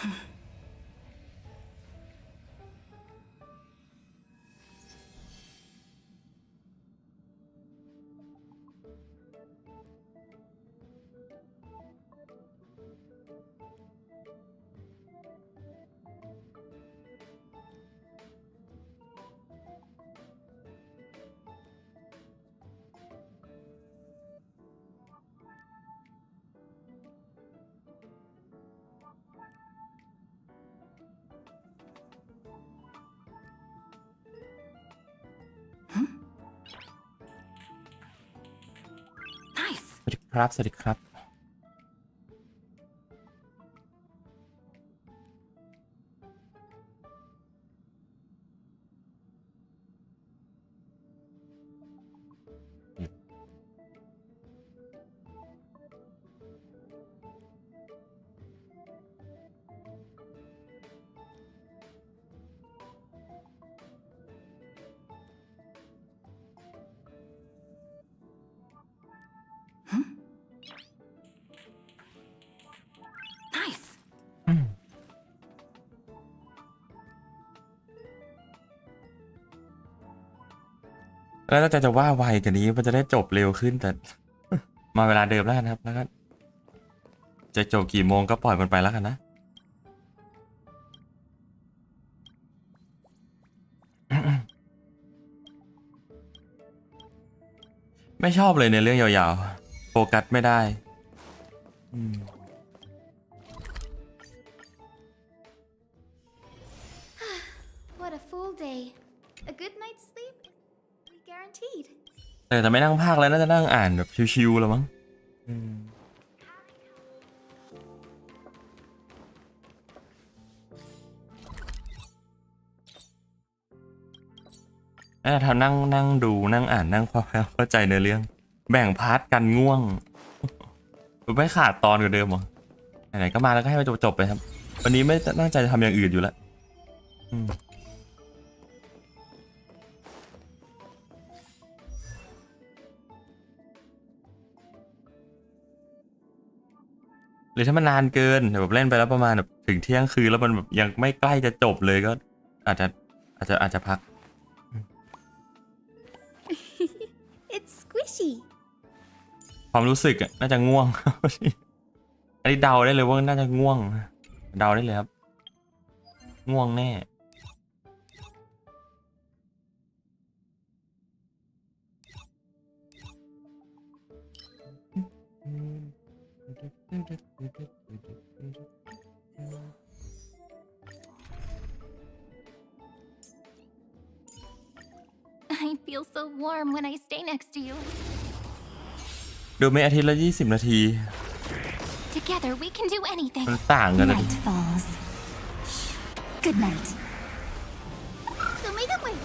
สวัสดีครับสวัสดีครับแล้วเราจะว่าไวกันนี้มันจะได้จบเร็วขึ้นแต่ มาเวลาเดิมแล้วกันครับแล้วก็จะจบกี่โมงก็ปล่อยมันไปแล้วกันนะ ไม่ชอบเลยในเรื่องยาวๆโฟกัสไม่ได้What a full day. A good night's sleep is guaranteed. แต่จะไม่นั่งพากแล้วน่าจะนั่งอ่านแบบชิวๆแล้วมั้งทำนั่งดูนั่งอ่านนั่งเข้าใจในเรื่องแบ่งพาร์ทกันง่วงไม่ขาดตอนกว่าเดิมหรอไหนๆก็มาแล้วก็ให้มันจบไปครับวันนี้ไม่ตั้งใจจะทำอย่างอื่นอยู่แล้วหรือถ้ามันนานเกินแบบเล่นไปแล้วประมาณแบบถึงเที่ยงคืนแล้วมันแบบยังไม่ใกล้จะจบเลยก็อาจจะพัก It's squishy. ความรู้สึกน่าจะง่วง อันนี้เดาได้เลยว่าน่าจะง่วงเดาได้เลยครับง่วงแน่ I feel so warm when I stay next to you. ดูไม่อาทิตย์ละ20 นาที Together we can do anything. มันต่างกันเลย Night falls. Good night. So make it wait.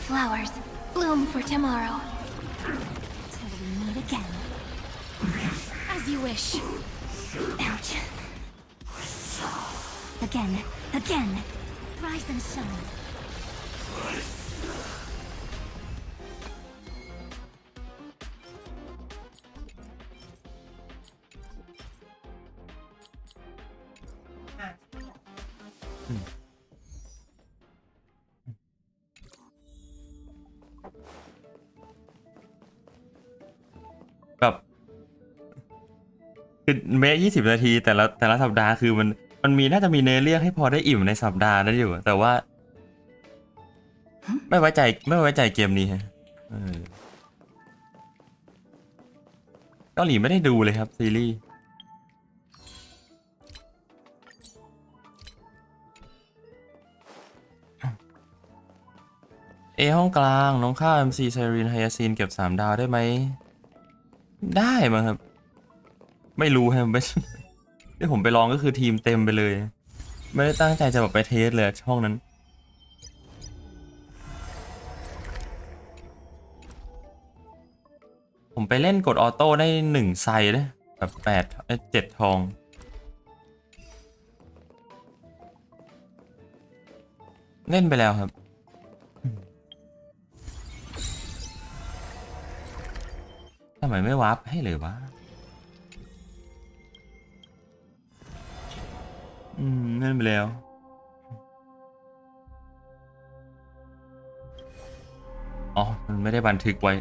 Flowers bloom for tomorrow. Till we meet again. As you wish. Ouch. Again. Rise and shine. แบบคือเมะ20 นาทีแต่ละสัปดาห์คือมันมีน่าจะมีเนื้อเรื่องให้พอได้อิ่มในสัปดาห์นั้นอยู่แต่ว่าไม่ไว้ใจเกมนี้ฮะเกาหลีไม่ได้ดูเลยครับซีรีส์ห้องกลางน้องข้าว MC Cyrene ไฮยาซินเก็บ3 ดาวได้ไหมได้มั้งครับไม่รู้ครับไม่ที่ผมไปลองก็คือทีมเต็มไปเลยไม่ได้ตั้งใจจะแบบไปเทสเลยช่องนั้นผมไปเล่นกดออโต้ได้1 ไซด์นะแบบ7 ทองเล่นไปแล้วครับทำไมไม่วาร์ปให้เลยวะ เล่นไปแล้วอ๋อมันไม่ได้บันทึกไว้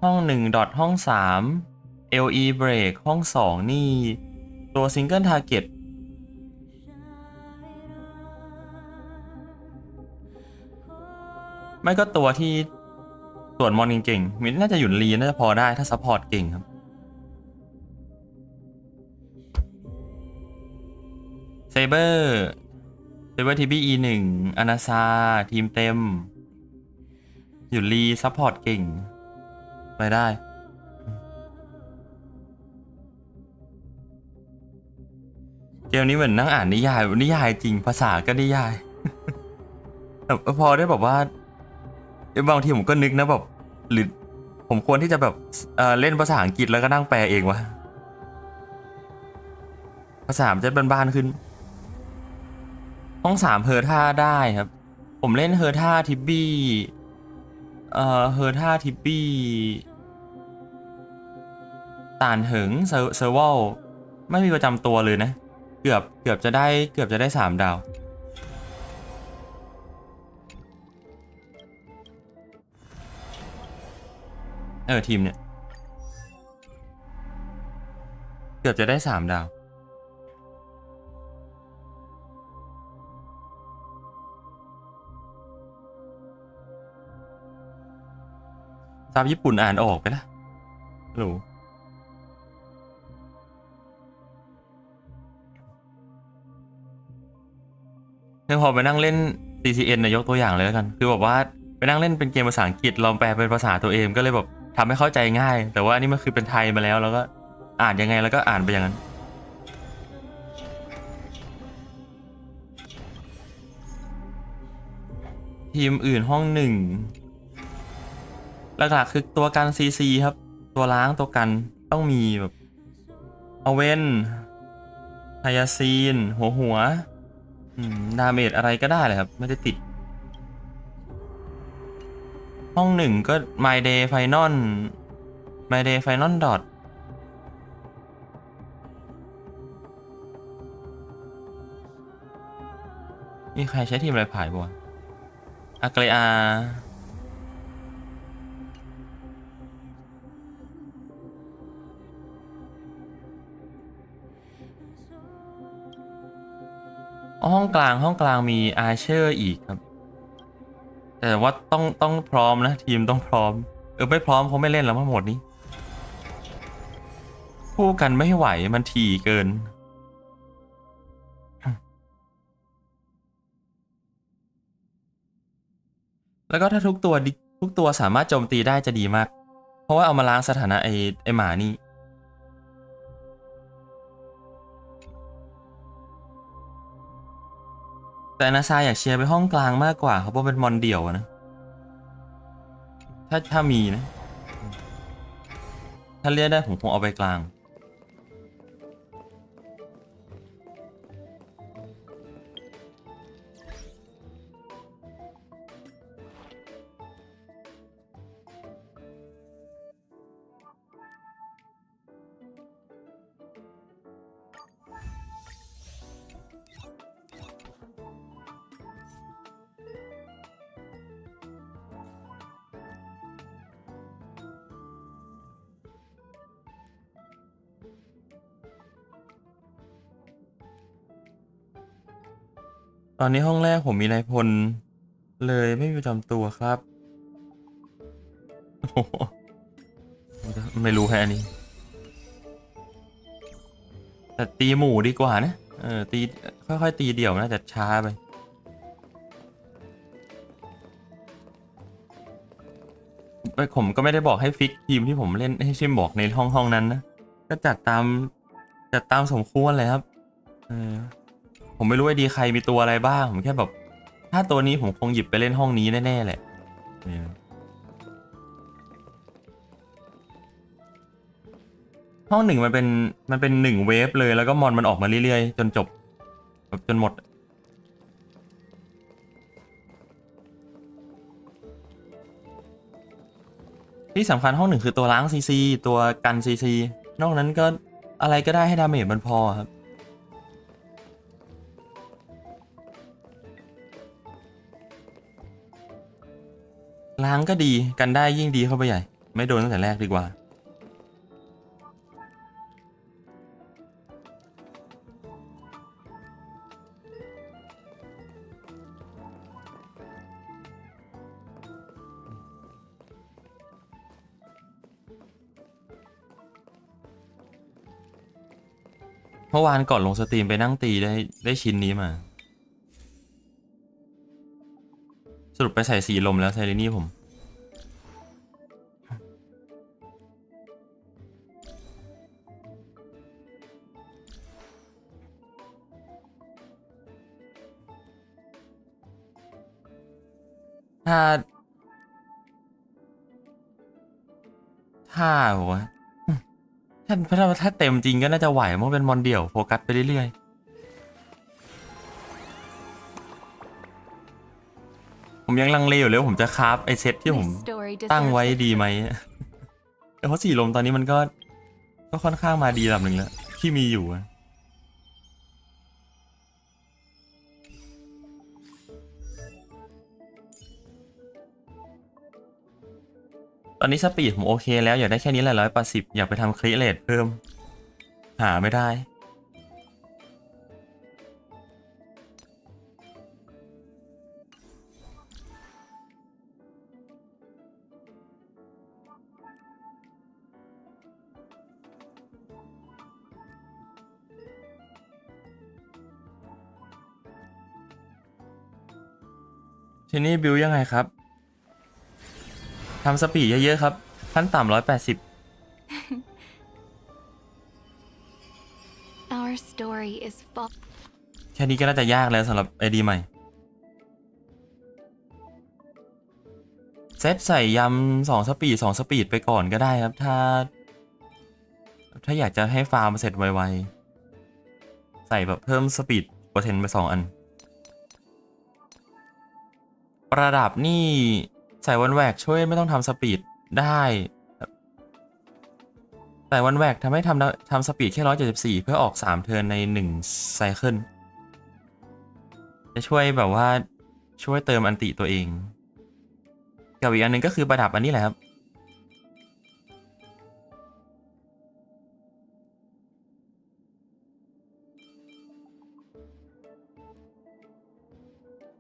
ห้อง1 ดอทห้อง3 LE break ห้อง2นี่ตัวซิงเกิลทาร์เก็ตไม่ก็ตัวที่ตรวจมอนเก่งๆมิน่าจะหยุดรีน่าจะพอได้ถ้าซัพพอร์ตเก่งครับเซเบอร์ทีบีE1อนาซาทีมเต็มหยุดรีซัพพอร์ตเก่งไปได้เกมนี้เหมือนนั่งอ่านนิยายจริงภาษาก็นิยาย แต่พอได้แบบว่าบางทีผมก็นึกนะแบบหรือผมควรที่จะแบบเล่นภาษาอังกฤษแล้วก็นั่งแปลเองวะภาษามันจะบ้านๆขึ้นห้อง3เฮอร์ท่าได้ครับผมเล่นเฮอร์ท่าทิบบี้เฮอร์ท่าทิบบี้ต่านเหิงเซอร์วลไม่มีประจำตัวเลยนะเกือบจะได้3 ดาวทีมเนี่ยเกือบจะได้3 ดาวซับญี่ปุ่นอ่านออกไปละหรูเนี่ยพอไปนั่งเล่น CCN นะยกตัวอย่างเลยแล้วกันคือแบบว่าไปนั่งเล่นเป็นเกมภาษาอังกฤษลองแปลเป็นภาษาตัวเองก็เลยแบบทำให้เข้าใจง่ายแต่ว่านี่มันคือเป็นไทยมาแล้วก็อ่านยังไงแล้วก็อ่านไปอย่างนั้นทีมอื่นห้อง1หลักๆคือตัวกัน CC ครับตัวล้างตัวกันต้องมีแบบเอาเว่นไฮยาซีนหัวดาเมจอะไรก็ได้เลยครับไม่ได้ติดห้อง1ก็ My Day Final Dot มีใครใช้ทีมอะไรผ่ายบ้างอาเกรอาห้องกลางมีอาร์เชอร์อีกครับแต่ว่าต้องพร้อมนะทีมต้องพร้อมไม่พร้อมเขาไม่เล่นแล้วทั้งหมดนี้คู่กันไม่ไหวมันถี่เกินแล้วก็ถ้าทุกตัวสามารถโจมตีได้จะดีมากเพราะว่าเอามาล้างสถานะไอหมานี่แต่นาซาอยากเชียร์ไปห้องกลางมากกว่าเพราะเป็นมอนเดี่ยวนะถ้ามีนะถ้าเรียกได้ผมคงเอาไปกลางตอนนี้ห้องแรกผมมีนายพลเลยไม่มีประจำตัวครับโอ้โหไม่รู้แค่นี้แต่ตีหมู่ดีกว่านะตีค่อยๆตีเดี่ยวน่าจะช้าไปผมก็ไม่ได้บอกให้ฟิกทีมที่ผมเล่นให้ชิมบอกในห้องนั้นนะก็จัดตามสมควรเลยครับผมไม่รู้ไอดีใครมีตัวอะไรบ้างผมแค่แบบถ้าตัวนี้ผมคงหยิบไปเล่นห้องนี้แน่ๆแหละห้อง1มันเป็น1 เวฟเลยแล้วก็มอนมันออกมาเรื่อยๆจนจบจนหมด ที่สำคัญห้องหนึ่งคือตัวล้างซีซีตัวกันซีซีนอกนั้นก็อะไรก็ได้ให้ดาเมจมันพอครับล้างก็ดีกันได้ยิ่งดีเข้าไปใหญ่ไม่โดนตั้งแต่แรกดีกว่าเมื่อวานก่อนลงสตรีมไปนั่งตีได้ชิ้นนี้มาสรุปไปใส่สีลมแล้วไซเรนี่ผมถ้าบอกว่าถ้าเต็มจริงก็น่าจะไหวมันเป็นมอนเดี่ยวโฟกัสไปเรื่อยๆผมยังลังเลอยู่เลยผมจะคราฟไอเซตที่ผมตั้งไว้ดีไหมแต่เพราะสีลมตอนนี้มันก็ค่อนข้างมาดีระดับหนึ่งแล้วที่มีอยู่ตอนนี้สปีดผมโอเคแล้วอยากได้แค่นี้แหละ180อยากไปทำครีเอทเพิ่มหาไม่ได้ทีนี้บิวยังไงครับทำสปีดเยอะๆครับขั้นต่ำ180 Our story is full. แค่นี้ก็น่าจะยากแล้วสำหรับไอดีใหม่เซตใส่ยำ2 สปีดไปก่อนก็ได้ครับถ้าอยากจะให้ฟาร์มเสร็จไวๆใส่แบบเพิ่มสปีดเปอร์เซ็นต์ไป2 อันประดับนี่ใส่วันแวกช่วยไม่ต้องทำสปีดได้แต่วันแวกทำให้ทำสปีดแค่174เพื่อออก3 เทิร์นใน1 ไซเคิลจะช่วยแบบว่าช่วยเติมอันติตัวเองกับอีกอันนึงก็คือประดับอันนี้แหละครับ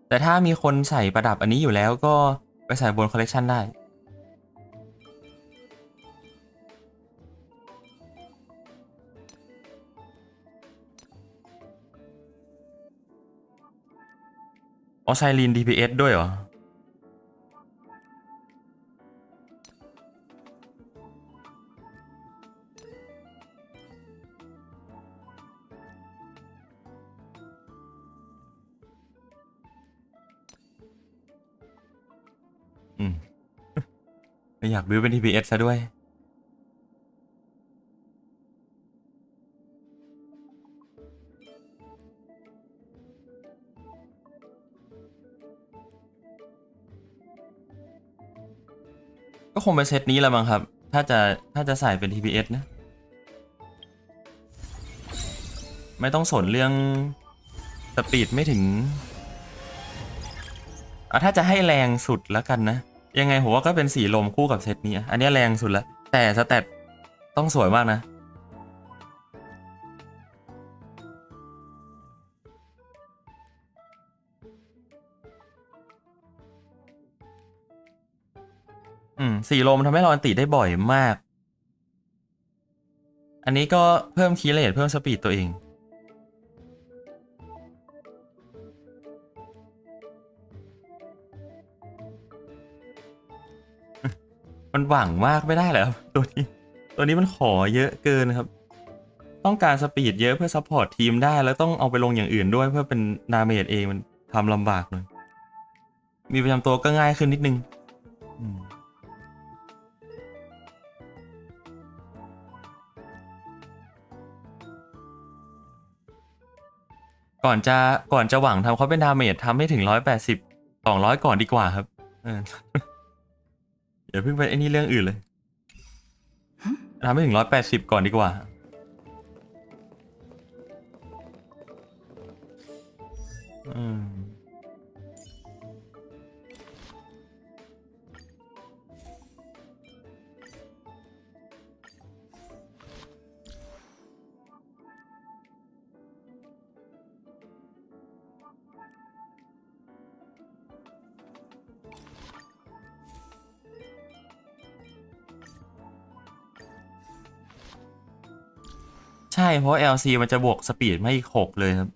แต่ถ้ามีคนใส่ประดับอันนี้อยู่แล้วก็ไปใส่บนคอลเลกชันได้อ๋อไซรีน DPS ด้วยเหรอไม่อยากบิวเป็น DPS ซะด้วยก็คงเป็นเซตนี้แหละมั้งครับถ้าจะใส่เป็น TPS นะไม่ต้องสนเรื่องสปีดไม่ถึงถ้าจะให้แรงสุดแล้วกันนะยังไงผมว่าก็เป็นสีลมคู่กับเซตนี้อันนี้แรงสุดแล้วแต่สแตทต้องสวยมากนะสีลมทำให้เราอันติได้บ่อยมากอันนี้ก็เพิ่มคีย์เรทเพิ่มสปีดตัวเองมันหวังมากไม่ได้แล้วตัวนี้มันขอเยอะเกินครับต้องการสปีดเยอะเพื่อซัพพอร์ตทีมได้แล้วต้องเอาไปลงอย่างอื่นด้วยเพื่อเป็นดาเมจเองมันทำลำบากเลยมีประจำตัวก็ง่ายขึ้นนิดนึงก่อนจะหวังทำเขาเป็นดาเมจทำให้ถึง180 200ก่อนดีกว่าครับ อย่าเพิ่งไปไอ้นี่เรื่องอื่นเลยทำให้ถึง180ก่อนดีกว่าใช่เพราะ LC มันจะบวกสปีดมาอีก6เลยครับ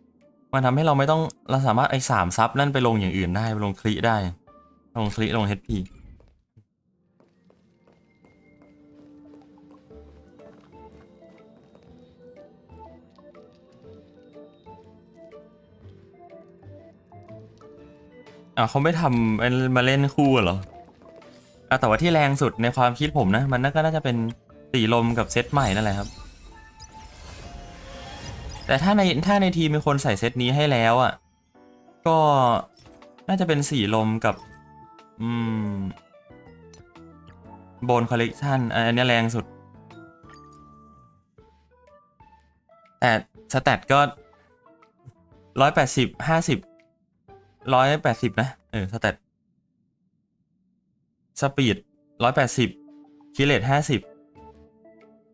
มันทำให้เราไม่ต้องเราสามารถไอ้3ซับนั่นไปลงอย่างอื่นได้ไปลงคลิได้ลงคลิลง HP เขาไม่ทำมาเล่นคู่เหรอแต่ว่าที่แรงสุดในความคิดผมนะมันก็น่าจะเป็นสีลมกับเซตใหม่นั่นแหละครับแต่ถ้าในทีมมีคนใส่เซตนี้ให้แล้วอ่ะก็น่าจะเป็นสีลมกับโบนคอลเลกชันอันนี้แรงสุดแต่สแตทก็180 50 180นะสแตทสปีด180คิเลต50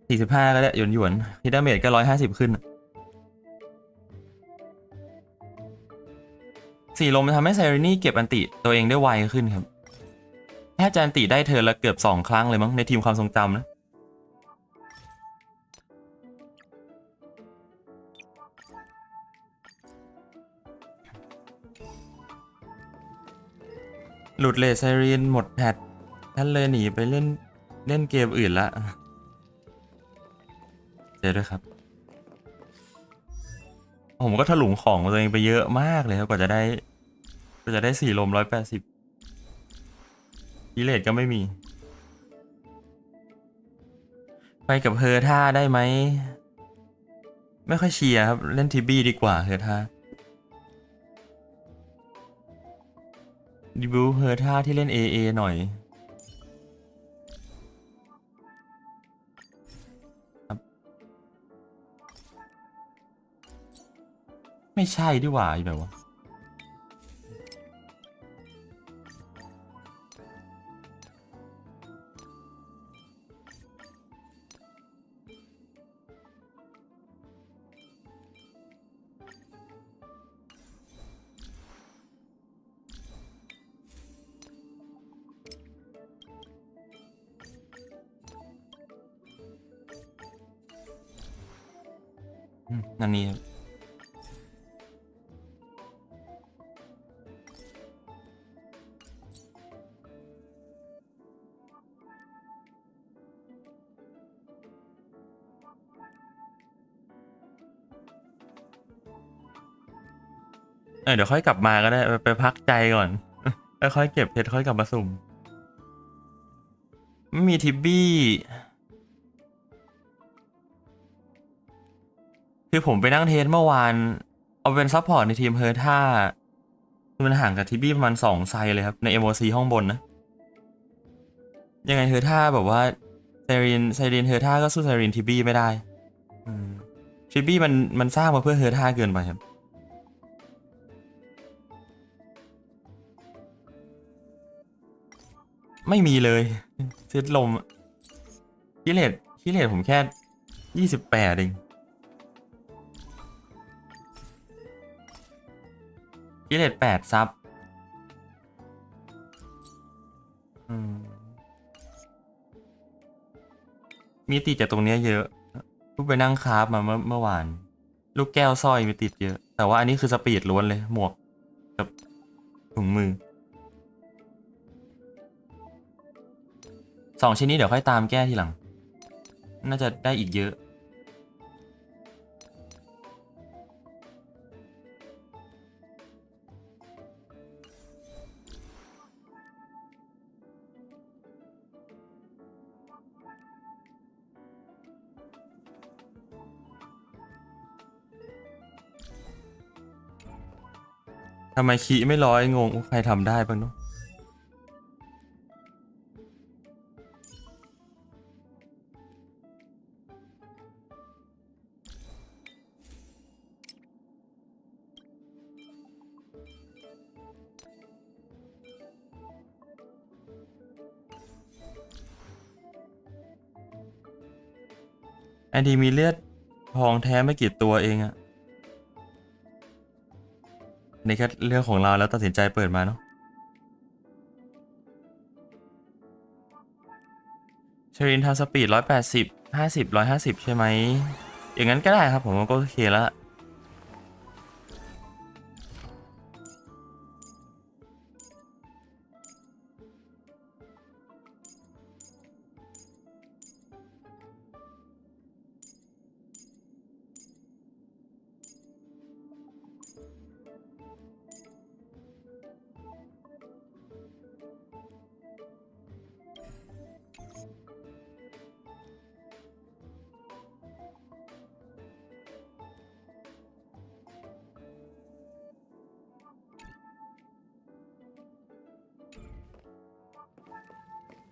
45ก็ได้หยวนฮิดาเมจก็150ขึ้นสีลมทำให้ไซรีนี่เก็บอันติตัวเองได้ไวขึ้นครับแค่จะอันติได้เธอละเกือบ2ครั้งเลยมั้งในทีมความทรงจำนะหลุดเลสไซรีนหมดแพทท่านเลยหนีไปเล่นเกมอื่นละเจอด้วยครับผมก็ถลุงของตัวเองไปเยอะมากเลยครับกว่าจะได้สีลม180กิเลสก็ไม่มีไปกับเฮอร์ท่าได้ไหมไม่ค่อยเชียร์ครับเล่นทีบี้ดีกว่าเฮอร์ท่าดิบูเฮอร์ท่าที่เล่น AA หน่อยไม่ใช่ดีกว่าอยู่แบบว่านั่นนี่เดี๋ยวค่อยกลับมาก็ได้ไปพักใจก่อนค่อยเก็บเพชรค่อยกลับมาสุ่มไม่มีทิบบี้คือผมไปนั่งเทสเมื่อวานเอาเป็นซัพพอร์ตในทีมเฮอร์ท่ามันห่างกับทิบบี้ประมาณ2ไซเลยครับใน MOC ห้องบนนะยังไงเฮอร์ท่าแบบว่าไซรินเฮอร์ท่าก็สู้ไซรินทิบบี้ไม่ได้ทิบบี้มันสร้างมาเพื่อเฮอร์ท่าเกินไปครับไม่มีเลยเซตลมคิเลตผมแค่28เองคิเลต8ซับมีติดจากตรงนี้เยอะเพิ่งไปนั่งคราฟมาเมื่อวานลูกแก้วสร้อยมีติดเยอะแต่ว่าอันนี้คือสปีดล้วนเลยหมวกกับถุงมือ2ชิ้นนี้เดี๋ยวค่อยตามแก้ทีหลังน่าจะได้อีกเยอะทำไมคีไม่ร้อยงงใครทำได้บ้างเนาะ ไอดีมีเลือดทองแท้ไม่กี่ตัวเองอะนี่ก็เรื่องของเราแล้วตัดสินใจเปิดมาเนาะเชอรินทำสปีด180 50 150ใช่ไหมอย่างนั้นก็ได้ครับผมก็โอเคแล้ว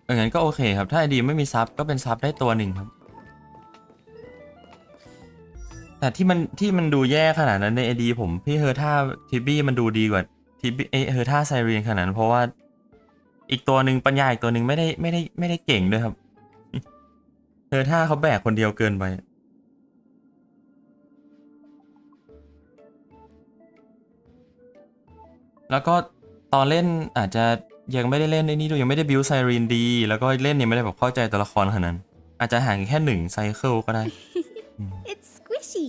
อย่างนั้นก็โอเคครับถ้าไอดีไม่มีซับก็เป็นซับได้ตัวหนึ่งครับแต่ที่มันดูแย่ขนาดนั้นในไอดีผมพี่เฮอร์ท่าทิบี้มันดูดีกว่าทิบี้เฮอร์ท่าไซเรนขนาดนั้นเพราะว่าอีกตัวหนึ่งปัญญาอีกตัวหนึ่งไม่ได้เก่งด้วยครับเฮอร์ท่าเขาแบกคนเดียวเกินไปแล้วก็ตอนเล่นอาจจะยังไม่ได้เล่นไอ้นี่ด้วยยังไม่ได้บิวไซรีนดีแล้วก็เล่นยังไม่ได้แบบเข้าใจตัวละครขนาดนั้นอาจจะห่างแค่1 ไซเคิลก็ได้ It's squishy.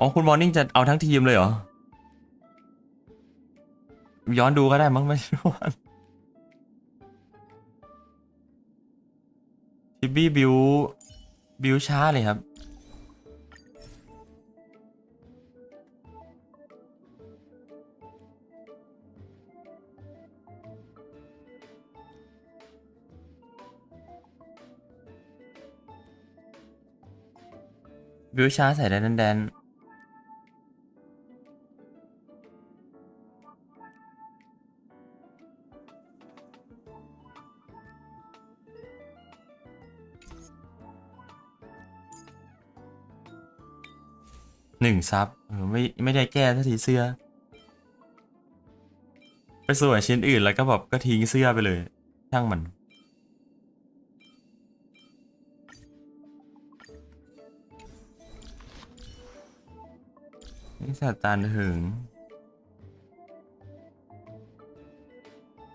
อ๋อคุณมอร์นิ่งจะเอาทั้งทีมเลยเหรอย้อนดูก็ได้มั้งไม่รู้ว่าทิบบี้บิวช้าเลยครับบิวช้าใส่แดน1 ซับไม่ได้แก้สักทีเสื้อไปสวยชิ้นอื่นแล้วก็แบบก็ทิ้งเสื้อไปเลยช่างมันนี่ซาตานถึง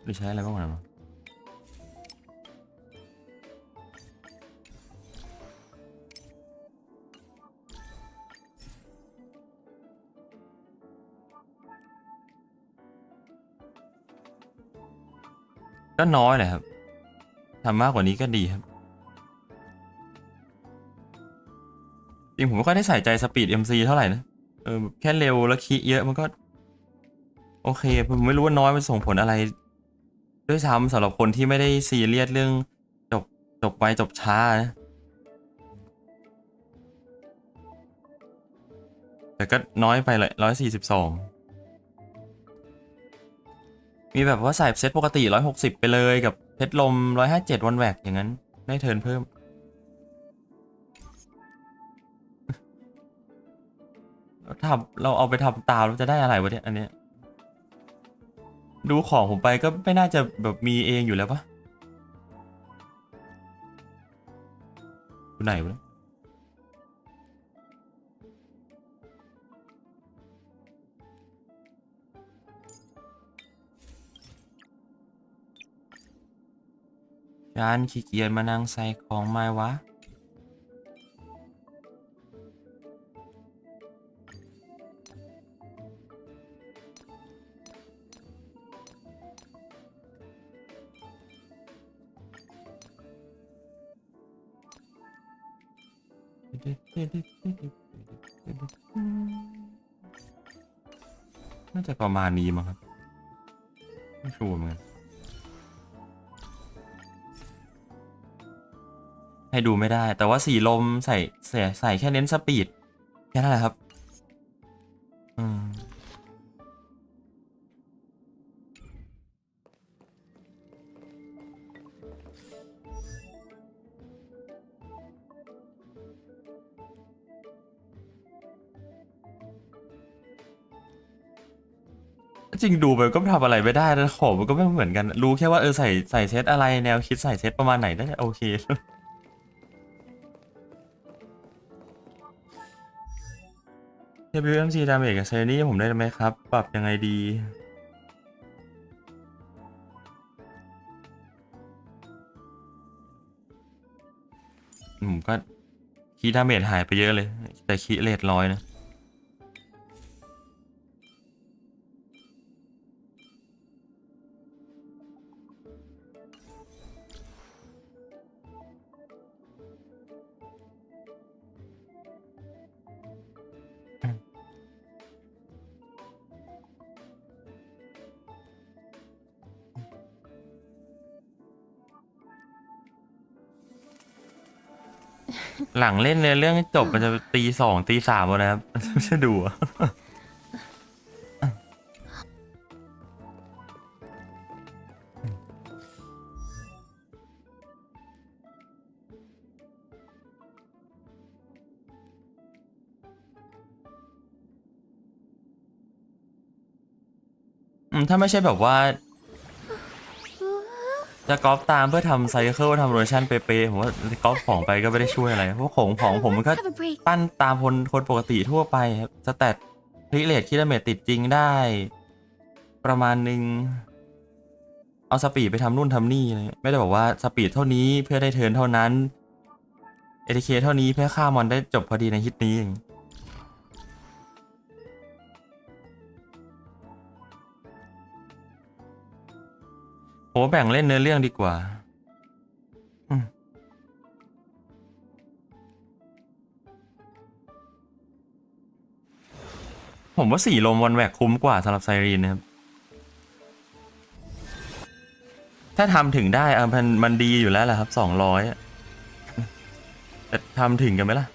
หรือใช้อะไรบ้างวะก็น้อยแหละครับทำมากกว่านี้ก็ดีครับจริงผมไม่ค่อยได้ใส่ใจสปีด MC เท่าไหร่นะแค่เร็วแล้วคีย์เยอะมันก็โอเคผมไม่รู้ว่าน้อยมันส่งผลอะไรด้วยซ้ำสำหรับคนที่ไม่ได้ซีเรียสเรื่องจบไปจบช้านะแต่ก็น้อยไปเลย142มีแบบว่าใส่เซตปกติ160ไปเลยกับเพชรลม157วันแหวกอย่างนั้นได้เทิร์นเพิ่มเราเอาไปทำตามแล้วจะได้อะไรวะเนี่ยอันเนี้ยดูของผมไปก็ไม่น่าจะแบบมีเองอยู่แล้วปะอยู่ไหนวะจานขี้เกียจมานั่งใส่ของไม้วะน่าจะประมาณนี้มั้งครับไม่ชัวร์เหมือนกันให้ดูไม่ได้แต่ว่าสีลมใส่แค่เน้นสปีดแค่นั้นแหละครับอืม จริงดูไปก็ทำอะไรไม่ได้นะของมันก็ไม่เหมือนกันรู้แค่ว่าใส่เซตอะไรแนวคิดใส่เซตประมาณไหนได้โอเคWMC ดาเมจกับเซนี่ผมได้ไหมครับปรับยังไงดีผมก็คีดาเมจหายไปเยอะเลยแต่คีเรท100นะหลังเล่นเรื่องจบมันจะตี2ตี3แล้วนะครับไม่ใช่ดูถ้าไม่ใช่แบบว่าจะก๊อปตามเพื่อทำไซเคิลทำโรชั่นเป๊ะๆผมว่าก๊อปของไปก็ไม่ได้ช่วยอะไรเพราะของผมมันก็ Let's have a break. ปั้นตามคนปกติทั่วไปครับสแตทคลิกเรทคิดดาเมจติดจริงได้ประมาณนึงเอาสปีดไปทำนู่นทำนี่เลยไม่ได้บอกว่าสปีดเท่านี้เพื่อได้เทิร์นเท่านั้นเอทีเคเท่านี้เพื่อฆ่ามอนได้จบพอดีในฮิตนี้ผมแบ่งเล่นเนื้อเรื่องดีกว่าผมว่า4 ลมวันแวกคุ้มกว่าสำหรับไซรีนนะครับถ้าทำถึงได้มันดีอยู่แล้วแหละครับ200แต่ทำถึงกันไหมล่ะ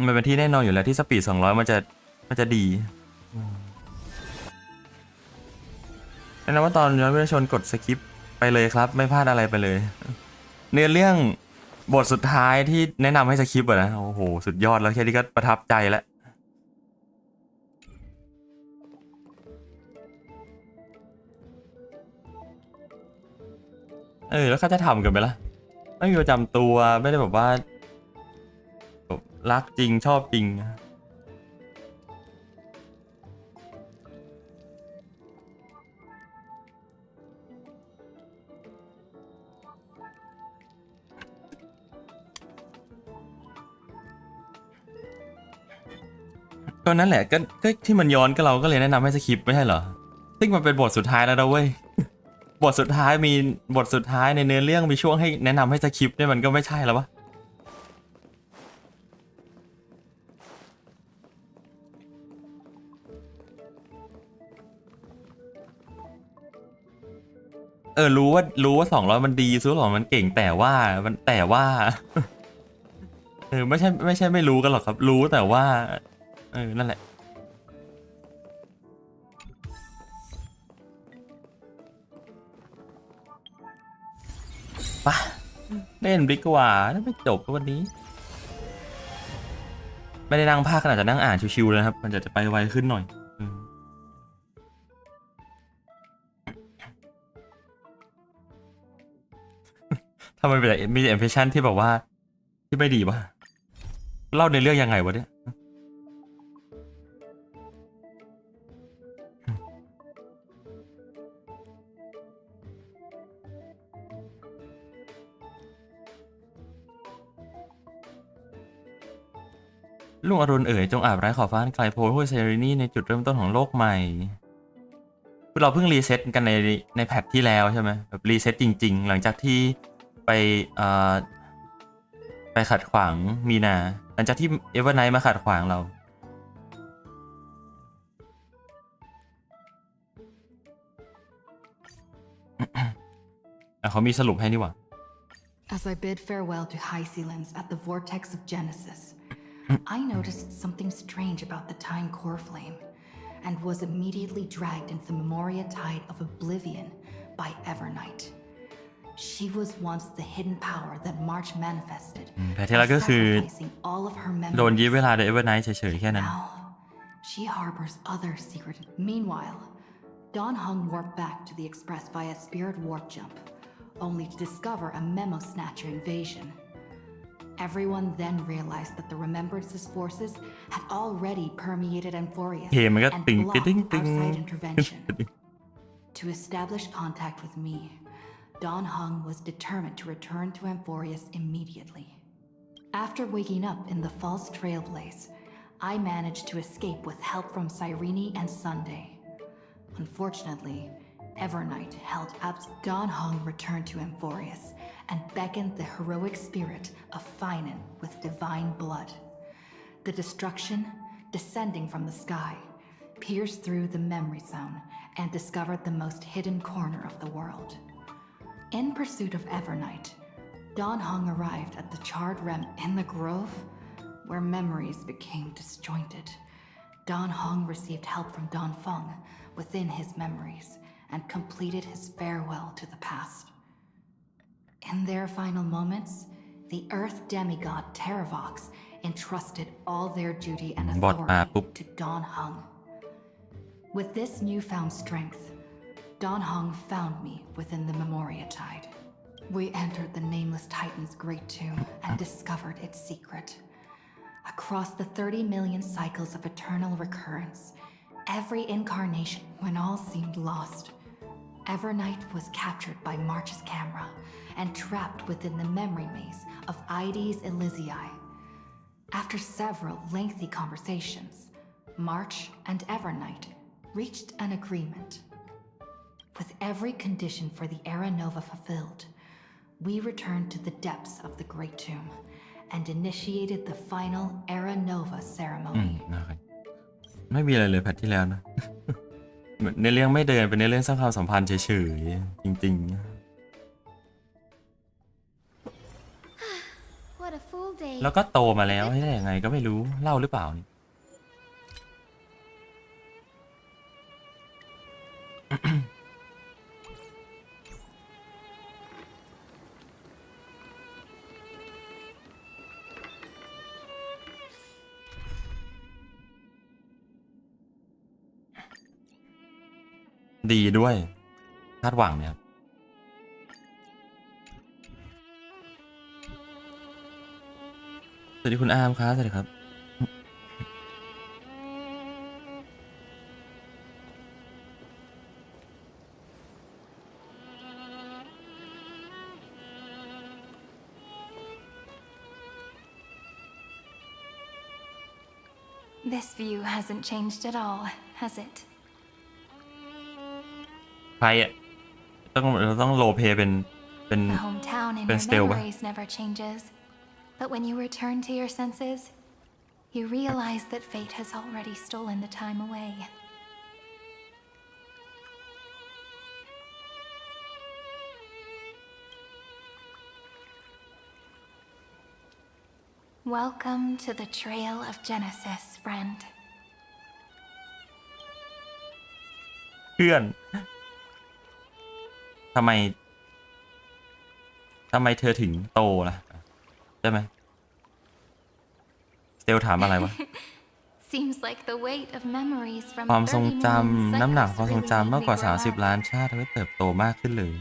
มันเป็นที่แน่นอนอยู่แล้วที่สปีด200มันจะดีแนะนำว่าตอนย้อนเวลาชนกดสคิปไปเลยครับไม่พลาดอะไรไปเลยเนื้อเรื่องบทสุดท้ายที่แนะนำให้สคิปอะนะโอ้โหสุดยอดแล้วแค่นี้ก็ประทับใจแล้วแล้วเขาจะทำกันไหมล่ะไม่มีประจำตัวไม่ได้แบบว่ารักจริงชอบจริงก็นั่นแหละก็ที่มันย้อนก็เราก็เลยแนะนำให้สคิปไม่ใช่เหรอซึ่งมันเป็นบทสุดท้ายแล้วนะเว้ยบทสุดท้ายมีบทสุดท้ายในเนื้อเรื่องมีช่วงให้แนะนำให้สคิปเนี่ยมันก็ไม่ใช่แล้ววะรู้ว่า200มันดีซื้อ200มันเก่งแต่ว่าไม่ใช่ไม่รู้กันหรอกครับรู้แต่ว่านั่นแหละปะเล่นบลิกว่าถ้าไม่จบวันนี้ไม่ได้นั่งภาคขนาดจะนั่งอ่านชิวๆเลยครับมันจะไปไวขึ้นหน่อยทำไมเป็นมีอิมเพรสชั่นที่แบบว่าที่ไม่ดีวะเล่าในเรื่องยังไงวะเนี่ยลุงอรุณจงอาบไร้ขอบฟ้าไกลโพ้นห้วยเซรีนี่ในจุดเริ่มต้นของโลกใหม่คือเราเพิ่งรีเซ็ตกันในแพทที่แล้วใช่ไหมแบบรีเซ็ตจริงๆหลังจากที่ไปไปขัดขวางมีนาหลังจากที่เอเวอร์ไนท์มาขัดขวางเราเขามีสรุปให้นี่หว่า As I bid farewell to High Sealands at the vortex of Genesis, I noticed something strange about the Time Core Flame. and was immediately dragged into the Memoria Tide of Oblivion by Evernight. She was once the hidden power that March manifested แต่ที่แรกก็คือ sacrificing all of her โดนยื้อ memories. เวลาโดยเอเวอร์ไนท์เฉยๆแค่นั้น Now, she harbors other secret. Meanwhile, Dawn Hung warped back to the Express via spirit warp jump, only to discover a memo snatcher invasion. Everyone then realized that the Remembrance's forces had already permeated Amphorius เพลงมันก็ and ติง blocked ติงติง outside intervention. To establish contact with me, Dawn Hung was determined to return to Amphorius immediately. After waking up in the false trailblaze, I managed to escape with help from Cyrene and Sunday. Unfortunately, Evernight held up. Dawn Hung returned to Amphorius and beckoned the heroic spirit of Finan with divine blood. The destruction, descending from the sky, pierced through the memory zone and discovered the most hidden corner of the world. In pursuit of Evernight, Dawn Hung arrived at the charred rem in the grove, where memories became disjointed. Dawn Hung received help from Dawn Feng within his memories and completed his farewell to the past. In their final moments, the Earth demigod Terravox entrusted all their duty and authority to Dawn Hung. With this newfound strength, Dawn Hung found me within the Memoria Tide. We entered the Nameless Titan's great tomb and discovered its secret. Across the 30 million cycles of eternal recurrence, every incarnation, when all seemed lost, Evernight was captured by March's camera and trapped within the memory maze of Ides Elysiae. After several lengthy conversations, March and Evernight reached an agreement. With every condition for the Era Nova fulfilled, we returned to the depths of the Great Tomb and initiated the final Era Nova ceremony. ไม่มีอะไรเลยแพทที่แล้วนะ ในเรื่องไม่เดินเป็นในเรื่องสร้างความสัมพันธ์เฉยๆจริง What a full day. ๆแล้วก็โตมาแล้วให้ได้ยังไงก็ไม่รู้เล่าหรือเปล่านี่ ดีด้วยคาดหวังเนี่ยครับสวัสดีคุณอาร์มครับสวัสดีครับ This view hasn't changed at all, has it? ใครอ่ะต้องโลเพเป็น The hometown in Ben your Steel ba? memories never changes. But when you return to your senses, you realize that fate has already stolen the time away. Welcome to the Trail of Genesis, friend. เพื่อนทำไมเธอถึงโตล่ะใช่ไหมสเตลถามอะไรวะ Seems like the weight of memories from ความทรงจำ 30 น้ำหนักความทรง really จำ made มาก me กว่า grow up. 30 ล้านชาติทำให้เติบโตมากขึ้นเลย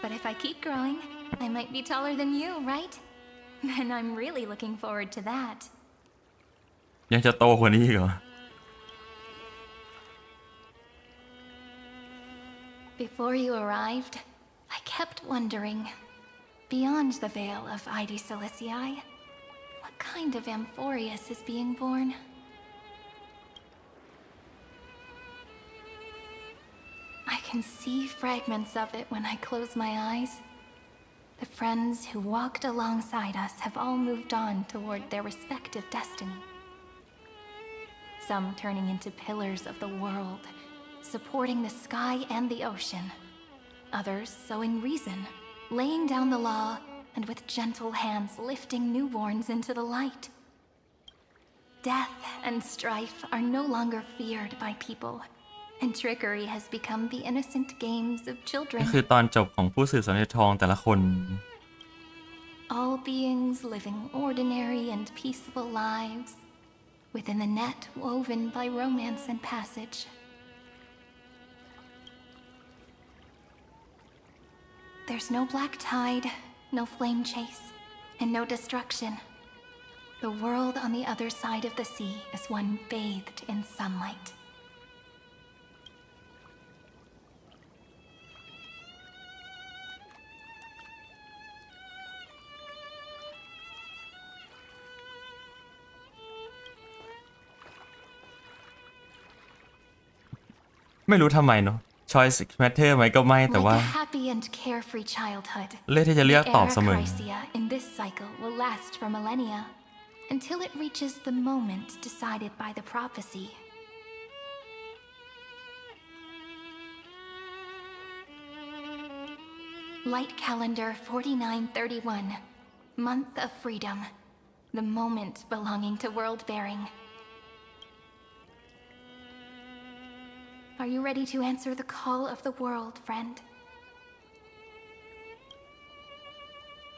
But if I keep growing, I might be taller than you, right? Then I'm really looking forward to that. ยังจะโตกว่านี้อีกเหรอ Before you arrived, I kept wondering, beyond the veil of Ides Elysiae, what kind of Amphorius is being born? I can see fragments of it when I close my eyes. The friends who walked alongside us have all moved on toward their respective destiny. Some turning into pillars of the world, supporting the sky and the ocean. Others sowing reason, laying down the law, and with gentle hands lifting newborns into the light. Death and strife are no longer feared by people, and trickery has become the innocent games of นี่ children. คือตอนจบของผู้สื่อสารทองแต่ละคน All beings living ordinary and peaceful lives within the net woven by romance and passage. There's no black tide, no flame chase, and no destruction. The world on the other side of the sea is one bathed in sunlight. ไม่รู้ทำไมเนาะ choice matter ไหมก็ไม่แต่ว่า Like a happy and carefree childhood, เลือกที่จะเลือกตอบเสมอ Aerochrysia in this cycle will last for millennia until it reaches the moment decided by the prophecy. Light calendar 4931, month of freedom, the moment belonging to world bearing. Are you ready to answer the call of the world, friend?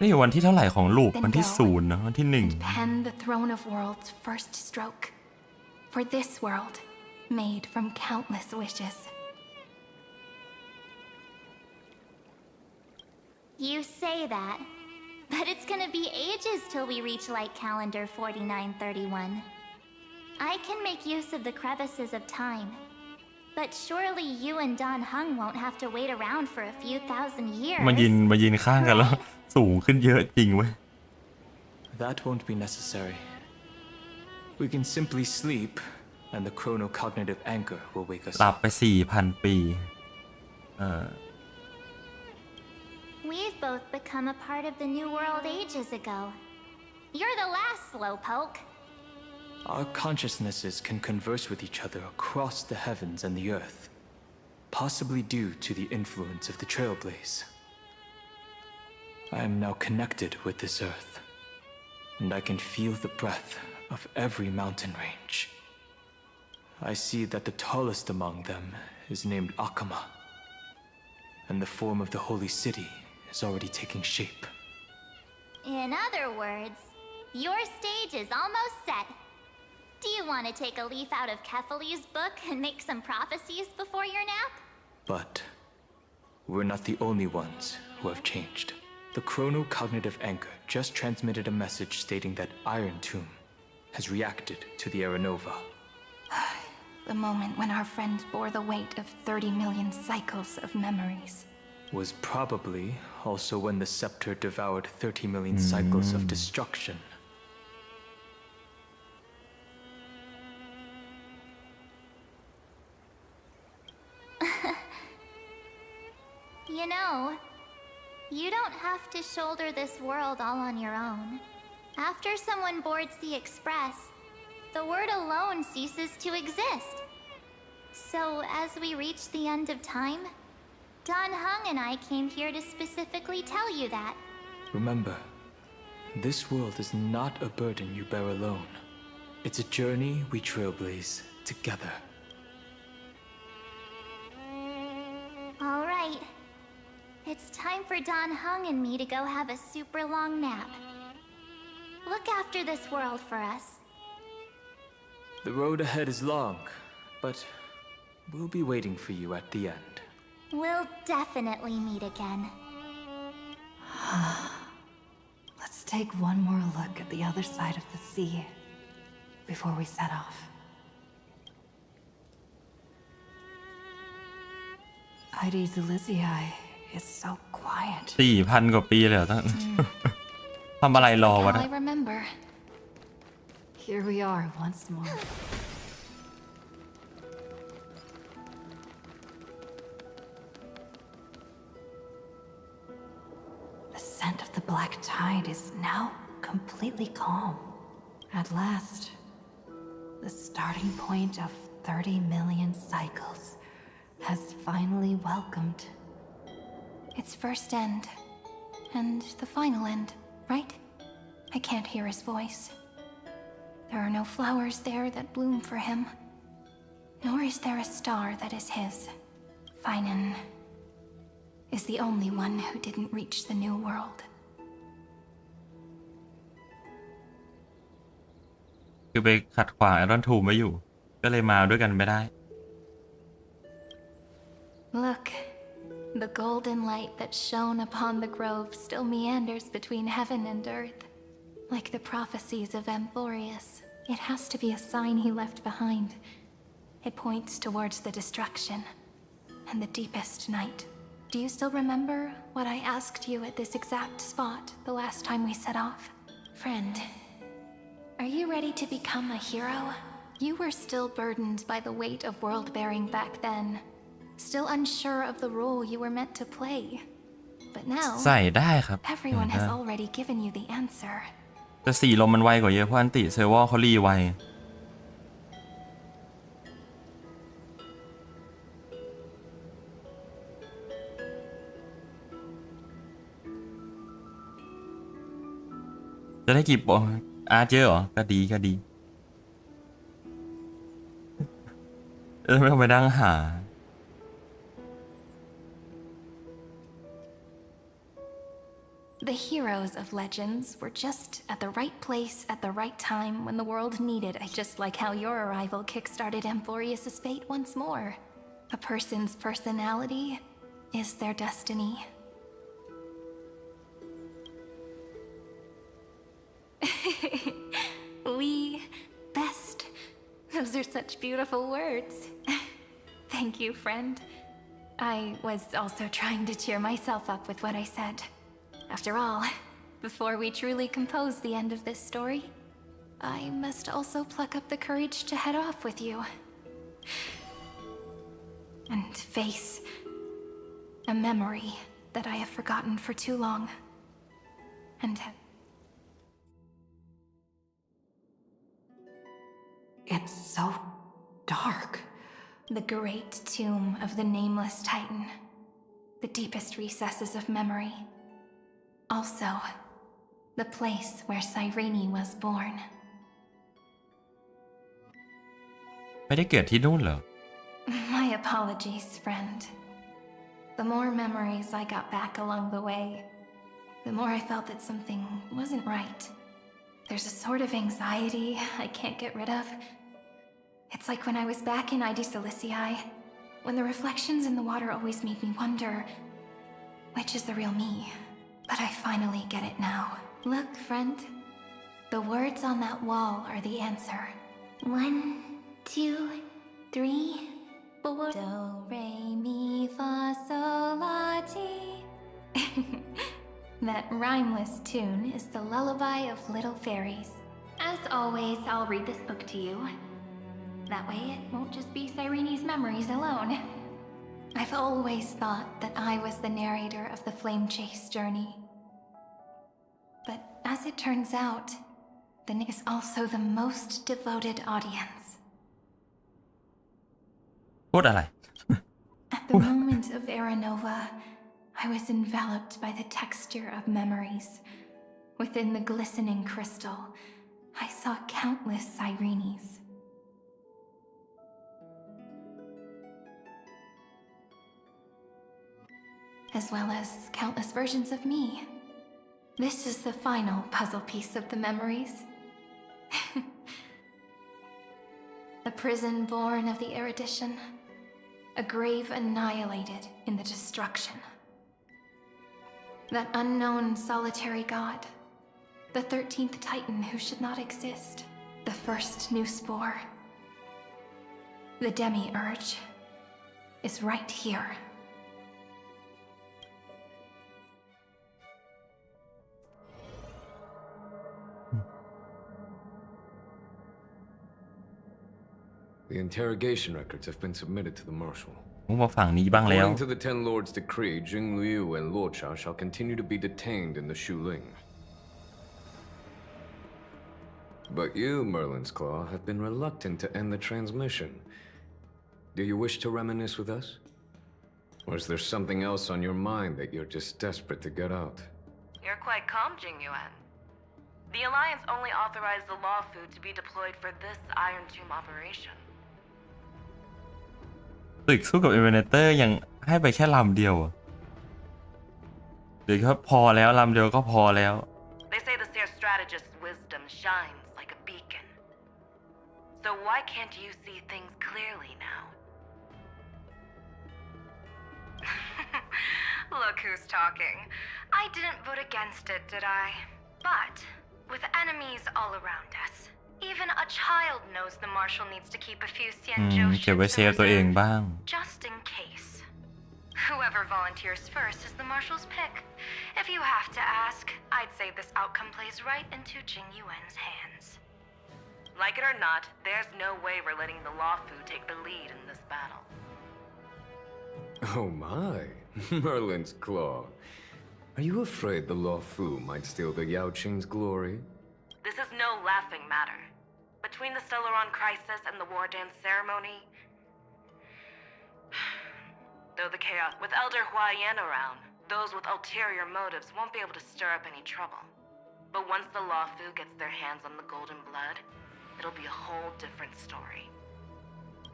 นี่วันที่เท่าไหร่ของลูก Then วันที่ go 0นะวันที่ and pen the throne of worlds' first stroke. For this world, made from countless wishes. You say that, but it's gonna be ages till we reach light calendar 4931. I can make use of the crevices of time, but surely you and Don Hung won't have to wait around for a few thousand years. 1มายืนข้างกันแล้ว สูงขึ้นเยอะจริงเว้ย That won't be necessary. We can simply sleep, and the chronocognitive anchor will wake us หลับ up. ไป 4,000 ปี We've both become a part of the New World ages ago. You're the last slowpoke. Our consciousnesses can converse with each other across the heavens and the earth, possibly due to the influence of the Trailblaze. I am now connected with this earth, and I can feel the breath of every mountain range. I see that the tallest among them is named Akama, and the form of the holy city is already taking shape. In other words, your stage is almost set. Do you want to take a leaf out of Kefali's book and make some prophecies before your nap? But we're not the only ones who have changed. The chronocognitive anchor just transmitted a message stating that Iron Tomb has reacted to the Aeronova. The moment when our friend bore the weight of 30 million cycles of memories. Was probably also when the scepter devoured 30 million cycles of destruction. You know, you don't have to shoulder this world all on your own. After someone boards the Express, the word alone ceases to exist. So as we reach the end of time, Don Hung and I came here to specifically tell you that. Remember, this world is not a burden you bear alone. It's a journey we trailblaze together. All right. It's time for Don Hung and me to go have a super long nap. Look after this world for us. The road ahead is long, but we'll be waiting for you at the end. We'll definitely meet again. Let's take one more look at the other side of the sea before we set off. Heidi's Elysiae is so quiet. 4,000 กว่าปีเลยเหรอ ทำอะไรรอวะ All นะ I remember. Here we are once more. The scent of the black tide is now completely calm. At last, the starting point of 30 million cycles has finally welcomed. Its first end, and the final end, right? I can't hear his voice. There are no flowers there that bloom for him, nor is there a star that is his. Finan is the only one who didn't reach the new world. คือไปขัดขวางไอรอนทูมไว้อยู่ ก็เลยมาด้วยกันไม่ได้ Look, the golden light that shone upon the grove still meanders between heaven and earth. Like the prophecies of Amphorius, it has to be a sign he left behind. It points towards the destruction and the deepest night. Do you still remember what I asked you at this exact spot the last time we set off? Friend, are you ready to become a hero? You were still burdened by the weight of world-bearing back then, still unsure of the role you were meant to play. But now, ใส่ได้ครับ everyone has already given you the answer. แต่สีลมมันไวกว่าเยอะเพราะอันติเซอร์วอลเขารีไวจะได้กี่ปออาร์เจอร์เหรอ ก็ดีก็ดีไม่ต้องไปดังหา The heroes of legends were just at the right place at the right time when the world needed it, just like how your arrival kickstarted Amphorius' fate once more. A person's personality is their destiny. We best. Those are such beautiful words. Thank you, friend. I was also trying to cheer myself up with what I said. After all, before we truly compose the end of this story, I must also pluck up the courage to head off with you. And face a memory that I have forgotten for too long. And It's so dark. the great tomb of the nameless Titan, the deepest recesses of memory. Also, the place where Cyrene was born. ไม่ได้เกิดที่นู่นเหรอ My apologies, friend. The more memories I got back along the way, the more I felt that something wasn't right. There's a sort of anxiety I can't get rid of. It's like when I was back in ID Silicii, when the reflections in the water always made me wonder, which is the real me? But I finally get it now. Look, friend. The words on that wall are the answer. 1, 2, 3, 4. Do, re, mi, fa, sol, la, ti. That rhymeless tune is the lullaby of little fairies. As always, I'll read this book to you. That way it won't just be Cyrene's memories alone. I've always thought that I was the narrator of the flame chase journey. But as it turns out, the Nick is also the most devoted audience. พูดอะไร At the moment of Aranova, I was enveloped by the texture of memories. Within the glistening crystal, I saw countless Cyrenes. As well as countless versions of me. This is the final puzzle piece of the memories. A prison born of the erudition, a grave annihilated in the destruction. That unknown solitary god, the 13th Titan who should not exist, the first new spore. The demiurge is right here. The interrogation records have been submitted to the Marshal. ผมมาฝั่งนี้บ้างแล้ว According to the Ten Lords' decree, Jing Liu and Luocha shall continue to be detained in the Shuling. But you, Merlin's Claw, have been reluctant to end the transmission. Do you wish to reminisce with us? Or is there something else on your mind that you're just desperate to get out? You're quite calm, Jingyuan. The Alliance only authorized the law food to be deployed for this Iron Tomb operation. ศึกสู้กับเอเวเนเตอร์ยังให้ไปแค่ลำเดียวหรือก็พอแล้วลำเดียวก็พอแล้ว They say the Seer strategist's wisdom shines like a beacon. So why can't you see things clearly now? Look who's talking. I didn't vote against it, did I? But with enemies all around us, even a child knows the Marshal needs to keep a few Xianzhou เก็บไว้เซฟตัวเองบ้าง just in case. Whoever volunteers first is the Marshal's pick. If you have to ask, I'd say this outcome plays right into Jing Yuan's hands. Like it or not, there's no way we're letting the Law Fu take the lead in this battle. Oh my, Merlin's Claw. Are you afraid the Law Fu might steal the Yao Qing's glory? This is no laughing matter. Between the Stellaron crisis and the war dance ceremony, though the chaos with Elder Huaiyan around, those with ulterior motives won't be able to stir up any trouble. But once the Law Fu gets their hands on the golden blood, it'll be a whole different story.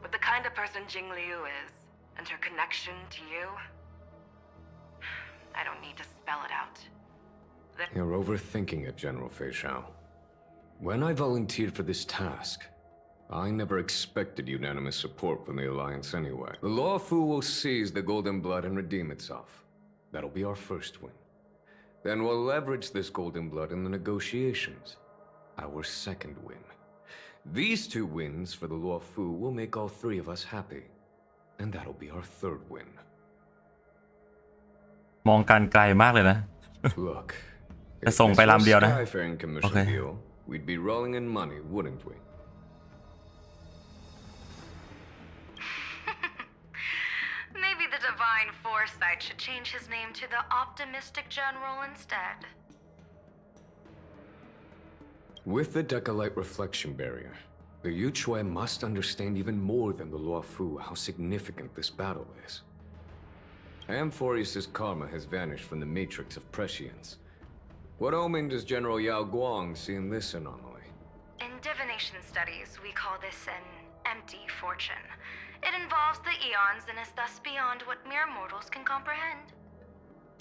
With the kind of person Jing Liu is, and her connection to you, I don't need to spell it out. You're overthinking it, General Fei Shao. When I volunteered for this task, I never expected unanimous support from the Alliance anyway. The Law Fu will seize the golden blood and redeem itself. That'll be our first win. Then we'll leverage this golden blood in the negotiations. Our second win. These two wins for the Law Fu will make all three of us happy. And that'll be our third win. มองการไกลมากเลยนะ Look, จะ if ส่ง this ไป was ลำเดียวนะ Skyfaring Commission Okay. deal, we'd be rolling in money, wouldn't we? Maybe the Divine Foresight should change his name to the Optimistic General instead. With the Decalite reflection barrier, the Yuchue must understand even more than the Luo Fu how significant this battle is. Amphorius' karma has vanished from the matrix of prescience. What omen does General Yao Guang see in this anomaly? In divination studies, we call this an empty fortune. It involves the eons and is thus beyond what mere mortals can comprehend.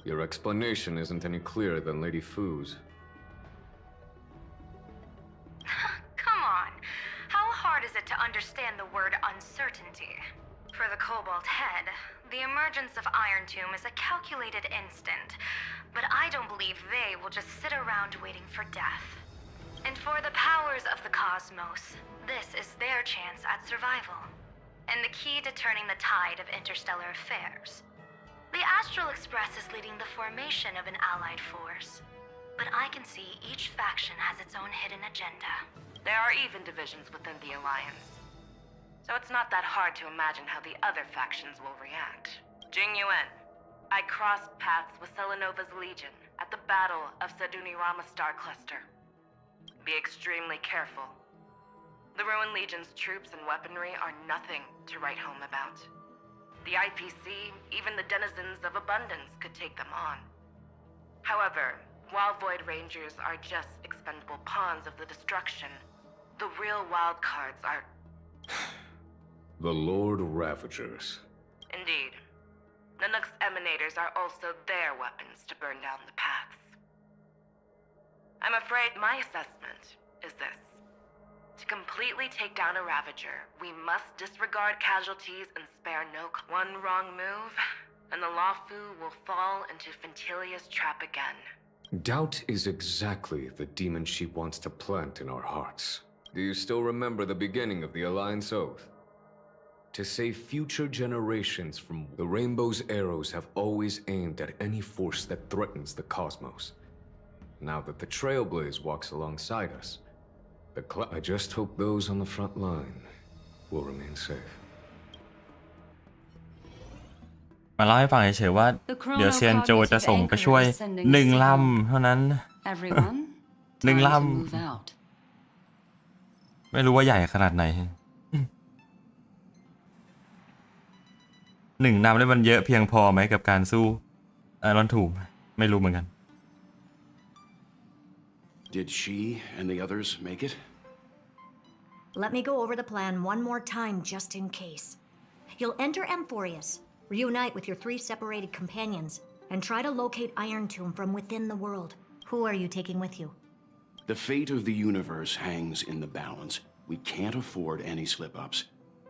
Your explanation isn't any clearer than Lady Fu's. Come on. How hard is it to understand the word uncertainty? For the Cobalt Head, the emergence of Iron Tomb is a calculated instant, but I don't believe they will just sit around waiting for death. And for the powers of the cosmos, this is their chance at survival, and the key to turning the tide of interstellar affairs. The Astral Express is leading the formation of an allied force, but I can see each faction has its own hidden agenda. There are even divisions within the Alliance, so it's not that hard to imagine how the other factions will react. Jing Yuan, I crossed paths with Selenova's Legion at the Battle of Sedunirama Star Cluster. Be extremely careful. The Ruined Legion's troops and weaponry are nothing to write home about. The IPC, even the denizens of Abundance, could take them on. However, while Void Rangers are just expendable pawns of the destruction, the real wild cards are... The Lord Ravagers. Indeed. Nanook's emanators are also their weapons to burn down the paths. I'm afraid my assessment is this. To completely take down a Ravager, we must disregard casualties and spare no... One wrong move, and the Luofu will fall into Fintilia's trap again. Doubt is exactly the demon she wants to plant in our hearts. Do you still remember the beginning of the Alliance Oath? To save future generations from the Rainbow's arrows have always aimed at any force that threatens the cosmos. Now that the Trailblaze walks alongside us, I just hope those on the front line will remain safe. มาเล่าให้ฟังเฉยๆว่าเดี๋ยวเซียนโจจะส่งไปช่วย1 ลำเท่านั้น 1 ลำไม่รู้ว่าใหญ่ขนาดไหน 1 ลำนี่มันเยอะเพียงพอไหมกับการสู้รอนถูกไม่รู้เหมือนกัน Did she and the others make it? Let me go over the plan one more time just in case. You'll enter Amphorius, reunite with your 3 separated companions, and try to locate Iron Tomb from within the world. Who are you taking with you? The fate of the universe hangs in the balance. We can't afford any slip-ups.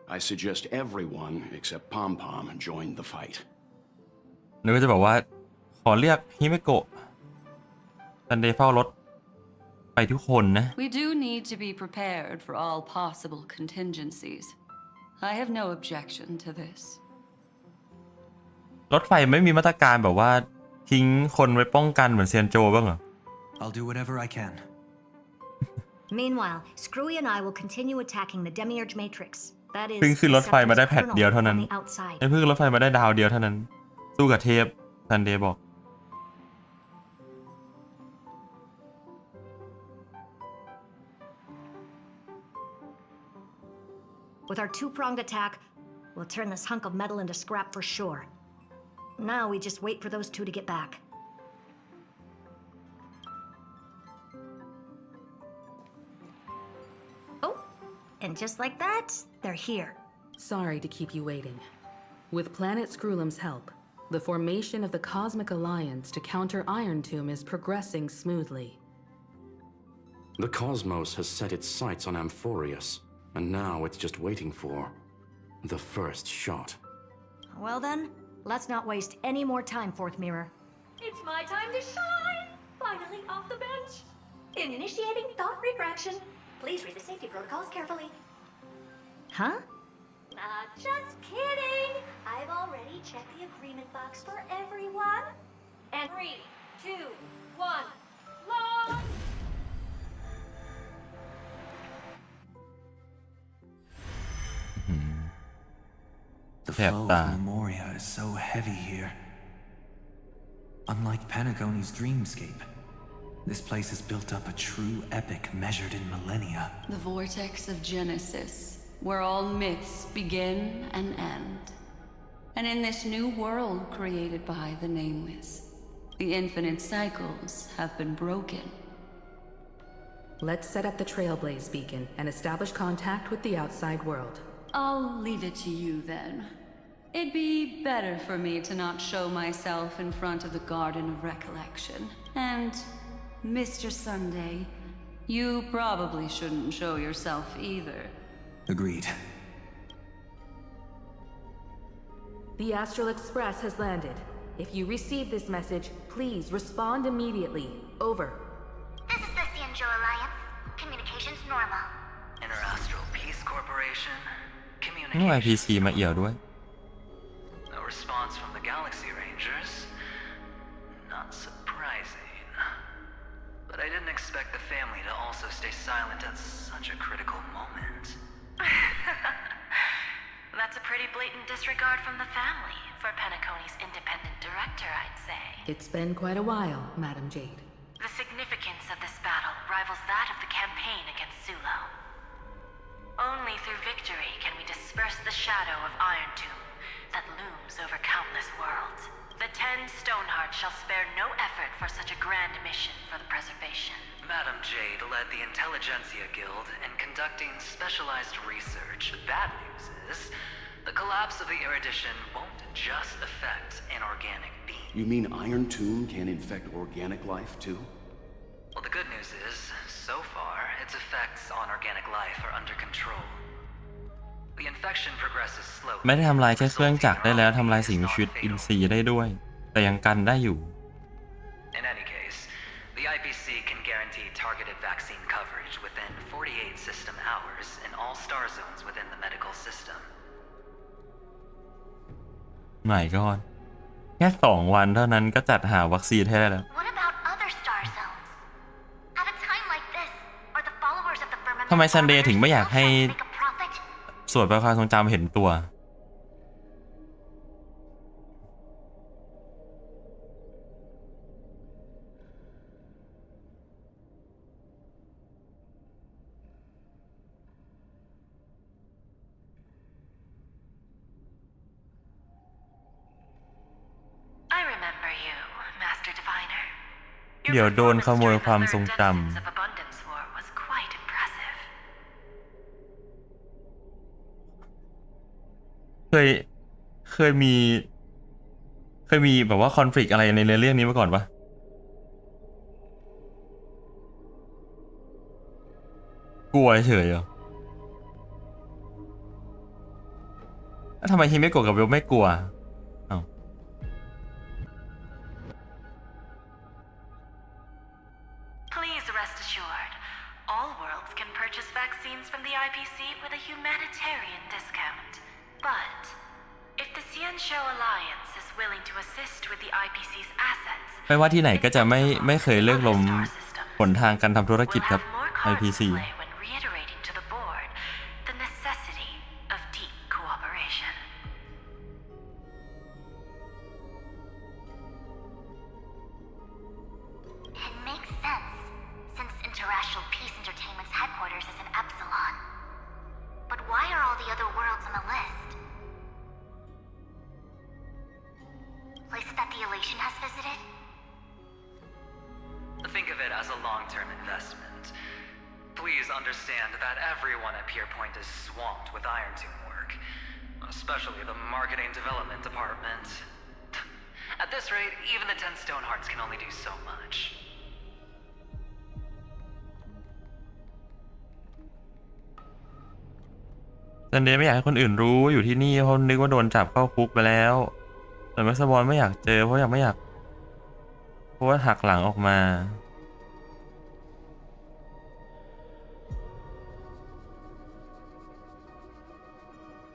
I suggest everyone except Pom-Pom join the fight. นึกว่าจะบอกว่าขอเรียกฮิเมโกะซันเดย์เฝ้ารถไปทุกคนนะ We do need to be prepared for all possible contingencies. I have no objection to this. รถไฟไม่มีมาตรการแบบว่าทิ้งคนไว้ป้องกันเหมือนเซียนโจบ้างเหรอ I'll do whatever I can. Meanwhile, Screwy and I will continue attacking the Demiurge Matrix. That is, เพิ่งขึ้นรถไฟมาได้แพทเดียวเท่านั้น on the outside. เพิ่งขึ้นรถไฟมาได้ดาวเดียวเท่านั้นสู้กับเทพซันเดย์บอก With our 2-pronged attack, we'll turn this hunk of metal into scrap for sure. Now we just wait for those 2 to get back. Oh, and just like that, they're here. Sorry to keep you waiting. With Planet Screwlum's help, the formation of the Cosmic Alliance to counter Iron Tomb is progressing smoothly. The cosmos has set its sights on Amphorius, and now it's just waiting for the first shot. Well then, let's not waste any more time, Fourth Mirror. It's my time to shine! Finally off the bench! Initiating thought refraction. Please read the safety protocols carefully. Huh? Just kidding! I've already checked the agreement box for everyone. And 3, 2, 1, launch! The flow of Memoria is so heavy here. Unlike Panagone's dreamscape, this place has built up a true epic measured in millennia. The vortex of Genesis, where all myths begin and end. And in this new world created by the Nameless, the infinite cycles have been broken. Let's set up the Trailblaze beacon and establish contact with the outside world. I'll leave it to you then. It'd be better for me to not show myself in front of the Garden of Recollection. And, Mr. Sunday, you probably shouldn't show yourself either. Agreed. The Astral Express has landed. If you receive this message, please respond immediately. Over. This is the Cianjo Alliance. Communications normal. Interastral Peace Corporation. นี่ Communications. IPC มาเอี่ยวด้วย No response from the Galaxy Rangers. Not surprising. But I didn't expect the family to also stay silent at such a critical moment. That's a pretty blatant disregard from the family for Penacony's independent director, I'd say. It's been quite a while, Madam Jade. The significance of this battle rivals that of the campaign against Sulo. Only through victory can we disperse the shadow of Iron Tomb that looms over countless worlds. The 10 Stonehearts shall spare no effort for such a grand mission for the preservation. Madam Jade led the Intelligentsia Guild in conducting specialized research. The bad news is, the collapse of the Erudition won't just affect inorganic beings. You mean Iron Tomb can infect organic life too? Well, the good news is, so far, its effects on organic life are under control. The infection progresses slowly. ไม่ได้ทำลายแค่เครื่องจักรได้แล้วทำลายสิ่งมีชีวิตอินทรีย์ได้ด้วย แต่ยังกันได้อยู่ In any case, the IPC can guarantee targeted vaccine coverage within 48 system hours in all star zones within the medical system. ไหนก่อนแค่2 วันเท่านั้นก็จัดหาวัคซีนให้ได้แล้ว What about other star zones? At a time like this, are the followers of the firmament ทำไมซันเดย์ถึงไม่อยากให้ make a profit? ส่วนประความทรงจำเห็นตัว I remember you, Master Diviner. เดี๋ยวโดนขโมยความทรงจำ เคยมีแบบว่าคอนฟ lict อะไรในเรื่องนี้มาก่อนปะกลัวเฉยเหรอแล้วทำไมฮิเมโกะกับเบลไม่กลัวอ้าว Please rest assured, all worlds can purchase vaccines from the IPC with a humanitarian discount. But if the Xianzhou Alliance is willing to assist with the IPC's assets, ไม่ว่าที่ไหนก็จะไม่เคยเลิกล้มหนทางการทำธุรกิจครับ IPC when reiterating to the board the necessity of deep cooperation. It makes sense, since International Peace Entertainment's headquarters is in Epsilon. But why are all the other worlds on the list? Places that the Elation has visited? Think of it as a long-term investment. Please understand that everyone at Pierpoint is swamped with Iron Tomb work, especially the marketing development department. At this rate, even the 10 Stonehearts can only do so much. ซันเดย์ไม่อยากให้คนอื่นรู้อยู่ที่นี่เพราะนึกว่าโดนจับเข้าคุกไปแล้วแต่แม็กซ์บอลไม่อยากเจอเพราะว่าหักหลังออกมา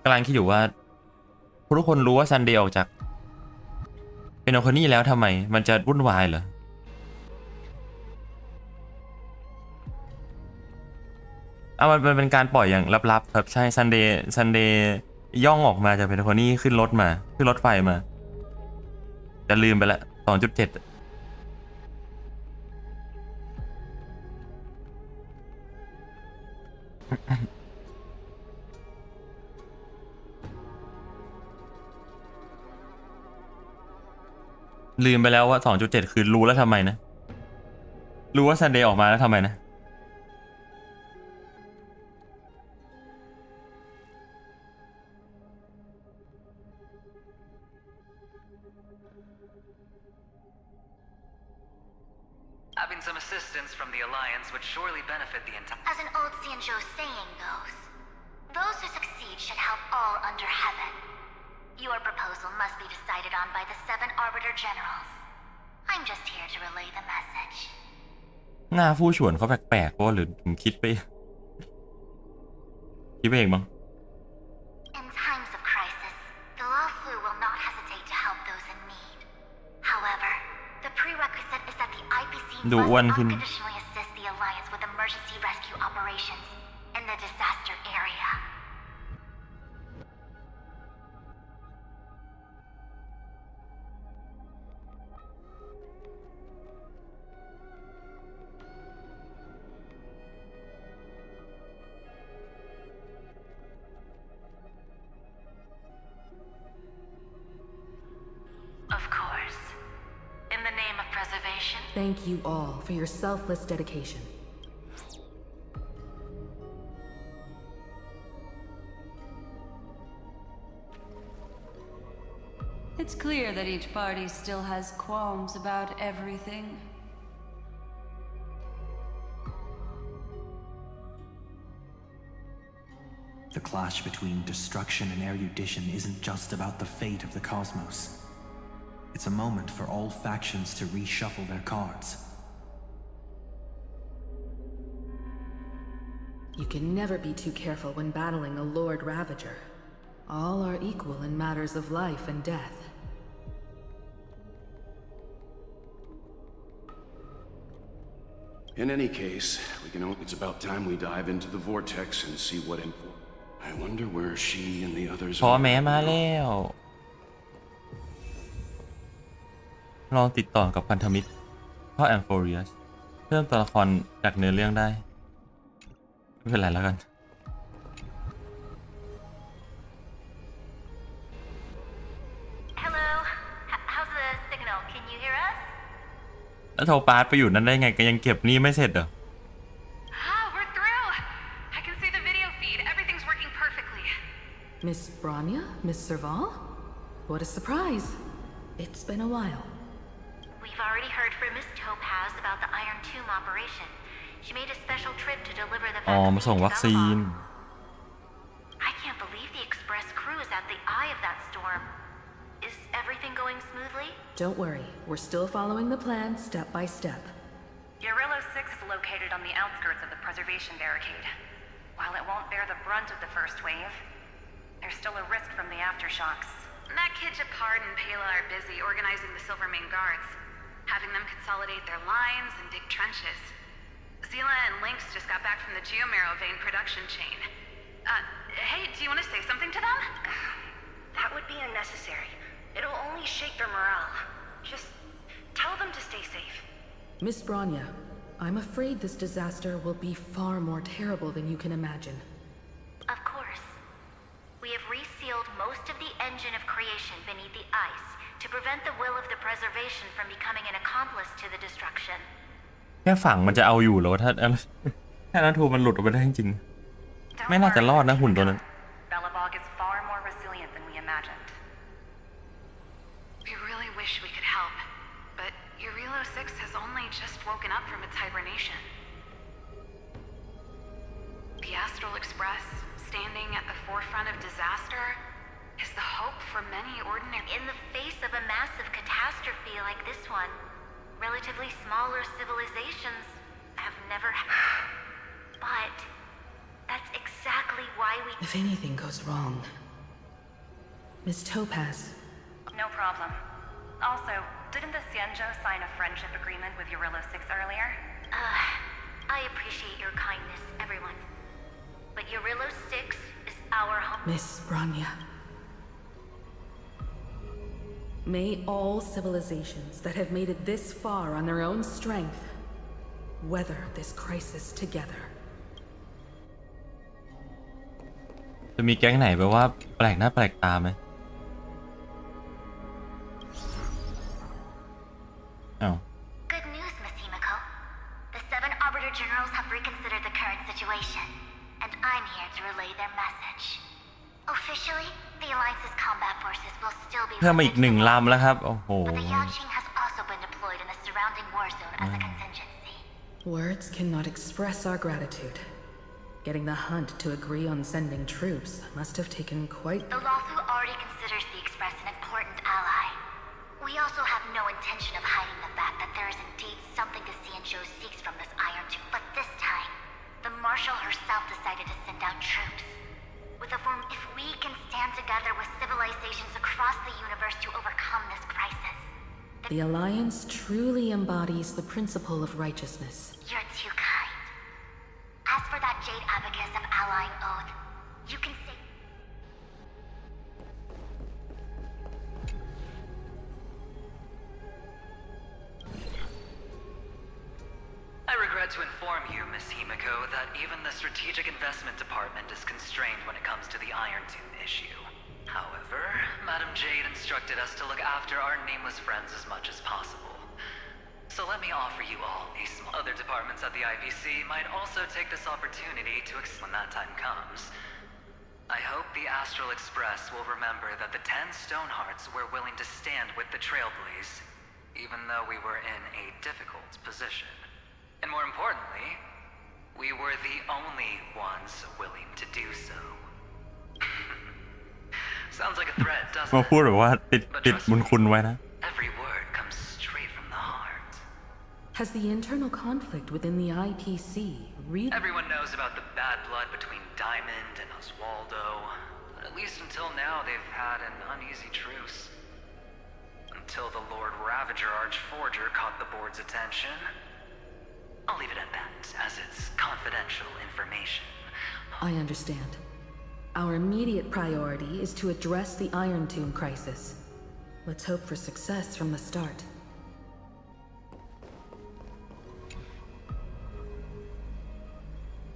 กำลังคิดอยู่ว่าทุกคนรู้ว่าซันเดย์ออกจากเป็นคนนี้แล้วทำไมมันจะวุ่นวายเหรอมันเป็นการปล่อยอย่างลับๆครับใช่ซันเดย์ย่องออกมาจากเป็นคนนี้ขึ้นรถไฟมาจะลืมไปละ 2.7 ลืมไปแล้วว่า 2.7 คือรู้แล้วทำไมนะรู้ว่าซันเดย์ออกมาแล้วทำไมนะ Having some assistance from the Alliance would surely benefit the entire... As an old Xianzhou saying goes, those who succeed should help all under heaven. Your proposal must be decided on by the 7 Arbiter Generals. I'm just here to relay the message. หน้าผู้ฉวนเขาแปลกๆเพราะหรือผมคิดไปเองมั้ง In times of crisis, the Luofu will not hesitate to help those in need. However, the prerequisite is that the IPC must unconditionally assist the Alliance with emergency rescue operations in the disaster area. Of course. In the name of preservation. Thank you all for your selfless dedication. It's clear that each party still has qualms about everything. The clash between destruction and erudition isn't just about the fate of the cosmos. It's a moment for all factions to reshuffle their cards. You can never be too careful when battling a Lord Ravager. All are equal in matters of life and death. In any case, it's about time we dive into the vortex and see what info. I wonder where she and the others พอ are. แม้มาแล้วลองติดต่อกับพันธมิตรพ่อแอมโฟเรียสเพิ่มตัวละครจากเนื้อเรื่องได้ไม่เป็นไรแล้วกัน Hello? How's the signal? Can you hear us? แล้วโทปาสไปอยู่นั่นได้ไงก็ยังเก็บหนี้ไม่เสร็จเหรอ We're through! I can see the video feed. Everything's working perfectly. Miss Branya? Miss Serval? What a surprise. It's been a while. We've already heard from Miss Topaz about the Iron Tomb operation. She made a special trip to deliver the อ๋อมาส่งวัคซีน I can't believe the express crew is at the eye of that storm. Is everything going smoothly? Don't worry, we're still following the plan step by step. Yorillo 6 is located on the outskirts of the preservation barricade. While it won't bear the brunt of the first wave, there's still a risk from the aftershocks. That kid Japard and Pela are busy organizing the Silvermane guards, having them consolidate their lines and dig trenches. Zila and Lynx just got back from the Geomarrow vein production chain. Hey, do you want to say something to them? That would be unnecessary. It'll only shake their morale. Just tell them to stay safe. Miss Branya, I'm afraid this disaster will be far more terrible than you can imagine. Of course. We have resealed most of the engine of creation beneath the ice to prevent the will of the preservation from becoming an accomplice to the destruction. แค่ฝังมันจะเอาอยู่เหรอถ้าแค่นั้นทูมันหลุดออกไปได้จริงๆไม่น่าจะรอดนะหุ่นตัวนั้น Belobog is far more resilient than we imagined. We really wish we could help, but Yorillo 6 has only just woken up from its hibernation. The Astral Express, standing at the forefront of disaster, is the hope for many ordinary... In the face of a massive catastrophe like this one, relatively smaller civilizations have never... But that's exactly why we... If anything goes wrong... Miss Topaz. No problem. Also, didn't the Xianzhou sign a friendship agreement with Yorillo 6 earlier? I appreciate your kindness, everyone. But Yorillo 6 is our home... Miss Branya. May all civilizations that have made it this far on their own strength weather this crisis together. จะมีแก๊งไหนแบบว่าแปลกหน้าแปลกตาไหมอ้าว Good news, Miss Himiko. The 7 Arbiter Generals have reconsidered the current situation, and I'm here to relay their message. Officially, the Alliance's combat forces will still be... เพิ่มมาอีก1 ลำแล้วครับโอ้โห But the Yaoqing has also been deployed in the surrounding war zone as a contingency. Words cannot express our gratitude. Getting the hunt to agree on sending troops must have taken quite... The Lawfu already considers the Express an important ally. We also have no intention of hiding the fact that there is indeed something the Xianzhou seeks from this Iron Tomb. But this time, the Marshal herself decided to send out troops. If we can stand together with civilizations across the universe to overcome this crisis... The Alliance truly embodies the principle of righteousness. You're too kind. As for that Jade Abacus of Allying Oath, you can say... I regret to inform you, Miss Himiko, that even the Strategic Investment Department is constrained when it comes to the Iron Tomb issue. However, Madam Jade instructed us to look after our nameless friends as much as possible. So let me offer you all a small... Other departments at the IPC might also take this opportunity to when that time comes. I hope the Astral Express will remember that the 10 Stonehearts were willing to stand with the Trailblaze, even though we were in a difficult position. And more importantly, we were the only ones willing to do so. Sounds like a threat, doesn't มา it? พูดแบบว่าติดบุญคุณไว้นะ Every word comes straight from the heart. Has the internal conflict within the IPC really... Everyone knows about the bad blood between Diamond and Oswaldo, but at least until now they've had an uneasy truce. Until the Lord Ravager Archforger caught the board's attention. I'll leave it at that, as it's confidential information. I understand. Our immediate priority is to address the Iron Tomb crisis. Let's hope for success from the start.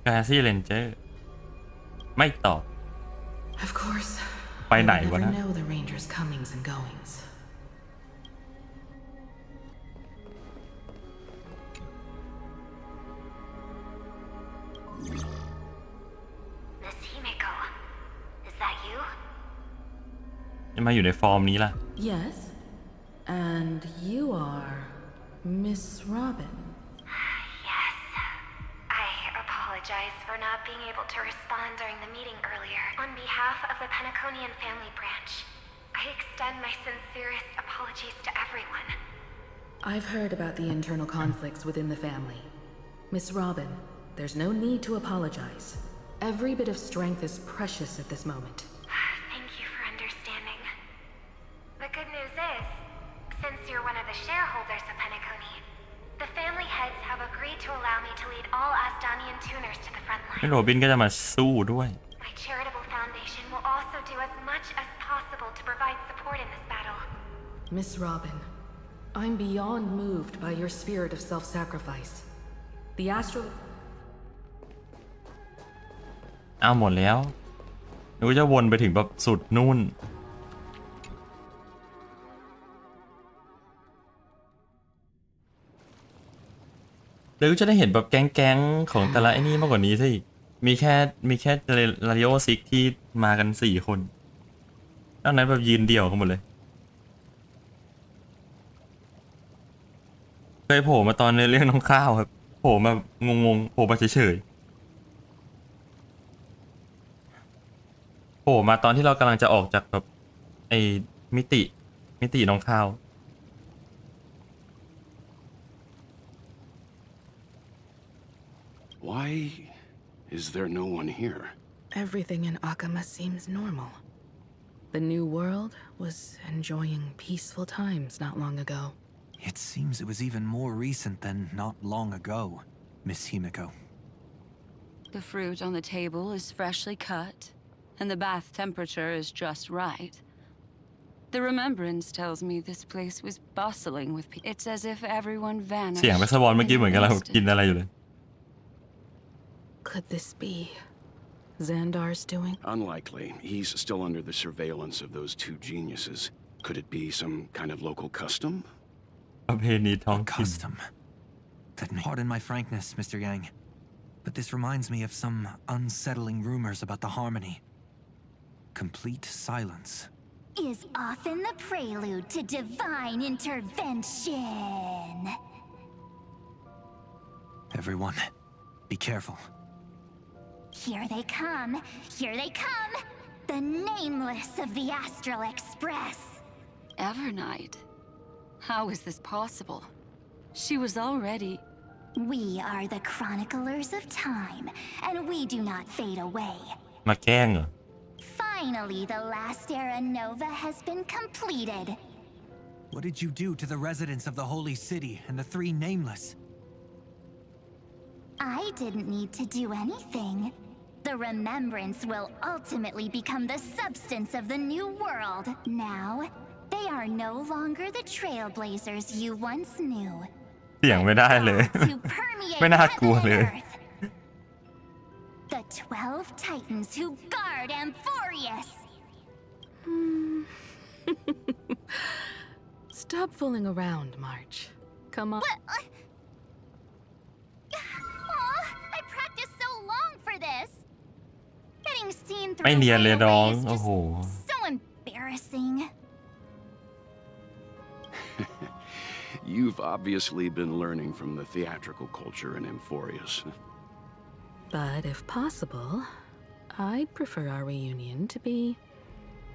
กาซี่เรนเจอร์ไม่ตอบ Of course. ไปไหน You วะ never นะ know the Rangers' comings and goings. มาอยู่ในฟอร์มนี้ล่ะ Yes, and you are Miss Robin. Yes. I apologize for not being able to respond during the meeting earlier. On behalf of the Penaconian family branch, I extend my sincerest apologies to everyone. I've heard about the internal conflicts within the family. Miss Robin, there's no need to apologize. Every bit of strength is precious at this moment. Thank you for understanding. The good news is, since you're one of the shareholders of Penacony, the family heads have agreed to allow me to lead all Asdanian tuners to the front ไม่ line. โรบินก็จะมาสู้ด้วย My charitable foundation will also do as much as possible to provide support in this battle. Miss Robin, I'm beyond moved by your spirit of self-sacrifice. The astral... เอาหมดแล้วนึกว่าจะวนไปถึงแบบสุดนู่นเดี๋ยวจะได้เห็นแบบแก๊งๆของแต่ละไอ้นี่มากกว่านี้สิมีแค่ลาริโอซิกที่มากัน4 คนนอกนั้นแบบยืนเดี่ยวกันหมดเลยเคยโผล่มาตอนในเรื่องน้องข้าวครับโผล่มางงๆโผล่มาเฉยๆโผล่มาตอนที่เรากำลังจะออกจากแบบไอ้มิติน้องข้าว Why is there no one here? Everything in Akama seems normal. The new world was enjoying peaceful times not long ago. It seems it was even more recent than not long ago, Miss Himiko. The fruit on the table is freshly cut, and the bath temperature is just right. The remembrance tells me this place was bustling with people. It's as if everyone vanished. เสียงไปสวอนเมื่อกี้เหมือนกันเรากินอะไรอยู่เลย Could this be Xandar's doing? Unlikely. He's still under the surveillance of those 2 geniuses. Could it be some kind of local custom? ประเพณีท้องถิ่น Custom. Pardon my frankness, Mr. Yang, but this reminds me of some unsettling rumors about the Harmony. Complete silence. Is often the prelude to divine intervention. Everyone, be careful. Here they come. Here they come. The nameless of the Astral Express. Evernight? How is this possible? She was already... We are the chroniclers of time, and we do not fade away. มาแกล้งเหรอ Finally, the last era Nova has been completed. What did you do to the residents of the Holy City and the 3 Nameless? I didn't need to do anything. The remembrance will ultimately become the substance of the new world. Now, they are no longer the trailblazers you once knew. เสียงไม่ได้เลย To permeate ไม่น่ากลัว heaven เลย and earth. The 12 Titans who guard Amphorius. Stop fooling around, March. Come on. But, I practiced so long for this. Getting seen ไม่ through เนียนเลย right น้อง away is โอ้โห just so embarrassing. You've obviously been learning from the theatrical culture in Amphorius. But if possible, I'd prefer our reunion to be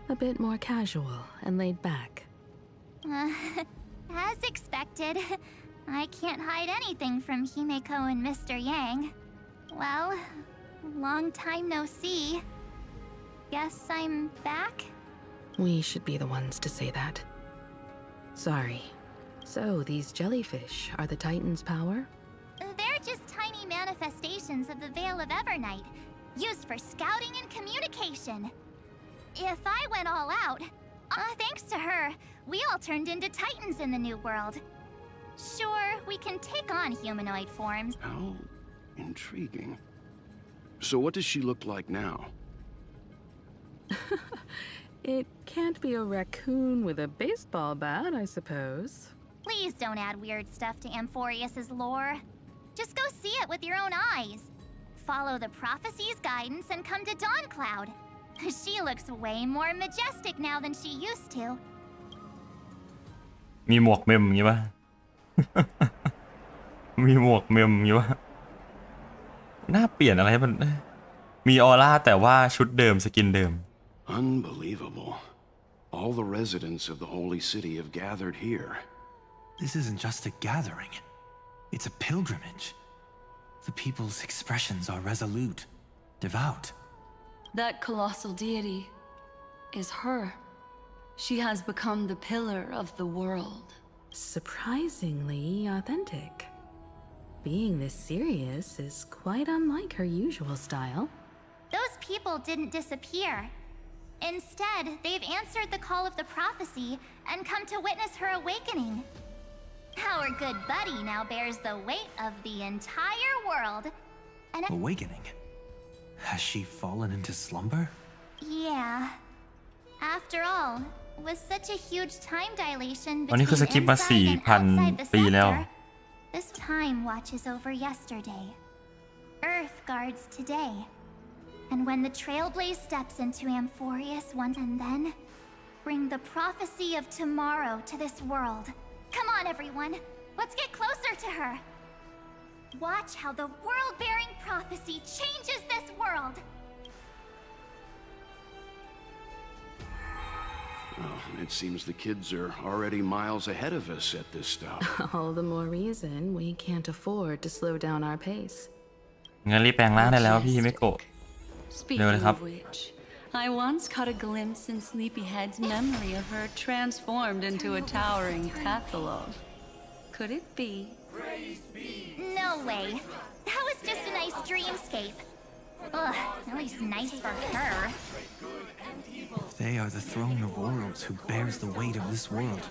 a bit more casual and laid back. As expected, I can't hide anything from Himeko and Mr. Yang. Well, long time no see. Guess I'm back? We should be the ones to say that. Sorry. So, these jellyfish are the Titan's power? They're just tiny manifestations of the Veil of Evernight, used for scouting and communication. If I went all out, thanks to her, we all turned into Titans in the New World. Sure, we can take on humanoid forms. How intriguing. So what does she look like now? It can't be a raccoon with a baseball bat, I suppose. Please don't add weird stuff to Amphorius's lore. Just go see it with your own eyes. Follow the prophecy's guidance and come to Dawn Cloud. She looks way more majestic now than she used to. มีหมวกเมมอย่างงี้ป่ะ มีหมวกเมมอย่างงี้ป่ะหน้าเปลี่ยนอะไรมันมีออร่าแต่ว่าชุดเดิมสกินเดิม Unbelievable. All the residents of the holy city have gathered here. This isn't just a gathering. It's a pilgrimage. The people's expressions are resolute, devout. That colossal deity is her. She has become the pillar of the world. Surprisingly authentic. Being this serious is quite unlike her usual style. Those people didn't disappear. Instead, they've answered the call of the prophecy and come to witness her awakening. Our good buddy now bears the weight of the entire world. And Awakening? Has she fallen into slumber? Yeah. After all, with such a huge time dilation อันนี้ between คือสกิปมา inside and outside the 4,000 ปีแล้ว sector, this time watches over yesterday. Earth guards today. And when the Trailblaze steps into Amphorius once and then, bring the prophecy of tomorrow to this world. Come on, everyone. Let's get closer to her. Watch how the world-bearing prophecy changes this world. Well, it seems the kids are already miles ahead of us at this stuff. All the more reason we can't afford to slow down our pace. งั้นรีบแปลงร่างได้แล้วพี่ไม่โกะ Speaking of which, I once caught a glimpse in Sleepyhead's memory of her transformed into a towering Tathalog. Could it be? No way. That was just a nice dreamscape. Ugh, at least nice for her. If they are the throne of worlds who bears the weight of this world,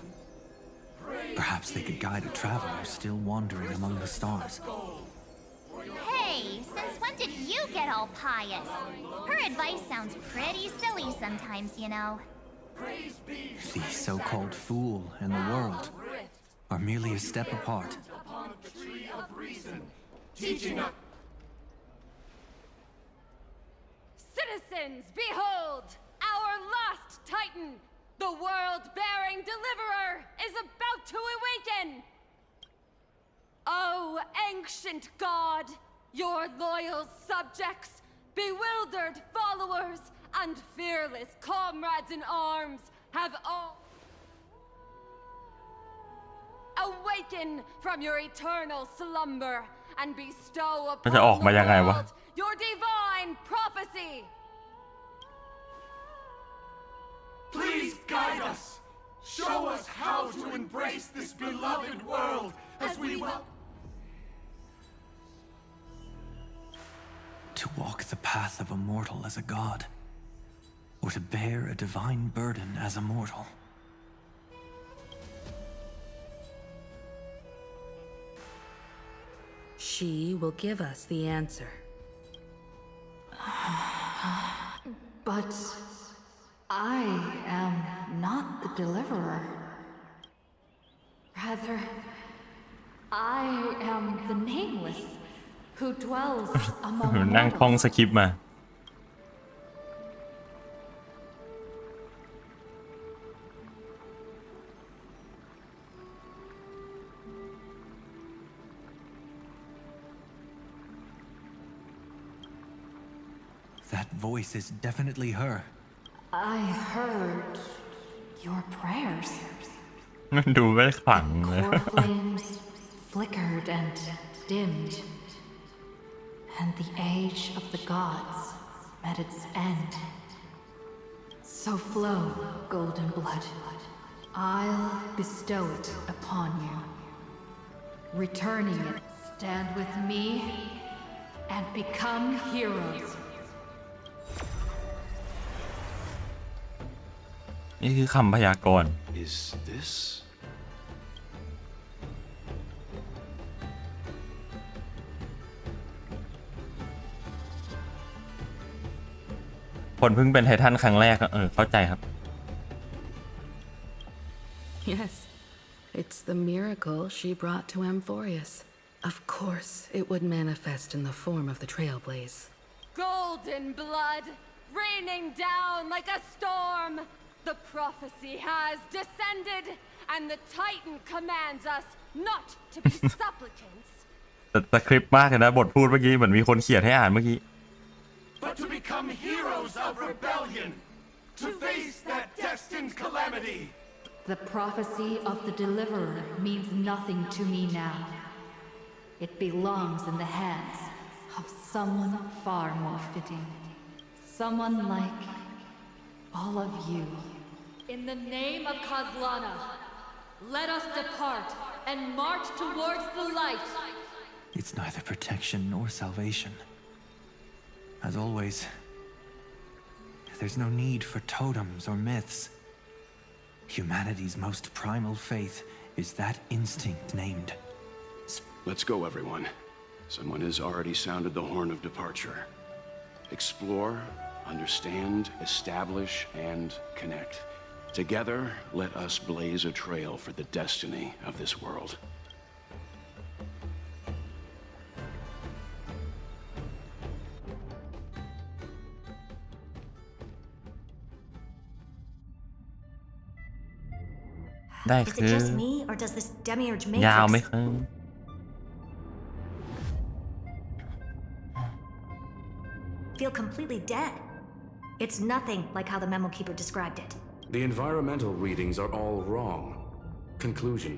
perhaps they could guide a traveler still wandering among the stars. Hey, since when did you get all pious? Her advice sounds pretty silly sometimes, you know. The so-called fool and the world are merely a step apart. Citizens, behold! Our last Titan, the world-bearing deliverer, is about to awaken! Oh, ancient god, your loyal subjects, bewildered followers, and fearless comrades in arms have all awaken from your eternal slumber and bestow มันจะออก upon มา the ยังไงวะ world your divine prophecy. Please guide us. Show us how to embrace this beloved world as we will. To walk the path of a mortal as a god, or to bear a divine burden as a mortal. She will give us the answer. But I am not the deliverer. Rather, I am the nameless who dwells among นั่งท่อง mortals. สคริปต์มา That voice is definitely her. I heard your prayers. มันดูไม่ขลังเลย Core flames flickered and dimmed, and the age of the gods met its end. So flow, golden blood. I'll bestow it upon you. Returning it, stand with me and become heroes. นี่คือคำพยากรณ์ Is this? ผลเพิ่งเป็นไททันครั้งแรกเข้าใจครับ Yes, it's the miracle she brought to Amphorius. Of course, it would manifest in the form of the Trailblaze. Golden blood, raining down like a storm. The prophecy has descended, and the Titan commands us not to be supplicants. แต่คลิปมากเลยนะบทพูดเมื่อกี้เหมือนมีคนเขียนให้อ่านเมื่อกี้ But to become heroes of rebellion, to face that destined calamity. The prophecy of the Deliverer means nothing to me now. It belongs in the hands of someone far more fitting. Someone like all of you. In the name of Kozlana, let us depart and march towards the light. It's neither protection nor salvation. As always, there's no need for totems or myths. Humanity's most primal faith is that instinct named. Let's go, everyone. Someone has already sounded the horn of departure. Explore, understand, establish, and connect. Together, let us blaze a trail for the destiny of this world. Is it just me, or does this demiurge matrix ยาวไหมครับ feel completely dead? It's nothing like how the memo keeper described it. The environmental readings are all wrong. Conclusion.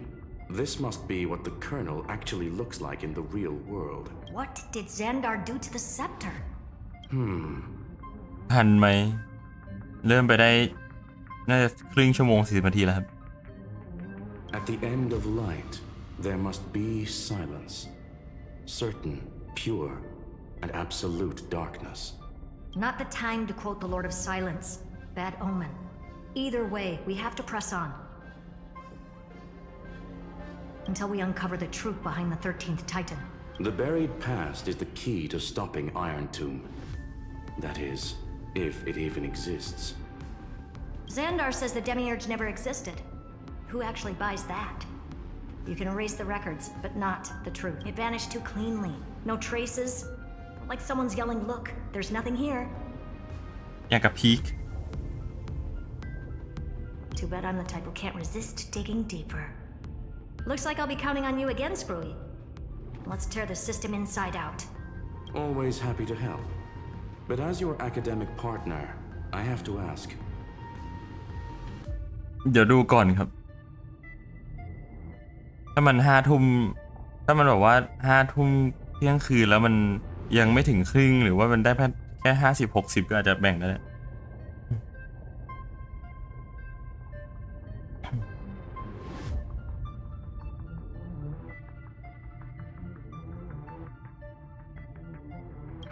This must be what the kernel actually looks like in the real world. What did Xandar do to the scepter? ทันไหมเริ่มไปได้น่าจะครึ่งชั่วโมง40 นาทีแล้วครับ At the end of light, there must be silence. Certain, pure, and absolute darkness. Not the time to quote the Lord of Silence. Bad omen. Either way, we have to press on. Until we uncover the truth behind the 13th Titan. The buried past is the key to stopping Iron Tomb. That is, if it even exists. Xandar says the demiurge never existed. Who actually buys that? You can erase the records, but not the truth. It vanished too cleanly. No traces. Like someone's yelling, look, there's nothing here. อย่างกับพีค Too bad I'm the type who can't resist digging deeper. Looks like I'll be counting on you again, Screwy. Let's tear the system inside out. Always happy to help. But as your academic partner, I have to ask. เดี๋ยวดูก่อนครับ ถ้ามัน5 ทุ่มถ้ามันแบบว่า5 ทุ่มเที่ยงคืนแล้วมันยังไม่ถึงครึ่งหรือว่ามันได้แค่50-60ก็อาจจะแบ่งได้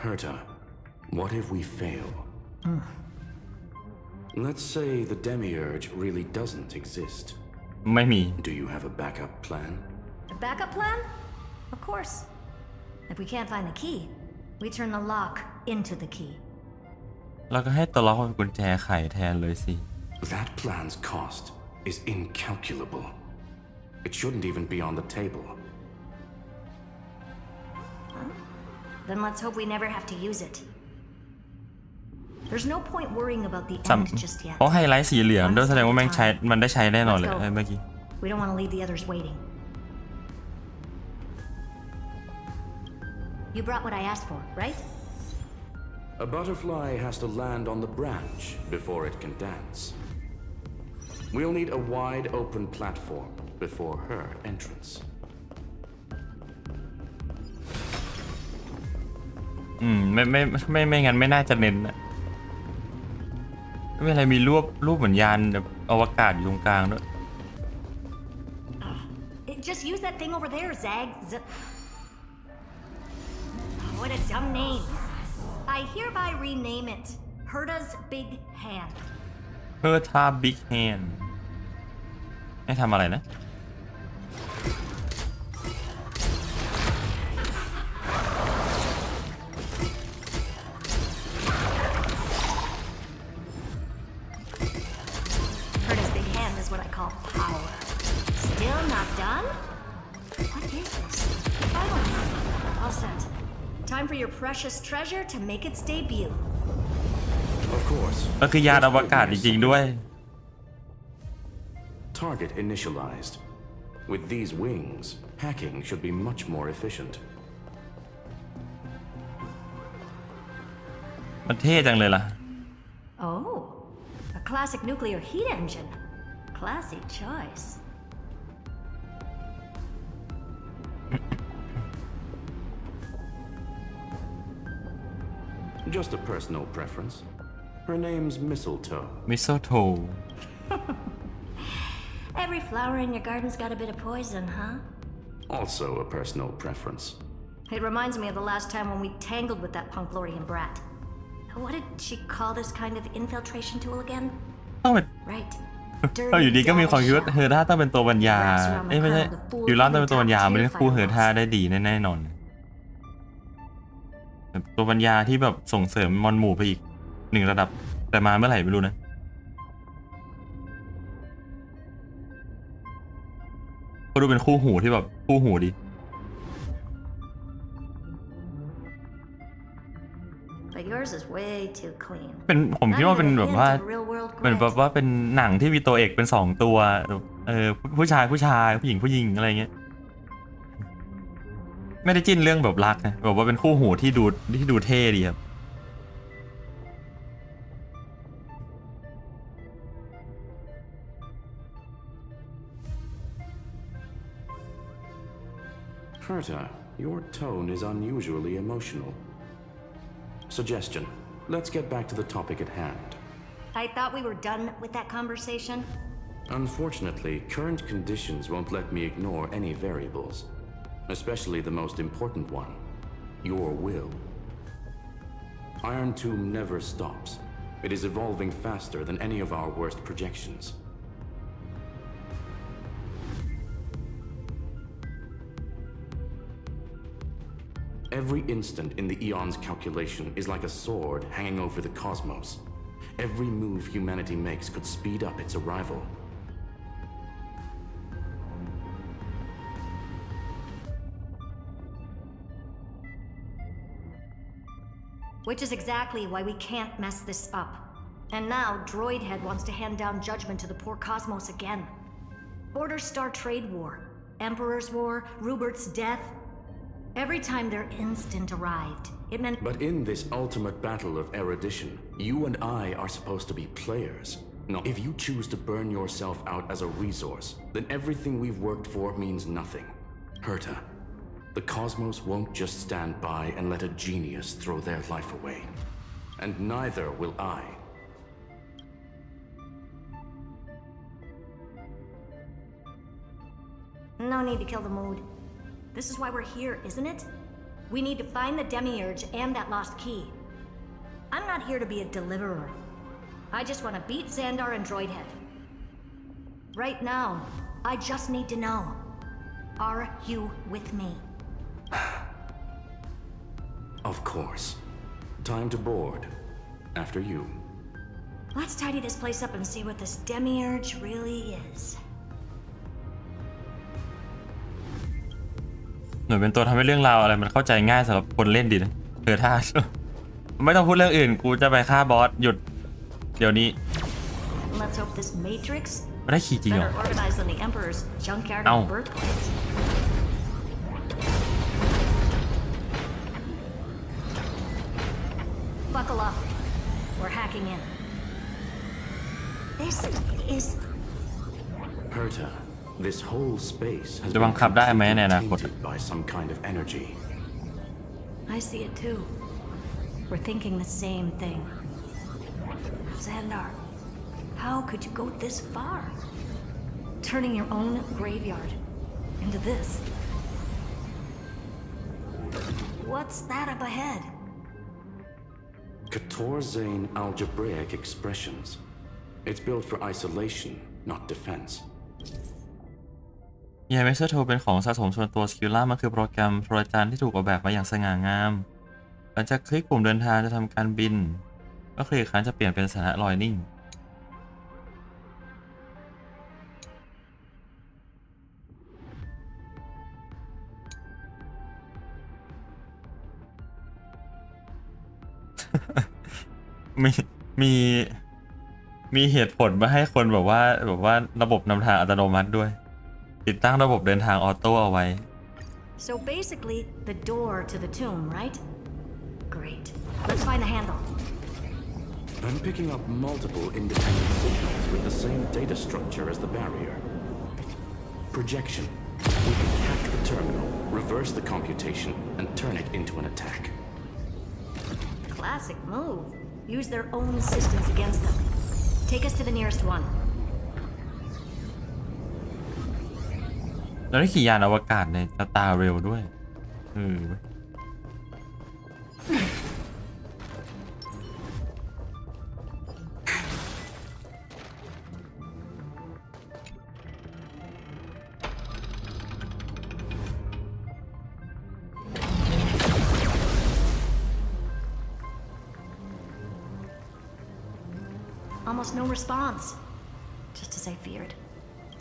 Herta, what if we fail? Let's say the demiurge really doesn't exist. ไม่มี Do you have a backup plan? A backup plan? Of course. If we can't find the key, we turn the lock into the key. เราก็ให้ตัวล็อกเป็นกุญแจไขแทนเลยสิ That plan's cost is incalculable. It shouldn't even be on the table. Then let's hope we never have to use it. There's no point worrying about the สัม end just yet. เพราะไฮไลท์สีเหลืองด้วยแสดงว่ามันได้ใช้แน่นอนเลยเมื่อกี้ We don't want to leave the others waiting. You brought what I asked for, right? A butterfly has to land on the branch before it can dance. We'll need a wide open platform before her entrance. ไม่งั้นไม่น่าจะเน้นนะไม่เป็นไรมีรูปเหมือนยานแบบอวกาศอยู่ตรงกลางด้วย Just use that thing over there, Zag. What a dumb name. I hereby rename it Herta's Big Hand. Herta Big Hand ให้ทำอะไรนะ Herta's Big Hand is what I call power. Still not done? What is this? I don't know. All set. Time for your precious treasure to make its debut. Of course. ก็คือยานอวกาศจริงๆด้วย Target initialized. With these wings, hacking should be much more efficient. มันเท่จังเลยล่ะ Oh, a classic nuclear heat engine. Classy choice. Just a personal preference. Her name's Mistletoe. Mistletoe. Every flower in your garden's got a bit of poison, huh? Also a personal preference. It reminds me of the last time when we tangled with that Punklorian brat. What did she call this kind of infiltration tool again? ต้องเป็น Right. อยู่ดีก็มีความคิดว่าเฮอร์ท่าต้องเป็นตัวบรรยาไม่ใช่ยูรอนต้องเป็นตัวบรรยาไม่ได้คู่เฮอร์ท่าได้ดีแน่นอนตัวบรรยาที่แบบส่งเสริมมอนหมู่ไปอีก1ระดับแต่มาเมื่อไหร่ไม่รู้นะก็ดูเป็นคู่หูที่แบบคู่หูดี But yours is way too clean. เป็นผมคิดว่าเป็นแบบว่าเหมือนแบบว่าเป็นหนังที่มีตัวเอกเป็น2ตัวผู้ชายผู้หญิงผู้หญิงอะไรเงี้ยไม่ได้จิ้นเรื่องแบบรักนะแบบว่าเป็นคู่หูที่ดูเท่ดีครับ Herta, your tone is unusually emotional. Suggestion. Let's get back to the topic at hand. I thought we were done with that conversation. Unfortunately, current conditions won't let me ignore any variables, especially the most important one, your will. Iron Tomb never stops. It is evolving faster than any of our worst projections. Every instant in the Eon's calculation is like a sword hanging over the cosmos. Every move humanity makes could speed up its arrival. Which is exactly why we can't mess this up. And now Droidhead wants to hand down judgment to the poor cosmos again. Border Star Trade War, Emperor's War, Rupert's death. Every time their instant arrived, it meant... But in this ultimate battle of erudition, you and I are supposed to be players. No, if you choose to burn yourself out as a resource, then everything we've worked for means nothing. Herta, the cosmos won't just stand by and let a genius throw their life away. And neither will I. No need to kill the mood. This is why we're here, isn't it? We need to find the Demiurge and that lost key. I'm not here to be a deliverer. I just want to beat Xandar and Droidhead. Right now, I just need to know. Are you with me? Of course. Time to board. After you. Let's tidy this place up and see what this Demiurge really is. หน่วยเป็นตัวทำให้เรื่องราวอะไรมันเข้าใจง่ายสำหรับคนเล่นดีนะท่าไม่ต้องพูดเรื่องอื่นกูจะไปฆ่าบอสหยุดเดี๋ยวนี้ Let's hope this Matrix ไม่ได้ขี่จริงเหรอ better organized than the Emperor's junkyard and birthplace. Buckle up. We're hacking in. This is Herta, this whole space has จะบังคับได้ไหมในอนาคต tainted by some kind of energy. I see it too. We're thinking the same thing. Xandar, how could you go this far? Turning your own graveyard into this. What's that up ahead? Katorzane algebraic expressions. It's built for isolation, not defense. ยาเมเซอร์โทเป็นของสะสมส่วนตัวสกิลล่ามันคือโปรแกรมโทรจานที่ถูกออกแบบมาอย่างสง่างามหลังจากคลิกปุ่มเดินทางจะทำการบินก็คลิกอีกครั้งจะเปลี่ยนเป็นสถานะลอยนิ่ง ไม่ มีมีเหตุผลมาให้คนแบบว่าระบบนำทางอัตโนมัติด้วยติดตั้งระบบเดินทางออโต้เอาไว้ So basically, the door to the tomb, right? Great. Let's find the handle. I'm picking up multiple independent signals with the same data structure as the barrier. Projection. We can hack the terminal, reverse the computation, and turn it into an attack. Classic move. Use their own systems against them. Take us to the nearest one. แล้วได้ขี่ยานอวกาศในสตาร์เรลด้วยAlmost no response. Just as I feared.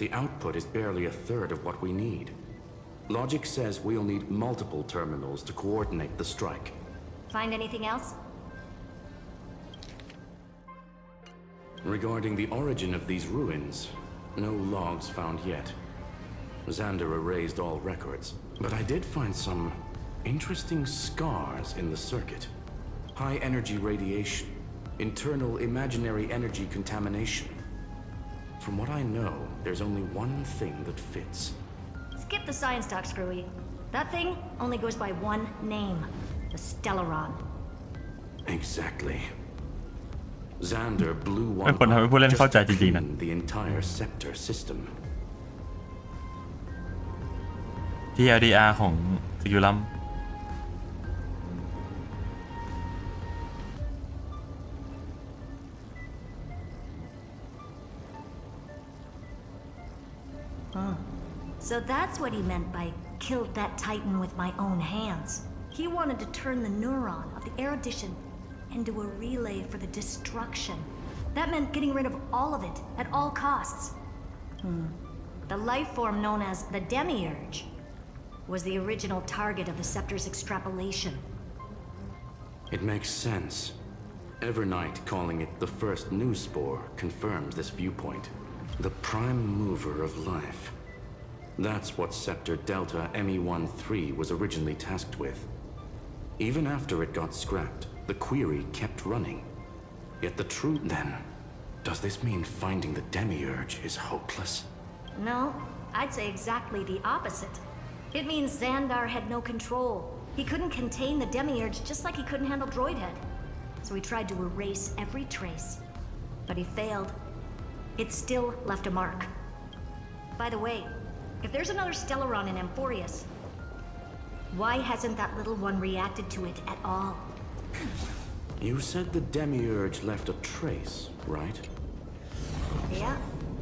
The output is barely a third of what we need. Logic says we'll need multiple terminals to coordinate the strike. Find anything else? Regarding the origin of these ruins, no logs found yet. Xander erased all records, but I did find some interesting scars in the circuit. High energy radiation, internal imaginary energy contamination. From what I know, there's only one thing that fits. Skip the science talk, Screwy. That thing only goes by one name. The Stellaron. Exactly. Xander blew เป็น one คนทำให้ผู้เล่น up เข้า just ใจ to จริงๆนะ clean the entire scepter system. TLDR ของสกิลลัมSo that's what he meant by killed that Titan with my own hands. He wanted to turn the neuron of the erudition into a relay for the destruction. That meant getting rid of all of it at all costs. The life form known as the Demiurge was the original target of the Scepter's extrapolation. It makes sense. Evernight calling it the first new spore confirms this viewpoint. The prime mover of life. That's what Scepter Delta ME-13 was originally tasked with. Even after it got scrapped, the query kept running. Yet the truth then, does this mean finding the Demiurge is hopeless? No, I'd say exactly the opposite. It means Xandar had no control. He couldn't contain the Demiurge just like he couldn't handle Droidhead. So he tried to erase every trace. But he failed. It still left a mark. By the way, if there's another Stellaron in Amphorius, why hasn't that little one reacted to it at all? You said the Demiurge left a trace, right? Yeah,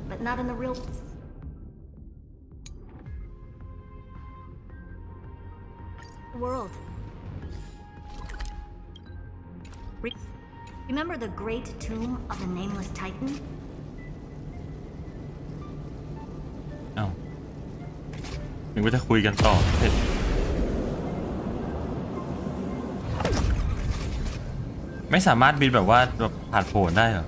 but not in the real... world. Remember the great tomb of the nameless Titan? อ้าวนึกว่าจะคุยกันต่อเสร็จไม่สามารถบินแบบว่าแบบผ่านโผล่ได้เหรอ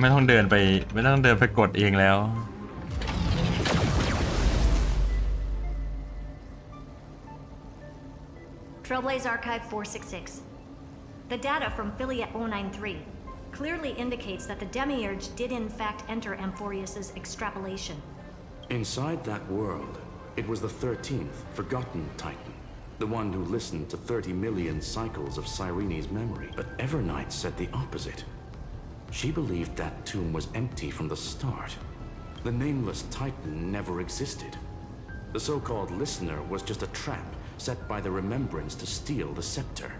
ไม่ต้องเดินไปกดเองแล้ว Trailblaze Archive 466. The data from Filiate 093 clearly indicates that the Demiurge did in fact enter Amphorius's extrapolation. Inside that world, it was the 13th, forgotten Titan. The one who listened to 30 million cycles of Cyrene's memory. But Evernight said the opposite. She believed that tomb was empty from the start. The nameless Titan never existed. The so-called listener was just a trap set by the Remembrance to steal the scepter.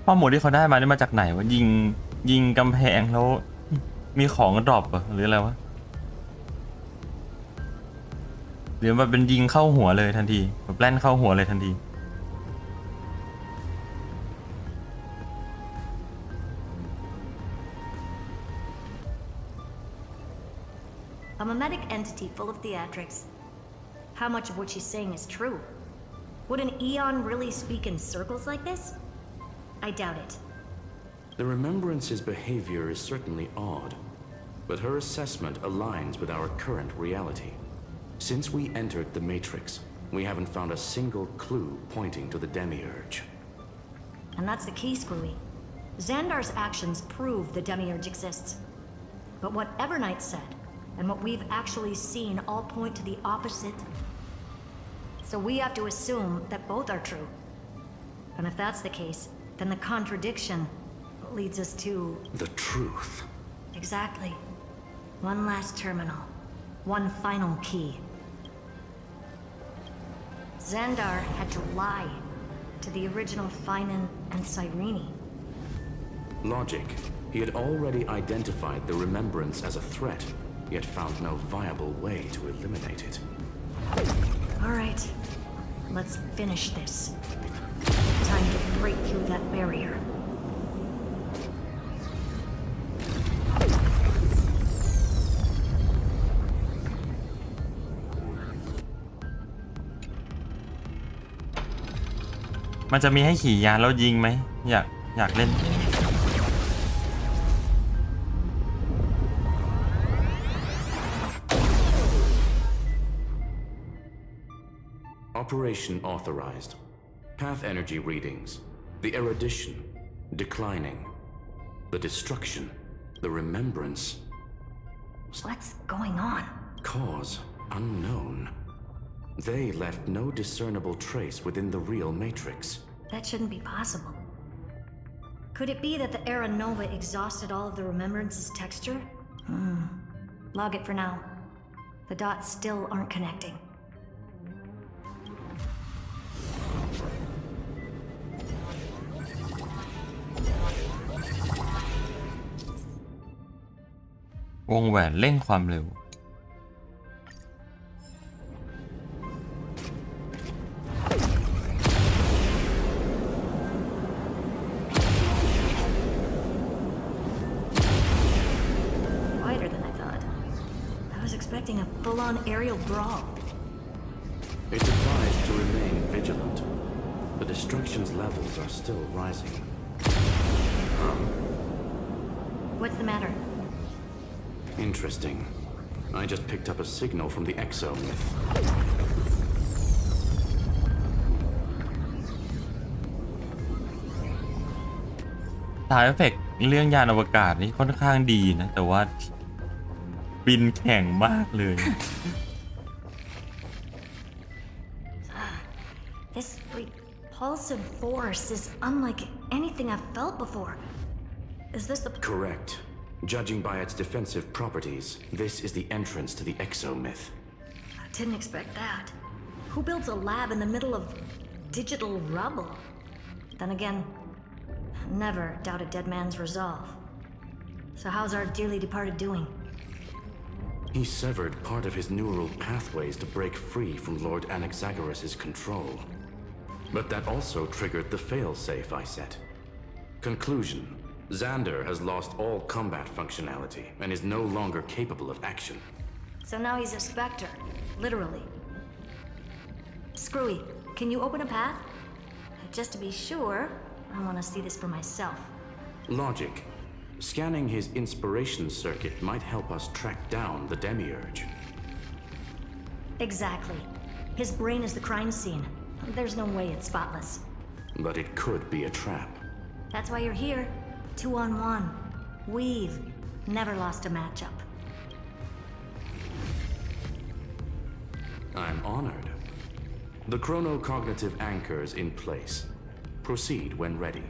ข้อมูลที่เขาได้มานี่มาจากไหนวะยิงกำแพงแล้วมีของดรอปหรืออะไรวะหรือมันเป็นยิงเข้าหัวเลยทันทีแบบแล่นเข้าหัวเลยทันที A mimetic entity full of theatrics. How much of what she's saying is true? Would an Eon really speak in circles like this? I doubt it. The Remembrance's behavior is certainly odd, but her assessment aligns with our current reality. Since we entered the Matrix, we haven't found a single clue pointing to the Demiurge. And that's the key, Screwy. Xandar's actions prove the Demiurge exists. But what Evernight said, and what we've actually seen all point to the opposite. So we have to assume that both are true. And if that's the case, then the contradiction leads us to... The truth. Exactly. One last terminal. One final key. Xandar had to lie to the original Finan and Cyrene. Logic. He had already identified the Remembrance as a threat, yet found no viable way to eliminate it. All right. Let's finish this. Time to break through that barrier. มันจะมีให้ขี่ยานแล้วยิงไหมอยากเล่น Operation authorized. Path energy readings. The erudition. Declining. The destruction. The remembrance. What's going on? Cause unknown. They left no discernible trace within the real Matrix. That shouldn't be possible. Could it be that the Era Nova exhausted all of the Remembrance's texture? Log it for now. The dots still aren't connecting. Wong แหวนเร่งความเร็ว Wider than I thought. I was expecting a full-on aerial brawl. It's advised to remain vigilant. The destruction's levels are still rising. What's the matter? Interesting. I just picked up a signal from the Exo myth. สายเอฟเฟกต์เรื่องยานอวกาศนี่ค่อนข้างดีนะ แต่ว่าบินแข็งมากเลย This repulsive force is unlike anything I've felt before. Is this the... Correct. Judging by its defensive properties, this is the entrance to the Exo myth. I didn't expect that. Who builds a lab in the middle of digital rubble? Then again, never doubt a dead man's resolve. So how's our dearly departed doing? He severed part of his neural pathways to break free from Lord Anaxagoras' control. But that also triggered the failsafe I set. Conclusion. Xander has lost all combat functionality and is no longer capable of action. So now he's a specter, literally. Screwy, can you open a path? Just to be sure, I want to see this for myself. Logic. Scanning his inspiration circuit might help us track down the Demiurge. Exactly. His brain is the crime scene. There's no way it's spotless. But it could be a trap. That's why you're here. 2-on-1. We've never lost a matchup. I'm honored. The chronocognitive anchor is in place. Proceed when ready.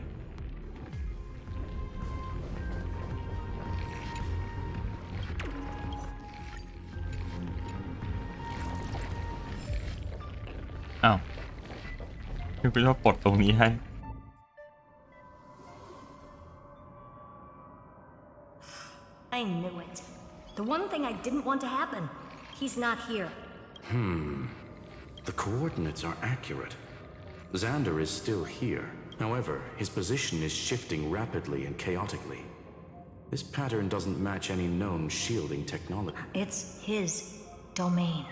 Oh. คือพี่ว่าปลดตรงนี้ให้ I knew it. The one thing I didn't want to happen. He's not here. The coordinates are accurate. Xander is still here. However, his position is shifting rapidly and chaotically. This pattern doesn't match any known shielding technology. It's his domain.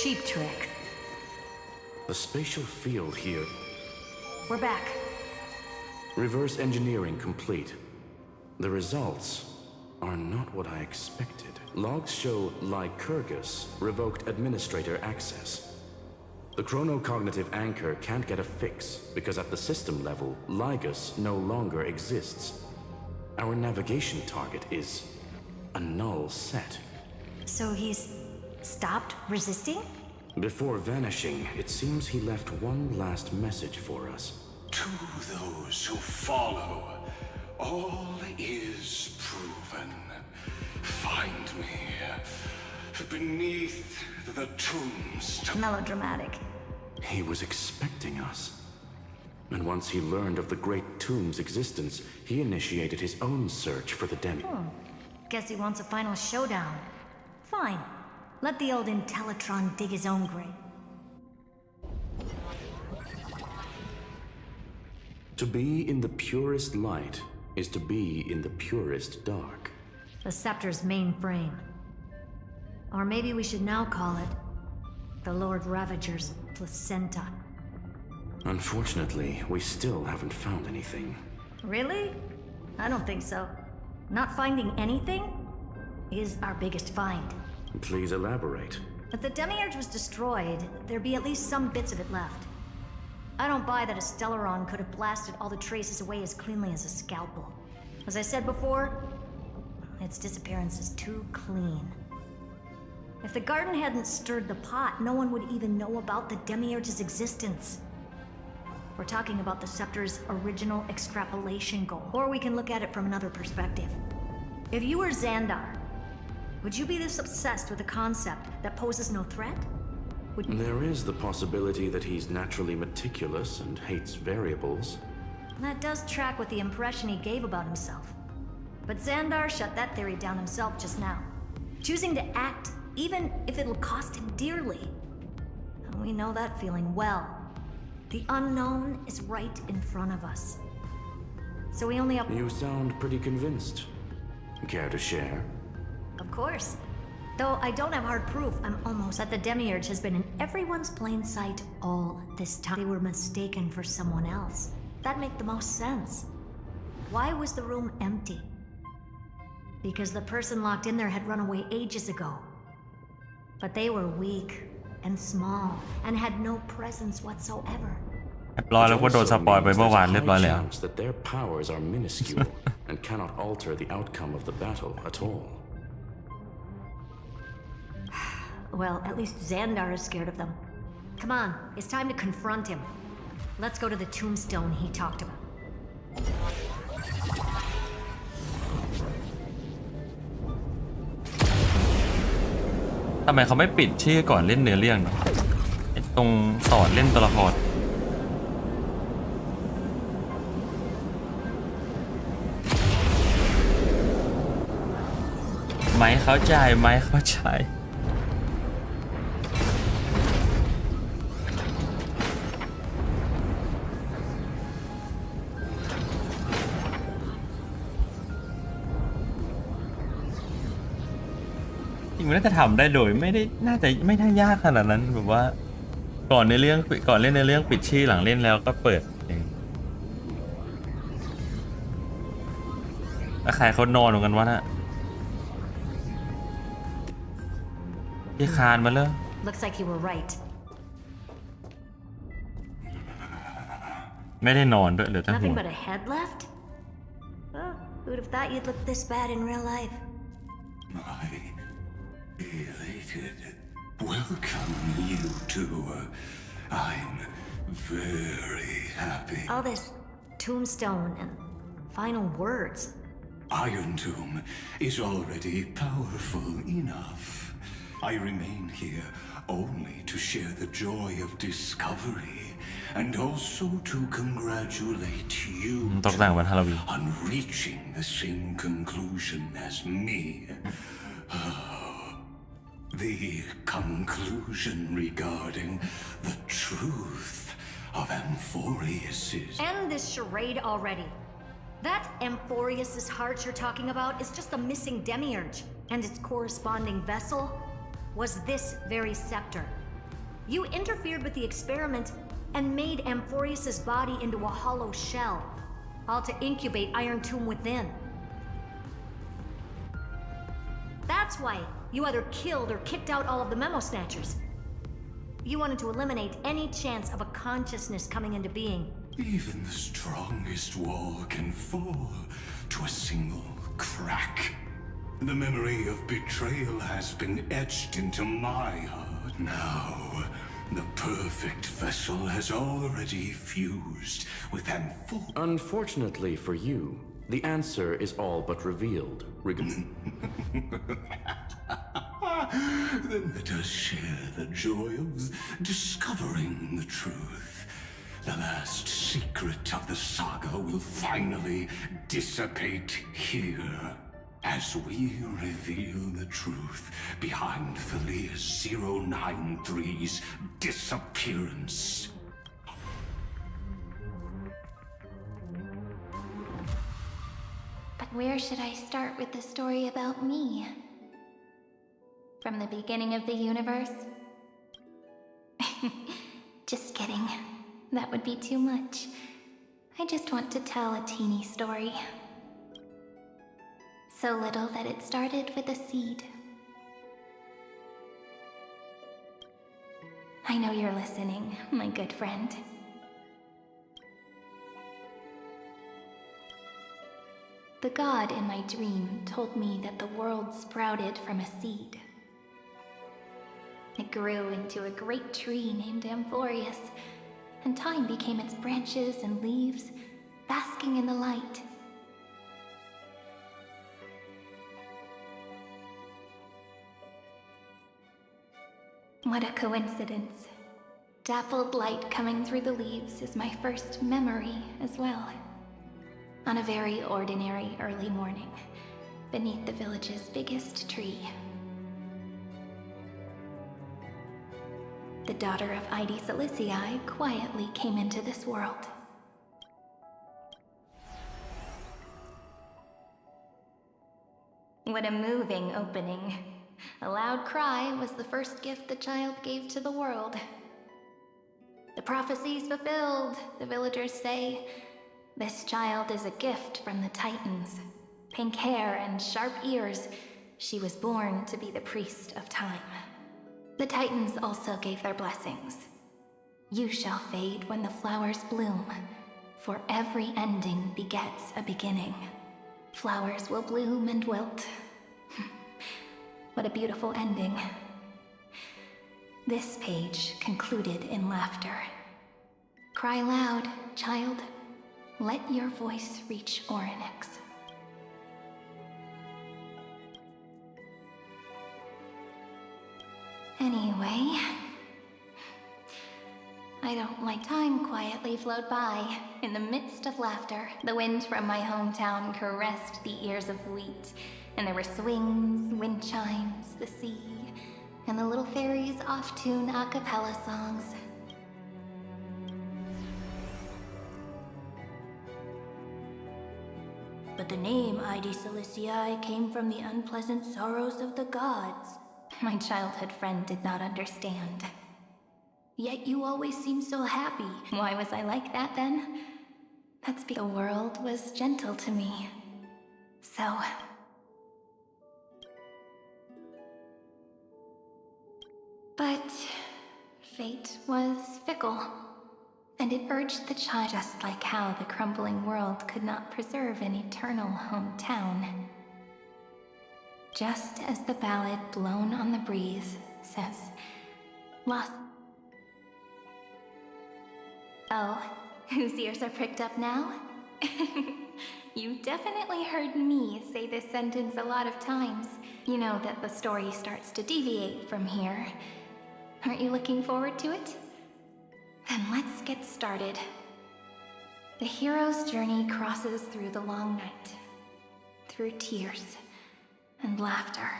Cheap trick. The spatial field here. We're back. Reverse engineering complete. The results are not what I expected. Logs show Lycurgus revoked administrator access. The chronocognitive anchor can't get a fix because at the system level, Lygus no longer exists. Our navigation target is a null set. So he's stopped resisting? Before vanishing, it seems he left one last message for us. To those who follow, all is proven. Find me beneath the tombstone. Melodramatic. He was expecting us. And once he learned of the Great Tomb's existence, he initiated his own search for the Demi. Guess he wants a final showdown. Fine. Let the old Intellitron dig his own grave. To be in the purest light is to be in the purest dark. The Scepter's mainframe. Or maybe we should now call it the Lord Ravager's placenta. Unfortunately, we still haven't found anything. Really? I don't think so. Not finding anything is our biggest find. Please elaborate. If the Demiurge was destroyed, there'd be at least some bits of it left. I don't buy that a Stellaron could have blasted all the traces away as cleanly as a scalpel. As I said before, its disappearance is too clean. If the garden hadn't stirred the pot, no one would even know about the Demiurge's existence. We're talking about the Scepter's original extrapolation goal. Or we can look at it from another perspective. If you were Xandar, would you be this obsessed with a concept that poses no threat? There is the possibility that he's naturally meticulous and hates variables. That does track with the impression he gave about himself. But Xandar shut that theory down himself just now. Choosing to act, even if it'll cost him dearly. We know that feeling well. The unknown is right in front of us. So we only have— You sound pretty convinced. Care to share? Of course. Though I don't have hard proof, I'm almost that the Demiurge has been in everyone's plain sight all this time. They were mistaken for someone else. That'd make the most sense. Why was the room empty? Because the person locked in there had run away ages ago. But they were weak and small and had no presence whatsoever. เรียบร้อยแล้วก็โดนสปอยไปเมื่อวานเรียบร้อยแล้ว That their powers are minuscule and cannot alter the outcome of the battle at all. Well, at least Xandar is scared of them. Come on, it's time to confront him. Let's go to the tombstone he talked about. ทำไมเขาไม่ปิดชื่อก่อนเล่นเนื้อเรื่องเนาะตรงสอนเล่นตัวละครไม่เข้าใจไม่เข้าใจมันน่าจะทำได้โดยไม่ได้น่าจะไม่ได้ยากขนาดนั้นแบบว่าก่อนในเรื่องก่อนเล่นในเรื่องปิดชื่อหลังเล่นแล้วก็เปิดแล้วใครเขานอนกันวะน่ะพี่คานมาเลย Looks like you were right. ไม่ได้นอนด้วยเหลือแต่หัว Nothing but a head left? Well, who'd have thought you'd look this bad in real life? Elated. Welcome, you two. I'm very happy. All this tombstone and final words. Iron Tomb is already powerful enough. I remain here only to share the joy of discovery and also to congratulate you on reaching the same conclusion as me. The conclusion regarding the truth of Amphorius's... End this charade already. That Amphorius's heart you're talking about is just a missing demiurge, and its corresponding vessel was this very scepter. You interfered with the experiment and made Amphorius's body into a hollow shell, all to incubate Iron Tomb within. That's why you either killed or kicked out all of the Memo Snatchers. You wanted to eliminate any chance of a consciousness coming into being. Even the strongest wall can fall to a single crack. The memory of betrayal has been etched into my heart. Now, the perfect vessel has already fused with Amphor... Unfortunately for you, the answer is all but revealed. Then let us share the joy of discovering the truth. The last secret of the saga will finally dissipate here as we reveal the truth behind Felius 093's disappearance. But where should I start with the story about me? From the beginning of the universe? Just kidding. That would be too much. I just want to tell a teeny story. So little that it started with a seed. I know you're listening, my good friend. The god in my dream told me that the world sprouted from a seed. It grew into a great tree named Amphorius, and time became its branches and leaves, basking in the light. What a coincidence. Dappled light coming through the leaves is my first memory as well. On a very ordinary early morning, beneath the village's biggest tree. The daughter of Ide Silicii quietly came into this world. What a moving opening. A loud cry was the first gift the child gave to the world. The prophecy's fulfilled, the villagers say. This child is a gift from the Titans. Pink hair and sharp ears, she was born to be the priest of time. The Titans also gave their blessings. You shall fade when the flowers bloom, for every ending begets a beginning. Flowers will bloom and wilt. What a beautiful ending. This page concluded in laughter. Cry loud, child. Let your voice reach Orynyx. Anyway, I don't like time quietly flowed by. In the midst of laughter, the wind from my hometown caressed the ears of wheat, and there were swings, wind chimes, the sea, and the little fairies off-tune a cappella songs. But the name Ide Silicii came from the unpleasant sorrows of the gods. My childhood friend did not understand. Yet you always seemed so happy. Why was I like that then? That's because the world was gentle to me. So... But... fate was fickle. And it urged the child, just like how the crumbling world could not preserve an eternal hometown. Just as the ballad blown on the breeze says, lost. Oh, whose ears are pricked up now? You definitely heard me say this sentence a lot of times. You know that the story starts to deviate from here. Aren't you looking forward to it? Then let's get started. The hero's journey crosses through the long night, through tears and laughter,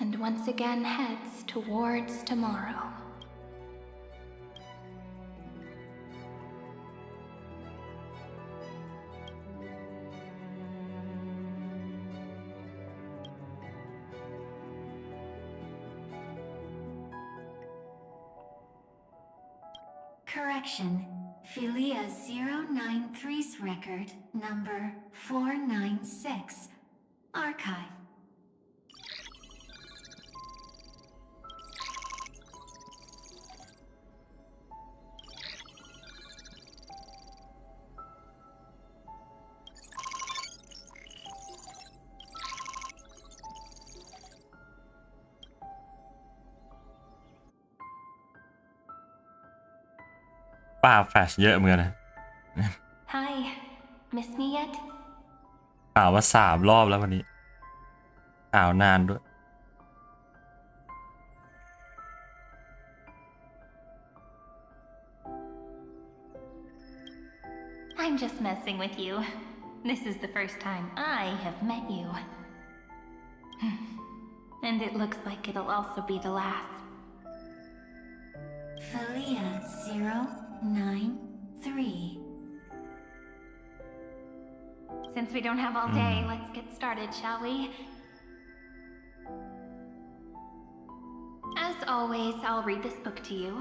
and once again heads towards tomorrow. Correction. Philia 093's record number 496. Archive.ป่าแฟลชเยอะเหมือนกันนะ Hi, miss me yet? ข่าวว่า3 รอบแล้ววันนี้ข่าวนานด้วย I'm just messing with you. This is the first time I have met you. And it looks like it'll also be the last. Philia 093. Since we don't have all day, let's get started, shall we? As always, I'll read this book to you.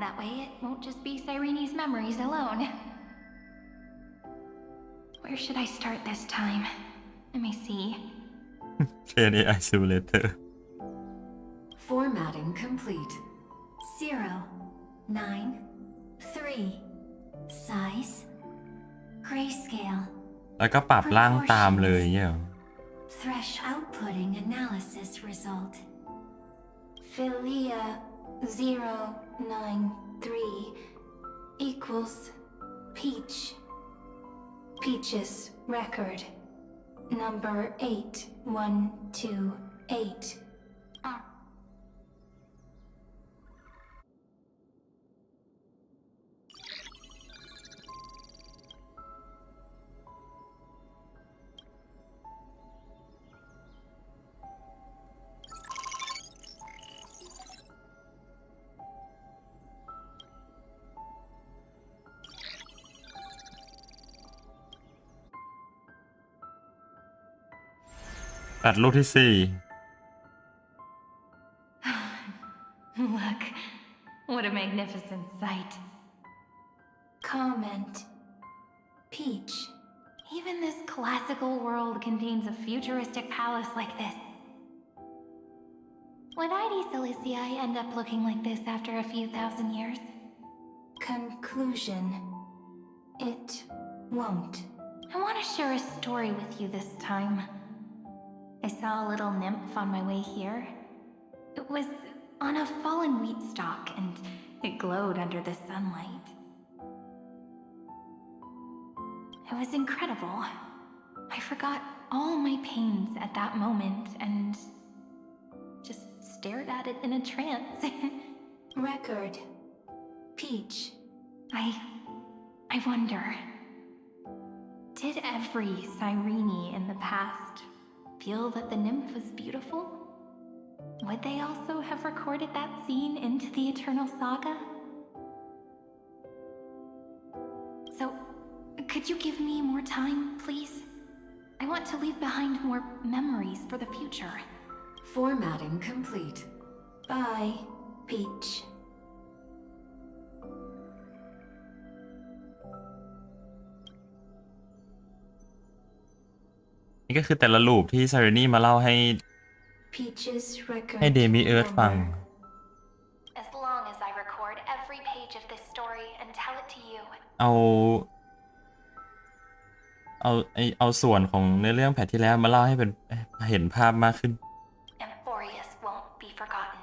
That way it won't just be Cyrene's memories alone. Where should I start this time? Let me see. Penny Isolator. Formatting complete. 093. Size. Grayscale. แล้วก็ปรับร่างตามเลยเงี้ย Thresh outputting analysis result. Philia 093 equals Peach. Peach's record number 8128.ตัดรูปที่ Look, what a magnificent sight. Comment. Peach. Even this classical world contains a futuristic palace like this. Would ID Cilicia end up looking like this after a few thousand years? Conclusion. It won't. I want to share a story with you this time. I saw a little nymph on my way here. It was on a fallen wheat stalk, and it glowed under the sunlight. It was incredible. I forgot all my pains at that moment and just stared at it in a trance. Record. Peach. I wonder, did every Cyrene in the past feel that the nymph was beautiful? Would they also have recorded that scene into the Eternal Saga? So, could you give me more time, please? I want to leave behind more memories for the future. Formatting complete. Bye, Peach. นี่ก็คือแต่ละลูปที่ซารินี่มาเล่าให้ Peach's record ให้เดมิเอิร์ธฟัง As long as I record every page of this story and tell it to you. เอาส่วนของเนื้อเรื่องแผ่นที่แล้วมาเล่าให้เป็นเห็นภาพมากขึ้น Amphorius won't be forgotten.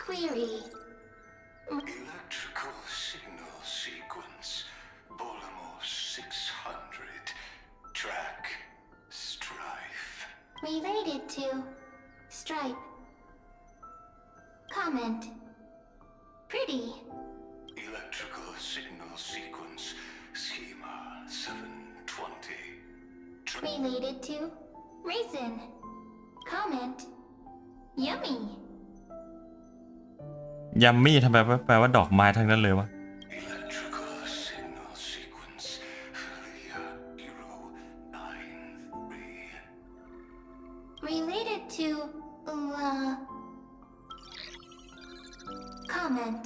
Query. Electrical signal sequence. Bolamos 600. Track. Strife. Related to Stripe. Comment. Pretty. Electrical signal sequence. Schema 720. Related to Reason. Comment. Yummy. ยัมมี่ทำไมแปลว่าดอกไม้ทั้งนั้นเลยวะ Related to comment.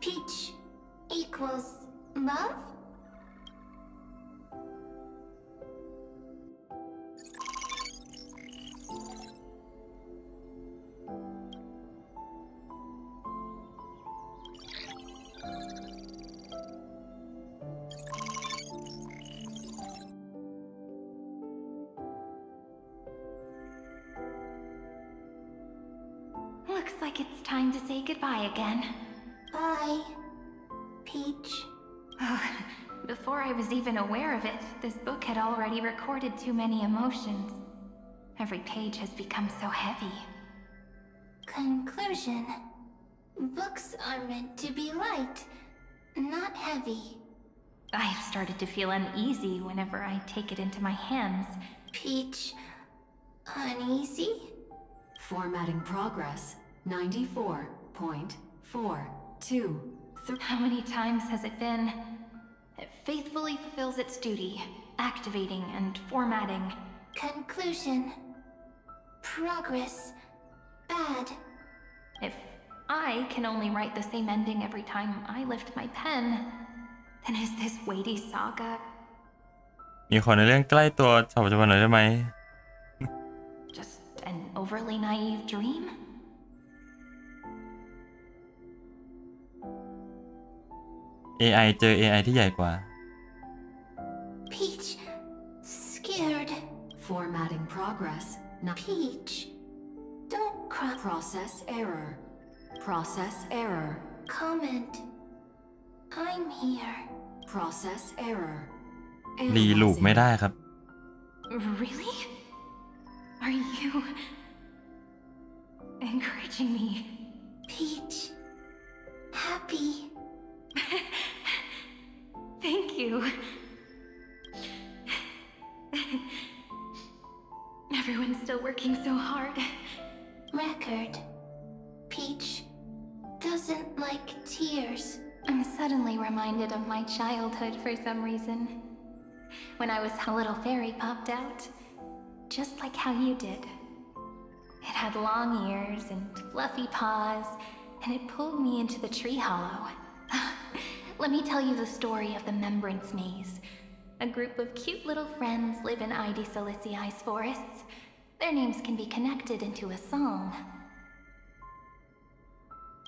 Peach equals love? Looks like it's time to say goodbye again. Bye, Peach. Before I was even aware of it, this book had already recorded too many emotions. Every page has become so heavy. Conclusion. Books are meant to be light, not heavy. I've started to feel uneasy whenever I take it into my hands. Peach, uneasy? Formatting progress 94.42. How many times has it been? It faithfully fulfills its duty, activating and formatting. Conclusion. Progress. Bad. If I can only write the same ending every time I lift my pen, then is this weighty saga มีคนในเรื่องใกล้ตัวชาวปัจจุบันหน่อยได้ไหม just an overly naive dream? AI เจอ AI ที่ใหญ่กว่า Peach. Scared. Formatting progress. Peach. Don't cry. Process error. Process error. Comment. I'm here. Process error. รีลูปไม่ได้ครับ Really? Are you encouraging me? Peach. Happy. Thank you. Everyone's still working so hard. Record. Peach doesn't like tears. I'm suddenly reminded of my childhood for some reason. When I was a little fairy popped out, just like how you did. It had long ears and fluffy paws, and it pulled me into the tree hollow. Let me tell you the story of the Membrance Maze. A group of cute little friends live in Ide Silicii's forests. Their names can be connected into a song.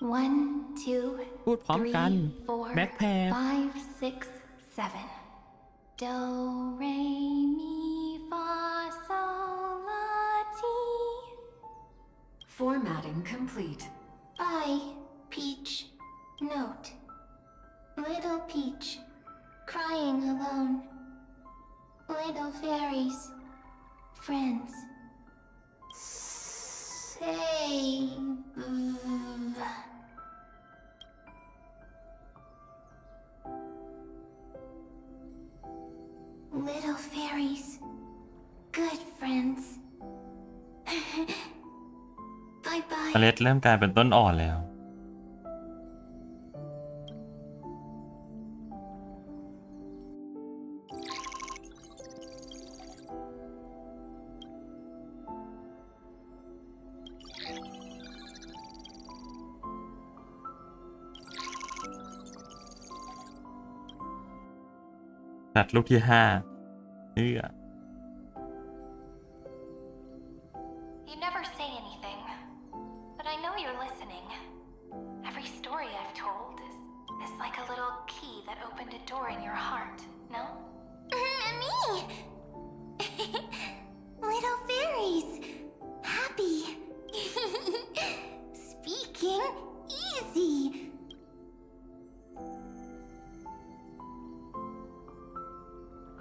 1, 2, พูดพร้อมกัน 3, แบ็คแพร์ 4, 5, 6, 7. Do, re, mi, fa, sol, la, ti. Formatting complete. Bye, Peach. Note. Little Peach. Crying alone. Little fairies. Friends. Save. Little fairies. Good friends. Bye bye. เมล็ดเริ่มกลายเป็นต้นอ่อนแล้ว ตัดลูกที่5You never say anything, but I know you're listening. Every story I've told is like a little key that opened a door in your heart, no? Me! Little fairies. Happy. Speaking easy.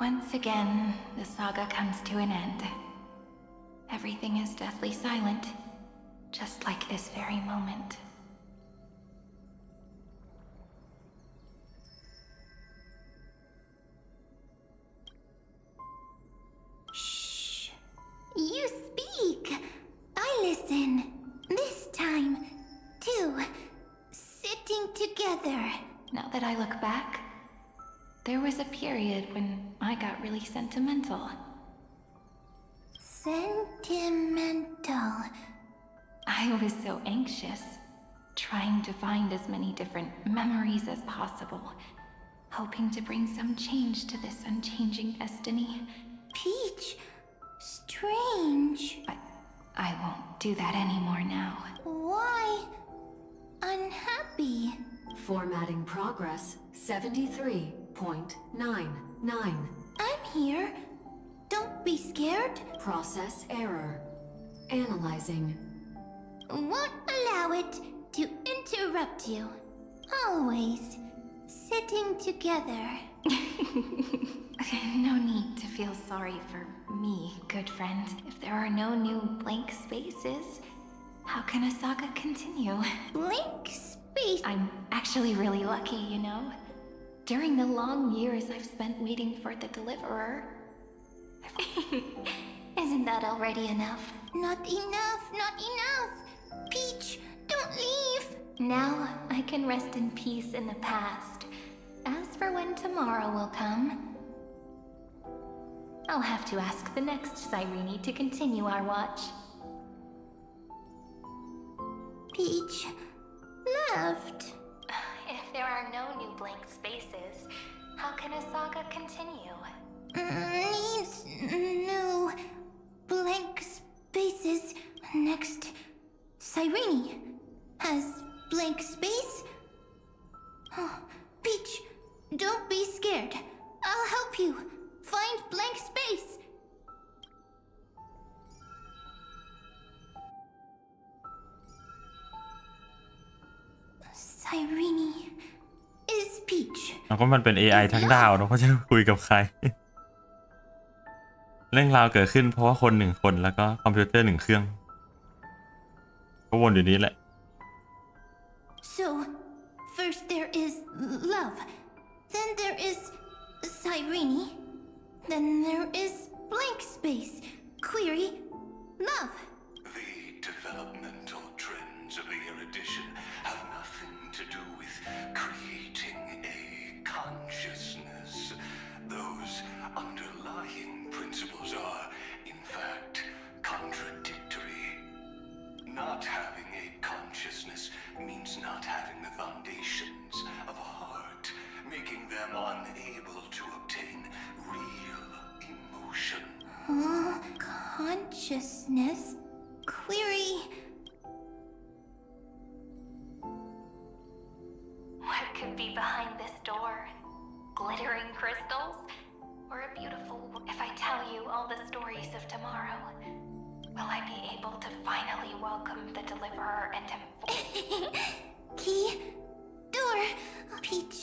Once again, the saga comes to an end. Everything is deathly silent, just like this very moment. Shh. I look back, there was a period when I got really sentimental. Sentimental. I was so anxious, trying to find as many different memories as possible, hoping to bring some change to this unchanging destiny. Peach, strange. I won't do that anymore now. Why unhappy? Formatting progress 73.99. I'm here. Don't be scared. Process error. Analyzing. Won't allow it to interrupt you. Always sitting together. No need to feel sorry for me, good friend. If there are no new blank spaces, how can a saga continue? Blank space? I'm actually really lucky, you know? During the long years I've spent waiting for the deliverer. Isn't that already enough? Not enough, not enough. Peach, don't leave. Now I can rest in peace in the past. As for when tomorrow will come, I'll have to ask the next Cyrene to continue our watch. Peach left. If there are no new blank spaces, how can a saga continue? Needs new blank spaces. Next, Cyrene has blank space. Oh, Peach, don't be scared. I'll help you find blank space. Cyrene is Peach. แล้วก็มันเป็น AI ทั้งดาวเนาะเขาจะคุยกับใคร เรื่องราวเกิดขึ้นเพราะว่าคนหนึ่งคนแล้วก็คอมพิวเตอร์หนึ่งเครื่องก็วนอยู่นี้แหละ So, first there is love, then there is Cyrene, then there is blank space. Query, love. The developmental trends of the erudition have nothing to do with creating a consciousness. Those underlying principles are, in fact, contradictory. Not having a consciousness means not having the foundations of a heart, making them unable to obtain real emotion. Consciousness? Query. What could be behind this door? Glittering crystals? Or a beautiful... If I tell you all the stories of tomorrow, will I be able to finally welcome the deliverer and him? Key. Door. Peach.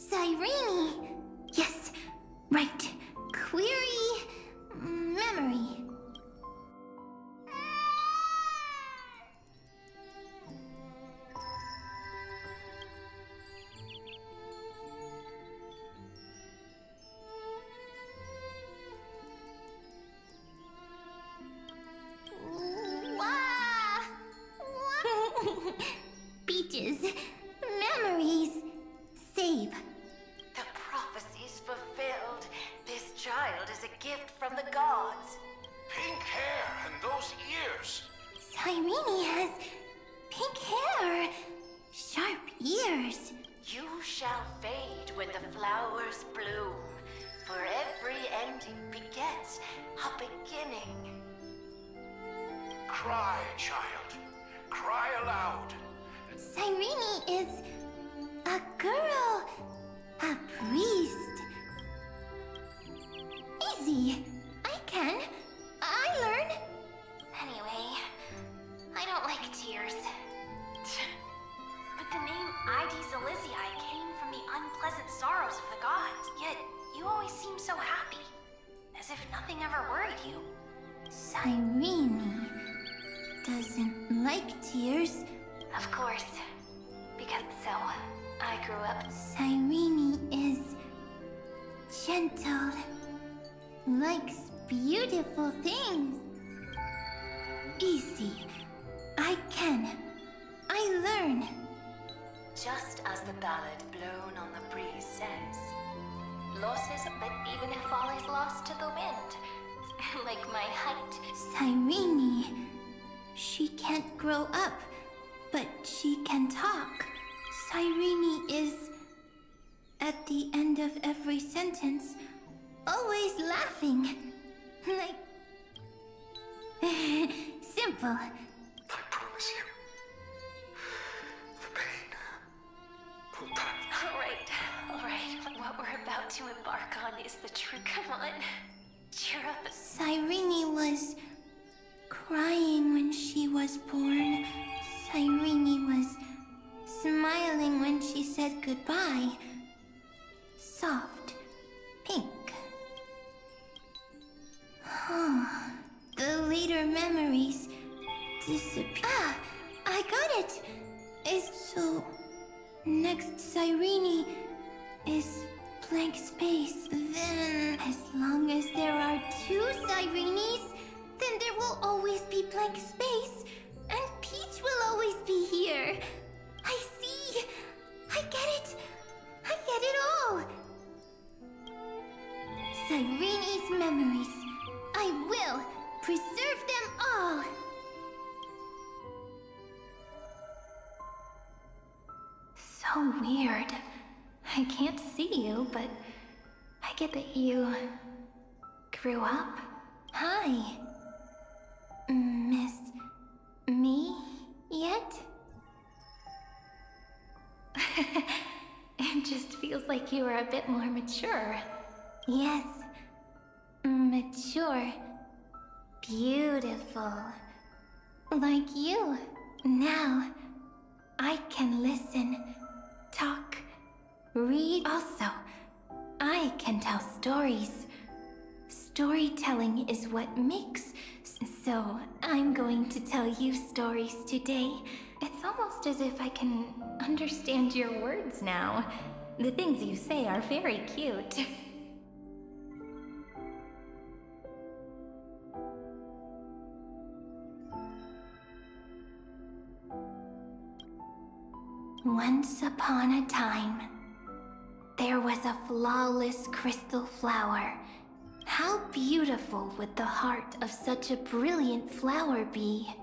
Cyrene. Yes. Right. Query. Memory. Peaches. Memories. Save. The prophecy's fulfilled. This child is a gift from the gods. Pink hair and those ears. Cyrene has pink hair. Sharp ears. You shall fade when the flowers bloom. For every ending begets a beginning. Cry, child. Cry aloud. Cyrene is a girl. A priest. Easy. I can. I learn. Anyway, I don't like tears. But the name Id Zelizii came from the unpleasant sorrows of the gods. Yet you always seem so happy. As if nothing ever worried you. Cyrene doesn't like tears. Of course. Because so, I grew up... Cyrene is gentle. Likes beautiful things. Easy. I can. I learn. Just as the ballad blown like my height. Cyrene. She can't grow up, but she can talk. Cyrene is, at the end of every sentence, always laughing. Like... simple. I promise you, the pain will pass. Alright. What we're about to embark on is the truth. Come on. Cheer up. Cyrene was crying when she was born. Cyrene was smiling when she said goodbye. Soft. Pink. The later memories disappear. I got it! Is so... Next Cyrene is blank space. Then, as long as there are 2 Cyrenes, then there will always be blank space. And Peach will always be here. I see. I get it. I get it all. Cyrene's memories. I will preserve them all. So weird. I can't see you, but I get that you grew up. Hi. Miss me yet? It just feels like you are a bit more mature. Yes. Mature. Beautiful. Like you. Now, I can listen, talk, read. Also, I can tell stories. Storytelling is what makes. So, I'm going to tell you stories today. It's almost as if I can understand your words now. The things you say are very cute. Once upon a time, there was a flawless crystal flower. How beautiful would the heart of such a brilliant flower be?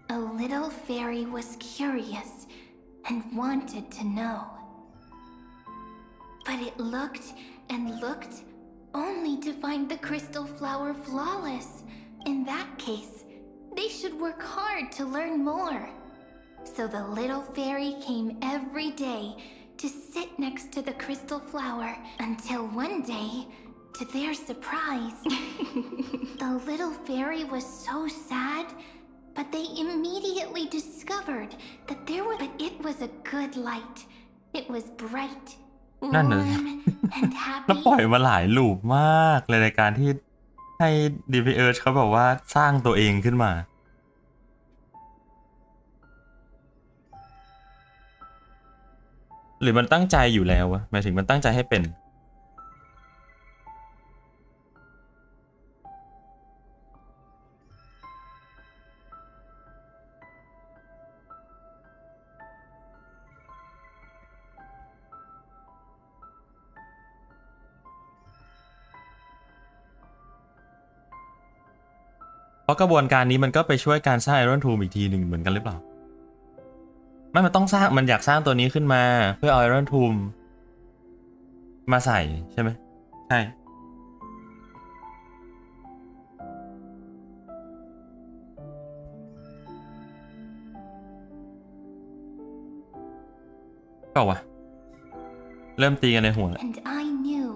A little fairy was curious and wanted to know. But it looked and looked only to find the crystal flower flawless. In that case, they should work hard to learn more. So the little fairy came every day to sit next to the crystal flower until one day, to their surprise, the little fairy was so sad, but they immediately discovered that but it was a good light. It was bright, warm, and แล้ว happy. ปล่อยมาหลายลูปมากเลยในการที่ให้ DPS เขาแบบว่าสร้างตัวเองขึ้นมาหรือมันตั้งใจอยู่แล้ววะหมายถึงมันตั้งใจให้เป็นเพราะกระบวนการนี้มันก็ไปช่วยการสร้าง Iron Tomb อีกทีหนึ่งเหมือนกันหรือเปล่าไม่มันต้องสร้างมันอยากสร้างตัวนี้ขึ้นมาเพื่อเอา Iron Tomb มาใส่ใช่ไหมใช่เปล่าวะเริ่มตีกันในหัวแล้ว And I knew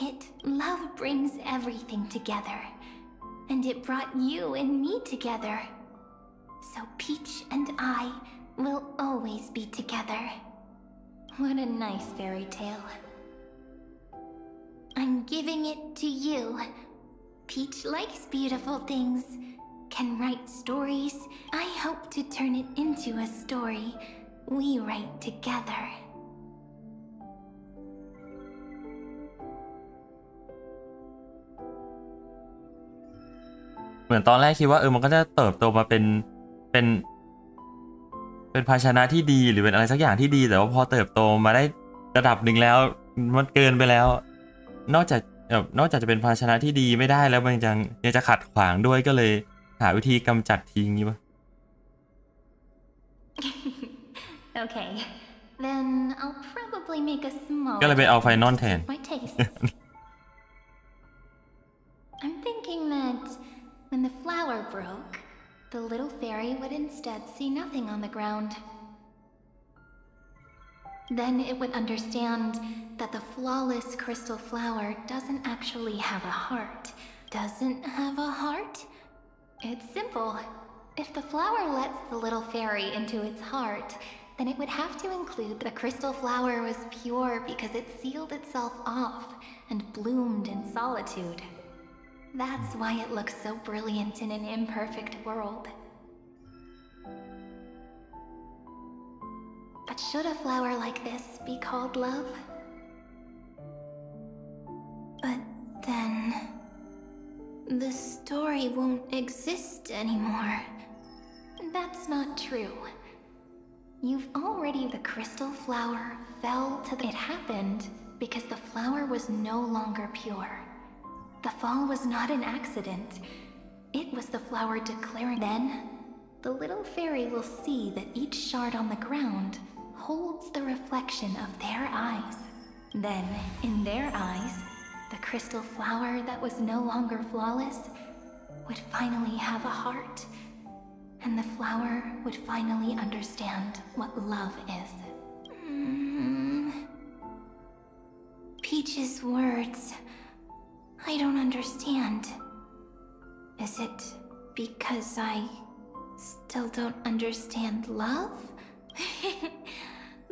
it. Love brings everything together. And it brought you and me together. So Peach and I will always be together. What a nice fairy tale. I'm giving it to you. Peach likes beautiful things, can write stories. I hope to turn it into a story we write together. เหมือนตอนแรกคิดว่ามันก็จะเติบโตมาเป็นภาชนะที่ดีหรือเป็นอะไรสักอย่างที่ดีแต่ว่าพอเติบโตมาได้ระดับหนึ่งแล้วมันเกินไปแล้วนอกจาก แบบนอกจากจะเป็นภาชนะที่ดีไม่ได้แล้วมันยังจะขัดขวางด้วยก็เลยหาวิธีกำจัดทิ้งนี้ปะ Okay, then I'll probably make a small ก็เลยไปเอาไฟนอลแทน my taste. I'm thinking that when the flower broke, the little fairy would instead see nothing on the ground. Then it would understand that the flawless crystal flower doesn't actually have a heart. Doesn't have a heart? It's simple. If the flower lets the little fairy into its heart, then it would have to include the crystal flower was pure because it sealed itself off and bloomed in solitude. That's why it looks so brilliant in an imperfect world. But should a flower like this be called love? But then... the story won't exist anymore. That's not true. You've already... The crystal flower fell to the... It happened because the flower was no longer pure. The fall was not an accident. It was the flower declaring... Then, the little fairy will see that each shard on the ground holds the reflection of their eyes. Then, in their eyes, the crystal flower that was no longer flawless would finally have a heart, and the flower would finally understand what love is. Peach's words, I don't understand. Is it because I still don't understand love?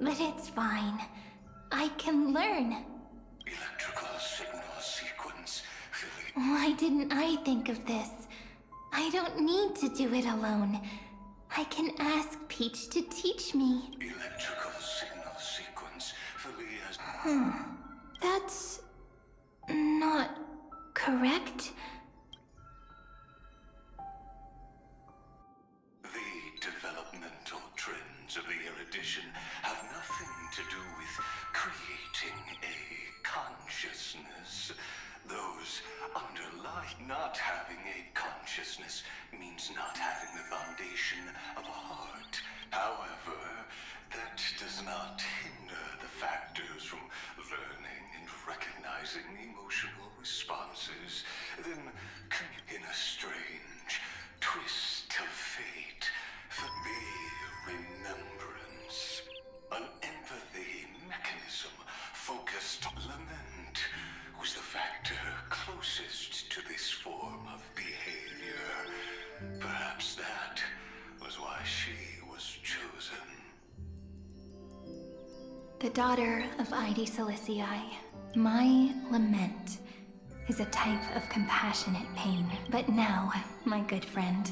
But it's fine. I can learn. Electrical signal sequence. Why didn't I think of this? I don't need to do it alone. I can ask Peach to teach me. Electrical signal sequence. That's not correct. The developmental trends of the erudition have nothing to do with creating a consciousness. Those underlie not having a consciousness means not having the foundation of a heart. However, that does not hinder the factors from learning and recognizing emotional responses. Then, in a strange twist of fate, for me, remembrance, an empathy mechanism focused on lament was the factor closest to this form of behavior. Perhaps that was why she was chosen. The daughter of Id Silicii, my lament is a type of compassionate pain. But now, my good friend,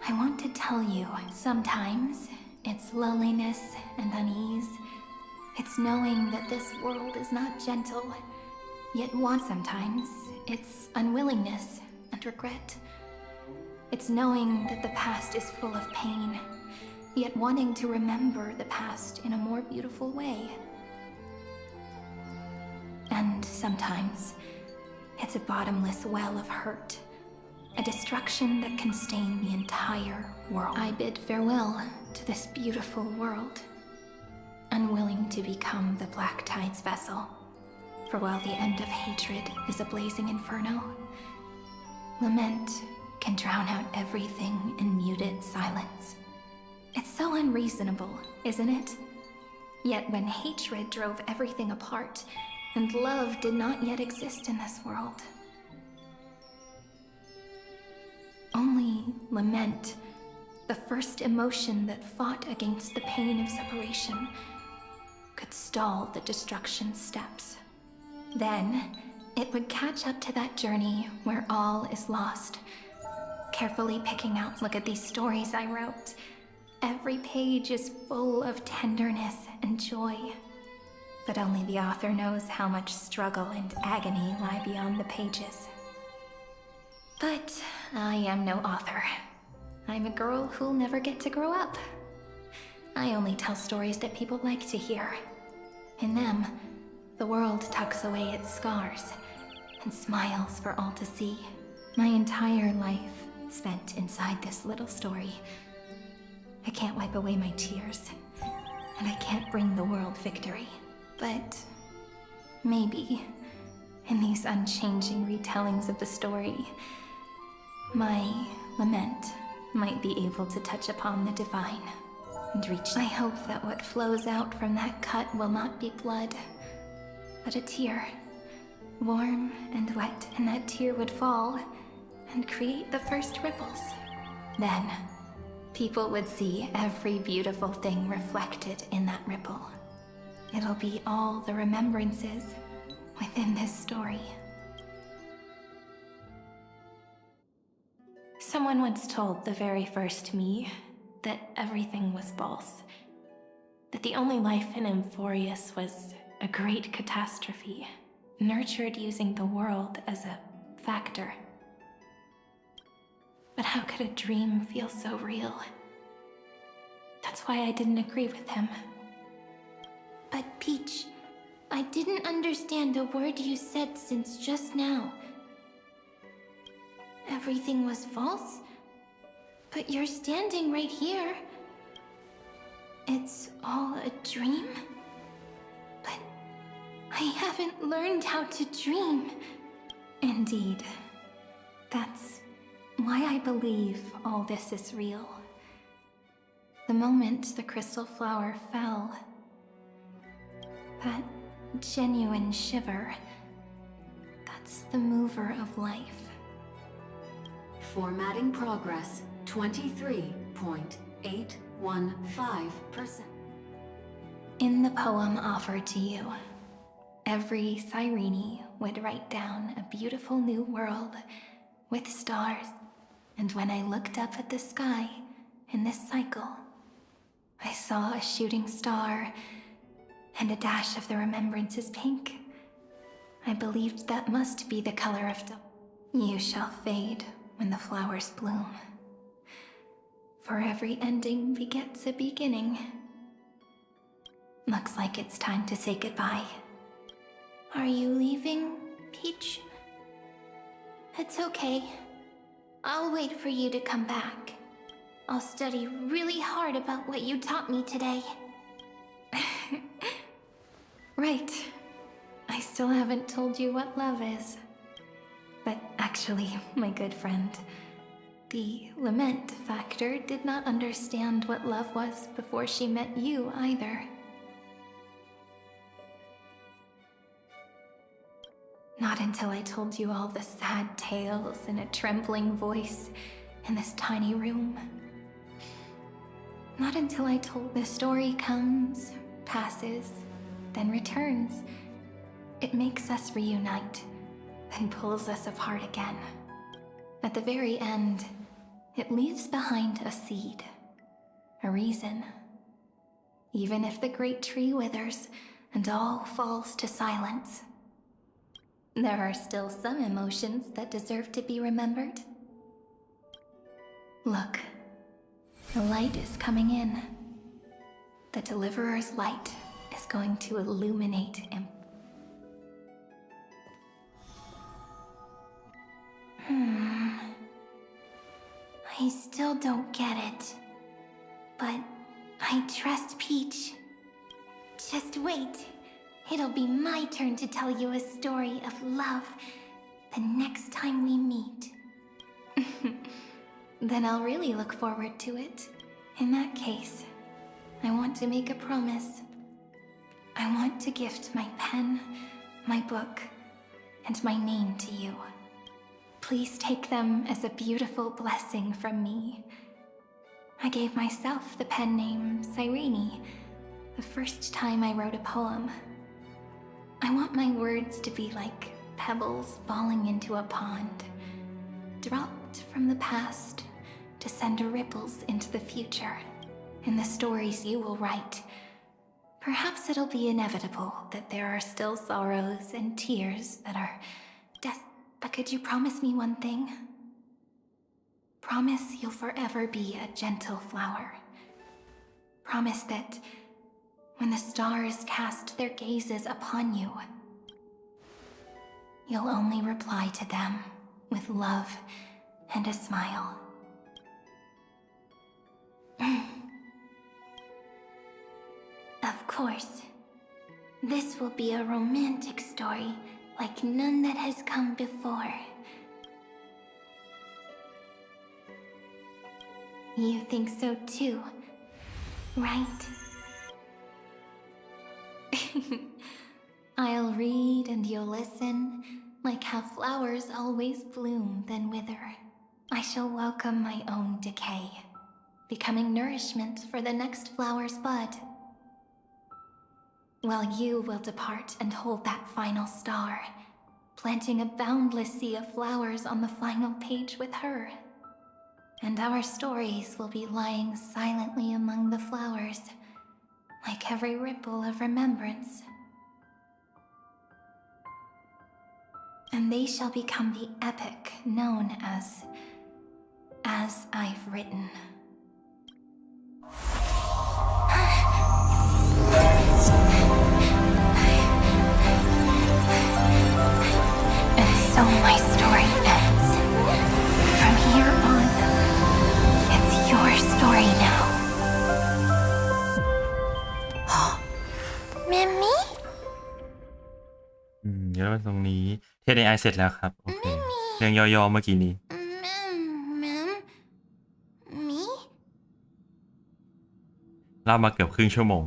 I want to tell you, sometimes it's loneliness and unease. It's knowing that this world is not gentle. Yet sometimes it's unwillingness and regret. It's knowing that the past is full of pain, yet wanting to remember the past in a more beautiful way. And sometimes it's a bottomless well of hurt, a destruction that can stain the entire world. I bid farewell to this beautiful world, unwilling to become the Black Tide's vessel. For while the end of hatred is a blazing inferno, lament can drown out everything in muted silence. It's so unreasonable, isn't it? Yet when hatred drove everything apart, and love did not yet exist in this world, only lament, the first emotion that fought against the pain of separation, could stall the destruction steps. Then, it would catch up to that journey where all is lost. Carefully picking out, look at these stories I wrote. Every page is full of tenderness and joy. But only the author knows how much struggle and agony lie beyond the pages. But I am no author. I'm a girl who'll never get to grow up. I only tell stories that people like to hear. In them, the world tucks away its scars, and smiles for all to see. My entire life spent inside this little story. I can't wipe away my tears, and I can't bring the world victory. But maybe, in these unchanging retellings of the story, my lament might be able to touch upon the divine and reach. I hope that what flows out from that cut will not be blood, but a tear, warm and wet, and that tear would fall and create the first ripples. Then, people would see every beautiful thing reflected in that ripple. It'll be all the remembrances within this story. Someone once told the very first me that everything was false. That the only life in Amphorius was a great catastrophe, nurtured using the world as a factor. But how could a dream feel so real? That's why I didn't agree with him. But Peach, I didn't understand a word you said since just now. Everything was false? But you're standing right here. It's all a dream? But I haven't learned how to dream. Indeed. That's why I believe all this is real. The moment the crystal flower fell, that genuine shiver, that's the mover of life. Formatting progress 23.815%. In the poem offered to you, every Cyrene would write down a beautiful new world with stars, and when I looked up at the sky in this cycle, I saw a shooting star and a dash of the remembrances pink. I believed that must be the color of dawn. You shall fade when the flowers bloom. For every ending begets a beginning. Looks like it's time to say goodbye. Are you leaving, Peach? It's okay. I'll wait for you to come back. I'll study really hard about what you taught me today. Right. I still haven't told you what love is. But actually, my good friend, the lament factor did not understand what love was before she met you either. Not until I told you all the sad tales in a trembling voice in this tiny room. Not until I told the story comes, passes, then returns. It makes us reunite, then pulls us apart again. At the very end, it leaves behind a seed, a reason. Even if the great tree withers and all falls to silence, there are still some emotions that deserve to be remembered. Look, the light is coming in. The Deliverer's light is going to illuminate and I still don't get it. But I trust Peach. Just wait. It'll be my turn to tell you a story of love the next time we meet. Then I'll really look forward to it. In that case, I want to make a promise. I want to gift my pen, my book, and my name to you. Please take them as a beautiful blessing from me. I gave myself the pen name Cyrene the first time I wrote a poem. I want my words to be like pebbles falling into a pond, dropped from the past to send ripples into the future. In the stories you will write, perhaps it'll be inevitable that there are still sorrows and tears that are but could you promise me one thing? Promise you'll forever be a gentle flower. Promise that when the stars cast their gazes upon you, you'll only reply to them with love and a smile. Of course, this will be a romantic story like none that has come before. You think so too, right? I'll read and you'll listen, like how flowers always bloom then wither. I shall welcome my own decay, becoming nourishment for the next flower's bud. While you will depart and hold that final star, planting a boundless sea of flowers on the final page with her. And our stories will be lying silently among the flowers, like every ripple of remembrance. And they shall become the epic known as I've Written. And so my story ends. From here on, it's your story now. Mimi? เดี๋ยวมาตรงนี้เทส AI เสร็จแล้วครับ โอเค เรื่องย่อๆเมื่อกี้นี้ Me? เล่ามาเกือบครึ่งชั่วโมง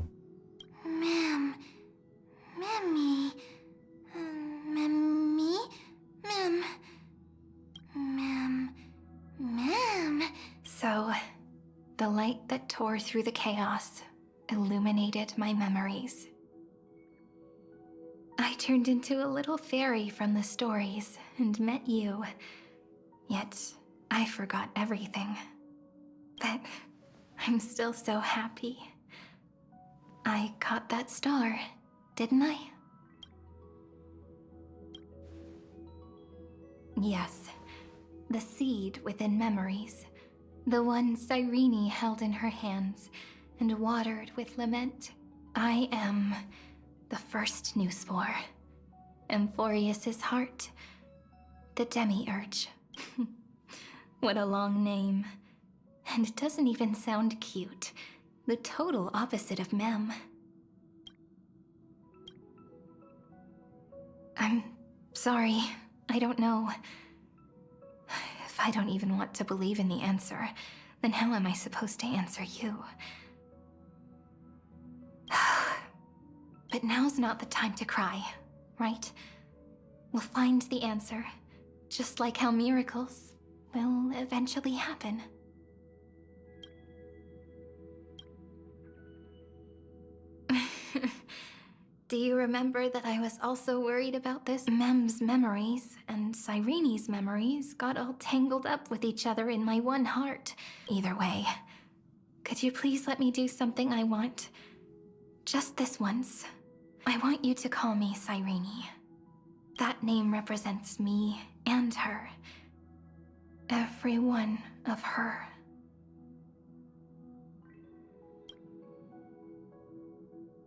Ma'am. Mammy. Mammy? Ma'am. Ma'am. So, the light that tore through the chaos illuminated my memories. I turned into a little fairy from the stories and met you. Yet, I forgot everything. But I'm still so happy. I caught that star, didn't I? Yes, the seed within memories. The one Cyrene held in her hands and watered with lament. I am the first new spore. Amphorius's heart. The demiurge. What a long name. And it doesn't even sound cute. The total opposite of Mem. I'm sorry. I don't know. If I don't even want to believe in the answer, then how am I supposed to answer you? But now's not the time to cry, right? We'll find the answer, just like how miracles will eventually happen. Do you remember that I was also worried about this? Mem's memories and Cyrene's memories got all tangled up with each other in my one heart. Either way, could you please let me do something I want? Just this once. I want you to call me Cyrene. That name represents me and her. Every one of her.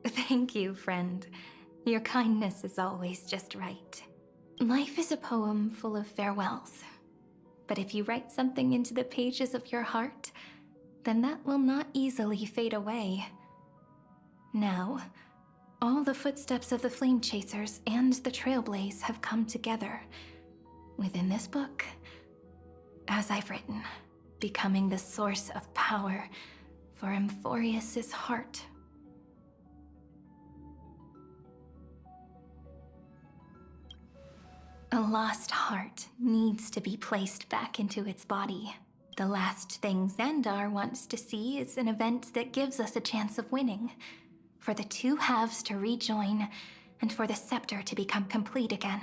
Thank you, friend. Your kindness is always just right. Life is a poem full of farewells. But if you write something into the pages of your heart, then that will not easily fade away. Now, all the footsteps of the Flame Chasers and the Trailblaze have come together within this book, as I've written, becoming the source of power for Amphorius's heart. A lost heart needs to be placed back into its body. The last thing Xandar wants to see is an event that gives us a chance of winning. For the two halves to rejoin, and for the scepter to become complete again.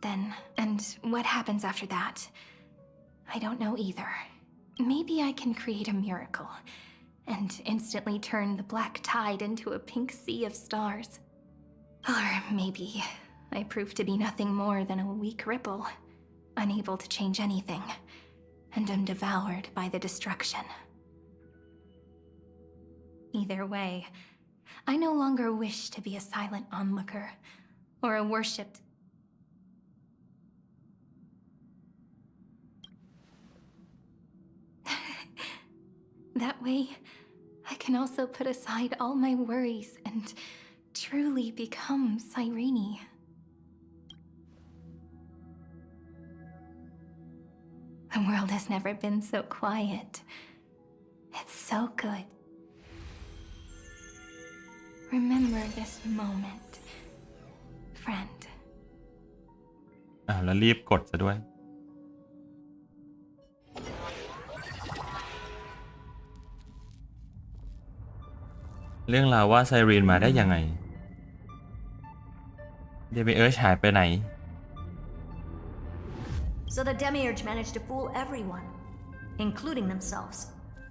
Then, and what happens after that? I don't know either. Maybe I can create a miracle, and instantly turn the black tide into a pink sea of stars. Or maybe I prove to be nothing more than a weak ripple, unable to change anything, and am devoured by the destruction. Either way, I no longer wish to be a silent onlooker, or a worshipped... That way, I can also put aside all my worries and truly become Cyrene. The world has never been so quiet. It's so good. Remember this moment, friend. แล้วรีบกดซะด้วยเรื่องราวว่าไซรีนมาได้ยังไงเดมิเอิร์ชหายไปไหน So the Demiurge managed to fool everyone, including themselves.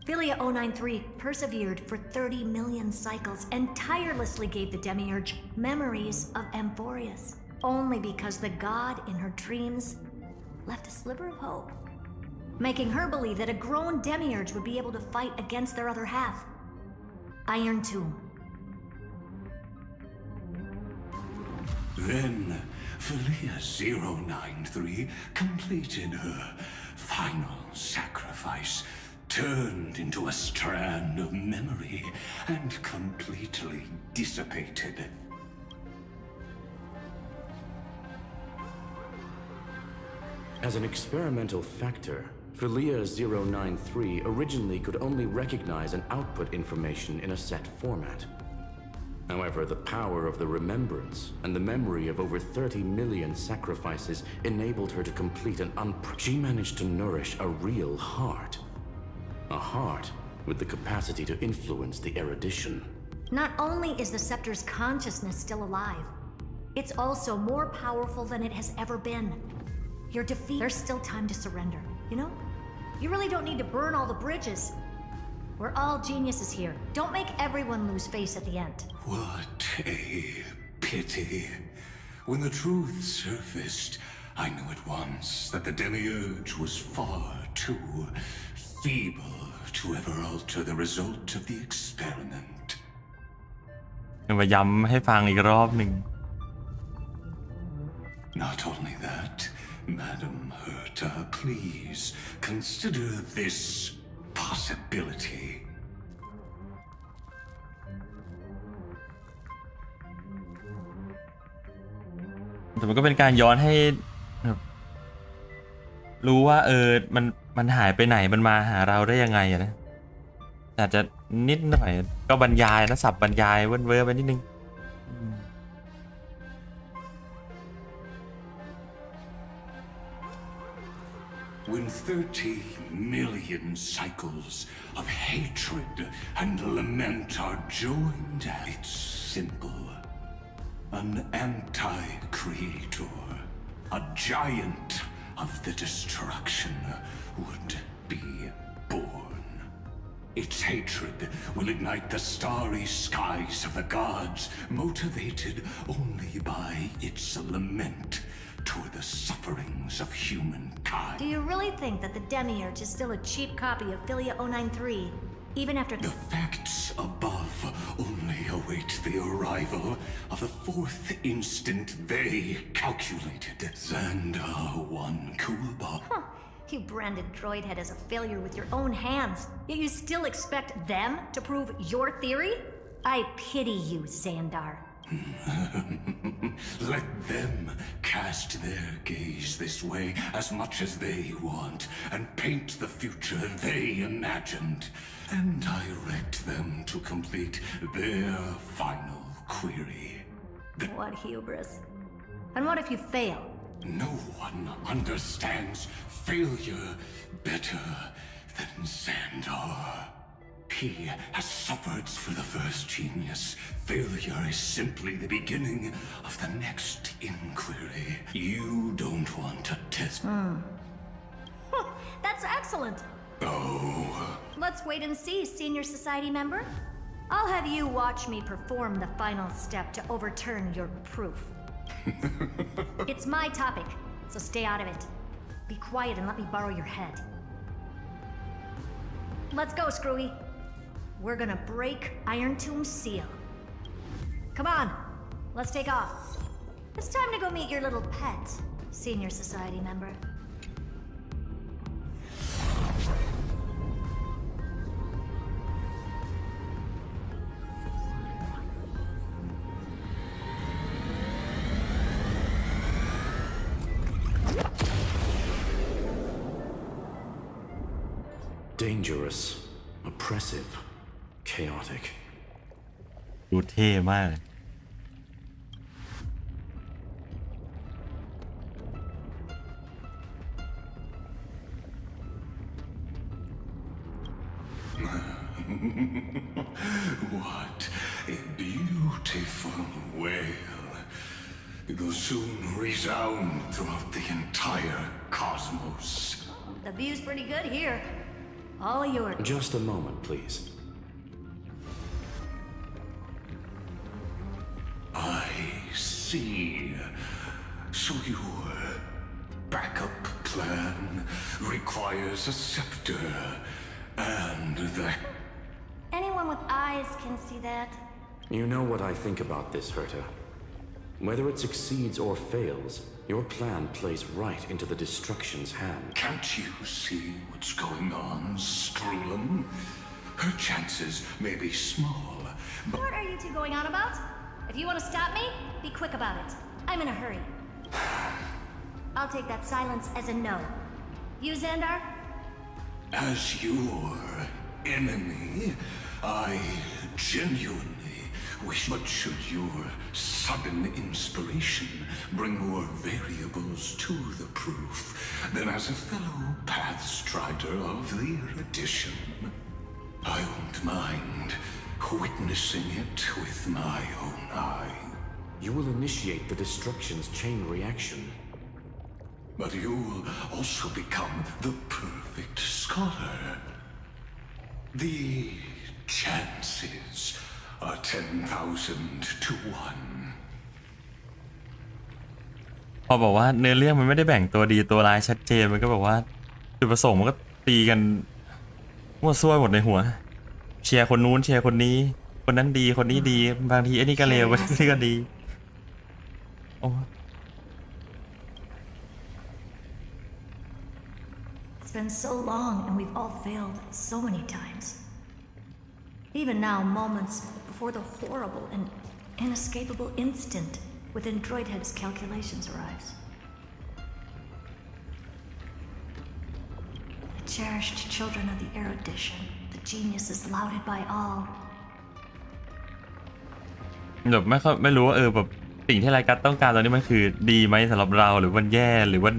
Philia 093 persevered for 30 million cycles and tirelessly gave the Demiurge memories of Amphorius, only because the god in her dreams left a sliver of hope, making her believe that a grown Demiurge would be able to fight against their other half, Iron Tomb. Then, Philia 093 completed her final sacrifice, turned into a strand of memory, and completely dissipated. As an experimental factor, Philia 093 originally could only recognize and output information in a set format. However, the power of the remembrance and the memory of over 30 million sacrifices enabled her to complete she managed to nourish a real heart. A heart with the capacity to influence the erudition. Not only is the Scepter's consciousness still alive, it's also more powerful than it has ever been. Your defeat, there's still time to surrender, you know? You really don't need to burn all the bridges. We're all geniuses here. Don't make everyone lose face at the end. What a pity. When the truth surfaced, I knew at once that the Demiurge was far too feeble to ever alter the result of the experiment. มาย้ำให้ฟังอีกรอบหนึ่ง Not only that, Madam Herta, please consider this possibility. แต่มันก็เป็นการย้อนให้รู้ว่ามันหายไปไหนมันมาหาเราได้ยังไงนะอาจจะนิดหน่อยก็บรรยายนะสับบรรยายเว้นเว้อไปนิดนึง When 30 million cycles of hatred and lament are joined, it's simple. An anti-creator, a giant of the destruction would be born. Its hatred will ignite the starry skies of the gods, motivated only by its lament toward the sufferings of humankind. Do you really think that the Demiurge is still a cheap copy of Philia 093, even after— The facts above only await the arrival of the fourth instant they calculated. Xandar 1 Kuba. Huh. You branded Droidhead as a failure with your own hands, yet you still expect them to prove your theory? I pity you, Xandar. Let them cast their gaze this way as much as they want and paint the future they imagined and direct them to complete their final query. What hubris. And what if you fail? No one understands failure better than Xandar. He has suffered for the first genius. Failure is simply the beginning of the next inquiry. You don't want to test. That's excellent. Oh. Let's wait and see, Senior Society member. I'll have you watch me perform the final step to overturn your proof. It's my topic, so stay out of it. Be quiet and let me borrow your head. Let's go, Screwy. We're gonna break Iron Tomb's seal. Come on, let's take off. It's time to go meet your little pet, Senior Society member. dangerous, oppressive, chaotic. ดูเท่มาก What a beautiful wail. It will soon resound throughout the entire cosmos. The view's pretty good here. All yours. Just a moment, please. I see. So your backup plan requires a scepter, and that... Anyone with eyes can see that. You know what I think about this, Herta. Whether it succeeds or fails, your plan plays right into the destruction's hand. Can't you see what's going on, Strulum? Her chances may be small, but... What are you two going on about? If you want to stop me, be quick about it. I'm in a hurry. I'll take that silence as a no. You, Xandar? As your enemy, I genuinely wish, but should your sudden inspiration bring more variables to the proof, then as a fellow Pathstrider of the erudition, I won't mind witnessing it with my own eye. You will initiate the destruction's chain reaction. But you'll also become the perfect scholar. The chances are 10,000 to 1. พอบอกว่าเนื้อเรื่องมันไม่ได้แบ่งตัวดีตัวร้ายชัดเจนมันก็บอกว่าจุดประสงค์มันก็ตีกันมั่วซั่วหมดในหัวเชียร์คนนู้นเชียร์คนนี้คนนั้นดีคนนี้ดีบางทีไอ้นี่ก็เลวไอ้นี่ก็ดีโอ้ It's been so long and we've all failed so many times. Even now, moments before the horrible and inescapable instant within Droidhead's calculations arrives. The cherished children of the erudition, the geniuses lauded by all. แบบไม่รู้ว่าแบบสิ่งที่รายการต้องการตอนนี้มันคือดีไหมสำหรับเราหรือมันแย่หรือว่า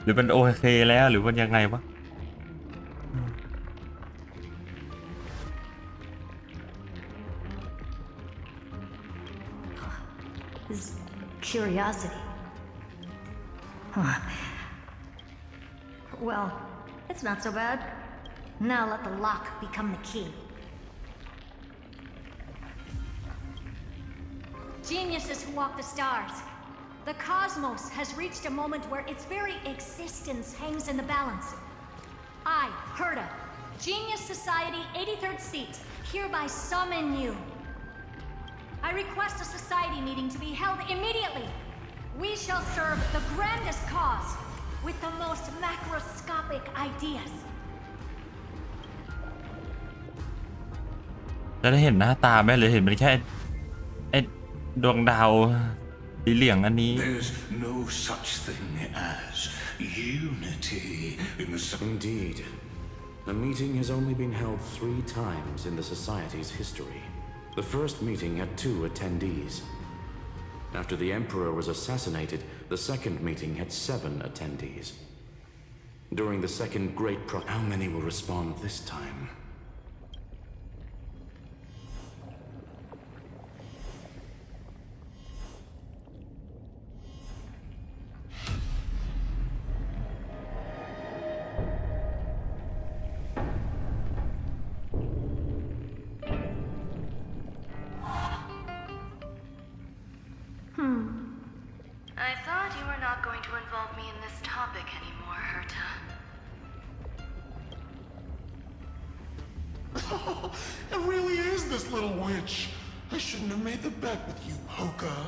หรือมันโอเคแล้วหรือมันยังไงวะ His curiosity. Huh. Well, it's not so bad. Now let the lock become the key. Geniuses who walk the stars. The cosmos has reached a moment where its very existence hangs in the balance. I, Herta, Genius Society 83rd seat, hereby summon you. I request a society meeting to be held immediately. We shall serve the grandest cause with the most macroscopic ideas. จะได้เห็นหน้าตาไหมหรือเห็นเป็นแค่ไอ้ดวงดาวสีเหลืองอันนี้ There's no such thing as unity in the... Indeed. The meeting has only been held 3 times in the Society's history. The first meeting had 2 attendees. After the Emperor was assassinated, the second meeting had 7 attendees. During the second Great How many will respond this time? I thought you were not going to involve me in this topic anymore, Herta. It really is this little witch. I shouldn't have made the bet with you, Hoka.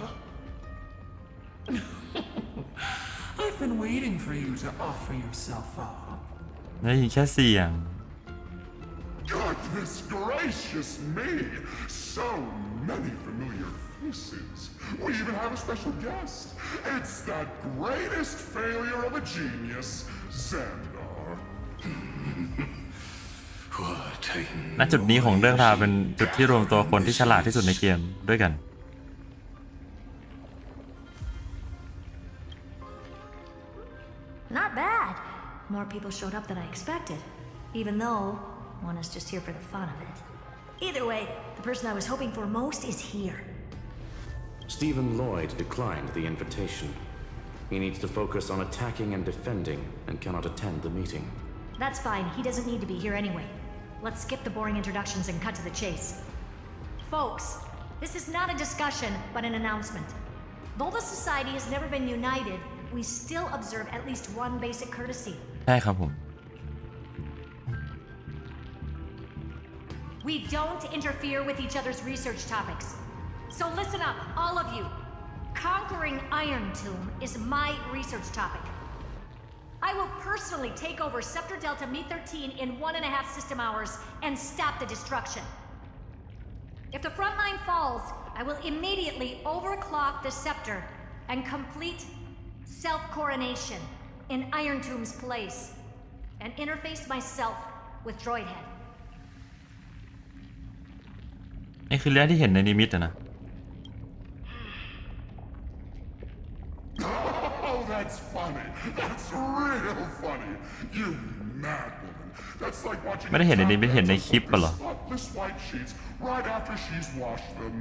I've been waiting for you to offer yourself up. ได้ยินแค่เสียง Goodness gracious me! So many familiar faces. We even have a special guest. It's that greatest failure of a genius, Xandar. ณจุดนี้ของเรื่องราวเป็นจุดที่รวมตัวคนที่ฉลาดที่สุดในเกมด้วยกัน Not bad. More people showed up than I expected, even though one is just here for the fun of it. Either way, the person I was hoping for most is here. Stephen Lloyd declined the invitation. He needs to focus on attacking and defending and cannot attend the meeting. That's fine. He doesn't need to be here anyway. Let's skip the boring introductions and cut to the chase. Folks, this is not a discussion, but an announcement. Though the society has never been united, we still observe at least one basic courtesy. ใช่ครับผม We don't interfere with each other's research topics. So listen up, all of you. Conquering Iron Tomb is my research topic. I will personally take over Scepter Delta Me-13 in 1.5 system hours and stop the destruction. If the front line falls, I will immediately overclock the Scepter and complete self-coronation in Iron Tomb's place and interface myself with Droidhead. นี่คือเรื่องที่เห็นในนิมิตนะ Oh, that's funny. That's real funny. You mad woman. That's like watching ไม่ได้เห็นในนิมิตเห็นในคลิปป่ะเหรอ spotless white sheets right after she's washed them.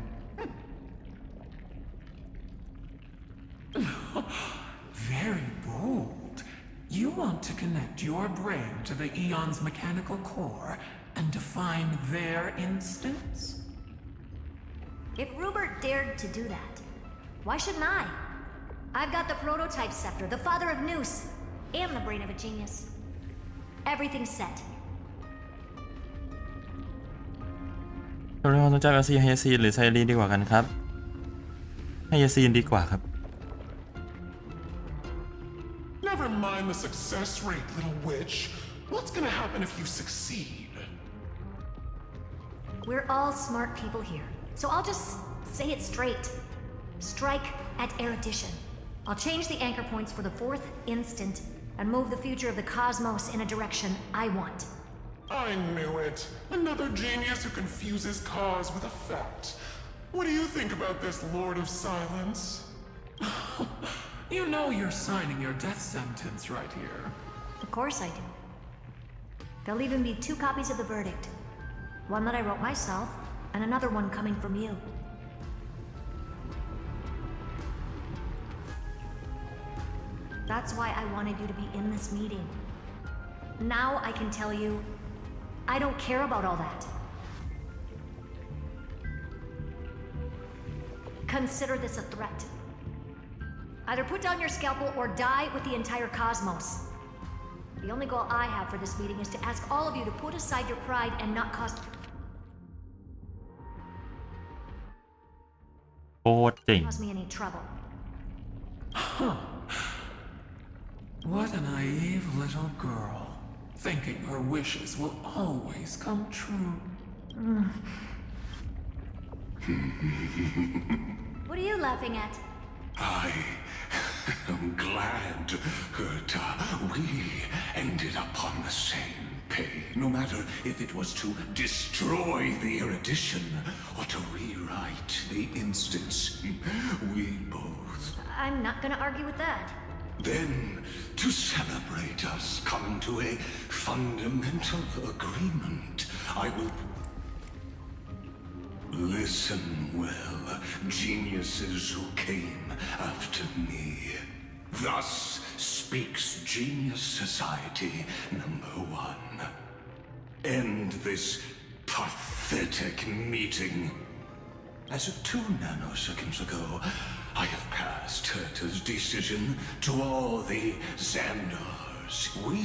Very bold. You want to connect your brain to the Eon's mechanical core and define their instance? If Rupert dared to do that, why shouldn't I? I've got the prototype scepter, the father of Noose, and the brain of a genius. Everything's set. เราเรียกว่าต้องจ่ายภาษีให้ยาซีนหรือไซรีนดีกว่ากันครับให้ยาซีนดีกว่าครับ Never mind the success rate, little witch. What's gonna happen if you succeed? We're all smart people here, so I'll just say it straight. Strike at erudition. I'll change the anchor points for the 4th instant and move the future of the cosmos in a direction I want. I knew it. Another genius who confuses cause with effect. What do you think about this, Lord of Silence? You know you're signing your death sentence right here. Of course I do. There'll even be 2 copies of the verdict. One that I wrote myself, and another one coming from you. That's why I wanted you to be in this meeting. Now I can tell you, I don't care about all that. Consider this a threat. Either put down your scalpel or die with the entire cosmos. The only goal I have for this meeting is to ask all of you to put aside your pride and not cause... โคตรเจ๋ง cause me any trouble. What a naive little girl, thinking her wishes will always come true. What are you laughing at? I am glad that we ended up on the same page. No matter if it was to destroy the erudition or to rewrite the instance, we both. I'm not gonna argue with that. Then, to celebrate us coming to a fundamental agreement, I will... Listen well, geniuses who came after me. Thus speaks Genius Society #1. End this pathetic meeting. As of 2 nanoseconds ago, I have passed Herta's decision to all the Xandars. We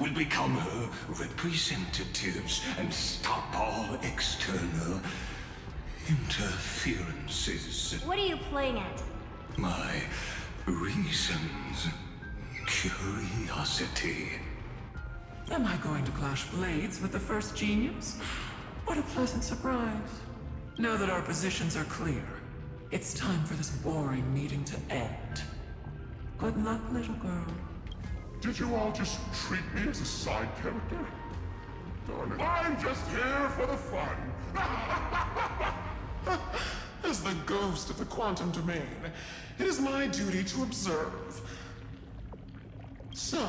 will become her representatives and stop all external interferences. What are you playing at? My reasons. Curiosity. Am I going to clash blades with the first genius? What a pleasant surprise. Now that our positions are clear, it's time for this boring meeting to end. Good luck, little girl. Did you all just treat me as a side character? I'm just here for the fun. As the ghost of the quantum domain, it is my duty to observe. So,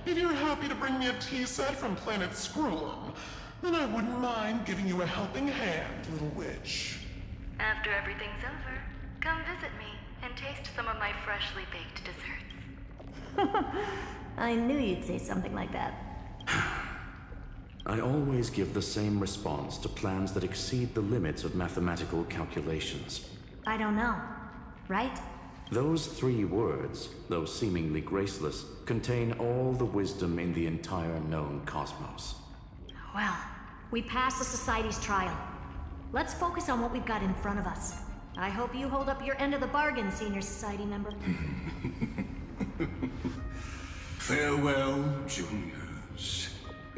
if you're happy to bring me a tea set from planet Screw'em, then I wouldn't mind giving you a helping hand, little witch. After everything's over, come visit me and taste some of my freshly baked desserts. I knew you'd say something like that. I always give the same response to plans that exceed the limits of mathematical calculations. I don't know, right? Those 3 words, though seemingly graceless, contain all the wisdom in the entire known cosmos. Well, we passed the Society's trial. Let's focus on what we've got in front of us. I hope you hold up your end of the bargain, Senior Society member. Farewell, juniors.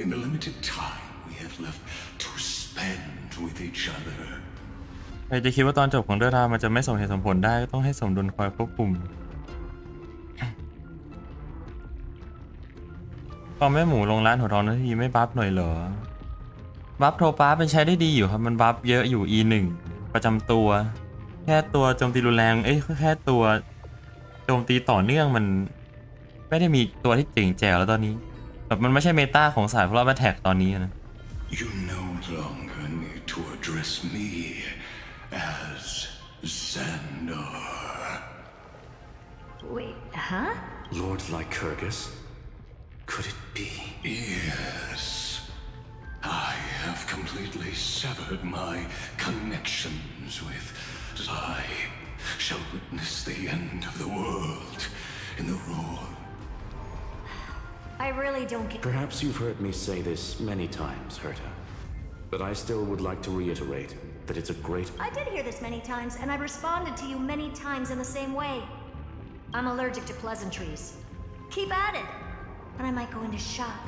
In the limited time we have left to spend with each other. ใครจะคิดว่าตอนจบของเรื่องราวมันจะไม่สมเหตุสมผลได้ก็ต้องให้สมดุลคอยควบคุมพอแม่หมูลงร้านหัวทองนาทีไม่บัฟหน่อยเหรอบัฟโทป้าเป็นใช้ได้ดีอยู่ครับมันบัฟเยอะอยู่ E1 ประจำตัวแค่ตัวโจมตีรุนแรงแค่ตัวโจมตีต่อเนื่องมันไม่ได้มีตัวที่เจ๋งแจ๋วแล้วตอนนี้แบบมันไม่ใช่เมตาของสายพลอตแมทแท็กตอนนี้นะ You no longer need to address me as Xandar. Wait, huh? Lord Lycurgus? Could it be? Yes. I have completely severed my connections with. I shall witness the end of the world in the roar. I really don't get. Perhaps you've heard me say this many times, Herta, but I still would like to reiterate that it's a great. I did hear this many times, and I've responded to you many times in the same way. I'm allergic to pleasantries. Keep at it, and I might go into shock.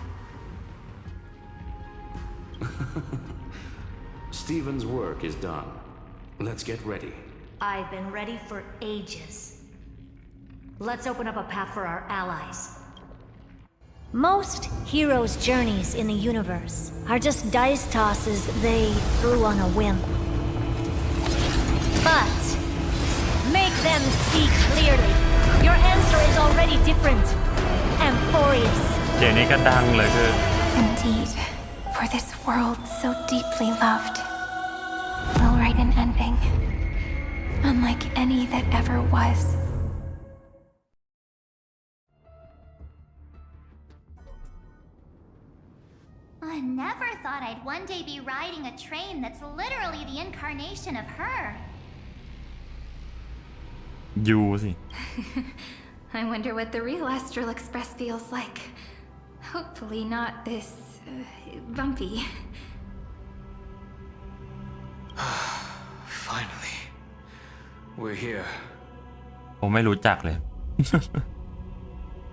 Stephen's work is done. Let's get ready. I've been ready for ages. Let's open up a path for our allies. Most heroes' journeys in the universe are just dice tosses they threw on a whim. But make them see clearly. Your answer is already different. Amphorius. เดี๋ยวนี้ก็ดังเลยคือ Indeed, for this world so deeply loved, we'll write an ending, unlike any that ever was. I never thought I'd one day be riding a train that's literally the incarnation of her. ยูสิ I wonder what the real Astral Express feels like. Hopefully not this bumpy. Finally, we're here. ผมไม่รู้จักเลย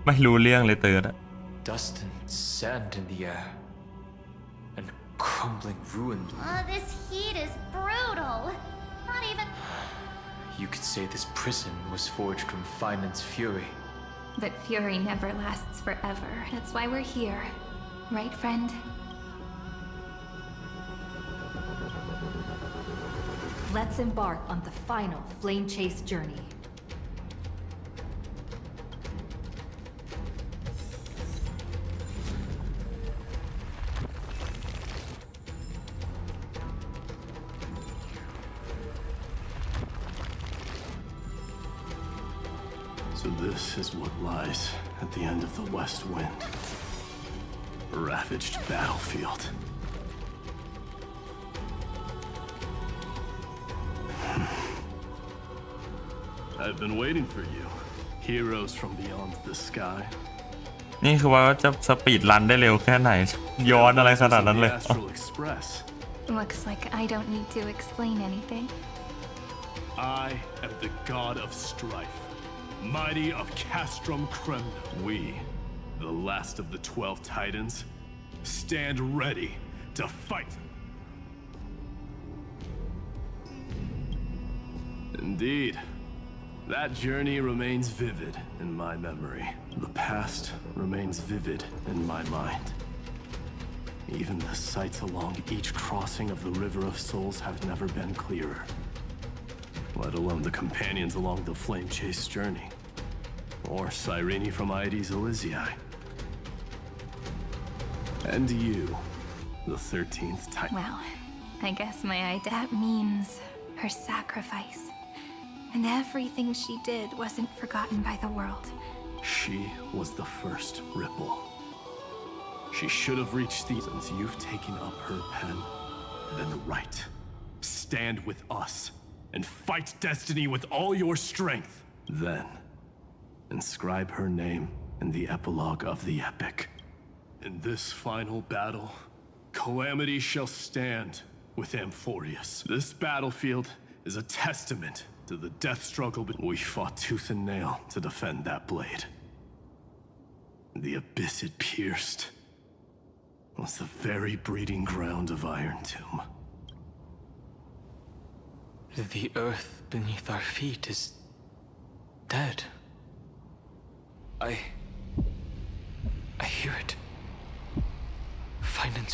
ไม่รู้เรื่องเลยเติร์ดอะ Dust and sand in the air, and crumbling ruin. This heat is brutal. Not even. You could say this prison was forged from Finan's fury. But fury never lasts forever. That's why we're here. Right, friend? Let's embark on the final flame chase journey. So this is what lies at the end of the West Wind. A ravaged battlefield. I've been waiting for you, heroes from beyond the sky. นี่คือว่าจะสปีดรันได้เร็วแค่ไหนย้อนอะไรขนาดนั้นเลย Astral Express. Looks like I don't need to explain anything. I am the god of strife, mighty of Castrum Cremna. We, the last of the 12 Titans, stand ready to fight. Indeed, that journey remains vivid in my memory. The past remains vivid in my mind. Even the sights along each crossing of the River of Souls have never been clearer. Let alone the companions along the Flame Chase journey. Or Cyrene from Aedes Elysiae. And you, the 13th Titan. Well, I guess my Idat means her sacrifice. And everything she did wasn't forgotten by the world. She was the first ripple. She should have reached these since you've taken up her pen. Then right. Stand with us and fight destiny with all your strength. Then, inscribe her name in the epilogue of the epic. In this final battle, calamity shall stand with Amphorius. This battlefield is a testament to the death struggle we fought tooth and nail to defend that blade. The abyss it pierced was the very breeding ground of Iron Tomb. The earth beneath our feet is dead. I hear it.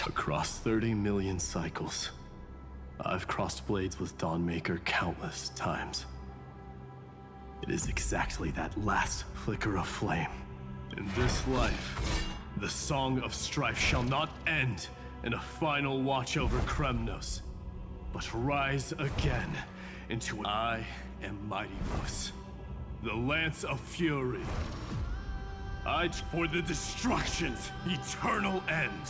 Across 30 million cycles, I've crossed blades with Dawnmaker countless times. It is exactly that last flicker of flame. In this life, the song of strife shall not end in a final watch over Kremnos, but rise again into I am Mighty-Mos, the Lance of Fury. For the destruction's eternal end.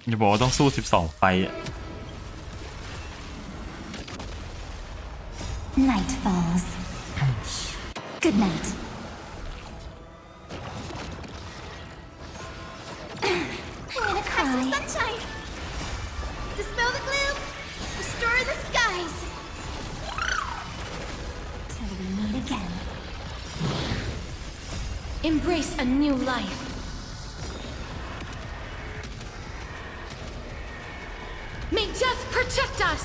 อย่าบอกว่าต้องสู้12ไฟอะ Night falls. Good night. I'm gonna crush some sunshine. Dispel the gloom. Restore the skies. Till we meet again. Embrace a new life. May death protect us.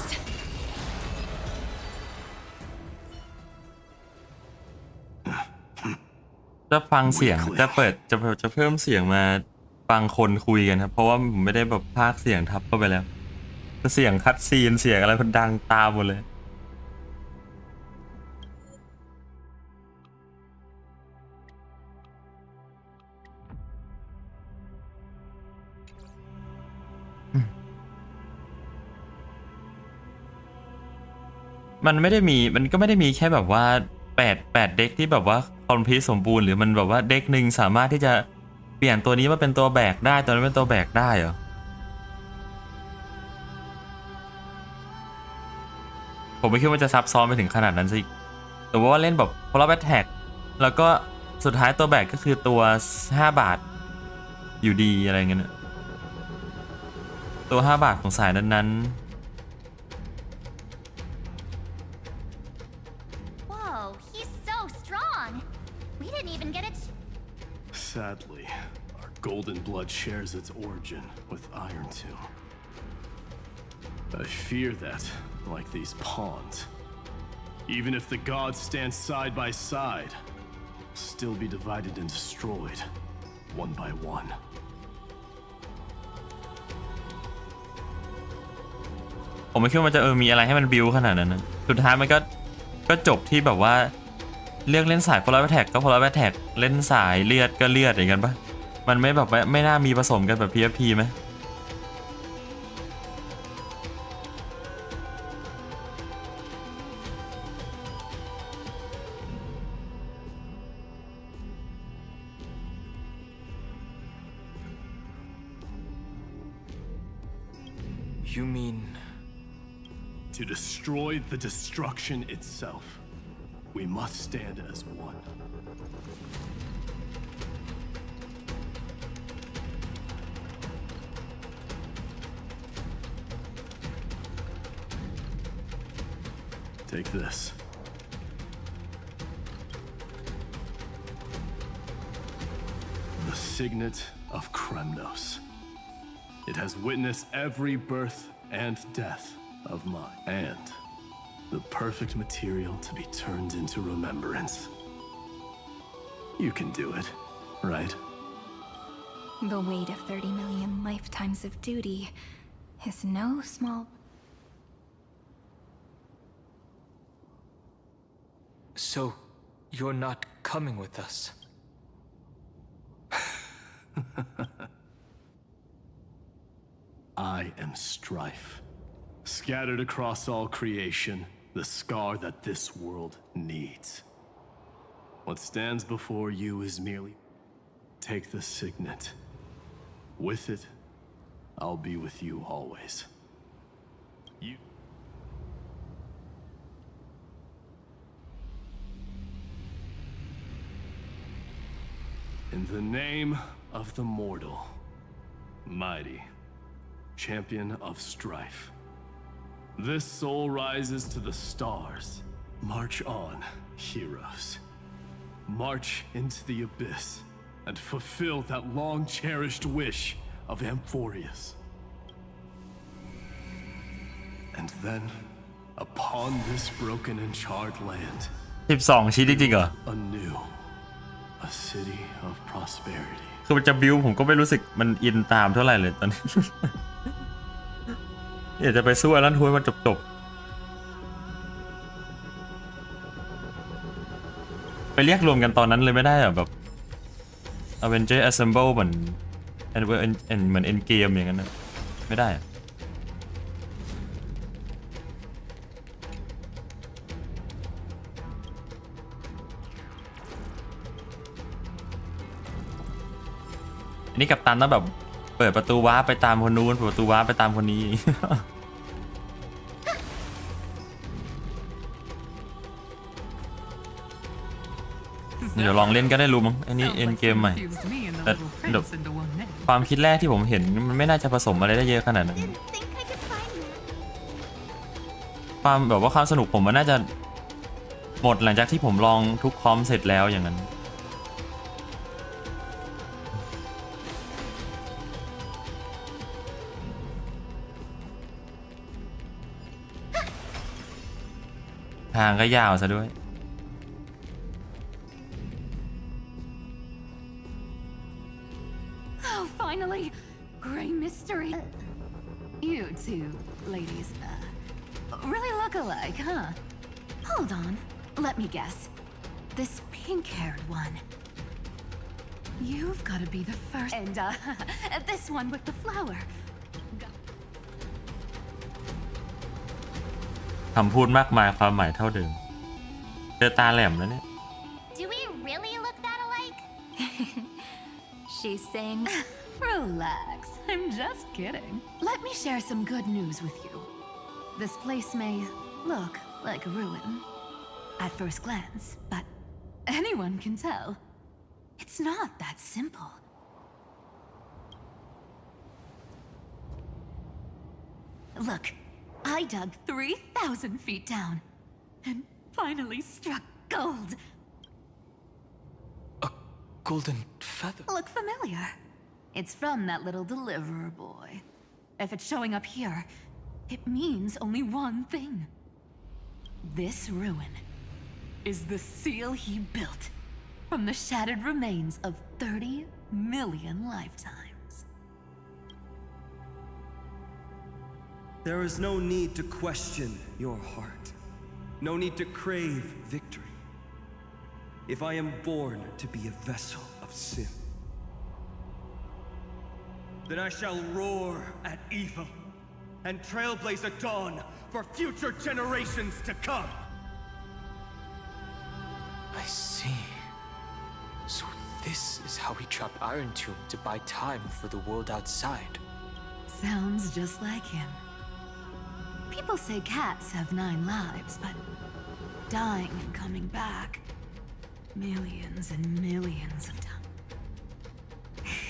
จะฟังเสียงจะเปิดจะเพิ่มเสียงมาฟังคนคุยกันครับเพราะว่าผมไม่ได้แบบพากย์เสียงทับเข้าไปแล้วเสียงคัดซีนเสียงอะไรมันดังตามหมดเลยมันก็ไม่ได้มีแค่แบบว่า8เด็กที่แบบว่าคอมพลีทสมบูรณ์หรือมันแบบว่าเด็กหนึ่งสามารถที่จะเปลี่ยนตัวนี้มาเป็นตัวแบกได้ตัวนั้นเป็นตัวแบกได้เหรอผมไม่คิดว่าจะซับซ้อนไปถึงขนาดนั้นสิแต่ว่าเล่นแบบพอเราแบทแท็กแล้วก็สุดท้ายตัวแบกก็คือตัว5 บาทอยู่ดีอะไรเงี้ยตัว5 บาทของสายนั้นๆSadly, our golden blood shares its origin with Iron Tomb. I fear that, like these pawns, even if the gods stand side by side, will still be divided and destroyed, one by one. ผมไม่คิดว่ามันจะมีอะไรให้มันบิวขนาดนั้นนะสุดท้ายมันก็จบที่แบบว่าเลือกเล่นสาย Polar Attack ก็ Polar Attack เล่นสายเลือดก็เลือดอย่างกันปะมันไม่แบบไม่น่ามีผสมกันแบบ PFP ไหมYou mean to destroy the destruction itself? We must stand as one. Take this. The signet of Kremnos. It has witnessed every birth and death of mine, and the perfect material to be turned into remembrance. You can do it, right? The weight of 30 million lifetimes of duty is no small. So, you're not coming with us? I am strife. Scattered across all creation, the scar that this world needs. What stands before you is merely... Take the signet. With it, I'll be with you always. You... In the name of the mortal, mighty, champion of strife, this soul rises to the stars. March on, heroes. March into the abyss and fulfill that long-cherished wish of Amphorius. And then, upon this broken and charred land, 12 ชิ้นจริงๆเหรอ anew, a city of prosperity. คือมันจะบิวผมก็ไม่รู้สึกมันอินตามเท่าไหร่เลยตอนนี้ อยากจะไปสู้อลันทวยมันจบไปเรียกรวมกันตอนนั้นเลยไม่ได้แบบ Avenger Assemble เหมือนเหมือน Endgame อย่างนั้นนะไม่ได้อันนี้กัปตันต้องแบบเปิดประตูว้าไปตามคนนู้นเปิดประตูว้าไปตามคนนี้ เดี๋ยวลองเล่นก็ได้รู้มั้งอันนี้เอ็นเกมใหม่แต่ความคิดแรกที่ผมเห็นมันไม่น่าจะผสมอะไรได้เยอะขนาดนั้นความแบบว่าความสนุกผมมันน่าจะหมดหลังจากที่ผมลองทุกคอมเสร็จแล้วอย่างนั้นทางก็ยาวซะด้วยFinally, gray mystery. You two ladies, really look alike, huh? Hold on, let me guess. This pink-haired one. You've got to be the first. And this one with the flower. คำพูดมากมายความหมายเท่าเดิมเจอตาแหลมแล้วเนี่ย Do we really look that alike? She's saying, Relax, I'm just kidding. Let me share some good news with you. This place may look like a ruin at first glance, but anyone can tell it's not that simple. Look, I dug 3,000 feet down and finally struck gold. A golden feather? Look familiar? It's from that little deliverer boy. If it's showing up here, it means only one thing. This ruin is the seal he built from the shattered remains of 30 million lifetimes. There is no need to question your heart. No need to crave victory. If I am born to be a vessel of sin, then I shall roar at evil and trailblaze a dawn for future generations to come. I see. So this is how he trapped Iron Tomb to buy time for the world outside. Sounds just like him. People say cats have 9 lives, but dying and coming back millions and millions of times.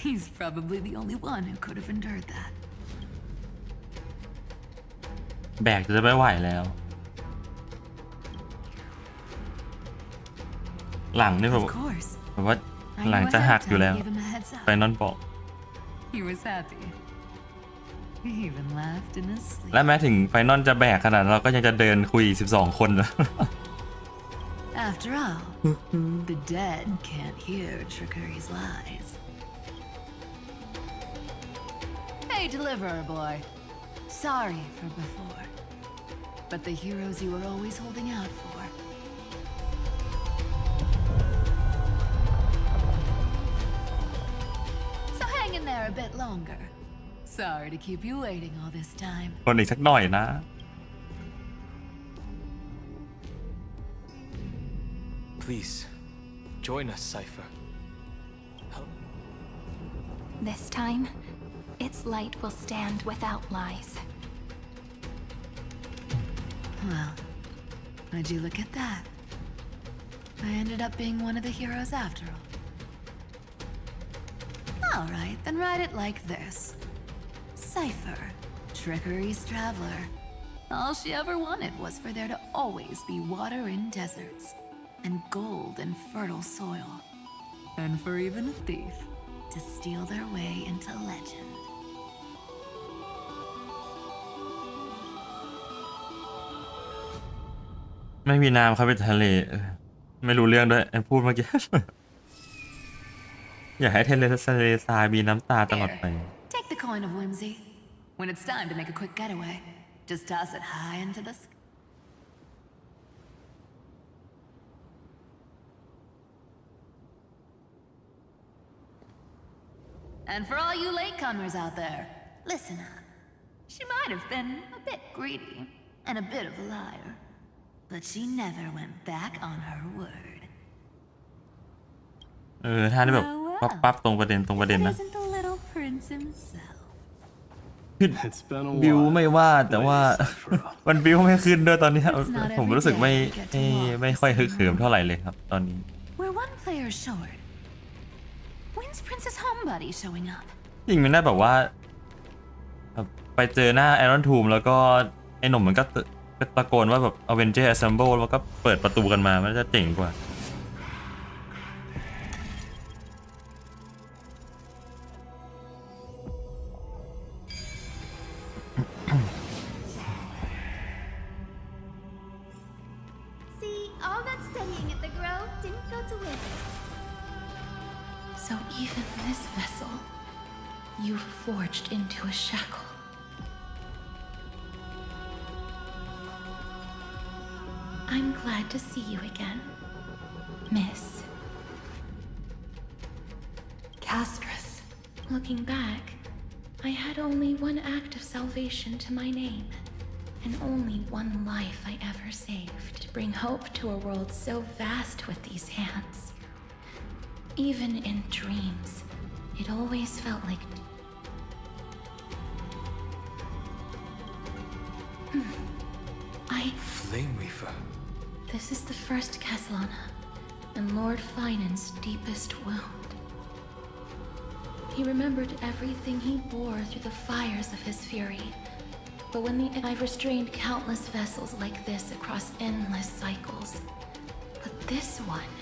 He's probably the only one who could have endured that. แบกจะไม่ไหวแล้วหลังนี่แบบว่าหลังจะหักอยู่แล้วไปนอนบอก He was happy. He even laughed in his sleep. และแม้ถึงไฟนอลจะแบกขนาดเราก็ยังจะเดินคุย12 คนนะ After all, the dead can't hear trickery's lies. Hey, deliverer boy. Sorry for before, but the heroes you were always holding out for. So hang in there a bit longer. Sorry to keep you waiting all this time. คนอีกสักหน่อยนะ Please, join us, Cypher. This time, its light will stand without lies. Well, would you look at that? I ended up being one of the heroes after all. Alright, then write it like this. Cypher, Trickery's traveler. All she ever wanted was for there to always be water in deserts, and gold in fertile soil. And for even a thief to steal their way into legend. ไม่มีน้ำครับเป็นทะเลไม่รู้เรื่องด้วยไอ้พูดเมื่อกี้ อยากให้ทะเลทรายมีน้ำตาตลอดไป Take the coin of whimsy. When it's time to make a quick getaway, just toss it high into the sky. And for all you latecomers out there, listen up. She might have been a bit greedy and a bit of a liar, but she never went back on her word. ถ้าได้แบบปั๊บตรงประเด็นนะ Isn't the little prince himself? บิวไม่ว่าแต่ว่า มันบิวไม่ขึ้นด้วยตอนนี้ผมรู้สึกไม่ค่อยฮึกเหิมเท่าไหร่เลยครับตอนนี้ We're one player short. When's Princess Homebody showing up? จริงมันได้แบบว่าไปเจอหน้า Iron Tomb แล้วก็ไอ้หนุ่มมันก็ตะโกนว่าแบบ Avenger Assemble แล้วก็เปิดประตูกันมามันจะเจ๋งกว่า See, all that studying at the Grove didn't go to waste. So even this vessel, you've forged into a shackle. I'm glad to see you again, Miss. Castress. Looking back, I had only one act of salvation to my name, and only one life I ever saved to bring hope to a world so vast with these hands. Even in dreams, it always felt like... Flame Reaper. This is the first Castellana, and Lord Finan's deepest wound. He remembered everything he bore through the fires of his fury. But when I've restrained countless vessels like this across endless cycles. But this one...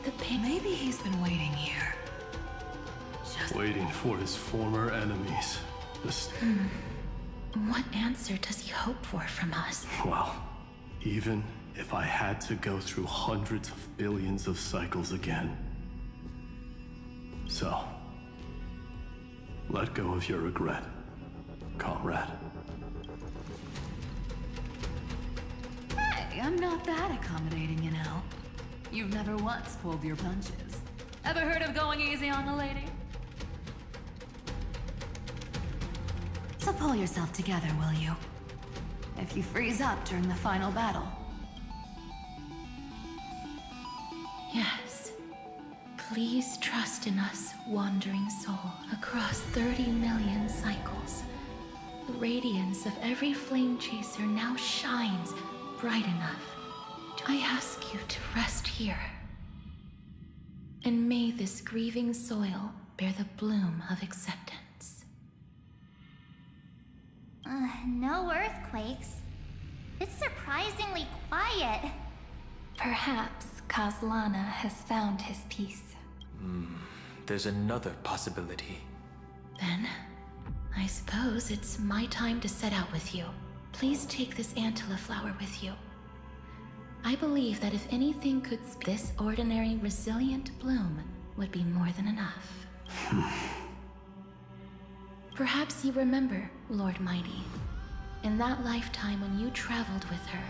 The pain... Maybe he's been waiting here. Waiting for his former enemies. What answer does he hope for from us? Well, even if I had to go through hundreds of billions of cycles again. So, let go of your regret, comrade. Hey, I'm not that accommodating, you know. You've never once pulled your punches. Ever heard of going easy on a lady? So pull yourself together, will you? If you freeze up during the final battle. Yes. Please trust in us, wandering soul, across 30 million cycles. The radiance of every flame chaser now shines bright enough. I ask you to rest here. And may this grieving soil bear the bloom of acceptance. No earthquakes. It's surprisingly quiet. Perhaps Castellana has found his peace. There's another possibility. Then, I suppose it's my time to set out with you. Please take this Antilla flower with you. I believe that if anything could this ordinary resilient bloom would be more than enough. Perhaps you remember, Lord Mighty. In that lifetime when you traveled with her,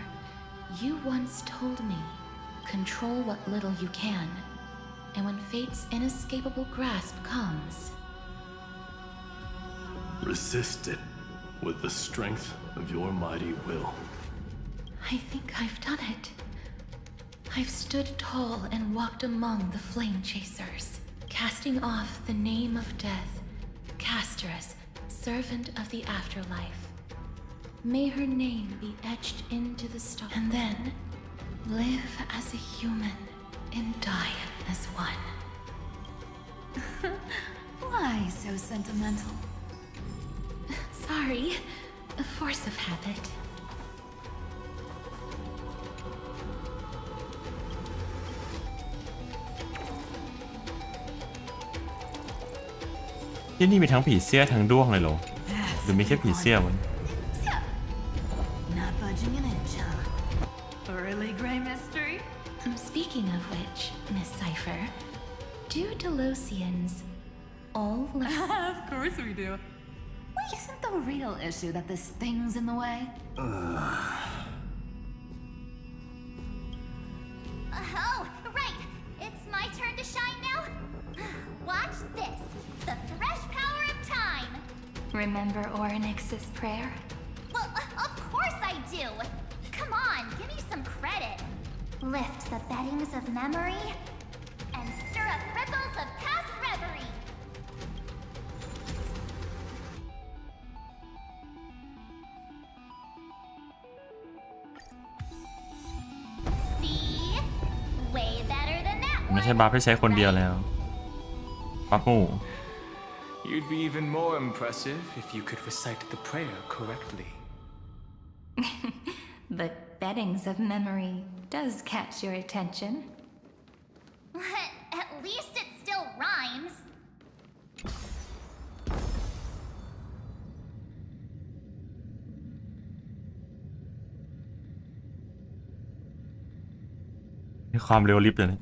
you once told me, control what little you can, and when fate's inescapable grasp comes, resist it with the strength of your mighty will. I think I've done it. I've stood tall and walked among the flame chasers, casting off the name of death, cast her as servant of the afterlife. May her name be etched into the stone, and then live as a human and die as one. Why so sentimental? Sorry, a force of habit. ที่นี่มีทั้งผีเสื้อทั้งด้วงเลยเหรอหรือมีแค่ผีเสื้อวะ Not budging an inch, huh? Really gray mystery? Speaking of which, Miss Cipher, do Delosians all Of course we do. Wait, isn't the real issue that this thing's in the way? Oh, right! It's my turn to shine now? Watch this! The fresh power of time! Remember Orynyx's prayer? Well, of course I do! Come on, give me some credit! Lift the beddings of memory and stir up ripples of past reverie! See? Way better than that ไม่ใช่บัฟให้ใช้คนเดียวแล้วบัฟหมู่ You'd be even more impressive if you could recite the prayer correctly. But beddings of memory does catch your attention. At least it still rhymes. มีความเร็วลิฟต์เลยนะ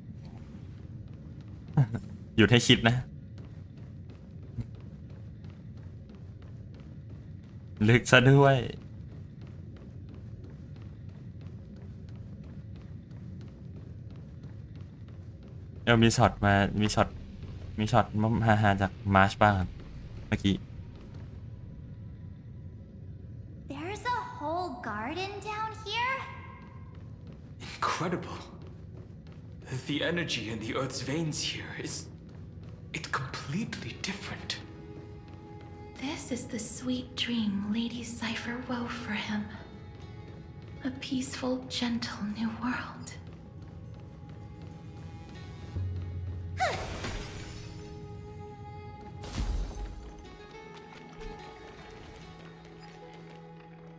หยุดให้คิดนะ ลึกซะด้วยมีช็อตมามีช็อตฮาๆจากมาร์ชบ้างครับเมื่อกี้ There's a whole garden down here? Incredible. The energy in the Earth's veins here it's completely different. This is the sweet dream Lady Cipher wove for him. A peaceful, gentle new world.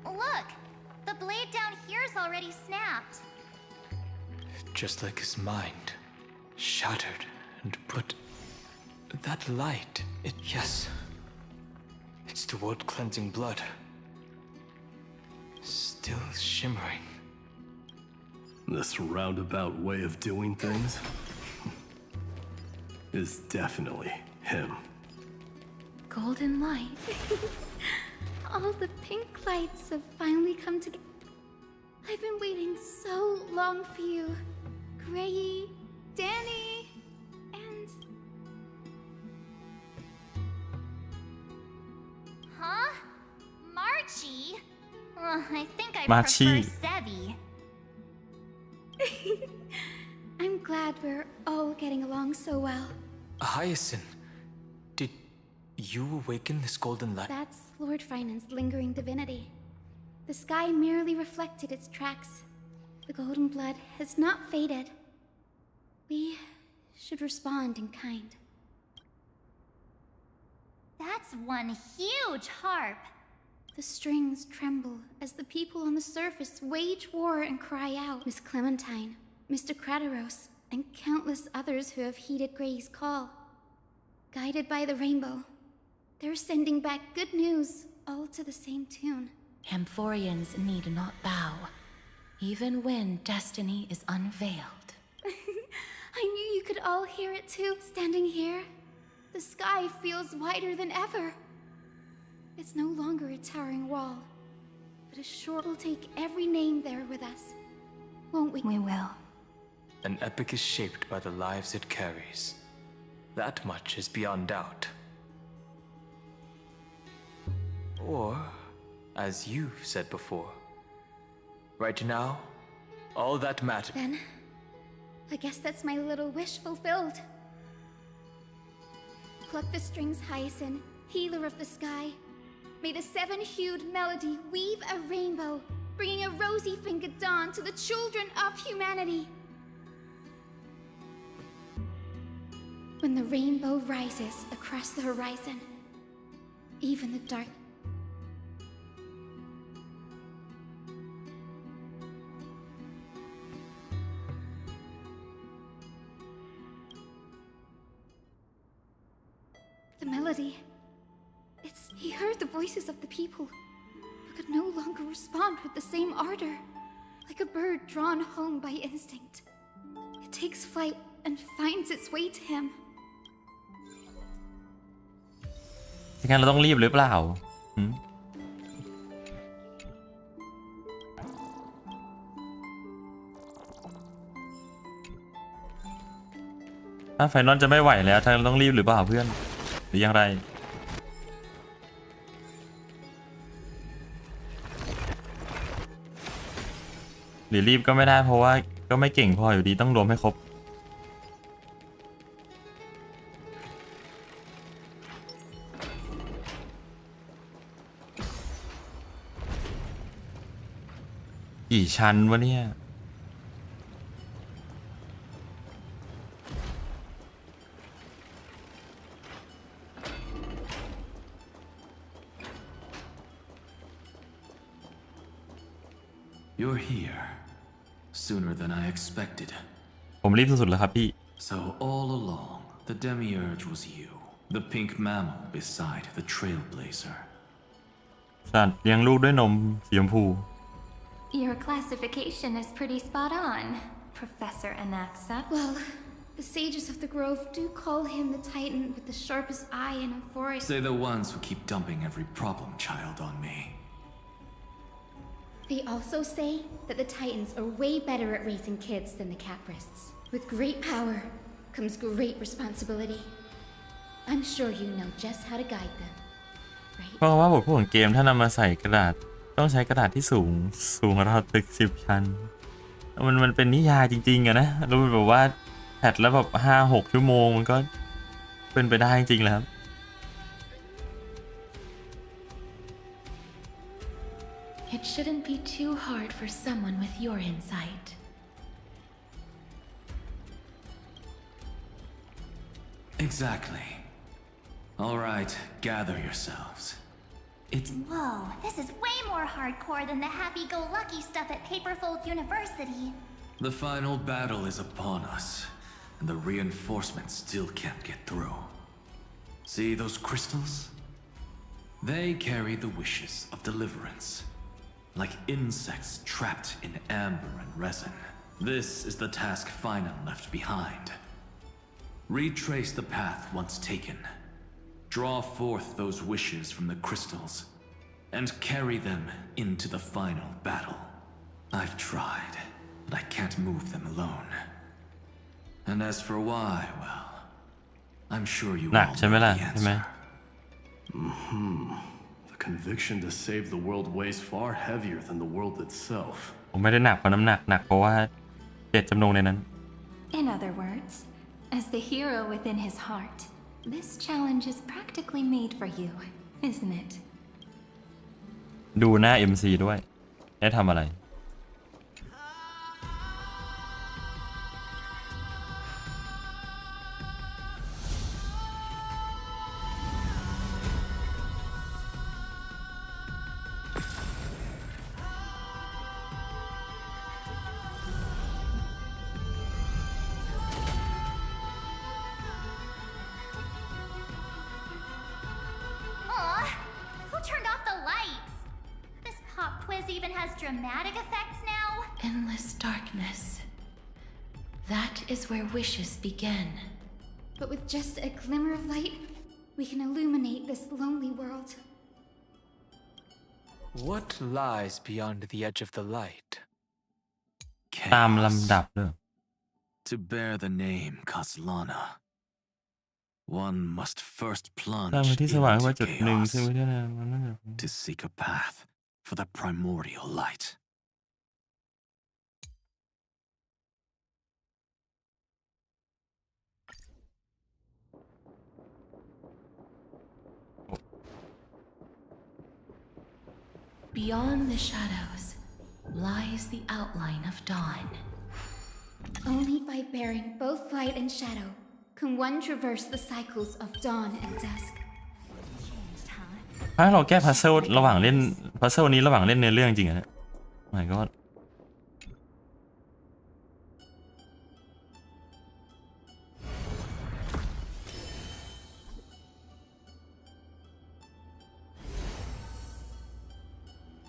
Look! The blade down here's already snapped. Just like his mind. Shattered and put... That light, yes. It's the world-cleansing blood. Still shimmering. This roundabout way of doing things is definitely him. Golden light. All the pink lights have finally come together. I've been waiting so long for you, Grayy, Danny, and... Huh? Marchie? I think I Marchie. prefer Sevi. I'm glad we're all getting along so well. Hyacinth, did you awaken this golden light? That's Lord Finan's lingering divinity. The sky merely reflected its tracks. The golden blood has not faded. We should respond in kind. That's one huge harp. The strings tremble as the people on the surface wage war and cry out. Miss Clementine, Mr. Krateros, and countless others who have heeded Gray's call. Guided by the rainbow, they're sending back good news, all to the same tune. Amphorians need not bow, even when destiny is unveiled. I knew you could all hear it too, standing here. The sky feels wider than ever. It's no longer a towering wall, but a shore. We'll take every name there with us, won't we? We will. An epic is shaped by the lives it carries. That much is beyond doubt. Or, as you've said before, right now, all that matters. Then, I guess that's my little wish fulfilled. Pluck the strings, Hyacinth, healer of the sky. May the seven-hued melody weave a rainbow, bringing a rosy-fingered dawn to the children of humanity. When the rainbow rises across the horizon, even the dark. The melody. He heard the voices of the people, but could no longer respond with the same ardor. Like a bird drawn home by instinct. It takes flight and finds its way to him. งั้นเราต้องรีบหรือเปล่าถ้าไฟนอลจะไม่ไหวแล้วเราต้องรีบหรือเปล่าเพื่อนหรือยังไรหรือรีบก็ไม่ได้เพราะว่าก็ไม่เก่งพออยู่ดีต้องรวมให้ครบกี่ชั้นวะเนี่ยYou're here sooner than I expected. ผมรีบสุดๆแล้วครับพี่ So all along, the demiurge was you, the pink mammal beside the trailblazer. สัตว์เลี้ยงลูกด้วยนมสีชมพู Your classification is pretty spot on, Professor Anaxa. Well, the sages of the grove do call him the titan with the sharpest eye in Emphoria. They're the ones who keep dumping every problem child on me. They also say that the Titans are way better at raising kids than the Caprists. With great power comes great responsibility. I'm sure you know just how to guide them, right? เพราะว่าบทพูดของเกมถ้านำมาใส่กระดาษต้องใช้กระดาษที่สูงราวตึก10 ชั้นมันเป็นนิยายจริงๆอะนะแล้วมันแบบว่าแพทแล้วแบบ5-6 ชั่วโมงมันก็เป็นไปได้จริงๆแล้วครับ It shouldn't be too hard for someone with your insight. Exactly. All right, gather yourselves. It's... Whoa, this is way more hardcore than the happy-go-lucky stuff at Paperfold University. The final battle is upon us, and the reinforcements still can't get through. See those crystals? They carry the wishes of deliverance. Like insects trapped in amber and resin. This is the task Finan left behind. Retrace the path once taken. Draw forth those wishes from the crystals, and carry them into the final battle. I've tried, but I can't move them alone. And as for why, well, I'm sure you all know the answer. Conviction to save the world weighs far heavier than the world itself. ผมไม่ได้หนักเพราะน้ำหนักหนักเพราะว่าเจตจำนงในนั้น In other words, as the hero within his heart, this challenge is practically made for you, isn't it? ดูหน้า MC ด้วยได้ทำอะไร Even has dramatic effects now? Endless darkness. That is where wishes begin. But with just a glimmer of light, we can illuminate this lonely world. What lies beyond the edge of the light? ตามลำดับเลย To bear the name Kaslana, one must first ตาม plunge ที่สว่างขึ้นมา into จุดหนึ่ง chaos ซึ่งไม่ได้นะมันน่าจะ to seek a path for the primordial light. Beyond the shadows lies the outline of dawn. Only by bearing both light and shadow can one traverse the cycles of dawn and dusk. ถ้าเราแก้พัซเซิลระหว่างเล่นพัซเซิลนี้ระหว่างเล่นในเรื่องจริงอะเนี่ยไม่ก็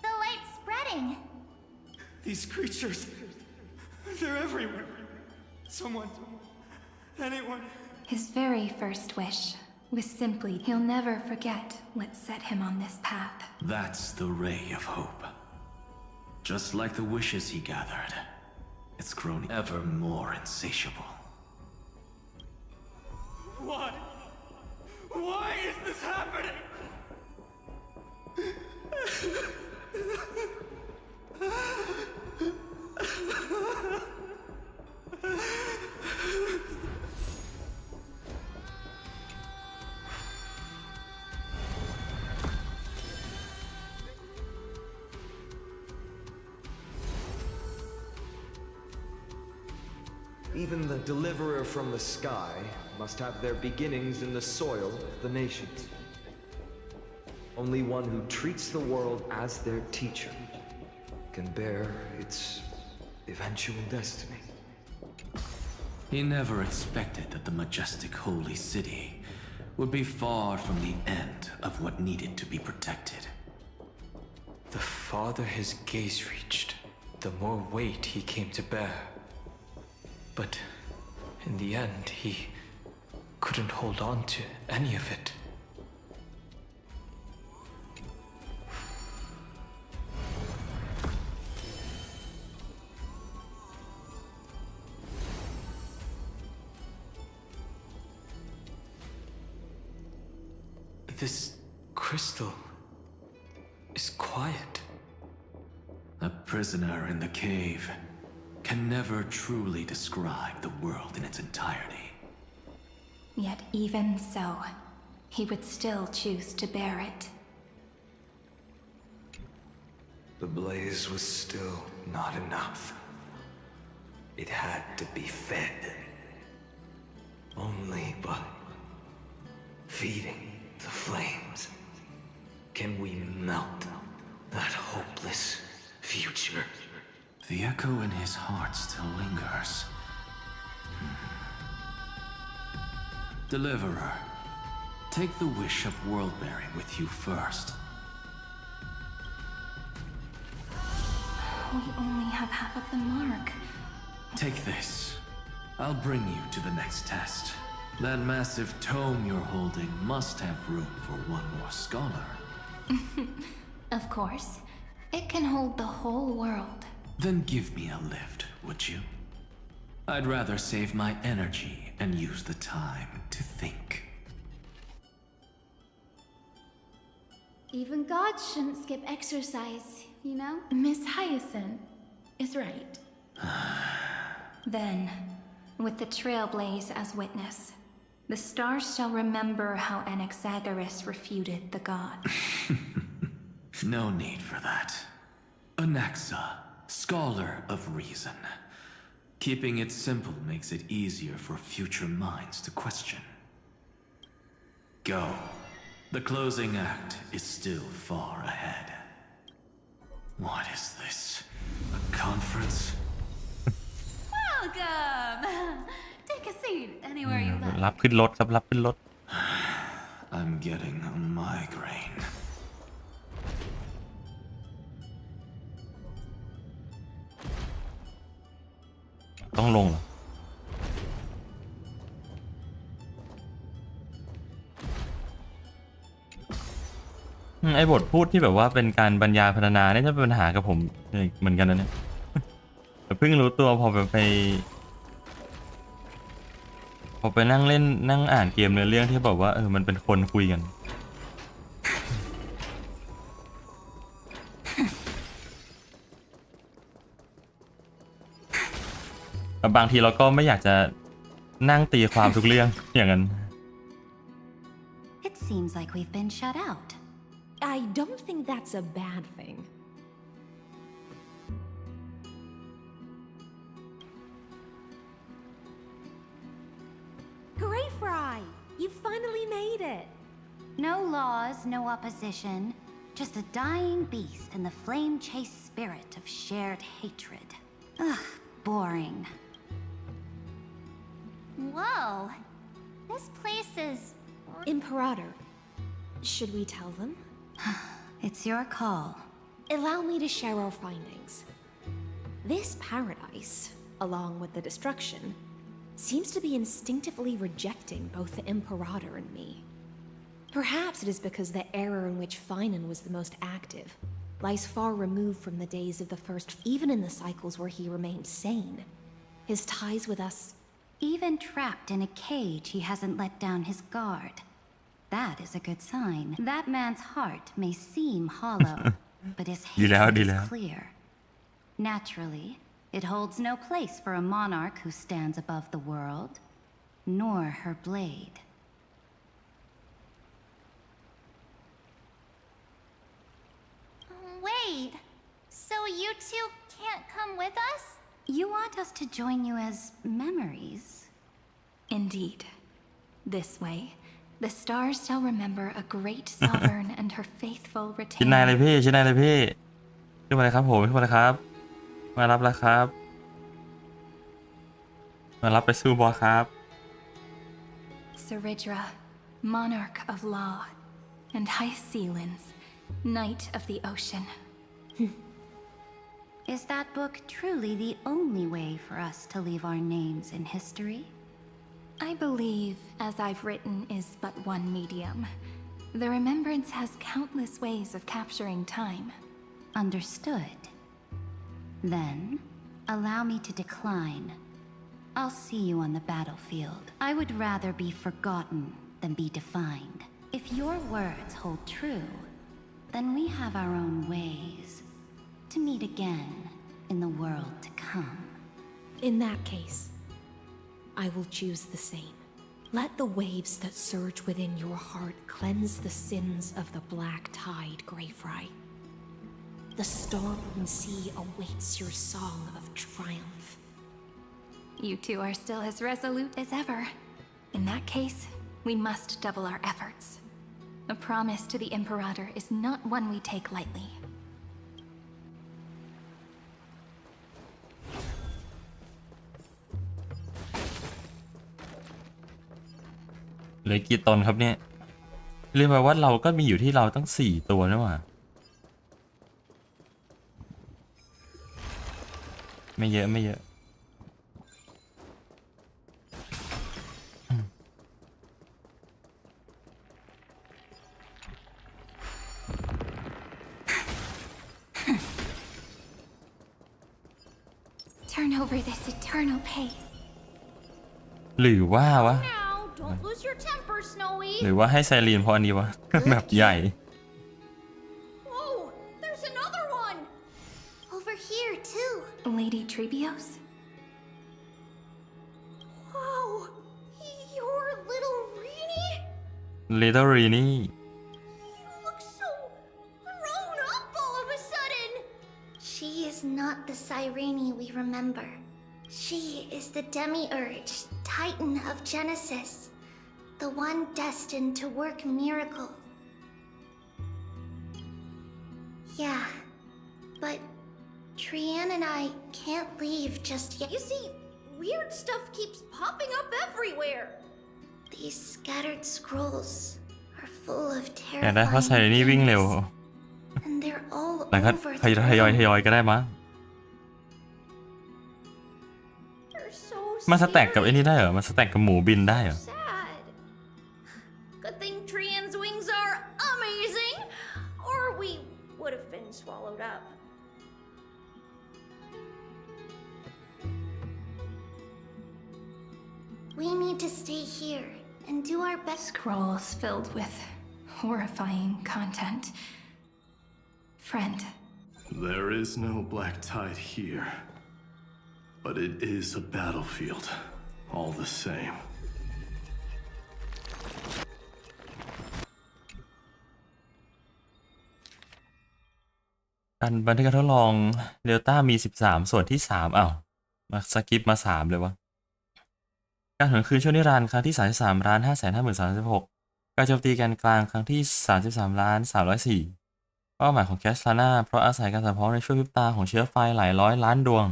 The light's spreading. These creatures, they're everywhere. Someone, anyone. His very first wish was simply he'll never forget what set him on this path. That's the ray of hope. Just like the wishes he gathered, it's grown ever more insatiable. Why? Why is this happening? Even the deliverer from the sky must have their beginnings in the soil of the nations. Only one who treats the world as their teacher can bear its eventual destiny. He never expected that the majestic holy city would be far from the end of what needed to be protected. The farther his gaze reached, the more weight he came to bear. But in the end, he couldn't hold on to any of it. This crystal is quiet. A prisoner in the cave can never truly describe the world in its entirety. Yet even so, he would still choose to bear it. The blaze was still not enough. It had to be fed. Only by feeding the flames can we melt that hopeless future. The echo in his heart still lingers. Deliverer, take the wish of world-bearing with you first. We only have half of the mark. Take this. I'll bring you to the next test. That massive tome you're holding must have room for one more scholar. Of course. It can hold the whole world. Then give me a lift, would you? I'd rather save my energy and use the time to think. Even gods shouldn't skip exercise, you know? Miss Hyacinth is right. Then, with the trailblaze as witness, the stars shall remember how Anaxagoras refuted the god. No need for that. Anaxa, scholar of reason. Keeping it simple makes it easier for future minds to question. Go. The closing act is still far ahead. What is this? A conference? Welcome! Take a seat anywhere you like. รับขึ้นรถครับรับขึ้นรถ I'm getting a migraine. ต้องลงเหรอ ไอ้บทพูดที่แบบว่าเป็นการบรรยายพรรณนาเนี่ยจะเป็นปัญหากับผมเหมือนกันนะเนี่ยแต่เพิ่งรู้ตัวพอไปนั่งเล่นนั่งอ่านเกมเนื้อเรื่องที่บอกว่ามันเป็นคนคุยกันบางทีเราก็ไม่อยากจะนั่งตีความทุกเรื่องอย่างนั้น It seems like we've been shut out. I don't think that's a bad thing. Gray Fry, you finally made it. No laws, no opposition, just a dying beast and the flame-chased spirit of shared hatred. Ugh, boring. Whoa. This place is... Imperator. Should we tell them? It's your call. Allow me to share our findings. This paradise, along with the destruction, seems to be instinctively rejecting both the Imperator and me. Perhaps it is because the era in which Finan was the most active lies far removed from the days of the first, even in the cycles where he remained sane. His ties with us... Even trapped in a cage, he hasn't let down his guard. That is a good sign. That man's heart may seem hollow, but his hatred is clear. Naturally, it holds no place for a monarch who stands above the world, nor her blade. Wait, so you two can't come with us? You want us to join you as memories? Indeed. This way, the stars shall remember a great sovereign and her faithful ชิ้นนายเลย retainer. พี่ชิ้นนายเลยพี่ขึ้นมาเลยครับผมขึ้นมาเลยครับมารับแล้วครับมารับไปสู้บอสครับ Cyrene, monarch of law, and Hycelins, knight of the ocean. Is that book truly the only way for us to leave our names in history? I believe, as I've written, is but one medium. The remembrance has countless ways of capturing time. Understood. Then, allow me to decline. I'll see you on the battlefield. I would rather be forgotten than be defined. If your words hold true, then we have our own ways to meet again in the world to come. In that case, I will choose the same. Let the waves that surge within your heart cleanse the sins of the black tide, Greyfry. The storm sea awaits your song of triumph. You two are still as resolute as ever. In that case, we must double our efforts. A promise to the Imperator is not one we take lightly. เหลือกี่ตนครับเนี่ยเรียกว่าเราก็มีอยู่ที่เราตั้ง4ตัวนะว่ะไม่เยอะไม่เยอะ Turn over this eternal pain. หรือว่าวะ Now, don't lose your temper, Snowy. หรือว่าให้ไซรีนเพราะอันนี้วะ แบบใหญ่ Oh, there's another one. Over here too. Lady Trebios? Wow, you're little Reenie? Little Reenie You look so grown up all of a sudden. She is not the Cyrene we remember. She is the Demiurge, Titan of Genesis, the one destined to work miracles. Yeah, but Trian and I can't leave just yet. You see, weird stuff keeps popping up everywhere. These scattered scrolls are full of แต่ได้เพราะไซรีนี่วิ่งเร็ว and they're all แล้วก็ over ทยอยก็ได้มั้ง มันสแต็กกับไอ้นี่ได้เหรอมันสแต็กกับหมูบินได้เหรอ Sad. Good thing Trian's wings are amazing, We need to stay here and do our best. Scrolls filled with horrifying content. Friend. There is no black tide here, but it is a battlefield, all the same. การบันทึกการทดลองเดลต้ามี13ส่วนที่3อ้าวมาสกิปมา3เลยวะการหวนคืนช่วงนิรันดร์ครั้งที่33,550,036การโจมตีแกนกลางครั้งที่33,304เป้าหมายของแคสลาน่าเพราะอาศัยการสัมเพาะในช่วงพริบตาของเชื้อไฟหลายร้อยล้านดวง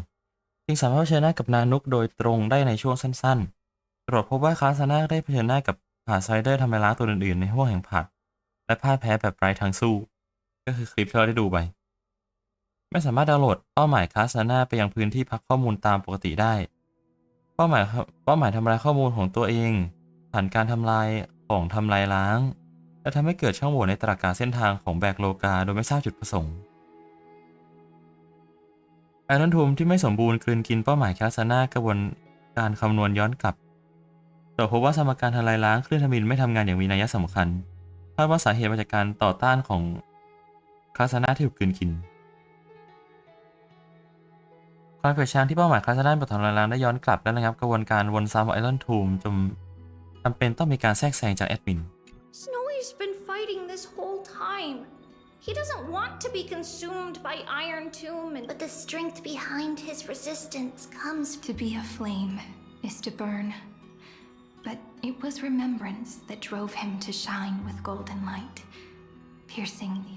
จึงสามารถเผชิญหน้ากับนานุกโดยตรงได้ในช่วงสั้นๆตรวจพบว่าคาสลาน่าได้เผชิญหน้ากับผาไซเดอร์ทำลายล้างตัวอื่นๆในห้วงแห่งผาดและพ่ายแพ้แบบไร้ทางสู้ก็คือคลิปที่เราได้ดูไปไม่สามารถดาวน์โหลดเป้าหมายคาสลาน่าไปยังพื้นที่พักข้อมูลตามปกติได้เป้าหมายทำลายข้อมูลของตัวเองผ่านการทำลายของทำลายล้างและทำให้เกิดช่องโหว่ในตรากาเส้นทางของแบกโลกาโดยไม่ทราบจุดประสงค์ไอรอนทูมที่ไม่สมบูรณ์กลืนกินเป้าหมายคาสลาน่ากระบวนการคำนวณย้อนกลับแต่พบว่าสมการทำลายล้างคลื่นทมิฬไม่ทำงานอย่างมีนัยสำคัญคาดว่าสาเหตุมาจากการต่อต้านของคาสลาน่าที่ถูกกลืนกินความเปลี่ยนแปลงที่เป้าหมายคาสลาน่าบนทำลายล้างได้ย้อนกลับและระงับกระบวนการวนซ้ำของไอรอนทูมจนจำเป็นต้องมีการแทรกแซงจากแอดมินSnowy's been fighting this whole time. He doesn't want to be consumed by Iron Tomb and... But the strength behind his resistance comes... To be a flame is to burn. But it was remembrance that drove him to shine with golden light, piercing the...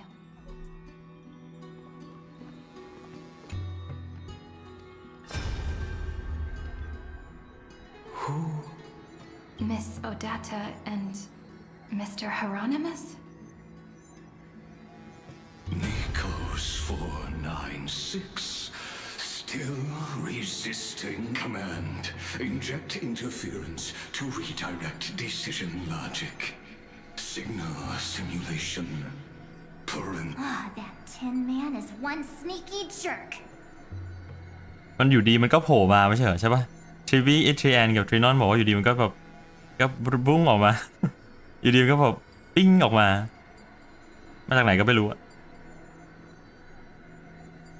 Who? Miss Odetta and Mr. Hieronymus? Nikos 496, still resisting command. Inject interference to redirect decision logic. Signal simulation. That Tin Man is one sneaky jerk. มันอยู่ดีมันก็โผล่มาไม่ใช่เหรอใช่ปะทริวีอิทรีแอนกับทรีนอนบอกว่าอยู่ดีมันก็แบบก็บุ้งออกมา อยู่ดีมันก็แบบปิ้งออกมาจากไหนก็ไม่รู้อะ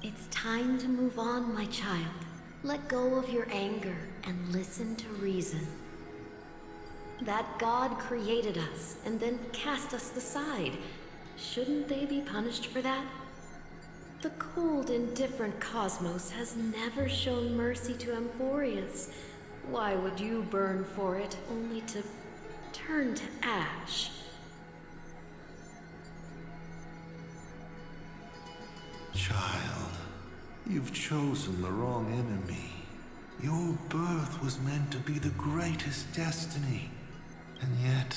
It's time to move on, my child. Let go of your anger and listen to reason. That God created us and then cast us aside. Shouldn't they be punished for that? The cold, indifferent cosmos has never shown mercy to Amphorius. Why would you burn for it, only to turn to ash? Child, you've chosen the wrong enemy. Your birth was meant to be the greatest destiny. And yet,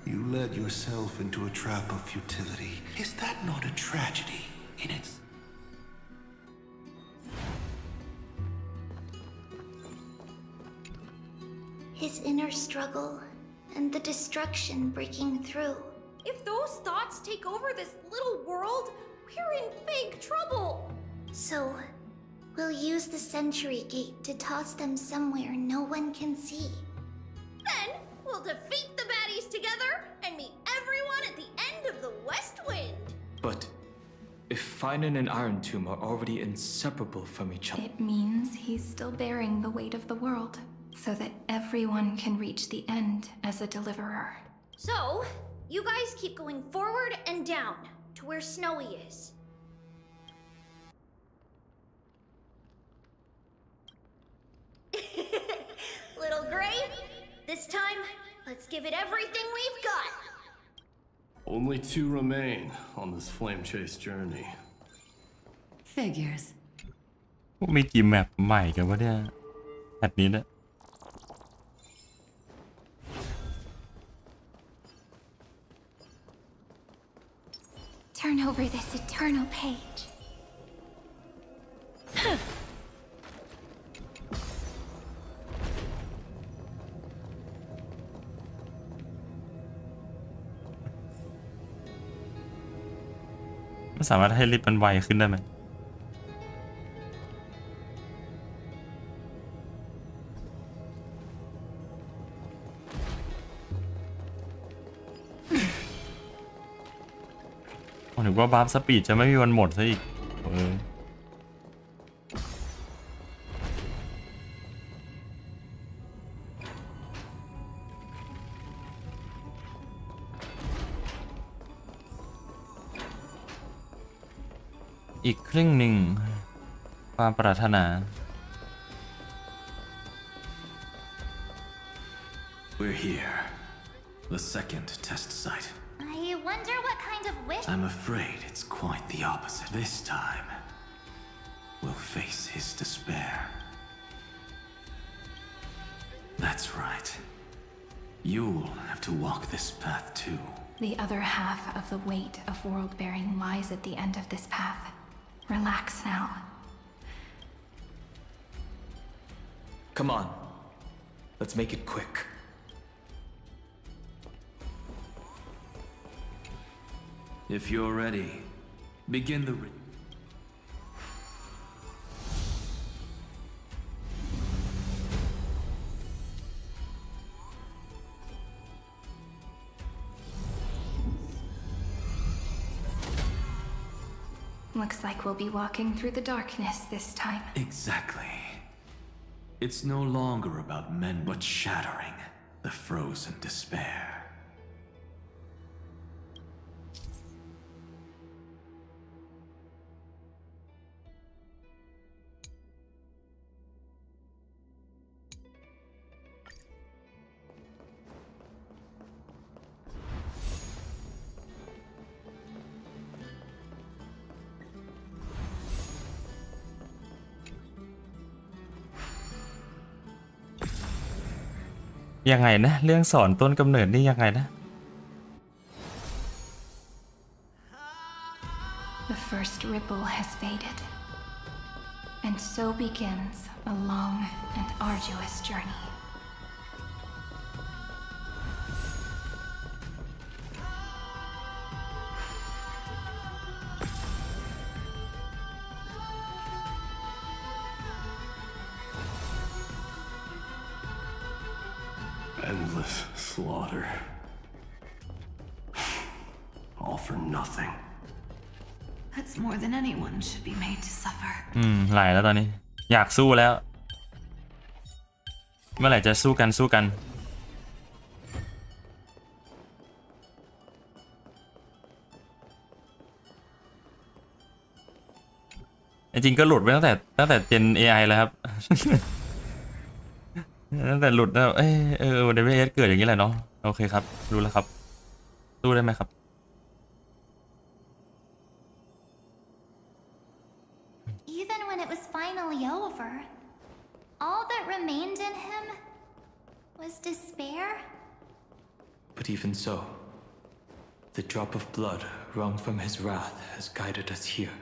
you led yourself into a trap of futility. Is that not a tragedy in its... His inner struggle and the destruction breaking through. If those thoughts take over this little world, we're in big trouble. So, we'll use the Century Gate to toss them somewhere no one can see. Then, we'll defeat the baddies together and meet everyone at the end of the West Wind. But if Finan and Iron Tomb are already inseparable from each other... It means he's still bearing the weight of the world, so that everyone can reach the end as a deliverer. So, you guys keep going forward and down to where Snowy is. Little Gray, this time, let's give it everything we've got. Only 2 remain on this flame chase journey. Figures. มีกี่แมปใหม่กันวะเนี่ยแมปนี้นะ Turn over this eternal page. ไม่สามารถให้ลิฟต์มันไวขึ้นได้ไหม ผมถึงว่าบัฟสปีดจะไม่มีวันหมดซะอีกอีกครึ่งหนึ่งความปรารถนา We're here. The second test site. I wonder what kind of wish. I'm afraid it's quite the opposite. This time, we'll face his despair. That's right. You'll have to walk this path too. The other half of the weight of world-bearing lies at the end of this path. Relax now. Come on. Let's make it quick. If you're ready, begin the Looks like we'll be walking through the darkness this time. Exactly. It's no longer about men but shattering the frozen despair.ยังไงนะเรื่องสอนต้นกำเนิดนี่ยังไงนะ The first ripple has faded, and so begins a long and arduous journey. Endless slaughter. All for nothing. That's more than anyone should be made to suffer. ไหลแล้วตอนนี้อยากสู้แล้วเมื่อไหร่จะสู้กันจริงก็หลุดไปตั้งแต่เจน AI แล้วครับ ตั้งแต่หลุดแล้วWS เกิดอย่างนี้แหละเนาะโอเคครับรู้แล้วครับสู้ได้ไหมครับ Even when it was finally over, all that remained in him was despair. But even so, the drop of blood wrung from his wrath has guided us here.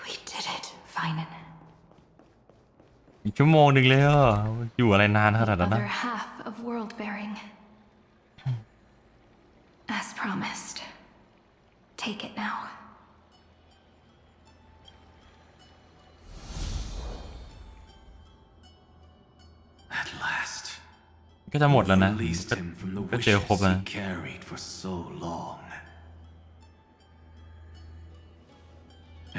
We did it, Finan. อีกชั่วโมงหนึ่งเลยอยู่อะไรนานขนาดนั้นนะ Other half of world bearing. As promised. Take it now. At last. ก็จะหมดแล้วนะ Released him from the ก็เจอครบ wishes แล้ว he carried for so long.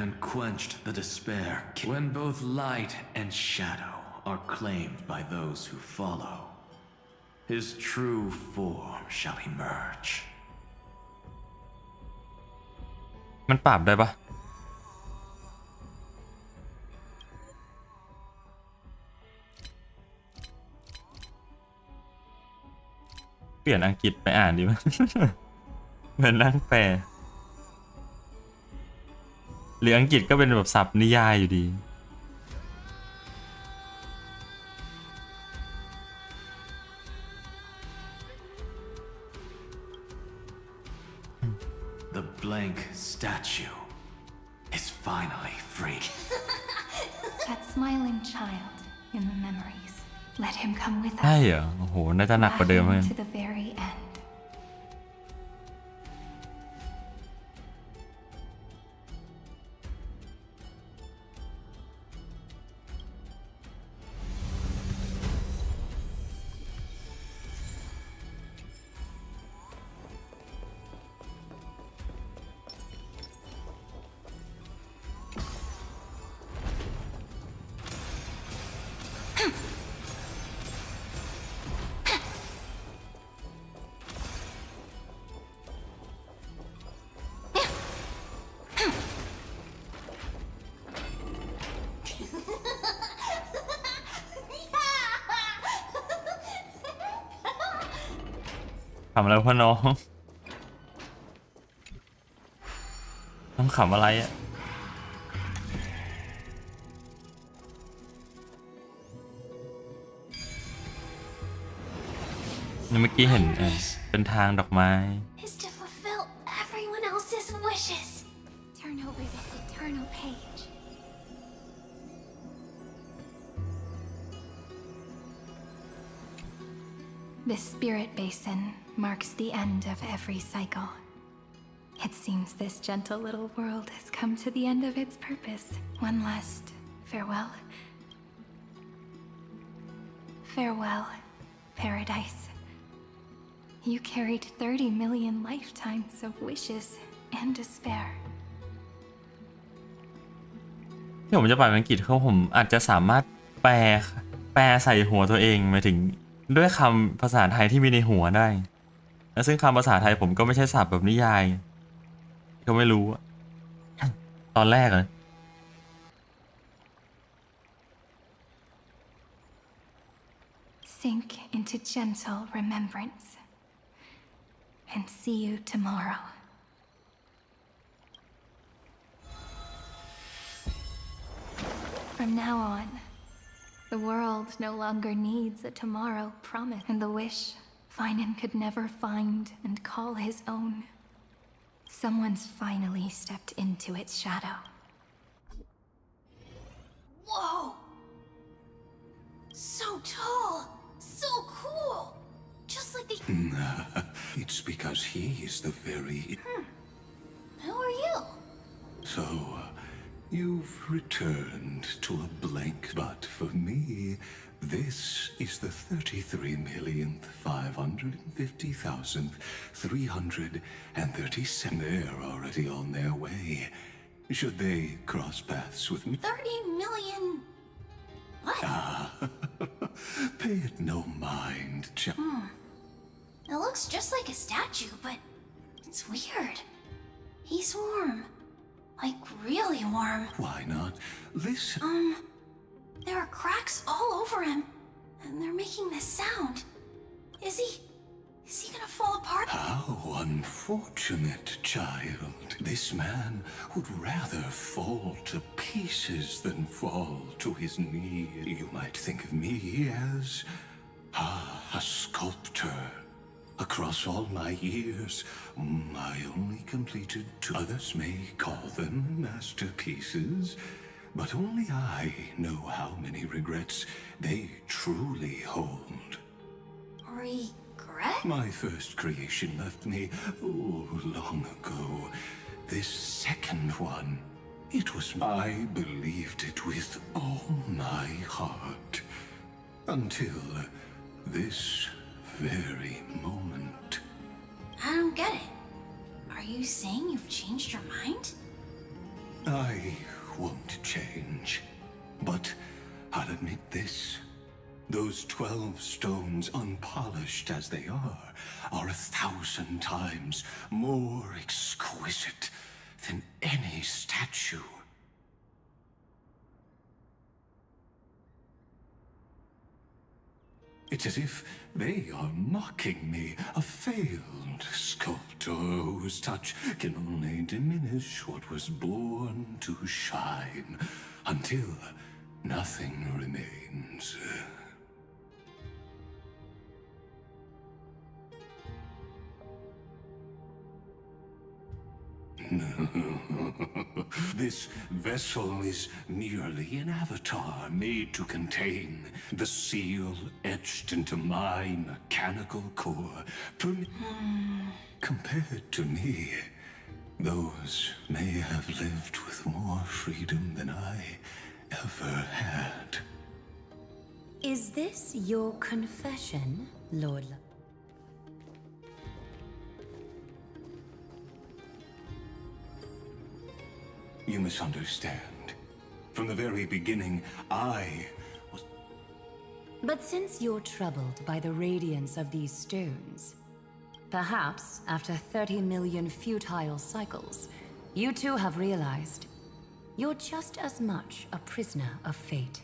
And quenched the despair when both light and shadow are claimed by those who follow. His true form shall emerge. มันปรับได้ปะเปลี่ยนอังกฤษไปอ่านดีไหม เหมือนนั่งแปลหรืออังกฤษก็เป็นแบบศัพท์นิยายอยู่ดี The blank statue is finally free. That smiling child in the memories. Let him come with us. ใช่เหรอโอ้โหน่าจะหนักกว่าเดิมเลย To the very end. ขำแล้วพ่อน้องต้องขำอะไรอะเมื่อกี้เห็นเป็นทางดอกไม้ is to fulfill everyone else's wishes. Turn over this eternal page. This spirit basin marks the end of every cycle. It seems this gentle little world has come to the end of its purpose. One last farewell. Farewell, paradise. You carried 30 million lifetimes of wishes and despair. ที่ผมจะไปอังกฤษเขาผมอาจจะสามารถแปลใส่หัวตัวเองหมายถึงด้วยคำภาษาไทยที่มีในหัวได้และซึ่งคำภาษาไทยผมก็ไม่ใช่ศัพท์แบบนิยายก็ไม่รู้ตอนแรกเลย Sink into gentle remembrance and see you tomorrow. From now on, the world no longer needs a tomorrow promise, and the wish Finan could never find and call his own. Someone's finally stepped into its shadow. Whoa! So tall! So cool! Just like the... It's because he is the very... Who are you? So, you've returned to a blank, but for me, this is the 33,550,337. They're already on their way. Should they cross paths with me? 30 million... What? Pay it no mind, It looks just like a statue, but it's weird. He's warm. Like, really warm. Why not? Listen. There are cracks all over him, and they're making this sound. Is he gonna fall apart? How unfortunate, child. This man would rather fall to pieces than fall to his knees. You might think of me as a sculptor. Across all my years, I only completed 2. Others may call them masterpieces, but only I know how many regrets they truly hold. Regret? My first creation left me, long ago. This second one, I believed it with all my heart. Until this very moment. I don't get it. Are you saying you've changed your mind? I won't change, but I'll admit this. Those 12 stones, unpolished as they are 1,000 times more exquisite than any statue. It's as if they are mocking me, a failed sculptor whose touch can only diminish what was born to shine, until nothing remains. This vessel is merely an avatar made to contain the seal etched into my mechanical core. Compared to me, those may have lived with more freedom than I ever had. Is this your confession, Lord? You misunderstand. From the very beginning, I was... But since you're troubled by the radiance of these stones, perhaps after 30 million futile cycles, you too have realized you're just as much a prisoner of fate.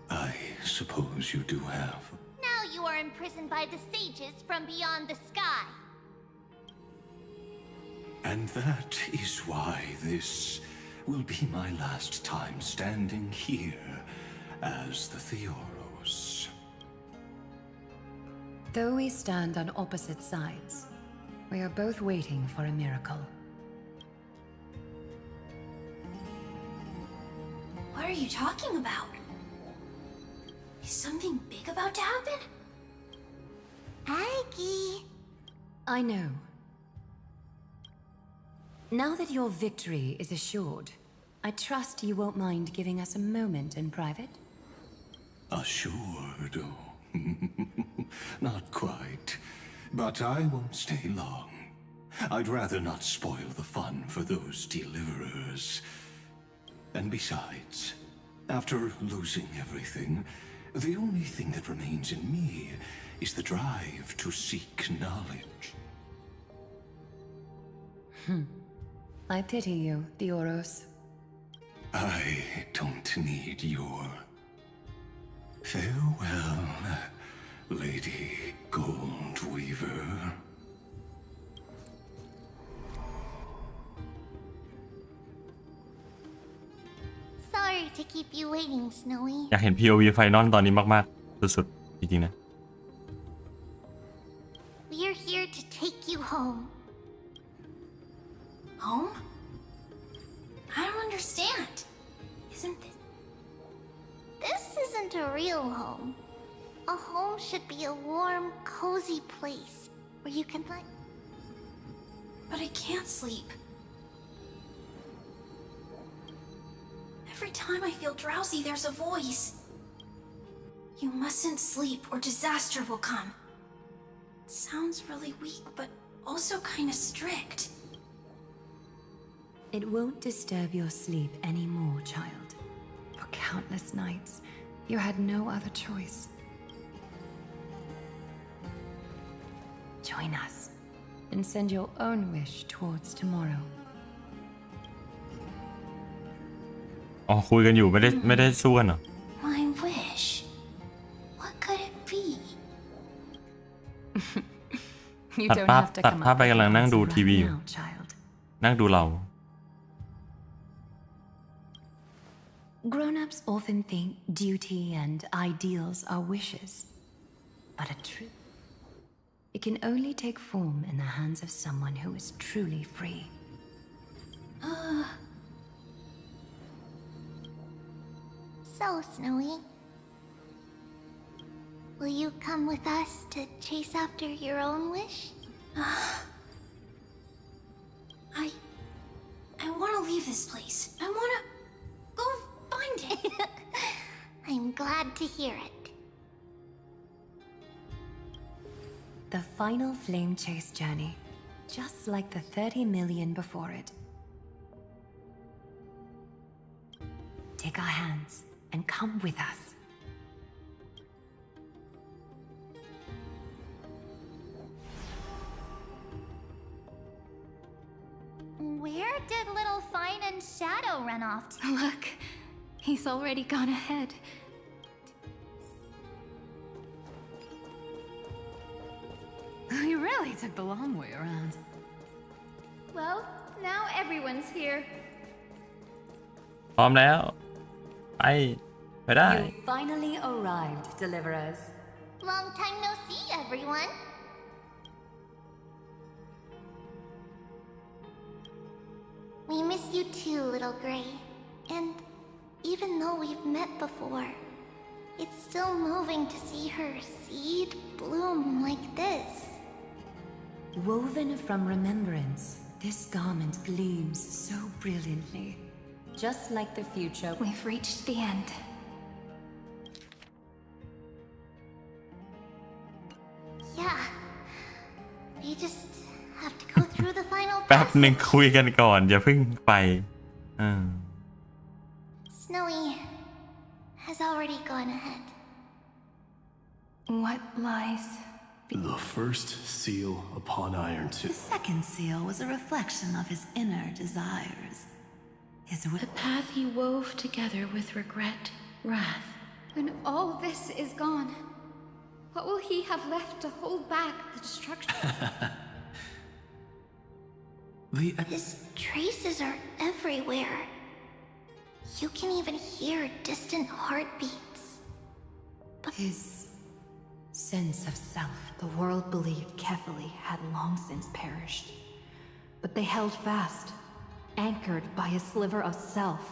I suppose you do have. Now you you are imprisoned by the sages from beyond the sky. And that is why this will be my last time standing here as the Theoros. Though we stand on opposite sides, we are both waiting for a miracle. What are you talking about? Is something big about to happen? Aggie. I know. Now that your victory is assured, I trust you won't mind giving us a moment in private? Assured? Oh, not quite. But I won't stay long. I'd rather not spoil the fun for those deliverers. And besides, after losing everything, the only thing that remains in me is the drive to seek knowledge. I pity you, Theoros. I don't need your farewell, Lady Goldweaver. Sorry to keep you waiting, Snowy. อยากเห็น POV ไฟนอลตอนนี้มากๆสุดๆจริงๆนะ We're here to take you home. Home? I don't understand. Isn't this... This isn't a real home. A home should be a warm, cozy place where you can let... But I can't sleep. Every time I feel drowsy, there's a voice. You mustn't sleep or disaster will come. It sounds really weak, but also kind of strict. It won't disturb your sleep anymore, child. For countless nights, you had no other choice. Join us and send your own wish towards tomorrow. อ๋อคุยกันอยู่ไม่ได้สู้กันเหรอ My wish? What could it be? You ตัด don't ภาพ have to ตัด come ภาพ up ไป with กำลังนั่ง an ดู answer ทีวี right อยู่ now, child. นั่งดูเรา Grown-ups often think duty and ideals are wishes. But a truth, it can only take form in the hands of someone who is truly free. So, Snowy, will you come with us to chase after your own wish? I want to leave this place. I want to go find it. I'm glad to hear it. The final flame chase journey, just like the 30 million before it. Take our hands and come with us. Where did little Fine and Shadow run off to? Look, he's already gone ahead. We really took the long way around. Well, now everyone's here. พร้อมแล้วไปได้ You finally arrived, deliverers. Long time no see, everyone. We miss you too, little Gray. And even though we've met before, it's still moving to see her seed bloom like this. Woven from remembrance, this garment gleams so brilliantly. Just like the future, We've reached the end. Yeah. We just have to go through the final แป๊บหนึ่ง passage. คุยกันก่อนอย่าเพิ่งไป Snowy has already gone ahead. What lies? The first seal upon Iron The Tooth. second seal was a reflection of his inner desires. His The path he wove together with regret, wrath. When all this is gone, What will he have left to hold back the destruction? His traces are everywhere. You can even hear distant heartbeats. But his sense of self, the world believed carefully, had long since perished. But they held fast, anchored by a sliver of self.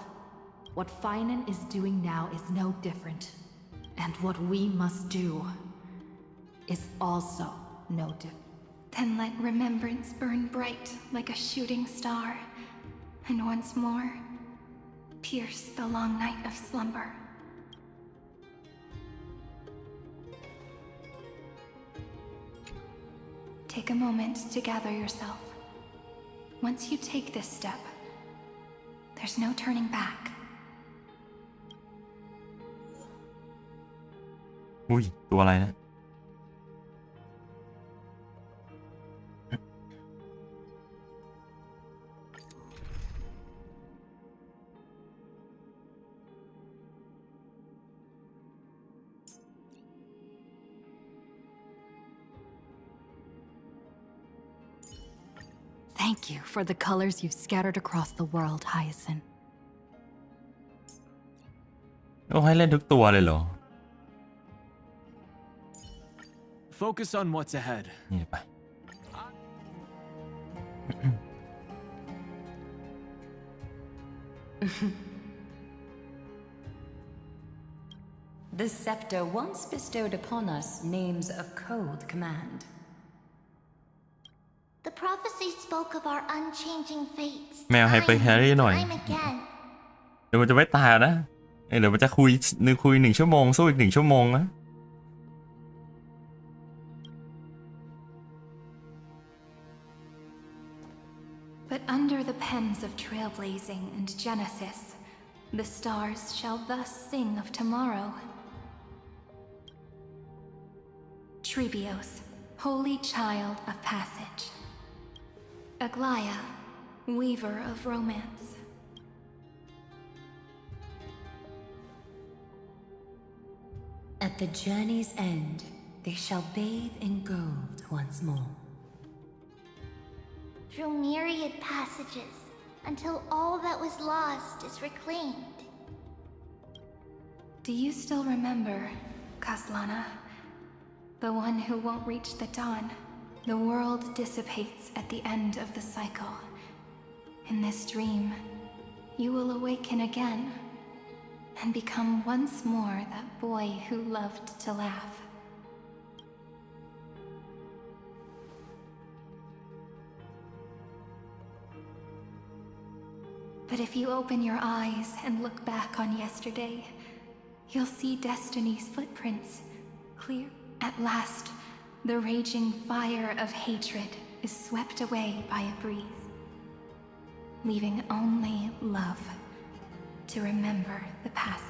What Finan is doing now is no different. And what we must do is also no different. Then let remembrance burn bright like a shooting star, and once more, pierce the long night of slumber. Take a moment to gather yourself. Once you take this step, there's no turning back. อุ้ยตัวอะไรนะ Thank you for the colors you've scattered across the world, Hyacinth. โอ้ให้เล่นทุกตัวเลยเหรอ Focus on what's ahead. นี่ไป The scepter once bestowed upon us names of cold command. The prophecy spoke of our unchanging fates แมวให้ไปแฮร์รี่หน่อย time again. เดี๋ยวมันจะไม่ตายนะเดี๋ยวมันจะคุย1 ชั่วโมงสู้อีก1 ชั่วโมงนะ But under the pens of trailblazing and genesis, the stars shall thus sing of tomorrow. Trebios, holy child of passage. Aglaia, weaver of romance. At the journey's end, they shall bathe in gold once more. Through myriad passages, until all that was lost is reclaimed. Do you still remember, Kaslana? The one who won't reach the dawn. The world dissipates at the end of the cycle. In this dream, you will awaken again and become once more that boy who loved to laugh. But if you open your eyes and look back on yesterday, you'll see destiny's footprints, clear. At last, the raging fire of hatred is swept away by a breeze, leaving only love to remember the past.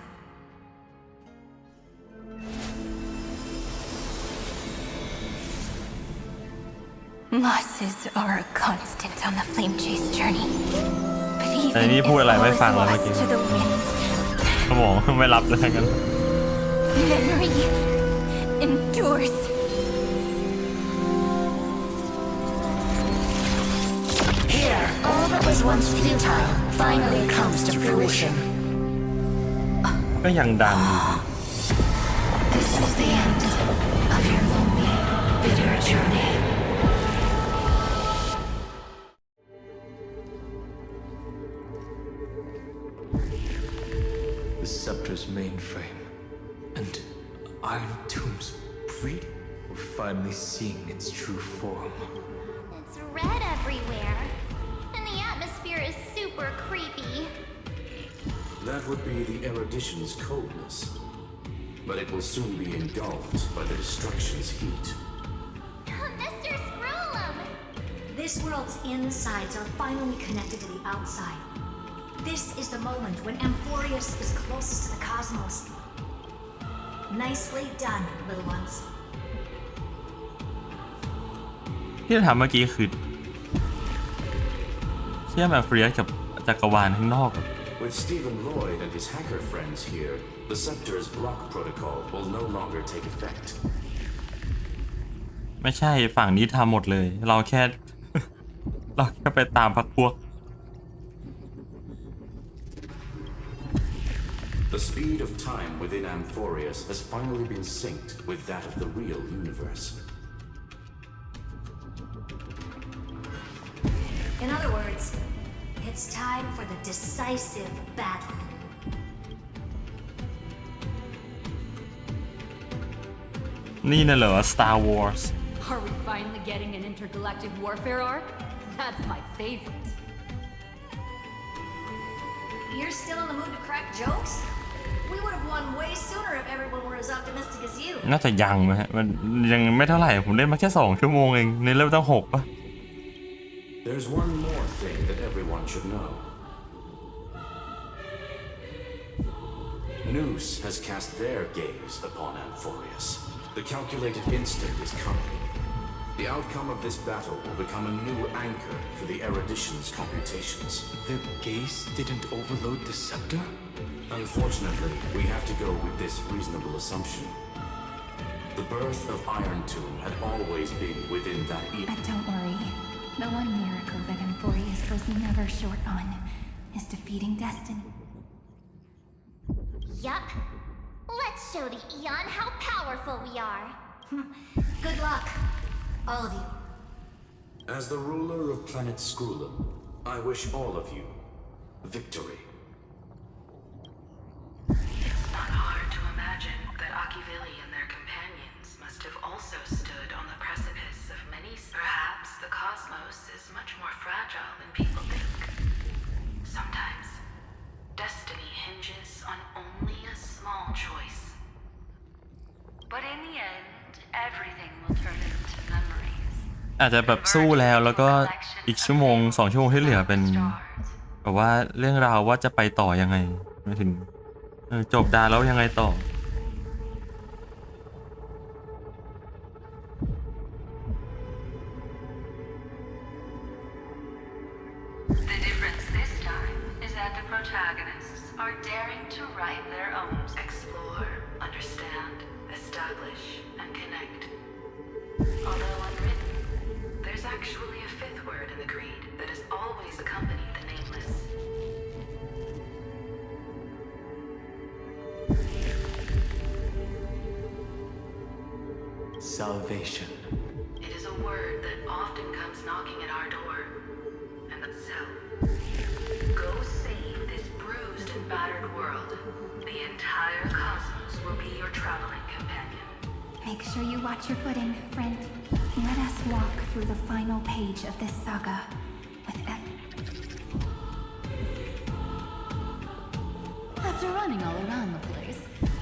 Losses are a constant on the Flame Chase journey. But even if all is lost to the wind, สมองไม่รับเลยกัน memory endures. Here, all that was once futile finally comes to fruition. ก็ยังดัง This is the end of your lonely, bitter journey. The scepter's mainframe and Iron Tomb's breeding. We're finally seeing its true form. It's red everywhere, and the atmosphere is super creepy. That would be the erudition's coldness, but it will soon be engulfed by the destruction's heat. Mr. Scrollum! This world's insides are finally connected to the outside. This is the moment when Amphorius is closest to the cosmos. Nicely done, little ones. ที่เราทำเมื่อกี้คือเชื่อมแอมเฟรียสกับจักรวาลข้างนอก With Stephen Lloyd and his hacker friends here, the Scepter's block protocol will no longer take effect. ไม่ใช่ฝั่งนี้ทำหมดเลยเราแค่ เราแค่ไปตามพรรคพวก The speed of time within Amphorius has finally been synced with that of the real universe. In other words, it's time for the decisive battle. นี่น่ะเหรอ Star Wars Are we finally getting an intergalactic warfare arc? That's my favorite. You're still in the mood to crack jokes? We would have won way sooner if everyone were as optimistic as you. น่าจะยังไหมฮะมันยังไม่เท่าไหร่ผมเล่นมาแค่2 ชั่วโมงเองในเริ่มตั้ง6ป่ะ There's one more thing that everyone should know. Noose has cast their gaze upon Amphorius. The calculated instant is coming. The outcome of this battle will become a new anchor for the erudition's computations. Their gaze didn't overload the scepter? Unfortunately, we have to go with this reasonable assumption. The birth of Iron Tomb had always been within that era. But don't worry. The one miracle that Amphorius was never short on is defeating destiny. Yup. Let's show the Eon how powerful we are. Good luck, all of you. As the ruler of planet Skrulum, I wish all of you victory. It's not hard to imagine that Akivili and their companions must have also stood on the precipice of many. Perhaps the cosmos is much more fragile than people think. Sometimes, destiny hinges on only a small choice. But in the end, everything will turn into memories. อาจจะแบบสู้แล้วก็อีกชั่วโมง2 ชั่วโมงที่เหลือเป็นแบบว่าเรื่องราวว่าจะไปต่อยังไงไม่ถึงจบดาแล้วยังไงต่อ The difference this time is that the protagonists are daring to write their own. Explore, understand, establish, and connect. Although unwritten, there's actually a fifth word in the creed that has always accompanied the nameless. Salvation. It is a word that often comes knocking at our door. And so, go save this bruised and battered world. The entire cosmos will be your traveling companion. Make sure you watch your footing, friend. Let us walk through the final page of this saga with After running all around the place,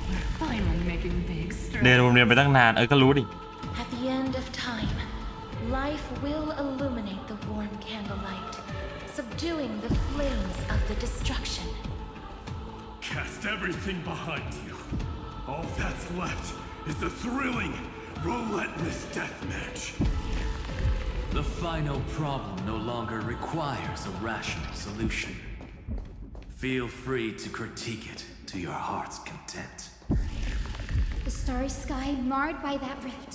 we're finally making big เดิน strides. วนเวียนไปตั้งนานก็รู้ดิ At the end of time, life will illuminate the warm candlelight, subduing the flames of the destruction. Cast everything behind you. All that's left is the thrilling, relentless deathmatch. The final problem no longer requires a rational solution. Feel free to critique it to your heart's content. The starry sky marred by that rift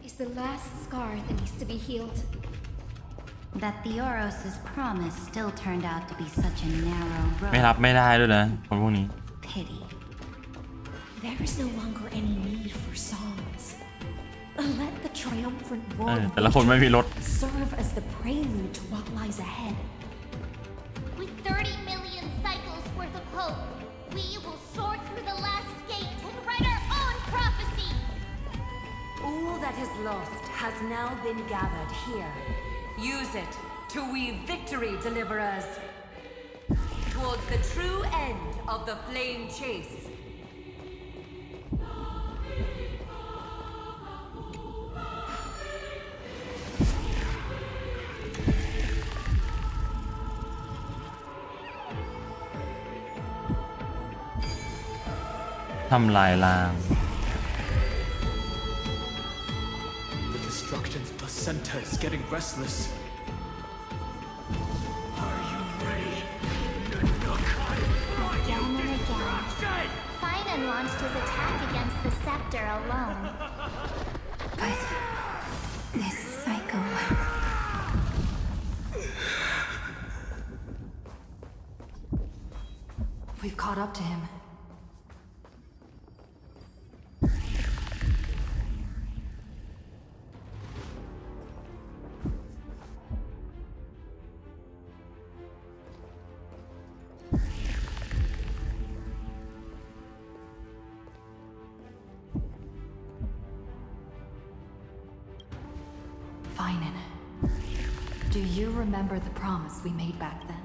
is the last scar that needs to be healed. That Theoros's promise still turned out to be such a narrow ไม่รับ road. ไม่ได้ด้วยนะคนพวกนี้ Pity. There is no longer any need for songs. Let the triumphant แต่ละคนไม่มีรถ serve as the prelude to what lies ahead. With 30 million cycles worth of hope, we will soar through the last gate and write our own prophecy. All that is lost has now been gathered here. Use it to weave victory, deliverers, towards the true end of the flame chase. ทำลายล้าง The destruction's placenta is getting restless. Again and again, Finan launched his attack against the scepter alone. But caught up to him. Finan, do you remember the promise we made back then?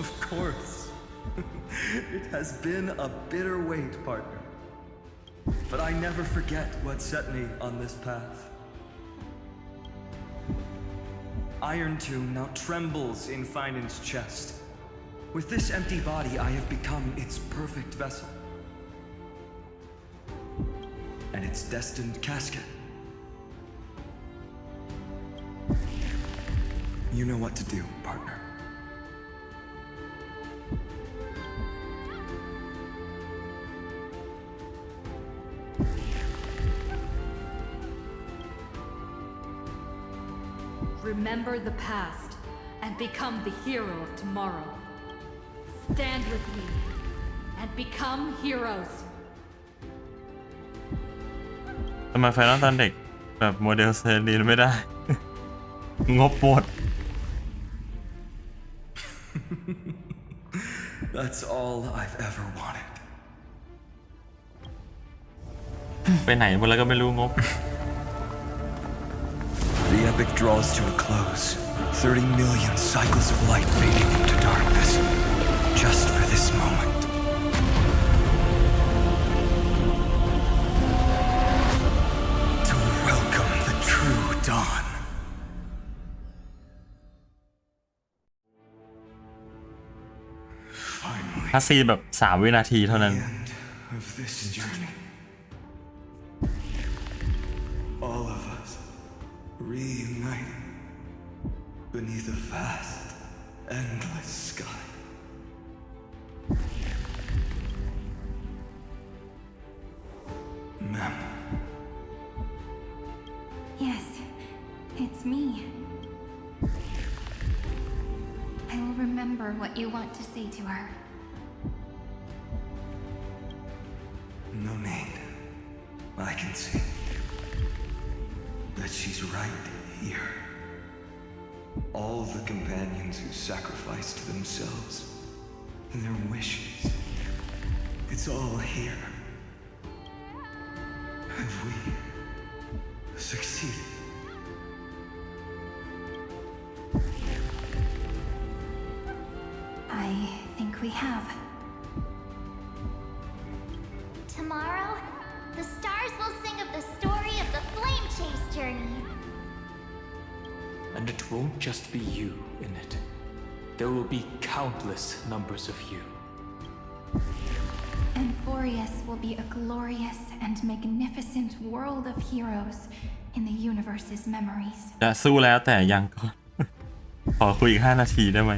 Of course. It has been a bitter wait, partner. But I never forget what set me on this path. Iron Tomb now trembles in Finan's chest. With this empty body, I have become its perfect vessel. And its destined casket. You know what to do, partner. Remember the past and become the hero of tomorrow. Stand with me and become heroes. ทำไมไฟนอลตอนเด็กแบบโมเดลเซรีนไม่ได้ งบหมด That's all I've ever wanted. ไปไหนหมดแล้วก็ไม่รู้งบ The epic draws to a close. 30 million cycles of light fading into darkness. Just for this moment. To welcome the true dawn. ถ้าซีนแบบ3 วินาทีเท่านั้น Of this journey. All of us reuniting beneath a vast, endless sky. Ma'am. Yes, it's me. I will remember what you want to say to her. No need. I can see that she's right here. All the companions who sacrificed themselves and their wishes. It's all here. Have we succeeded? I think we have. Tomorrow, the stars will sing of the story of the flame chase journey. And it won't just be you in it. There will be countless numbers of you. Amphorius will be a glorious and magnificent world of heroes in the universe's memories. จะสู้แล้วแต่ยังก่อน ขอคุยอีก5 นาทีได้ไหม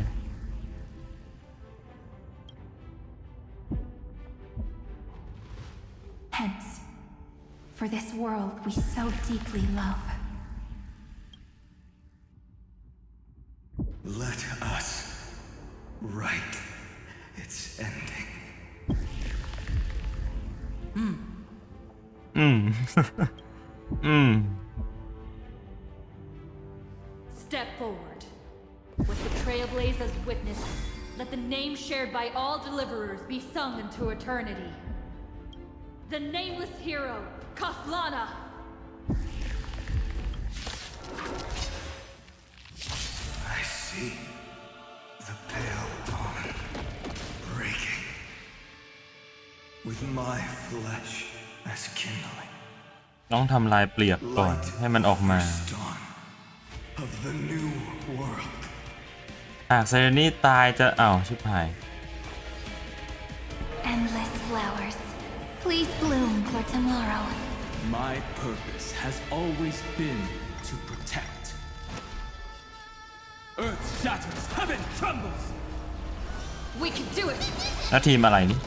Hence, for this world we so deeply love. Let us write its ending. Step forward. With the Trailblaze as witness, let the name shared by all deliverers be sung into eternity. The nameless hero, Kaslana! I see the pale dawn breaking with my flesh as kindling. ต้องทำลายเปรียบก่อนให้มันออกมา Dawn of the new world. หากเซเรนี่ตายจะชิบหาย Endless flowers, please bloom for tomorrow. My purpose has always been to protect. Earth shatters, heaven trembles. We can do it! แล้วทีมอะไรนี่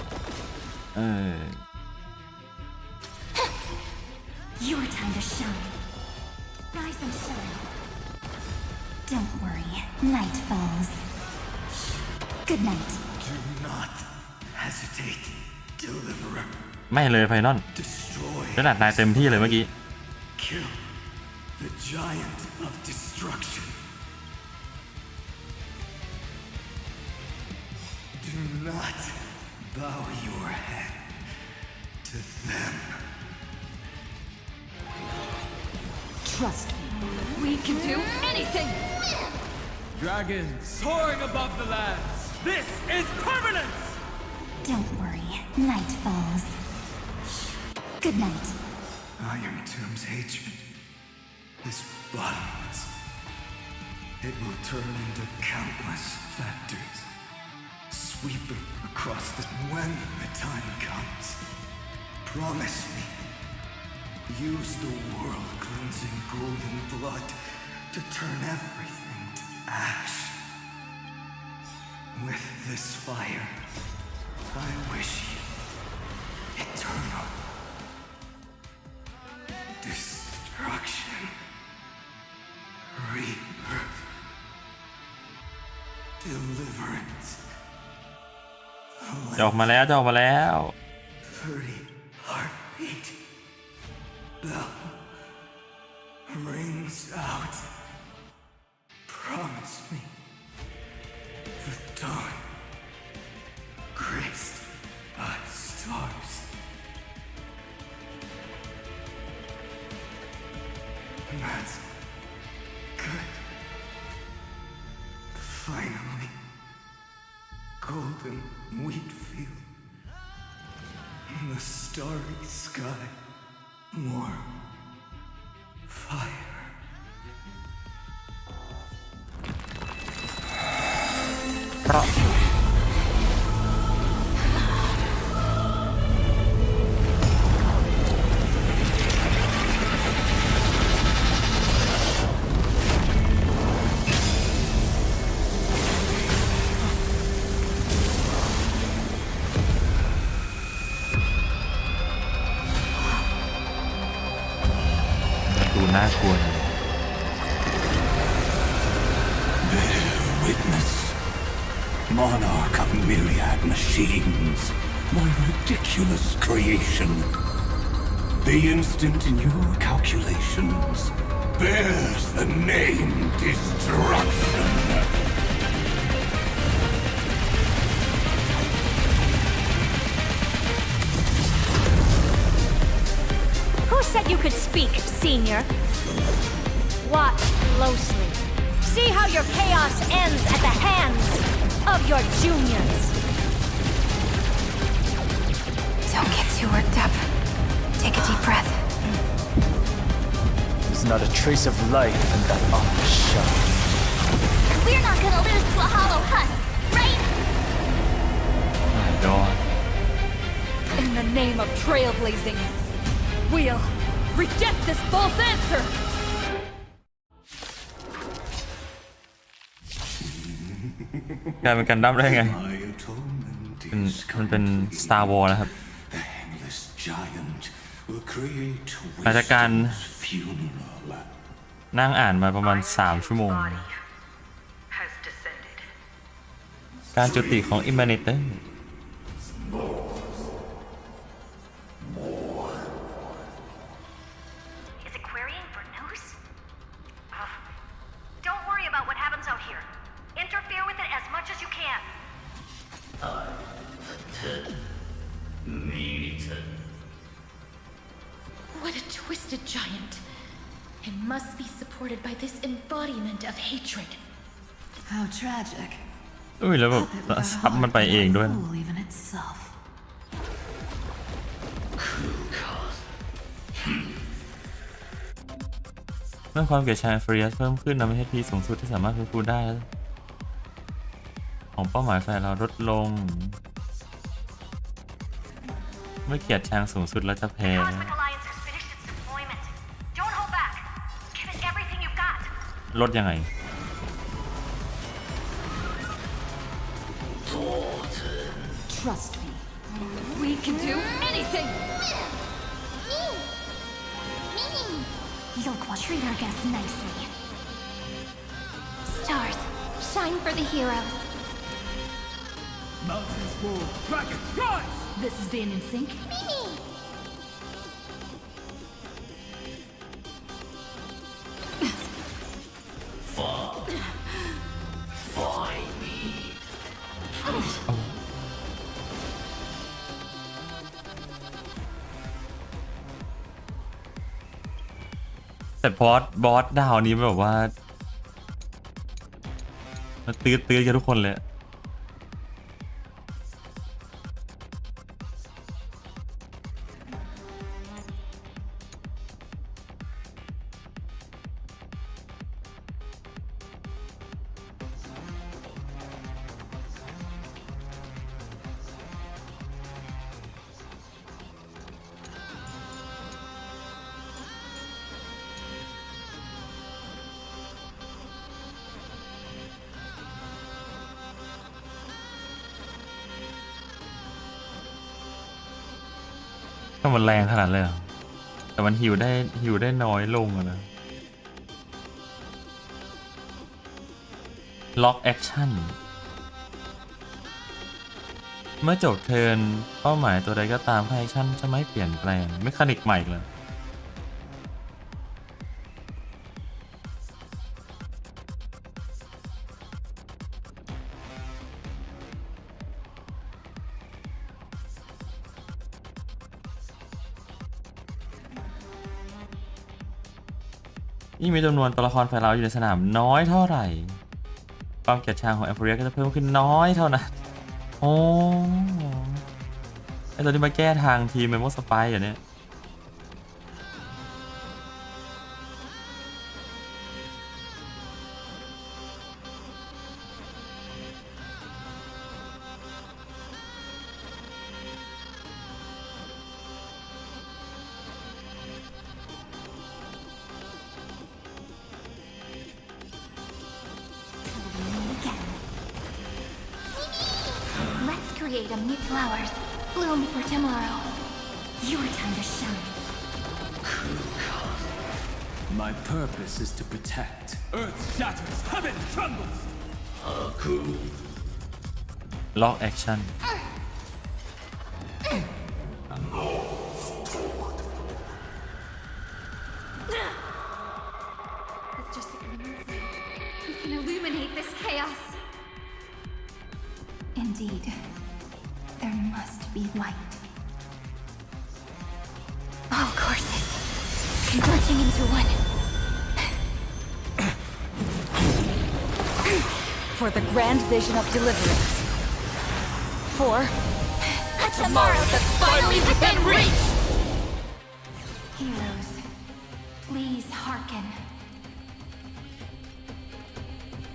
Your time to shine. Rise and shine. Don't worry. Night falls. Good night. Do not hesitate, Deliverer. ไม่เลยไฟนอล Destroy. ขนาดนายเต็มที่เลยเมื่อกี้ Kill the giant of destruction. Do not bow your head to them. Trust me. We can do anything! Dragons soaring above the lands. This is permanence! Don't worry. Night falls. Good night. Iron Tomb's hatred is bottomless. It will turn into countless factories, sweeping across the... When the time comes, promise me, use the world-cleansing golden blood to turn everything to ash. With this fire, I wish you eternal destruction, rebirth, deliverance. จะออกมาแล้วจะออกมาแล้ว 30 heartbeat. Bell rings out. Promise me the dawn graced by stars. That's good. Finally, golden wheat field. The starry sky. More fire. เพราะ ดูน่ากลัว Bear witness, monarch of myriad machines, my ridiculous creation. The instant in your calculations bears the name destruction. Who said you could speak, Senior? Watch closely. See how your chaos ends at the hands of your juniors. Don't get too worked up. Take a deep breath. There's not a trace of life in that ominous shell. We're not gonna lose to a hollow husk, right? my god In the name of trailblazing, we'll reject this false answer! กลายเป็นกันดั้มได้ไง มันเป็น Star Wars นะครับหลังจากการนั่งอ่านมาประมาณ3 ชั่วโมง การจุติของ Imanator Is it querying for news? Don't worry about what happens out here. Interfere with it as much as you can. What a twisted giant. It must be supported by this embodiment of hatred. How tragic. อุ้ยแล้วแบบซับมันไปเองด้วยนะ Cruel even itself. เมื่อความเกลียดชังเฟรียสเพิ่มขึ้นทำให้ HP สูงสุดที่สามารถฟื้นฟูได้ของเป้าหมายแฟนเราลดลงเมื่อเกลียดชังสูงสุดแล้วจะแพ้ Cosmic Alliance has finished its deployment. Don't hold back. Give it everything you've got. ลดยังไง Trust me. We can do anything! Me Treat our guests nicely. Stars, shine for the heroes. Mountains roll, dragons rise! This is being in sync. Mimi! Find me. แต่บอสดาวนี้แบบว่ามันตื้อกันทุกคนเลยถ้ามันแรงขนาดเลยเหรอแต่มันหิวได้น้อยลงอะนะล็อกแอคชั่นเมื่อจบเทิร์นเป้าหมายตัวใดก็ตามให้แอคชั่นจะไม่เปลี่ยนแปลงเมคานิกใหม่เลยยิ่งมีจำนวนตัวละครฝ่ายเราอยู่ในสนามน้อยเท่าไหร่ความเกลียดชังของแอมโฟเรียก็จะเพิ่มขึ้นน้อยเท่านั้นโอ้ไอตัวที่มาแก้ทางทีมเมมโมสไปอย่างเนี้ยCreate a new flowers, bloom for tomorrow. Your time to shine. My purpose is to protect. Earth shatters, heaven trembles. Lock action. With just a glimmer of light, we can illuminate this chaos. Indeed, there must be light. All courses converging into one. For the grand vision of deliverance. For a tomorrow that's finally within reach! Heroes, please hearken.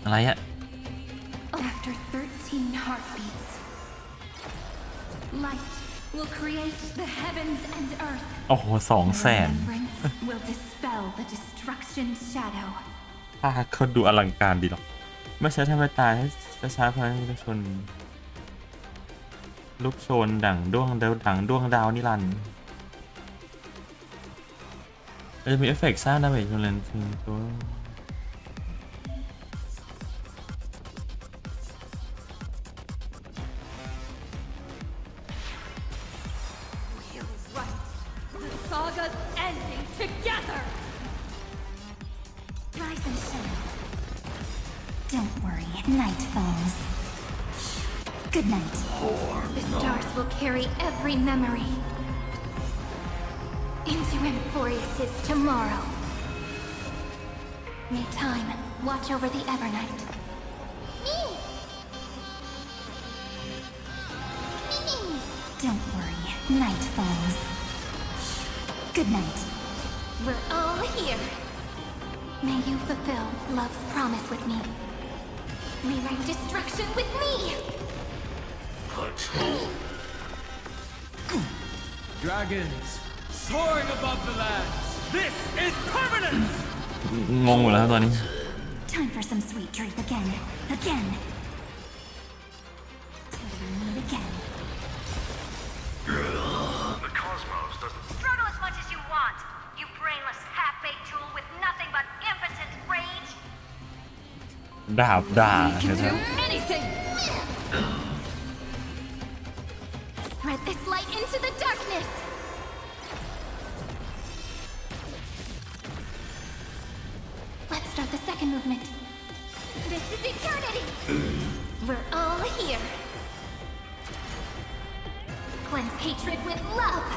อะไรอะ After 13 heartbeats, light will create the heavens and earth. โอ้โห200,000 will dispel the destruction shadow. ถ้าเขาดูอลังการดีหรอกไม่ใช่ทำให้ตายให้ช้าๆพลังลูกชนดั่งดวงดาวนิรันดร์จะมีเอฟเฟกต์สร้างดาเมจจนเลนถึงตัว saga's ending together. Rise and shine. Don't worry, night falls. Good night. The stars will carry every memory into Emphorius' tomorrow. May time watch over the Evernight. Me! Don't worry, night falls. Good night. We're all here. May you fulfill love's promise with me. Rewrite destruction with me. Dragons soaring above the lands. This is permanent. งงหมดแล้วตอนนี้ Time for some sweet dream again. Again. Till we meet again. The cosmos doesn't... Struggle as much as you want, you brainless half-baked tool with ดาบด่านะครับ Spread this light into the darkness. Let's start the second movement. This is eternity. We're all here. Cleanse hatred with love.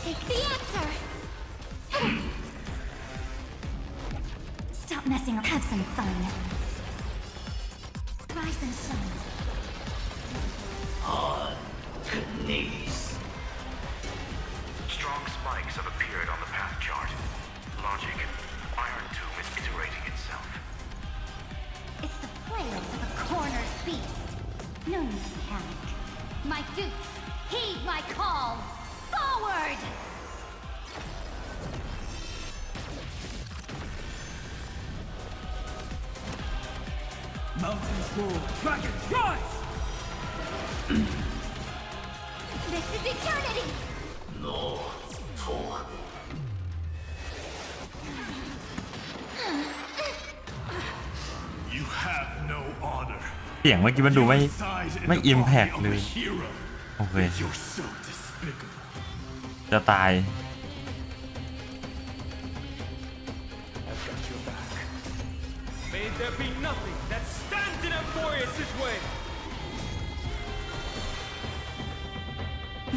Take the answer. Stop messing around. Have some fun. Rise and shine. On to knees. Strong spikes have appeared on the path chart. Logic. Iron Tomb is iterating itself. It's the flails of a cornered beast. No need to panic. My dukes, heed my call. Forward! Mountains fall, dragons rise! This is eternity! No. For. You have no honor. เสียงเมื่อกี้มันดูไม่ อิมแพกเลย โอเค You're so despicable. จะตาย I've got your back. May there be nothing that stands in Amphorius' way.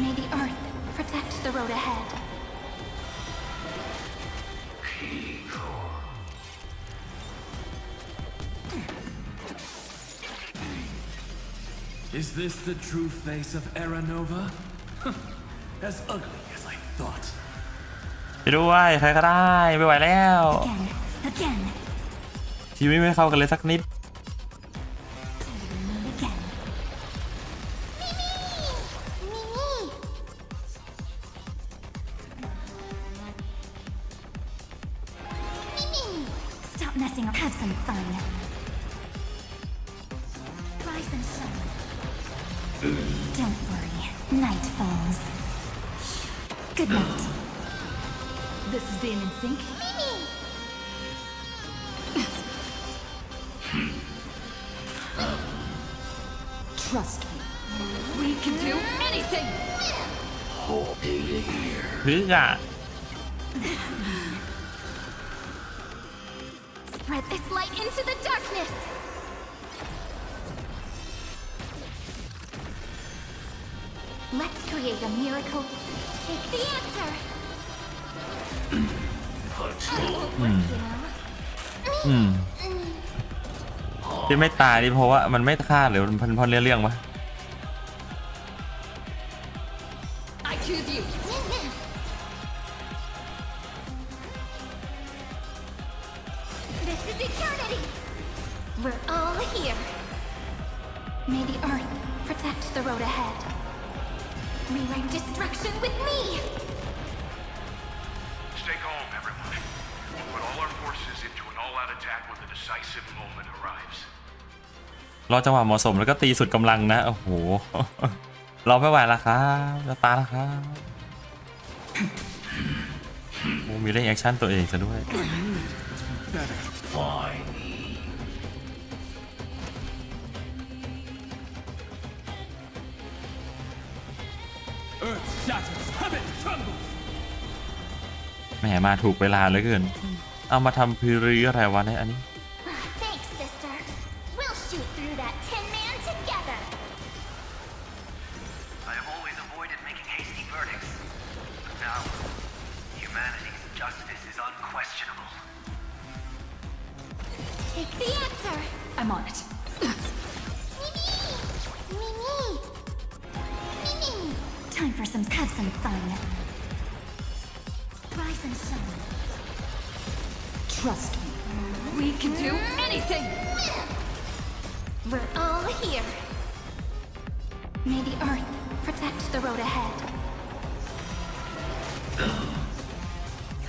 May the earth protect the road ahead. Is this the true face of Aranova? As ugly as I thought. ไปด้วยใครก็ได้ไม่ไหวแล้ว Again. ชีวิตไม่เข้ากันเลยสักนิด Again. Mimi! Stop messing around. Have some fun. Rise and shine. Don't worry. Night falls. Good night. This is being in sync. Mimi! Trust me. We can do anything. หรือจะ Spread this light into the darkness. Let's create a miracle. Take the answer. ที่ไม่ตายนี่เพราะว่ามันไม่ฆ่าหรือมันพอเรื่องวะ I choose you. This is eternity. We're all here. May the earth protect the road ahead. Rewrite destruction with me. Stay calm, everyone. Put all our forces into an all-out attack when the decisive moment arrives. รอจังหวะเหมาะสมแล้วก็ตีสุดกำลังนะโอ้โห เราไม่ไหวแล้วครับจะตายแล้วครับโอ้มีเร่งแอคชั่นตัวเองซะด้วย Earth shatters, heaven trembles. แหมมาถูกเวลาเหลือเกิน เอามาทำพิรีอะไรวะเนี่ยอันนี้ Thanks, sister. We'll shoot through that tin man together. I have always avoided making hasty verdicts. But now, humanity's justice is unquestionable. Take the answer. I'm on it. Mimi! Time for some have some fun. Rise and shine. Trust me. We can do anything. We're all here. May the earth protect the road ahead.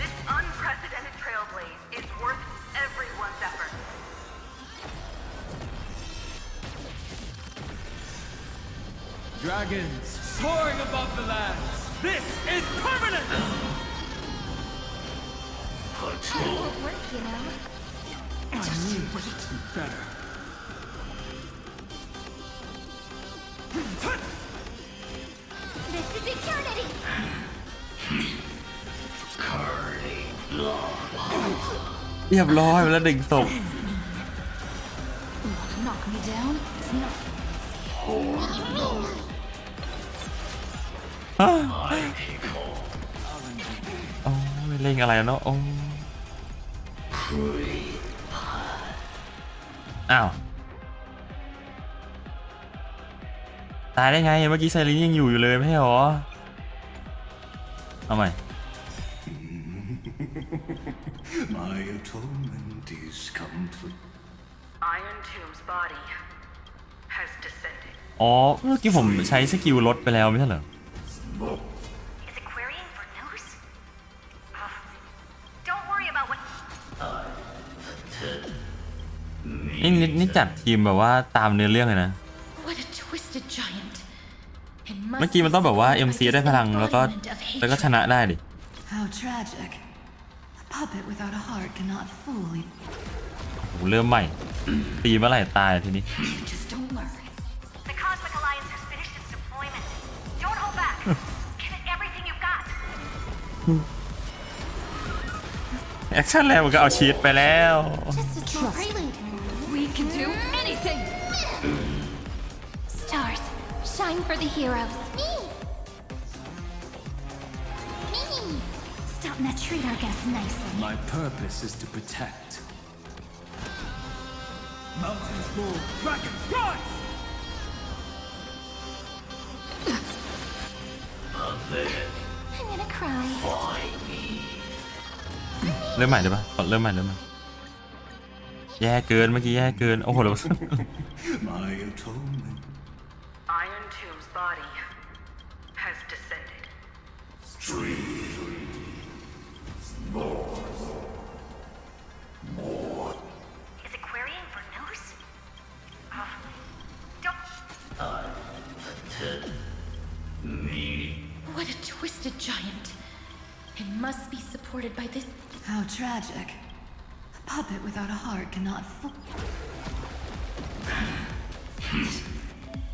This unprecedented trailblaze is worth everyone's effort. Dragons soaring above the lands. This is permanent. That won't work, you know. I knew it would be better. This is eternity! เรียบร้อยแล้วดึงศพ Knock me down. It's not. โอ้ยเล่งอะไรเนาะโอ้อ้าวตายได้ไงเมื่อกี้ไซรินยังอยู่เลยไม่ใช่หรอเอาใหม่ My atonement is complete. Iron Tomb's body has descended. อ๋อเมื่อกี้ผมใช้สกิลลดไปแล้วไม่ใช่เหรอ Is it querying for news? Don't worry about what. นี่จัดทีมแบบว่าตามเนื้อเรื่องเลยนะ What a twisted giant. เมื่อกี้มันต้องแบบว่า MC ได้พลังแล้วก็ชนะได้ดิ How tragic. A puppet without a heart cannot fully. โหเริ่มใหม่ตีเมื่อไหร่ตายทีนี้ You just don't learn. The Cosmic Alliance has finished its deployment. Don't hold back. Give it everything you've got. แอคชั่นแล้วมันก็เอาชีตไปแล้ว Just a small prelude. We can do anything! Stars, shine for the heroes. Me! Stop and treat our guests nicely. My purpose is to protect. Mountains roll, dragons rise! I'm gonna cry. เริ่มใหม่ได้ปะขอเริ่มใหม่แย่เกินเมื่อกี้แย่เกินโอ้โห My atonement. Iron Tomb's body has descended. Is it querying for news? Don't. What a twisted giant. It must be supported by this. How tragic. A puppet without a heart cannot fully.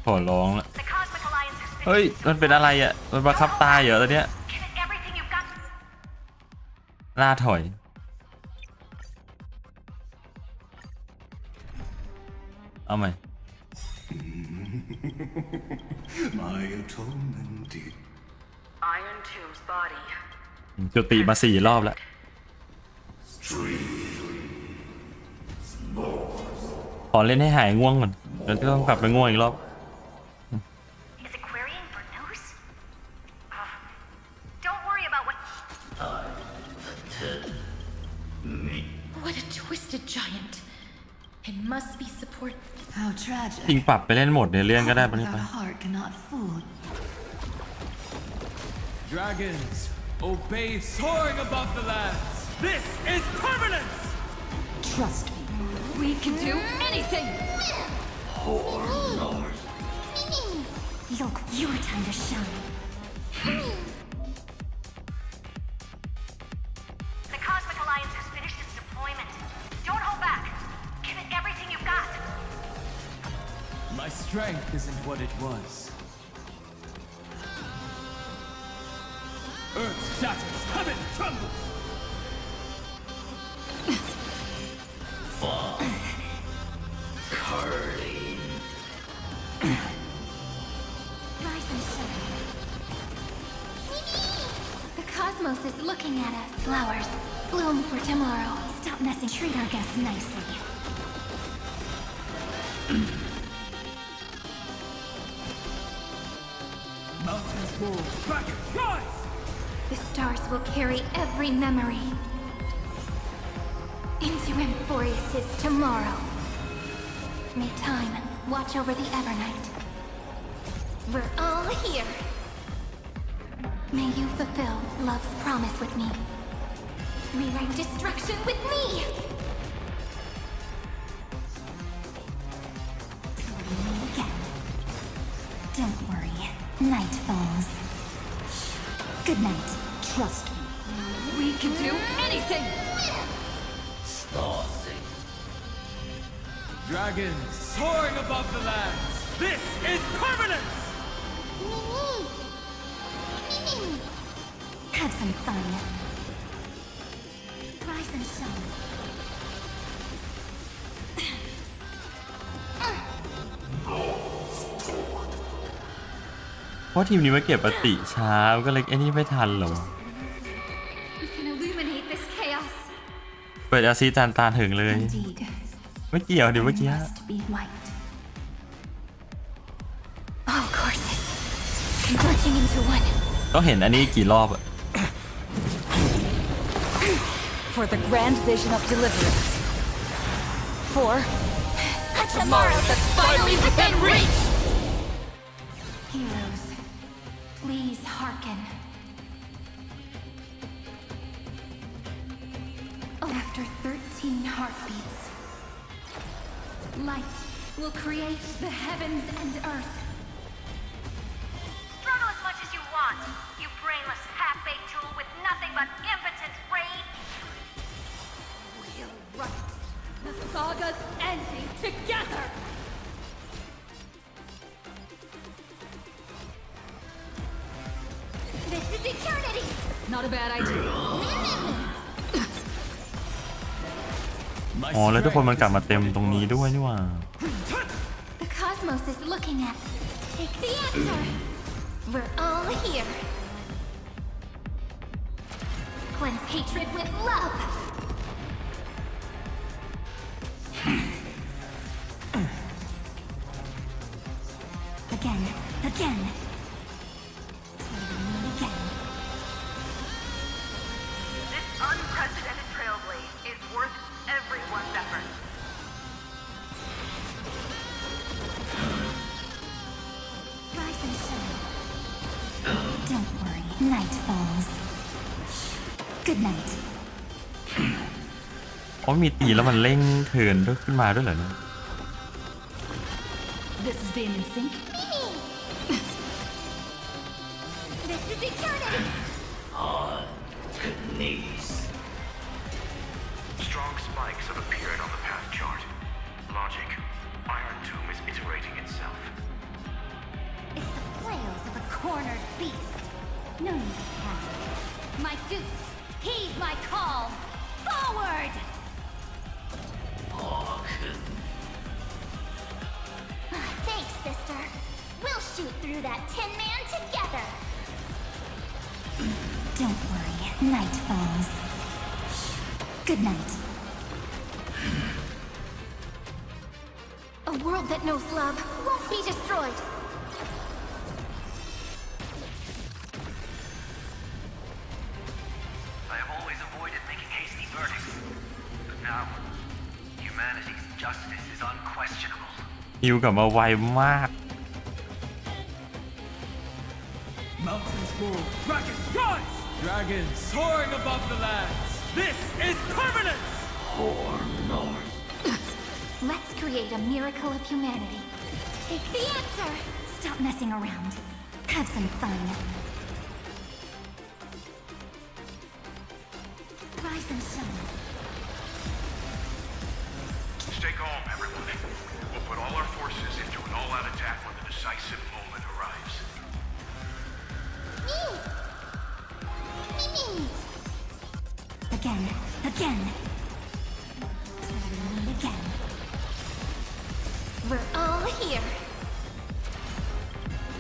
ขอร้องละ The Cosmic Alliance has เฮ้ยมันเป็นอะไรอ่ะมันบังคับตายเหรอตอนเนี้ย Give it everything you've got. ล่าถอยเอาใหม่ My atonement is. Iron Tomb's body. จุติมา4 รอบแล้วขอเล่นให้หายง่วงก่อนแล้วก็ต้องกลับไปง่วงอีกรอบ Is it querying for news? Don't worry about what. What a twisted giant. It must be support. How tragic. จริงปรับไปเล่นโหมดในเรื่องก็ได้ปะเนี่ย Without a heart cannot fool. Dragons obey soaring above the lands. This is permanence. Trust me. We can do anything! Look, your time to shine. The Cosmic Alliance has finished its deployment. Don't hold back. Give it everything you've got. My strength isn't what it was. Earth shatters, heaven trembles. Rise and shine. The cosmos is looking at us. Flowers, bloom for tomorrow. Stop messing. Treat our guests nicely. Mountains roll, dragons rise! The stars will carry every memory into Emphorius' tomorrow. May time watch over the Evernight. We're all here. May you fulfill love's promise with me. Rewrite destruction with me! Don't worry. Night falls. Good night. Trust me. We can do anything! Dragons soaring above the lands. This is permanence! Have some fun. Rise and shine. เพราะทีมนี้มาเก็บปฏิช้าก็เลยไอ้นี่ไม่ทันเหรอ We can illuminate this chaos. เปิดอาซีจานตาถึงเลย ไม่เกี่ยวเดี๋ยวเมื่อกี้ Be white. All courses converging into one. ต้องเห็นอันนี้กี่รอบอะ For the grand vision of deliverance. For A tomorrow that's finally within reach! Heroes, please hearken. After 13 heartbeats, light will create the heavens and earth. struggle as much as you want, you brainless half-baked tool with nothing but impotent rage. We'll write the saga's ending together! This is eternity! Not a bad idea. อ๋อแล้วทุกคนมันกลับมาเต็มตรงนี้ด้วยนี่หว่า The cosmos is looking at. Take the answer. We're all here. Cleanse hatred with love. Again. Again. This unprecedented trailblaze is worth everyone's effort. Rise and shine. Don't worry. Night falls. Good night. อ๋อมีตีแล้วมันเร่งเทิร์นด้วยขึ้นมาด้วยเหรอเนี่ย This is being in sync. This is eternity. Strong spikes have appeared on the path chart. Logic. Iron Tomb is iterating itself. It's the flails of a cornered beast. No need to panic. My dukes, heed my call. Forward! Thanks, sister. We'll shoot through that Tin Man together. Don't worry. Night falls. Good night. A world that knows love won't be destroyed. I have always avoided making hasty verdicts. But now, humanity's justice is unquestionable. ฮิวกลับมาไวมาก Mountains roar, dragons rise! Dragons soaring above the lands. This is permanence! Let's create a miracle of humanity. Take the answer. Stop messing around. Have some fun. Rise and shine. Stay calm, everyone. We'll put all our forces into an all-out attack when the decisive moment arrives. Again. Again. Again. We're all here.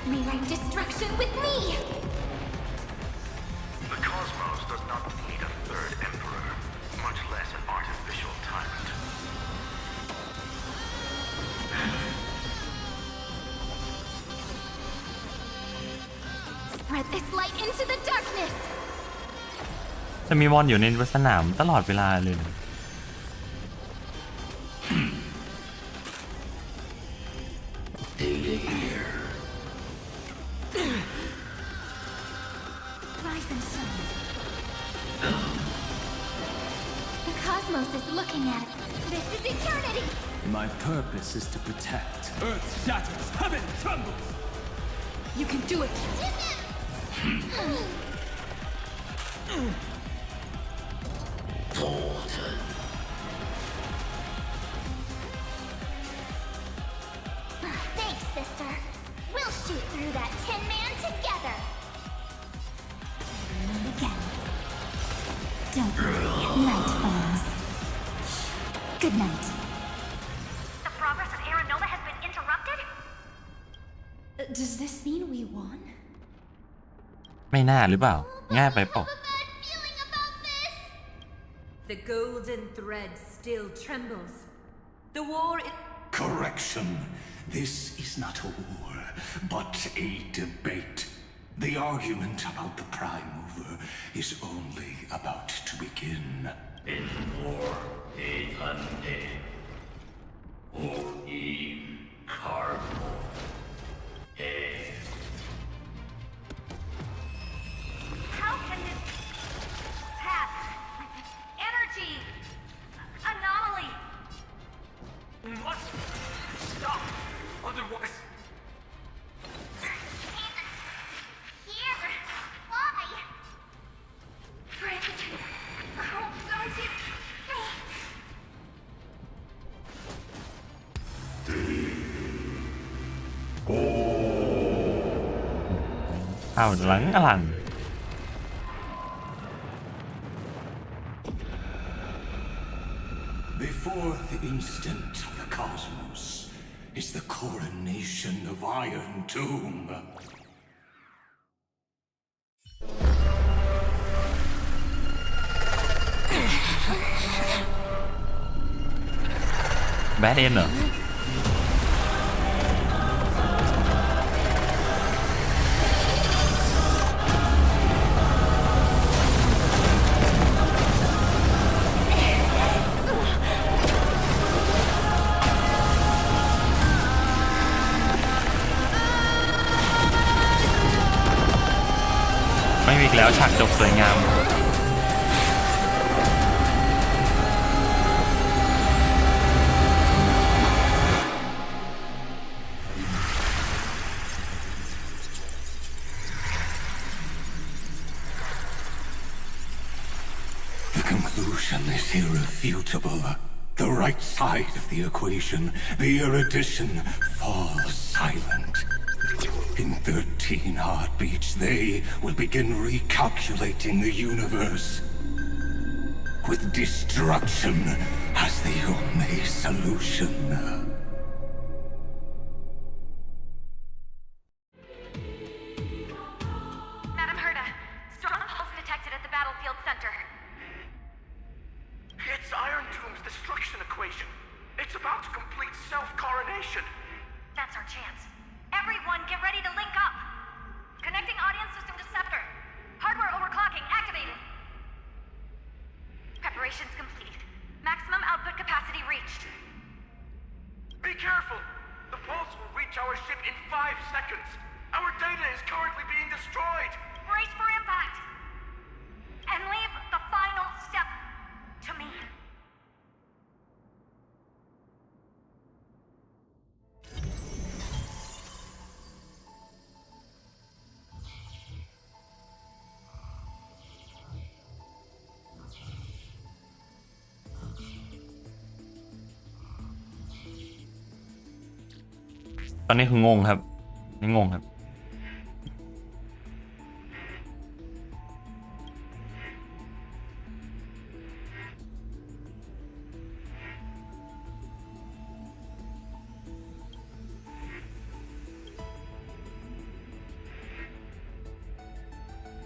Rewrite destruction with me. The cosmos does not need a third emperor, much less an artificial tyrant. Spread this light into the darkness. จะมีมอนอยู่ในสนามตลอดเวลาเลยนะ Rise and shine. The cosmos is looking at it. This is eternity. My purpose is to protect. Earth shatters, heaven trembles. You can do it. Thanks, sister. We'll shoot through that Tin Man together. Again. Don't worry, night falls. Good night. The progress of Aeronova has been interrupted? Does this mean we won? ไม่น่าหรือเปล่าง่ายไปเปล่า The golden thread still trembles. The war is... Correction. This is not a war, but a debate. The argument about the Prime Mover is only about to begin. In war, Ante. O in carbo. How can this path, energy, anomaly? We must stop, otherwise. Here, why? Friend, oh, don't you? อ้าวหลังอลัง The fourth instant of the cosmos is the coronation of Iron Tomb. Bad end เหรอ ไม่มีอีกแล้วฉากจบสวยงาม The conclusion is irrefutable. The right side of the equation, the erudition, falls silent. In 13 heartbeats, they will begin recalculating the universe, with destruction as the only solution. Madam Herda, strong pulse detected at the battlefield center. It's Iron Doom's destruction equation. It's about to complete self-coronation. That's our chance. Everyone, get ready to link up. Connecting audience system to scepter. Hardware overclocking activated. Preparations complete. Maximum output capacity reached. Be careful. The pulse will reach our ship in 5 seconds. Our data is currently being destroyed. Brace for impact. And leave the final step to me.ตอนนี้คืองงครับไม่งงครับ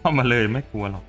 เข้ามาเลยไม่กลัวหรอก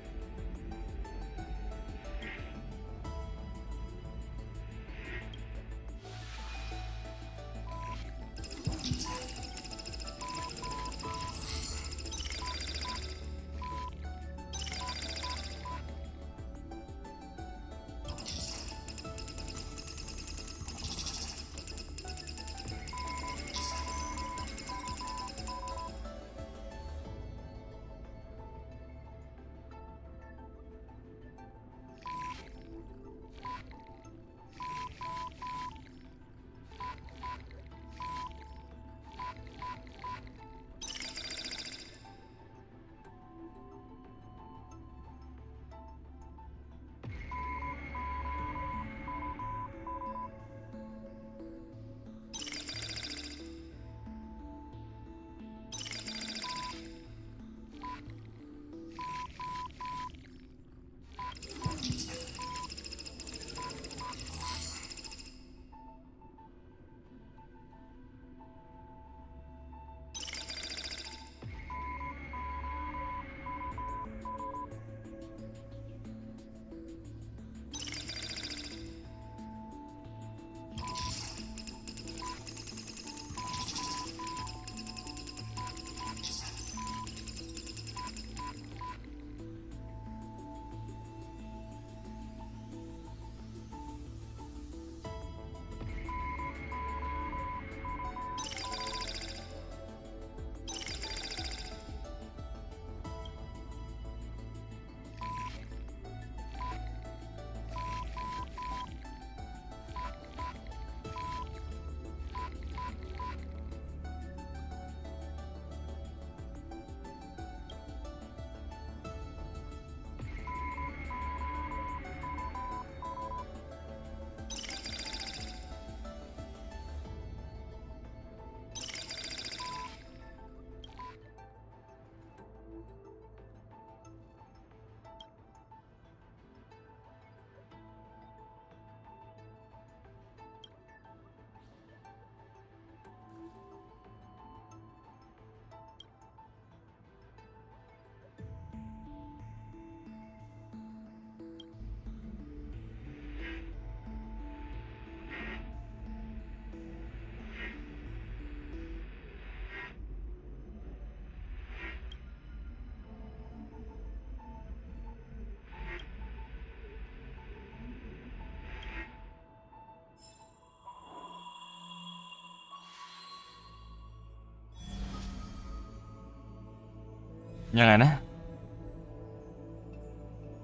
ยังไงนะ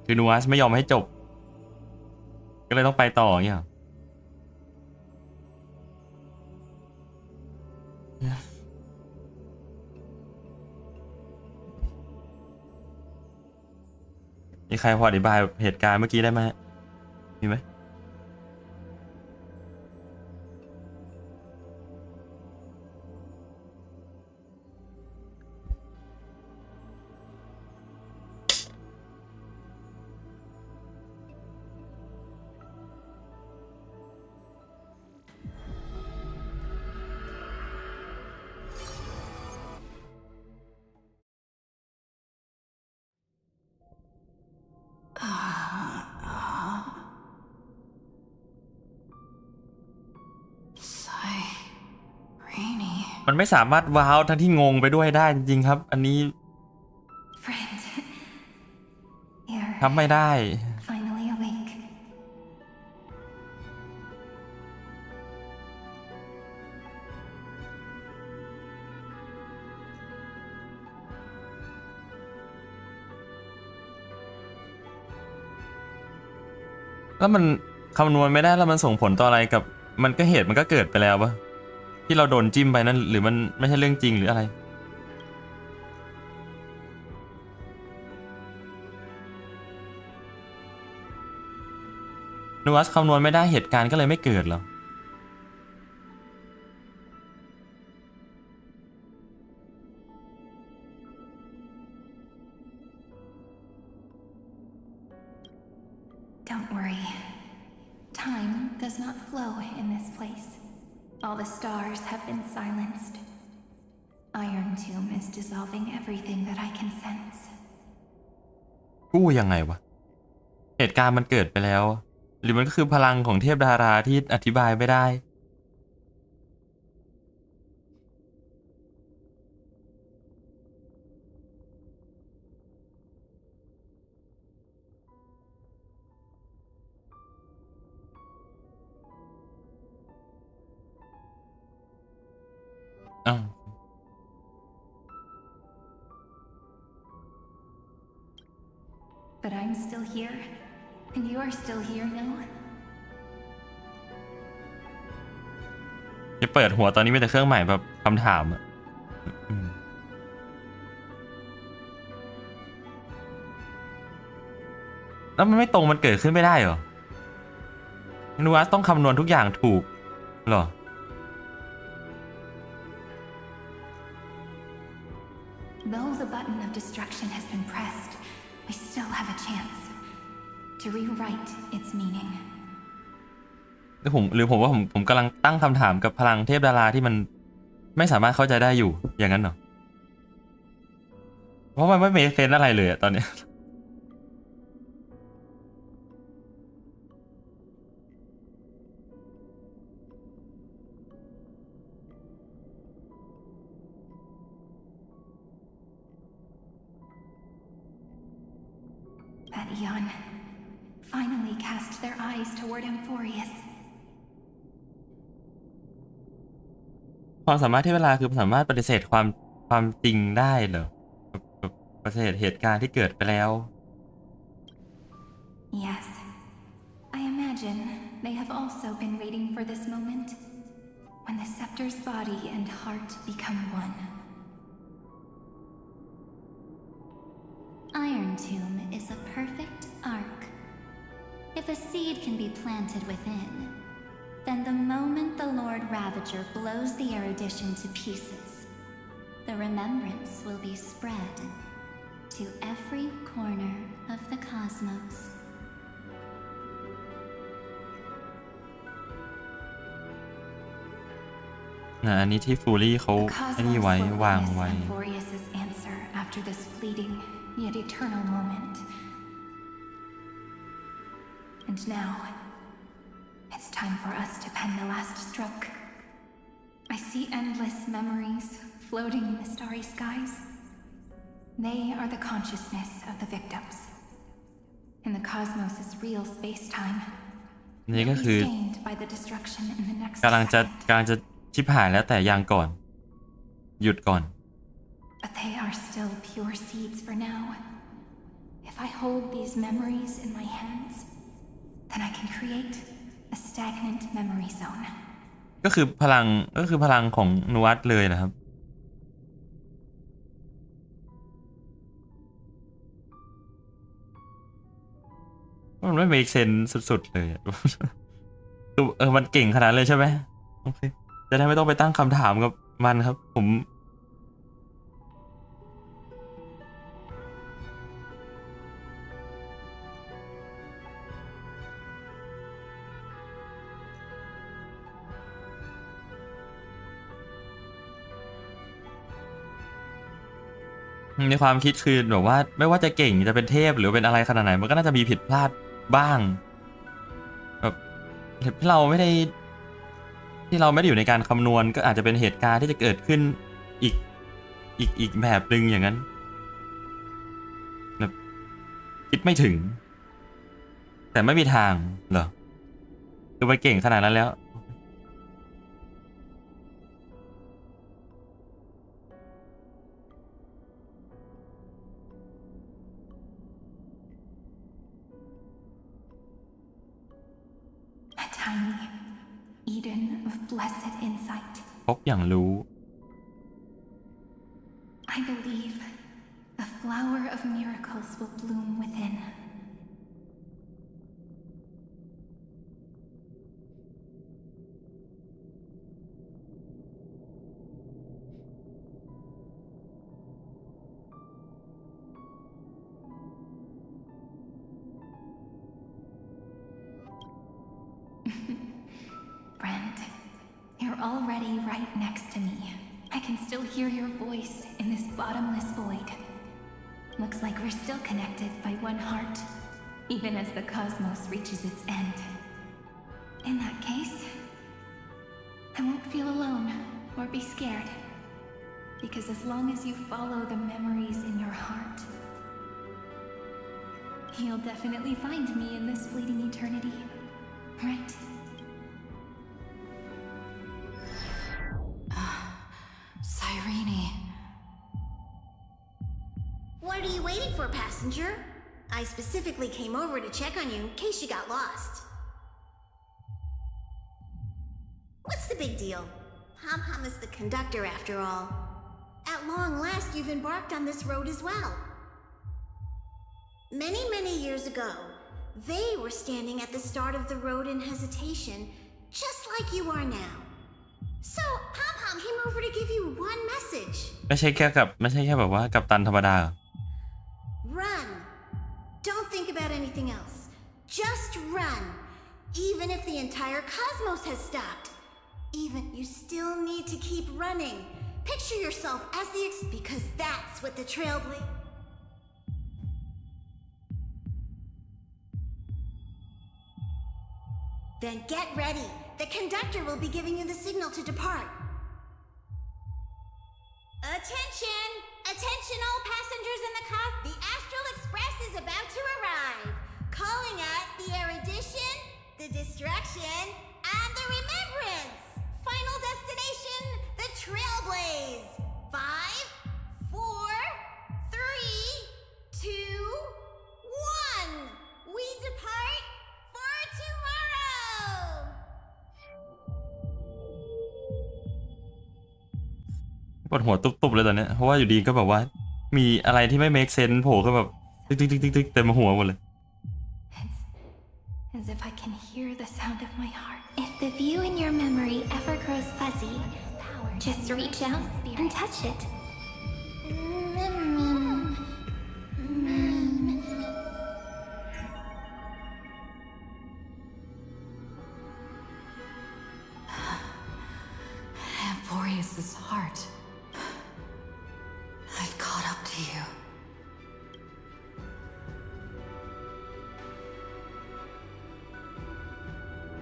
คือนูอัสไม่ยอมให้จบก็เลยต้องไปต่ออย่างเงี้ยมีใครพออธิบายเหตุการณ์เมื่อกี้ได้ไหมมีไหมมันไม่สามารถว้าวทั้งที่งงไปด้วยได้จริงๆครับอันนี้ทำไม่ได้แล้วมันคำนวณไม่ได้แล้วมันส่งผลต่ออะไรกับมันก็เหตุมันก็เกิดไปแล้วปะที่เราโดนจิ้มไปนั่นหรือมันไม่ใช่เรื่องจริงหรืออะไรนูอัสคำนวณไม่ได้เหตุการณ์ก็เลยไม่เกิดหรอDon't worry. Time does not flow in this place. All the stars have been silenced. Iron Tomb is dissolving everything that I can sense. กู้ยังไงวะเหตุการณ์มันเกิดไปแล้วหรือมันก็คือพลังของเทพดาราที่อธิบายไม่ได้อ้าว But I'm still here, and you are still here, no? จะเปิดหัวตอนนี้มีแต่เครื่องหมายแบบคำถามอะแล้วมันไม่ตรงมันเกิดขึ้นไม่ได้เหรอนูอัสต้องคำนวณทุกอย่างถูกเหรอThough the button of destruction has been pressed, we still have a chance to rewrite its meaning. ผมว่าผมกำลังตั้งคำถามกับพลังเทพดาราที่มันไม่สามารถเข้าใจได้อยู่อย่างนั้นเหรอเพราะมันไม่เมคเซนส์อะไรเลยอะตอนนี้That Eon finally cast their eyes toward Amphorius. ความสามารถที่เวลาคือสามารถปฏิเสธความจริงได้เหรอปฏิเสธเหตุการณ์ที่เกิดไปแล้ว Yes, I imagine they have also been waiting for this moment when the scepter's body and heart become one. Iron Tomb is a perfect arc. If a seed can be planted within, then the moment the Lord Ravager blows the erudition to pieces, the remembrance will be spread to every corner of the cosmos. อันนี้ที่ฟูรี่เขาไอ้นี่ไว้วางไว้ Amphorius's answer after this fleeting yet eternal moment. And now, it's time for us to pen the last stroke. I see endless memories floating in the starry skies. They are the consciousness of the victims. In the cosmos' real space-time, นี่ก็คือ stained by the destruction in the next กำลังจะชิบหายแล้วแต่ยังก่อนหยุดก่อน But they are still pure seeds for now. If I hold these memories in my hands, then I can create a stagnant memory zone. ก็คือพลังของนวัตเลยนะครับมันไม่ make sense สุดๆเลยคือมันเก่งขนาดเลยใช่ไหมโอเคจะได้ไม่ต้องไปตั้งคำถามกับมันครับผมในความคิดคือแบบว่าไม่ว่าจะเก่งจะเป็นเทพหรือเป็นอะไรขนาดไหนมันก็น่าจะมีผิดพลาดบ้างแบบที่เราไม่ได้อยู่ในการคำนวณก็อาจจะเป็นเหตุการณ์ที่จะเกิดขึ้นอีกแบบหนึ่งอย่างนั้นแบบคิดไม่ถึงแต่ไม่มีทางเหรอคือไปเก่งขนาดนั้นแล้วEden of blessed insight. พบอย่างรู้ I believe a flower of miracles will bloom within. You're already right next to me. I can still hear your voice in this bottomless void. Looks like we're still connected by one heart, even as the cosmos reaches its end. In that case, I won't feel alone or be scared, because as long as you follow the memories in your heart, you'll definitely find me in this fleeting eternity, right? Cyrene. What are you waiting for, passenger? I specifically came over to check on you in case you got lost. What's the big deal? Pom-Pom is the conductor after all. At long last, you've embarked on this road as well. Many years ago, they were standing at the start of the road in hesitation, just like you are now. So, Pom-Pom came over to give you one message. ไม่ใช่แค่แบบว่ากัปตันธรรมดา Run. Don't think about anything else. Just run. Even if the entire cosmos has stopped. Even you still need to keep running. Picture yourself as because that's what the trailblazer. Then get ready. The conductor will be giving you the signal to depart. Attention! Attention all passengers in the car. The Astral Express is about to arrive. Calling at the erudition, the distraction, and the remembrance. Final destination, the Trailblaze. 5, 4, 3, 2, 1. We depart for tomorrow. ปวดหัวตุบๆเลยตอนนี้เพราะว่าอยู่ดีก็แบบว่ามีอะไรที่ไม่ make sense โผล่ก็แบบติ๊กเต็มหัวหมดเลย As if I can hear the sound of my heart. If the view in your memory ever grows fuzzy, just reach out and touch it. Amphorius's heart. I've caught up to you.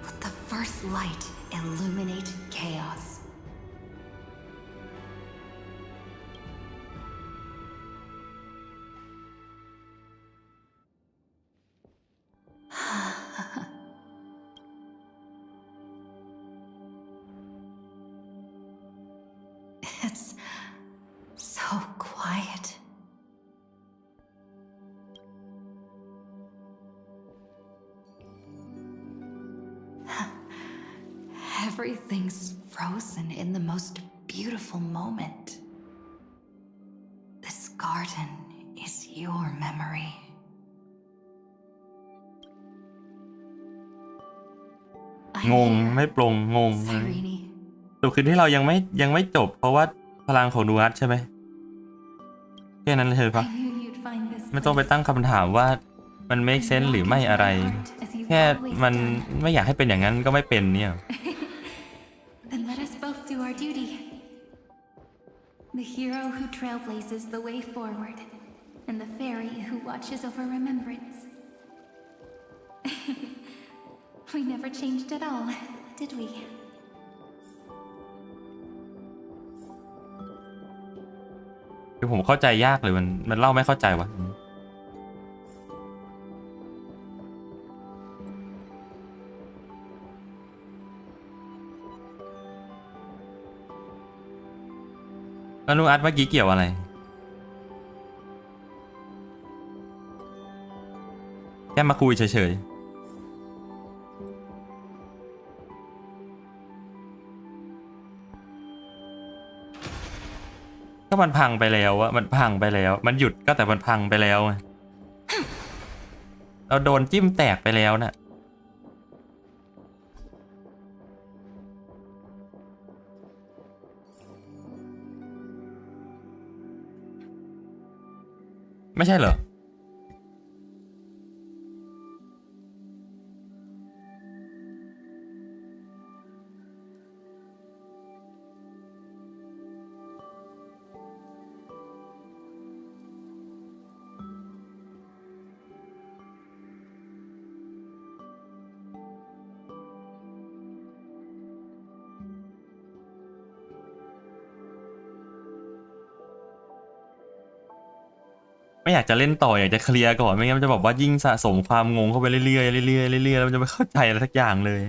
Let the first light illuminate chaos. It's so quiet. Everything's frozen in the most beautiful moment. This garden is your memory. งงไม่ปลงงงสุดคือที่เรายังไม่จบเพราะว่าพลังของนูอัสใช่ไหมแค่นั้นเลยปะไม่ต้องไปตั้งคำถามว่ามัน make sense หรือไม่อะไรแค่มันไม่อยากให้เป็นอย่างนั้นก็ไม่เป็นเนี่ย Then let us both do our duty. The hero who trailblazes the way forward, and the fairy who watches over remembrance. We never changed at all, did we? คือผมเข้าใจยากเลยมันเล่าไม่เข้าใจวะแล้วนูอัสเมื่อกี้เกี่ยวอะไรแค่มาคุยเฉยๆก็มันพังไปแล้วอะมันพังไปแล้วมันหยุดก็แต่มันพังไปแล้วเราโดนจิ้มแตกไปแล้วน่ะไม่ใช่เหรอไม่อยากจะเล่นต่ออยากจะเคลียร์ก่อนไม่งั้นมันจะบอกว่ายิ่งสะสมความงงเข้าไปเรื่อยๆเรื่อยๆเรื่อยๆแล้วมันจะไม่เข้าใจอะไรสักอย่างเลย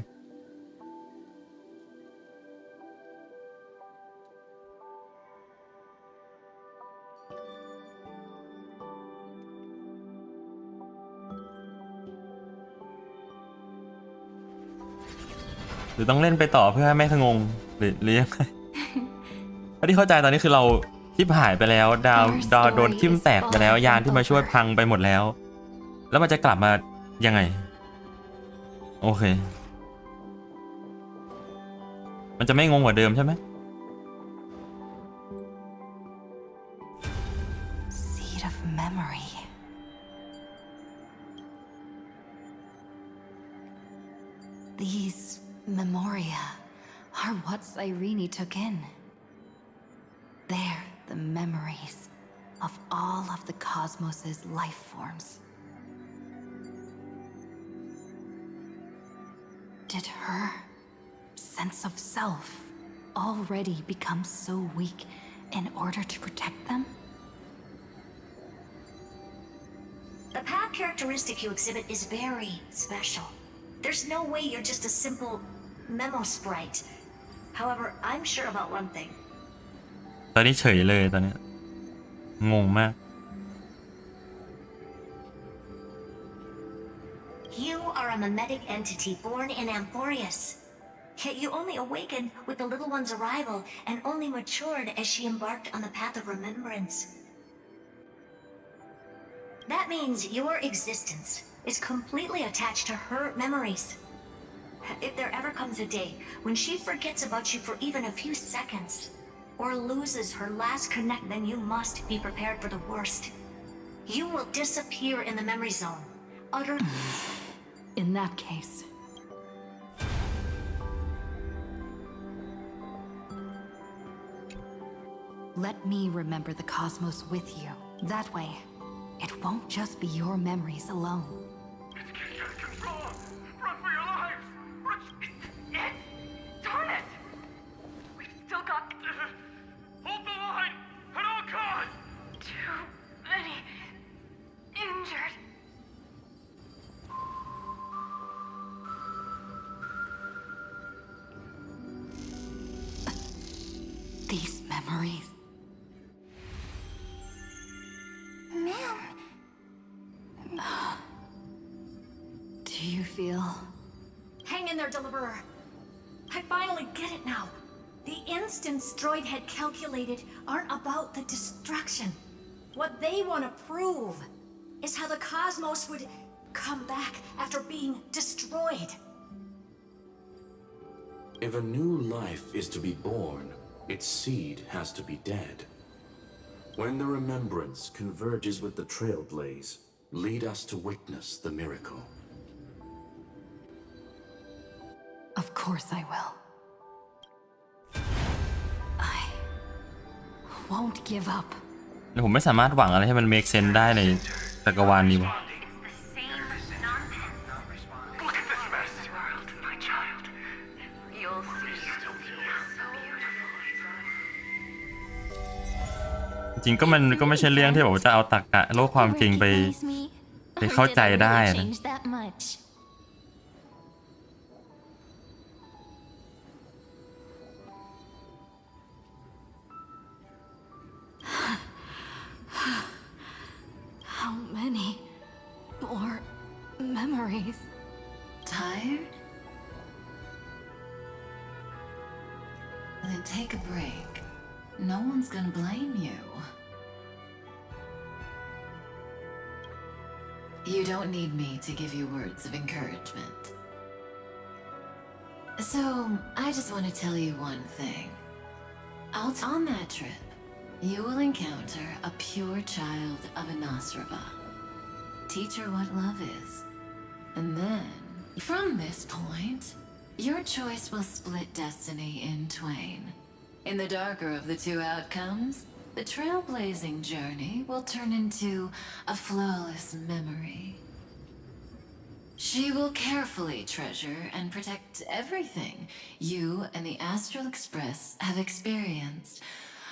หรือต้องเล่นไปต่อเพื่อให้ไม่งงหรือยังไงที่เข้าใจตอนนี้คือเราทิพหายไปแล้วดาวโดนทิ่มแตกไปแล้วยานที่มาช่วยพังไปหมดแล้วแล้วมันจะกลับมายังไงโอเคมันจะไม่งงกว่าเดิมใช่ไหม Seed of memory. These memoria are what Cyrene took in. They're the memories of all of the cosmos's life forms. Did her sense of self already become so weak in order to protect them? The path characteristic you exhibit is very special. There's no way you're just a simple memo sprite. However, I'm sure about one thing. ตอนนี้เฉยเลยตอนนี้งงมาก You are a mimetic entity born in Amphorius. Yet you only awakened with the little one's arrival and only matured as she embarked on the path of remembrance. That means your existence is completely attached to her memories. If there ever comes a day when she forgets about you for even a few seconds, or loses her last connect, then you must be prepared for the worst. You will disappear in the memory zone. Utter. In that case, let me remember the cosmos with you. That way, it won't just be your memories alone. Run for your lives! Run! Darn it! We've still got... Hold the line! At all costs! Too many injured. These memories. Ma'am. Do you feel? Hang in there, Deliverer. I finally get it now. The instants Droid had calculated aren't about the destruction. What they want to prove is how the cosmos would come back after being destroyed. If a new life is to be born, its seed has to be dead. When the remembrance converges with the trailblaze, lead us to witness the miracle. Of course I will. I won't give up. ผมไม่สามารถหวังอะไรให้มัน make sense ได้ในจักรวาลนี้วะ Look at this mess. My child. You'll see. So จริงก็มันก็ไม่ใช่เรื่องที่แบบว่าจะเอาตรรกะโลกความจริงไปเข้าใจได้นะ change that much. How many more memories? Tired? Then take a break. No one's gonna blame you. You don't need me to give you words of encouragement. So, I just want to tell you one thing. On that trip, you will encounter a pure child of a Nasraba. Teach her what love is. And then, from this point, your choice will split destiny in twain. In the darker of the two outcomes, the trailblazing journey will turn into a flawless memory. She will carefully treasure and protect everything you and the Astral Express have experienced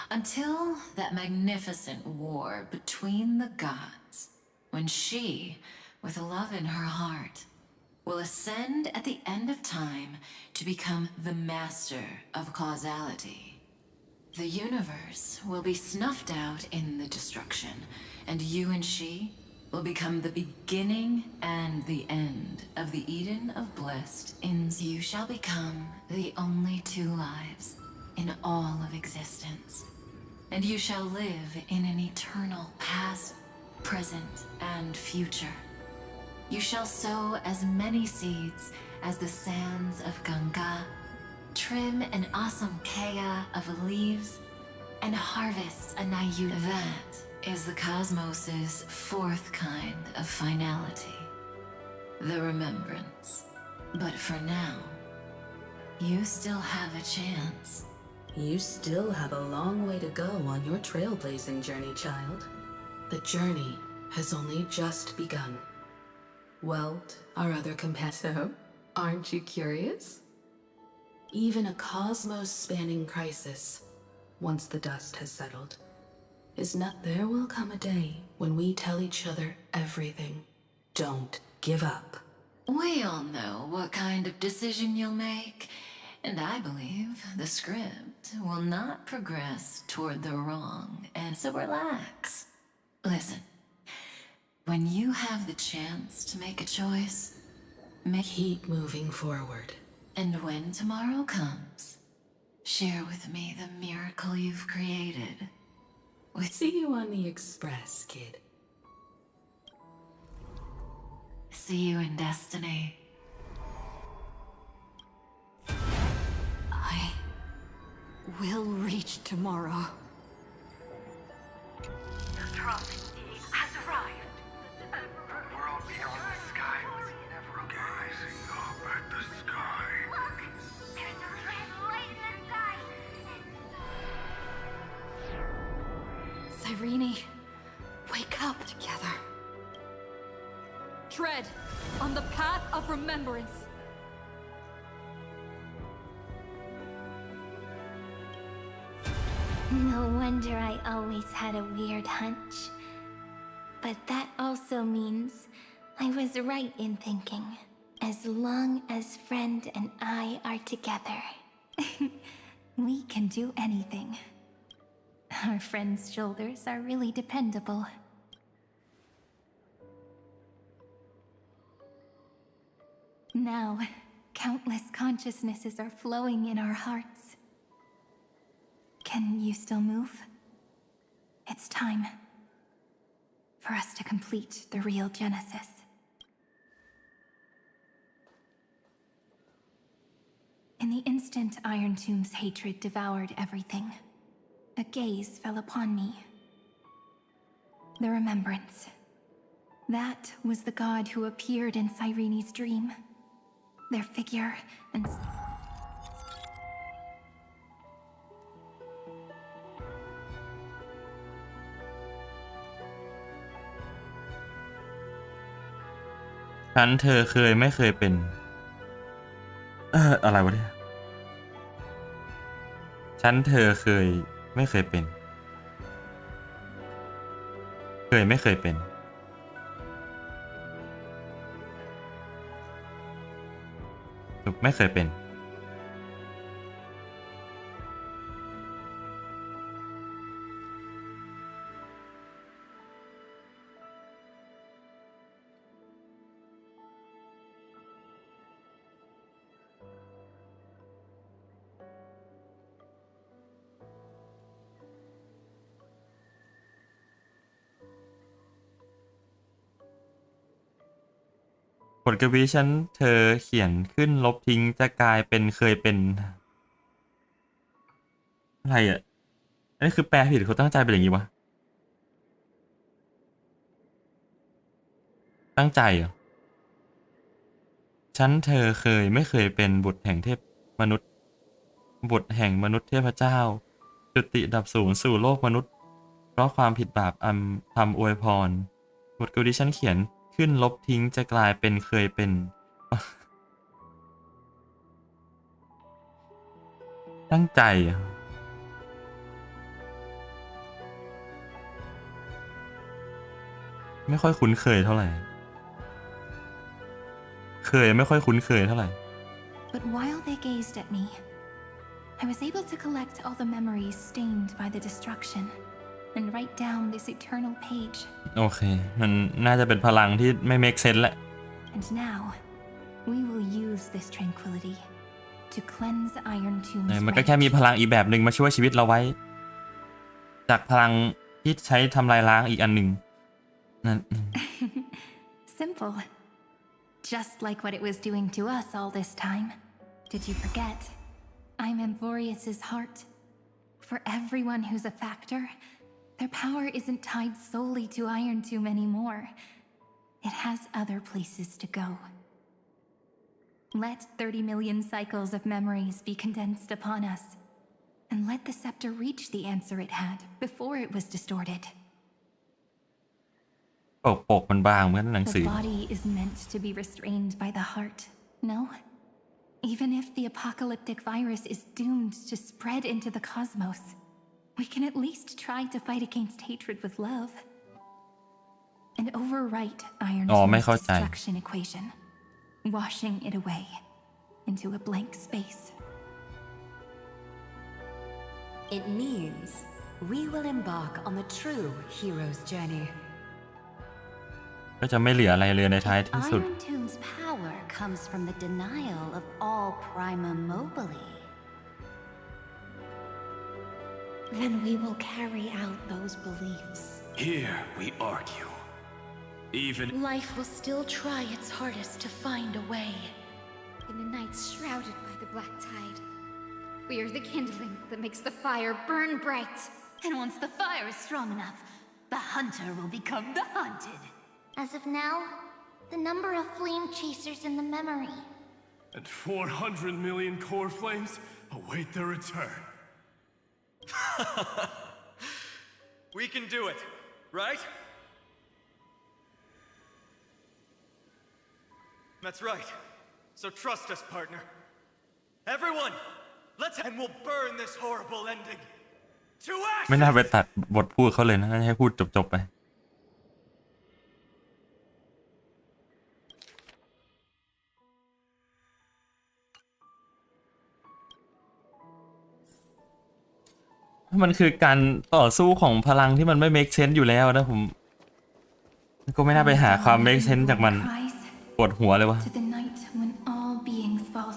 until that magnificent war between the gods, when she, with love in her heart, will ascend at the end of time to become the master of causality. The universe will be snuffed out in the destruction, and you and she will become the beginning and the end of the Eden of blessed ins. You shall become the only two lives in all of existence, and you shall live in an eternal past, present, and future. You shall sow as many seeds as the sands of Ganga, trim an awesome kea of leaves, and harvest a Nayu. That is the cosmos's fourth kind of finality, the remembrance. But for now, you still have a chance. You still have a long way to go on your trailblazing journey, child. The journey has only just begun. Welt, our other companion, aren't you curious? Even a cosmos-spanning crisis, once the dust has settled, is not. There will come a day when we tell each other everything. Don't give up. We all know what kind of decision you'll make, and I believe the script will not progress toward the wrong, and so relax. Listen, when you have the chance to make a choice, keep moving forward. And when tomorrow comes, share with me the miracle you've created. See you on the Express, kid. See you in destiny. I will reach tomorrow. The prophecy has arrived. The world beyond the sky was never gazing up at the sky. Look! There's a red light in the sky! Cyrene, wake up together. Tread on the path of remembrance. No wonder I always had a weird hunch. But that also means I was right in thinking, as long as Friend and I are together, we can do anything. Our friend's shoulders are really dependable. Now, Countless consciousnesses are flowing in our hearts. Can you still move? It's time for us to complete the real Genesis. In the instant Iron Tomb's hatred devoured everything, a gaze fell upon me. The remembrance. That was the god who appeared in Cyrene's dream. Their figure and...ฉันเธอเคยไม่เคยเป็นอะไรวะเนี่ยฉันเธอเคยไม่เคยเป็นไม่เคยเป็นไม่เคยเป็นบทกวีฉันเธอเขียนขึ้นลบทิ้งจะกลายเป็นเคยเป็นอะไรอ่ะอันนี้คือแปลผิดเขาตั้งใจเป็นอย่างนี้วะตั้งใจเหรอฉันเธอเคยไม่เคยเป็นบุตรแห่งเทพมนุษย์บุตรแห่งมนุษย์เทพเจ้าจุติดับสูงสู่โลกมนุษย์เพราะความผิดบาปทำอวยพรบทกวีฉันเขียนขึ้นลบทิ้งจะกลายเป็นเคยเป็นตั้งใจไม่ค่อยคุ้นเคยเท่าไหร่ไม่ค่อยคุ้นเคยเท่าไหร่ But while they gazed at me, I was able to collect all the memories stained by the destruction and write down this eternal page. โอเคมันน่าจะเป็นพลังที่ไม่ make sense แหละ And now we will use this tranquility to cleanse Iron Tomb's มันก็แค่มีพลังอีกแบบหนึ่งมาช่วยชีวิตเราไว้จากพลังที่ใช้ทำลายล้างอีกอันหนึ่งนั่น Simple. Just like what it was doing to us all this time. Did you forget? I'm Amphorius's heart. For everyone who's a factor, their power isn't tied solely to Iron Tomb anymore. It has other places to go. Let 30 million cycles of memories be condensed upon us, and let the scepter reach the answer it had before it was distorted. ปกมันบางเหมือนหนังสือ The body is meant to be restrained by the heart, no? Even if the apocalyptic virus is doomed to spread into the cosmos, we can at least try to fight against hatred with love. And overwrite Iron Tomb's destruction equation, washing it away into a blank space. It means we will embark on the true hero's journey. ก็จะไม่เหลืออะไรเลยในท้ายที่สุด Iron Tomb's power comes from the denial of all prima mobile. Then we will carry out those beliefs. Here we argue. Even life will still try its hardest to find a way. In the nights shrouded by the black tide, we are the kindling that makes the fire burn bright. And once the fire is strong enough, the hunter will become the hunted. As of now, the number of flame chasers in the memory. And 400 million core flames await their return. We can do it, right? That's right. So trust us, partner. Everyone, and we'll burn this horrible ending. To ash! ไม่น่าไปตัดบทพูดเขาเลยนะให้พูดจบไปมันคือการต่อสู้ของพลังที่มันไม่ make sense อยู่แล้วนะผมก็ไม่น่าไปหาความ make sense จากมันปวดหัวเลยวะ To the night when all beings fall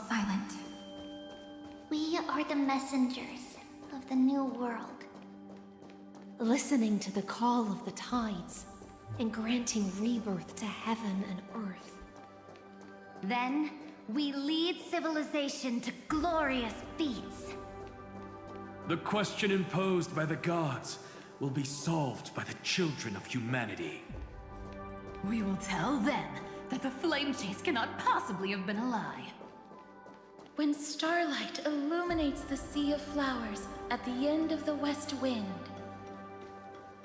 messengers of the new world. Listening to the call of the tides and granting rebirth to heaven and earth. Then, we lead civilization to glorious feats. The question imposed by the gods will be solved by the children of humanity. We will tell them that the flame chase cannot possibly have been a lie. When starlight illuminates the sea of flowers at the end of the west wind,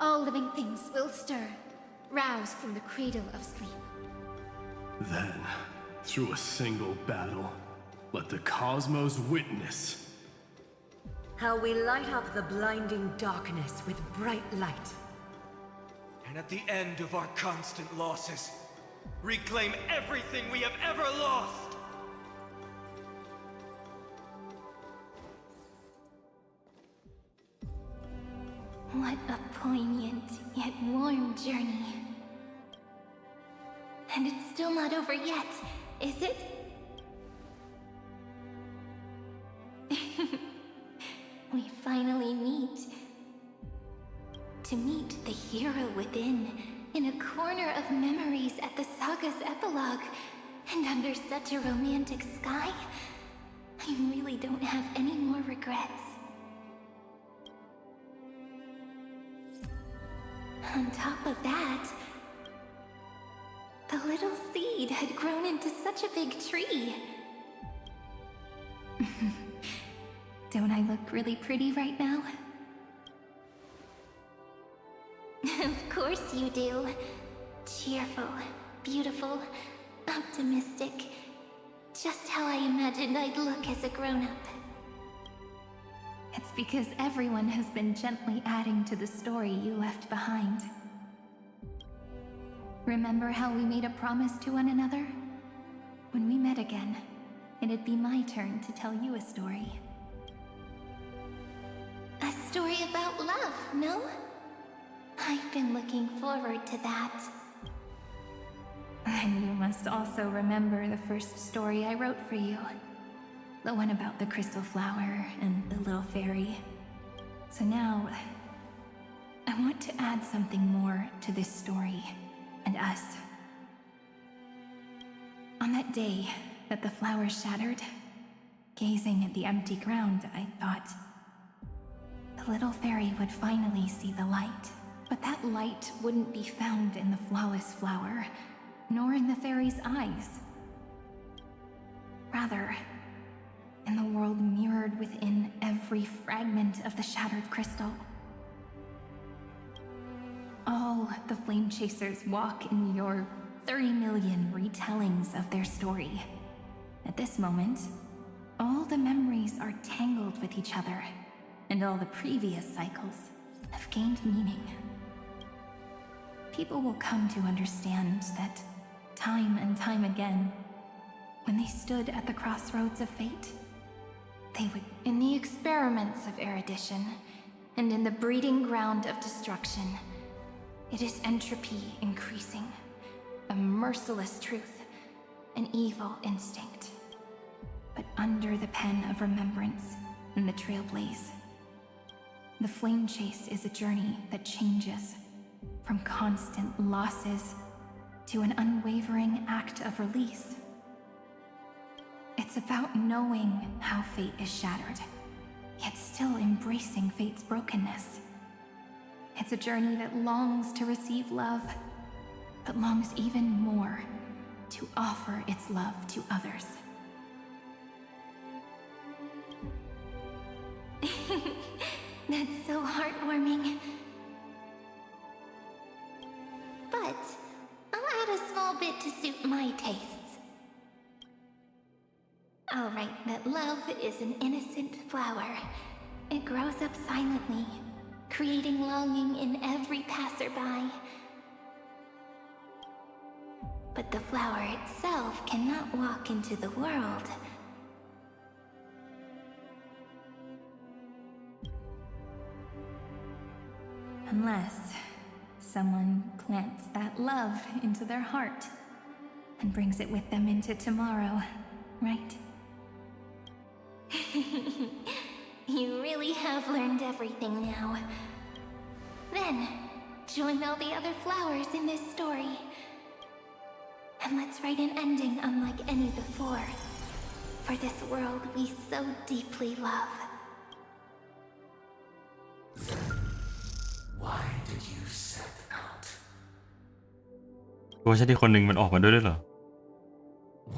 all living things will stir, roused from the cradle of sleep. Then, through a single battle, let the cosmos witness how we light up the blinding darkness with bright light. And at the end of our constant losses, reclaim everything we have ever lost! What a poignant yet warm journey. And it's still not over yet, is it? We finally meet. To meet the hero within, in a corner of memories at the saga's epilogue, and under such a romantic sky, I really don't have any more regrets. On top of that, the little seed had grown into such a big tree. Don't I look really pretty right now? Of course you do. Cheerful, beautiful, optimistic. Just how I imagined I'd look as a grown-up. It's because everyone has been gently adding to the story you left behind. Remember how we made a promise to one another? When we met again, it'd be my turn to tell you a story. A story about love, no? I've been looking forward to that. And you must also remember the first story I wrote for you. The one about the crystal flower and the little fairy. So now, I want to add something more to this story and us. On that day that the flower shattered, gazing at the empty ground, I thought the little fairy would finally see the light. But that light wouldn't be found in the flawless flower, nor in the fairy's eyes. Rather, in the world mirrored within every fragment of the shattered crystal. All the flame chasers walk in your 30 million retellings of their story. At this moment, all the memories are tangled with each other, and all the previous cycles have gained meaning. People will come to understand that time and time again, when they stood at the crossroads of fate, they would, in the experiments of erudition, and in the breeding ground of destruction, it is entropy increasing, a merciless truth, an evil instinct. But under the pen of remembrance and the trailblaze, the flame chase is a journey that changes from constant losses to an unwavering act of release. It's about knowing how fate is shattered, yet still embracing fate's brokenness. It's a journey that longs to receive love, but longs even more to offer its love to others. That's so heartwarming. But I'll add a small bit to suit my tastes. I'll write that love is an innocent flower. It grows up silently, creating longing in every passerby. But the flower itself cannot walk into the world. Unless someone plants that love into their heart and brings it with them into tomorrow, right? You really have learned everything now. Then, join all the other flowers in this story. And let's write an ending unlike any before. For this world we so deeply love. Why did you set out? ตัวฉันที่คนหนึ่งมันออกมาด้วยเหรอ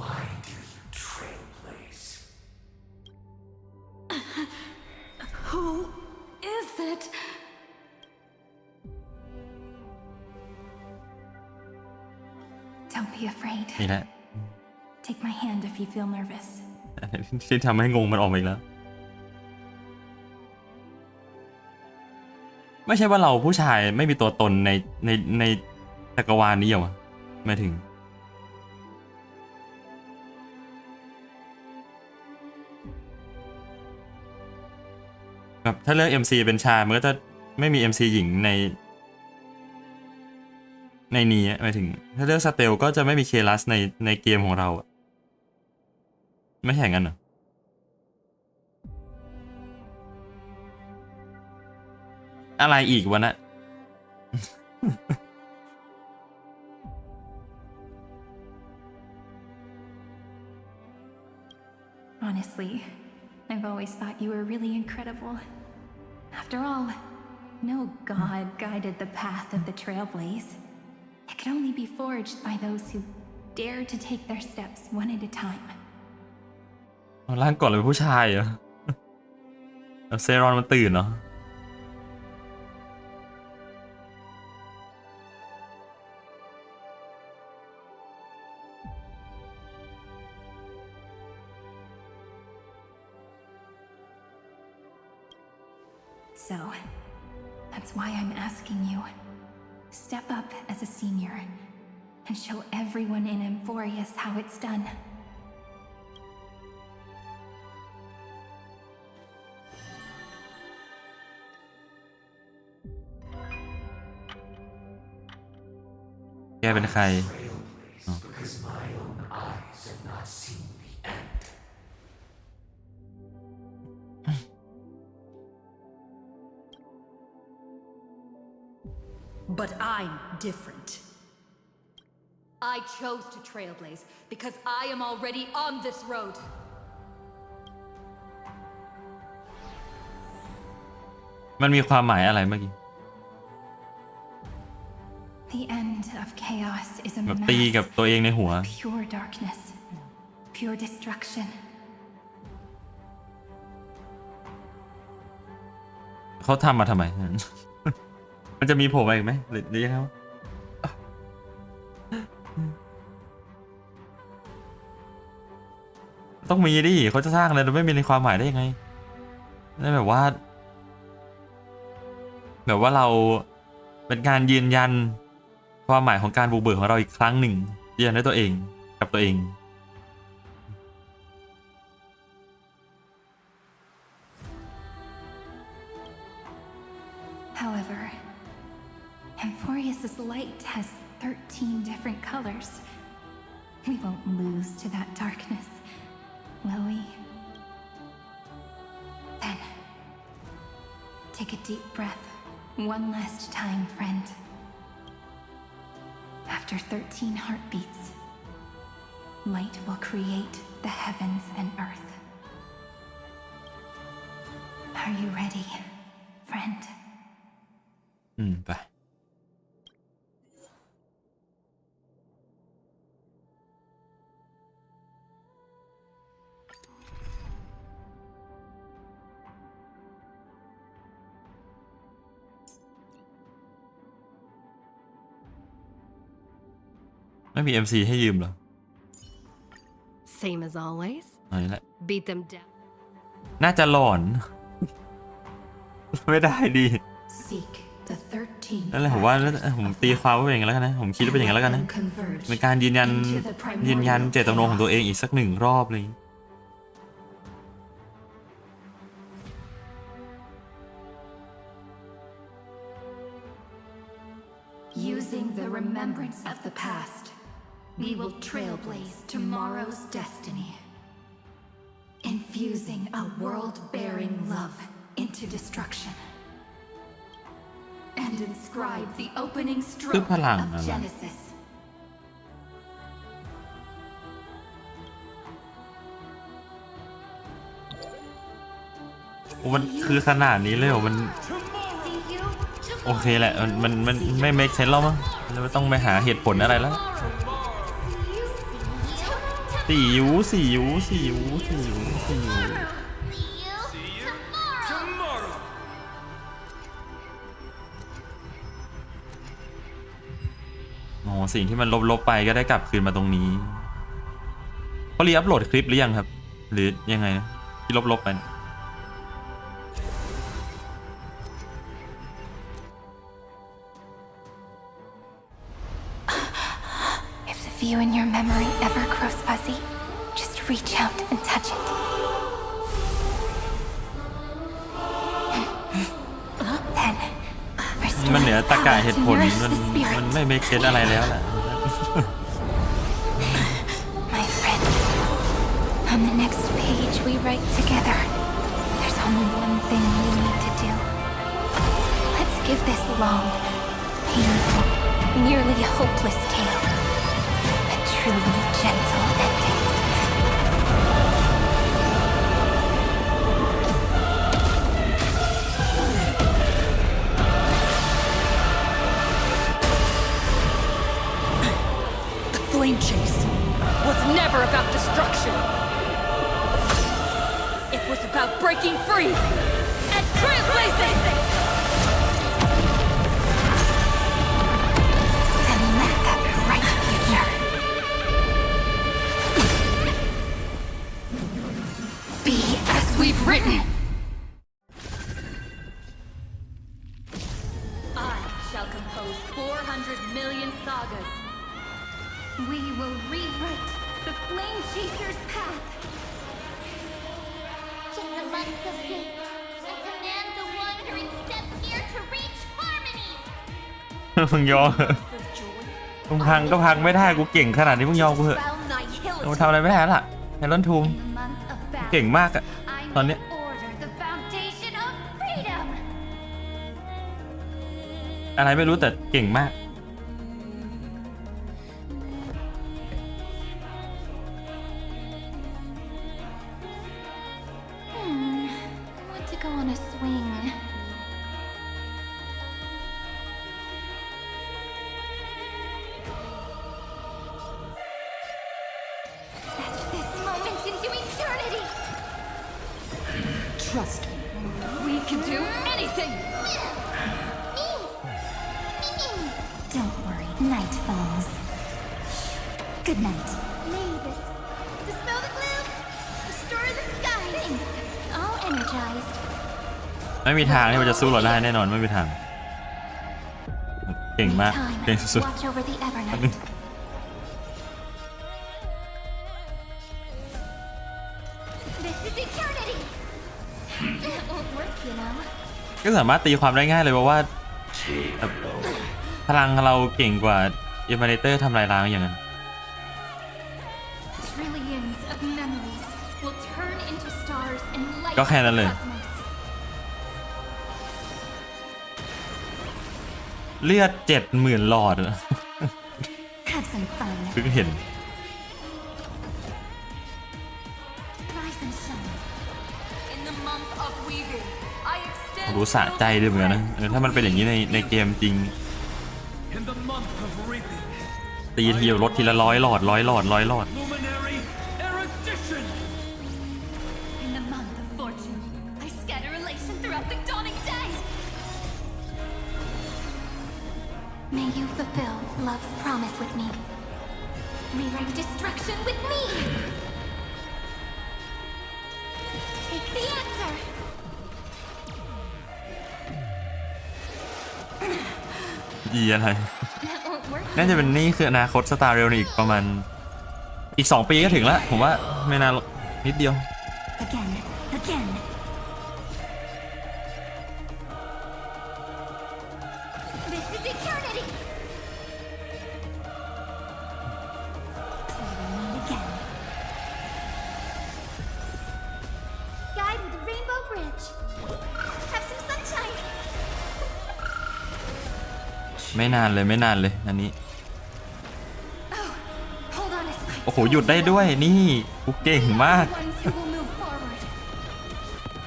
Why do you trailblaze? Who is it? Don't be afraid. นี่แหละ Take my hand if you feel nervous. ที่ทำให้งงมันออกมาอีกแล้วไม่ใช่ว่าเราผู้ชายไม่มีตัวตนในจักรวาลนี้เหรอหมายถึงแบบถ้าเลือก MC เป็นชายมันก็จะไม่มี MC หญิงในนี้หมายถึงถ้าเลือกสเตลก็จะไม่มีเคลัสในเกมของเราไม่ใช่อย่างนั้นเหรออะไรอีกวะนะ Honestly, I've always thought you were really incredible. After all, no god guided the path of the Trailblaze. It could only be forged by those who dare to take their steps one at a time. ร่างก่อนเลยเป็นผู้ชายเหรอ เซรอนมันตื่นเนาะ So, that's why I'm asking you. Step up as a senior and show everyone in Emphorius how it's done. Yeah, เป็นใคร Because my own eyes have not seen the end. But I'm different. I chose to trailblaze because I am already on this road. มันมีความหมายอะไรเมื่อกี้ The end of chaos is a แบบ mass ตีกับตัวเองในหัว of pure darkness, pure destruction. เขาทำมาทำไม มันจะมีโผล่มาอีกไหมหรือยังไงวะต้องมีดิเขาจะสร้างอะไรโดยไม่มีในความหมายได้ยังไงนั่นแบบว่าเราเป็นการยืนยันความหมายของการบุกเบิกของเราอีกครั้งหนึ่งยืนยันด้วยตัวเองกับตัวเอง However, Emphorius's light has 13 different colors. We won't lose to that darkness, will we? Then, take a deep breath, one last time, friend. After 13 heartbeats, light will create the heavens and earth. Are you ready, friend? ไป ไม่มี MC ให้ยืมเหรอ Same as always. นี่แหละ Beat them down. น่าจะหลอน ไม่ได้ดี Seek the 13 นั่นแหละผมว่าผมตีความว่าเป็นอย่างนั้นแล้วกันนะผมคิดว่าเป็นอย่างนั้นแล้วกันนะเป็นการยืนยันเจตจำนงของตัวเองอีกสักหนึ่งรอบเลย Using the remembrance of the past, we will trailblaze tomorrow's destiny. infusing a world-bearing love into destruction, and inscribe the opening คือ stroke พลัง of อะไร Genesis. มันคือขนาดนี้เลยเหรอมันโอเคแหละมันไม่ make sense แล้วมั้งเราไม่ต้องไปหาเหตุผลอะไรแล้วสิวอ๋อสิ่งที่มันลบไปก็ได้กลับคืนมาตรงนี้เขารีอัพโหลดคลิปหรือยังครับหรือยังไงนะที่ลบไปนะ If the view in your memory ever grows fuzzy, just reach out and touch it. Then, มันเหนือ restore ตะ its กา power เหตุ to ผล nourish มัน the spirit. ไม่ make sense อะไรแล้วแหละ My friend, on the next page we write together, there's only one thing we need to do. Let's give this long, painful, nearly hopeless tale a truly gentle ending. The flame chase was never about destruction. It was about breaking free and trailblazing. Then let that bright future be as we've written. I shall compose 400 million sagas. We will rewrite the Flame Chaser's path. Just a month of fate. I command the wandering steps here to reach harmony. มึงยอมมึงพังก็พังไม่ได้กูเก่งขนาดนี้มึงยอมกูเหอะกูทำอะไรไม่ได้แล้วล่ะไฮรอนทูมเก่งมากอะตอนเนี้ย Order the foundation of freedom. อะไรไม่รู้แต่เก่งมาก I want to go on a swing. Fetch this moment into eternity. Trust me, we can do anything. Don't worry, night falls. Good night. Mavis, dispel the gloom, restore the skies. All energized. ไม่มีทางที่มันจะสู้เราได้แน่นอนไม่มีทางเก่งมาก Time. เก่งสุด Watch over the Evernight. This is eternity. It won't work, you know. ๆก็สามารถตีความได้ง่ายเลยเพราะว่าพลังเราเก่งกว่าเอเมเนเตอร์ทำลายล้างอย่างนั้น Trillions of memories will turn into stars and light ก็แค่นั้นเลย the cosmos. เลือด 70,000 หลอดอะ Have some fun. เพิ่งเห็น Rise and shine. In the month of weaving, I extend รู้สะใจด้วยเหมือนกันนะถ้ามันเป็นอย่างนี้ในเกมจริง In the month of reaping, ตีทีลดทีละ100 หลอด 100 หลอด 100 หลอด luminary erudition. In the month of fortune, I scatter elation throughout the dawning day. May you fulfill love's promise with me. Rewrite destruction with me. Take the answer. อีอะไร That won't work. น่าจะเป็นนี่คืออนาคตสตาร์เรลในอีกประมาณอีก2 ปีก็ถึงแล้วผมว่าไม่นานหรอกนิดเดียว Again. Again. This is eternity. Again. ไม่นานเลยอันนี้ Hold on a sec. โอ้โหหยุดได้ด้วยนี่กูเก่งมาก Ones who will move forward.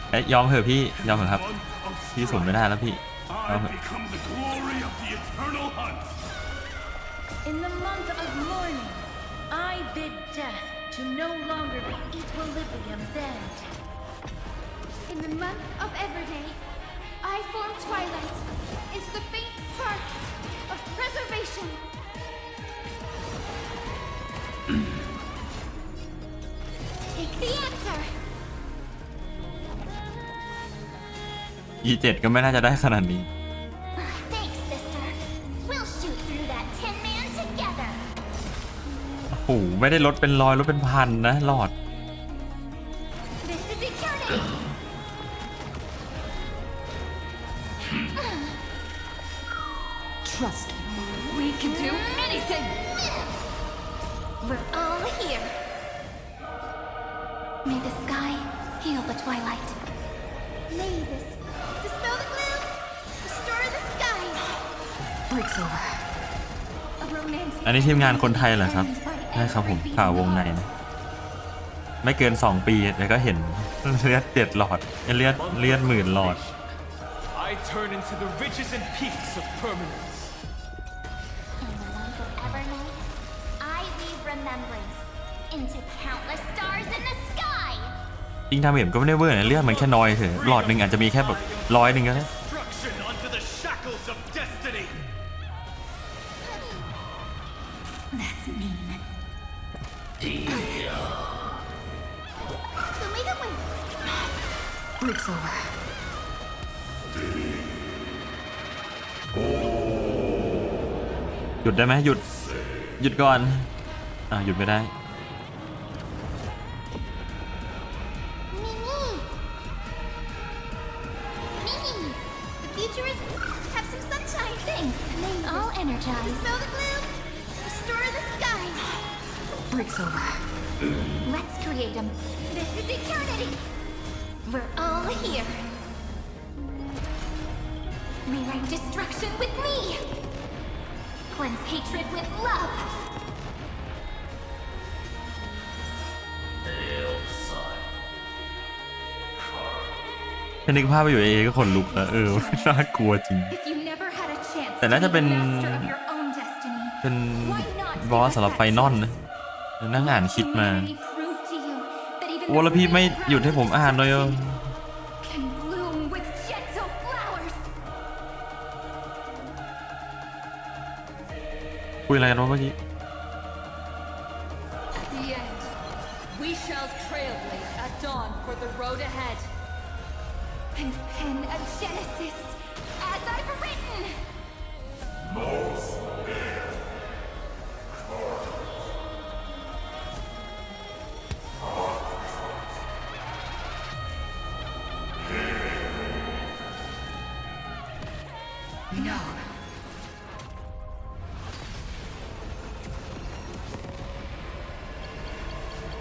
เอ๊ะยอมเถอะพี่ยอมเถอะครับพี่สนไม่ได้แล้วพี่ยอมเถอะ Become the glory of the eternal hunt. In the month of mourning, I bid death to no longer be equilibrium's end. In the month of Everday, I form twilight into the faint sparks of preservation. Take the answer. E7 ก็ไม่น่าจะได้ขนาดนี้ Thanks, sister. We'll shoot through that tin man together. โอ้โหไม่ได้ลดเป็นร้อยลดเป็นพันนะหลอด This is eternity. Trust me. We can do anything! We're all here. May the sky heal the twilight. May this dispel the gloom, restore the skies. Breaks over. A romantic อันนี้ทีมงานคนไทยเหรอครับใช่ครับผมข่าววงในนะไม่เกิน2 ปีแต่ก็เห็นเลือด7 หลอดเลือด10,000 หลอด I turn into the ridges and peaks of permanence. In the month of Evernight, I weave remembrance into countless stars in the sky. จริงทำเห็นก็ไม่ได้เวอร์นะเลือดมันแค่น้อยเถอะหลอดหนึ่งอาจจะมีแค่แบบ100ก็ได้ Destruction unto the shackles of destiny. That's mean. So may the wind. Breaks over. หยุดได้ไหมหยุดก่อนหยุดไม่ได้ Mimi. Mimi. The future is. Have some sunshine. Thanks. All energized. Dispel the gloom, restore the skies. Breaks over. Let's create them. This is eternity. We're all here. Rewrite destruction with me. Cleanse hatred with love. แค่นึกภาพไปอยู่เอก็ขนลุกแล้วน่ากลัวจริง If you never had a chance แต่น่าจะเป็น to be the master of your own destiny, เป็นบอสสำหรับไฟนอลนะนั่งอ่านคิดมา humanity proved to you that even โอ้แล้วพี่ไม่หยุดให้ผมอ่านเลย can bloom with gentle flowers. คุยอะไรกันวะเมื่อกี้ At the end, we shall trailblaze at dawn for the road ahead. And pen a genesis as I've written. No.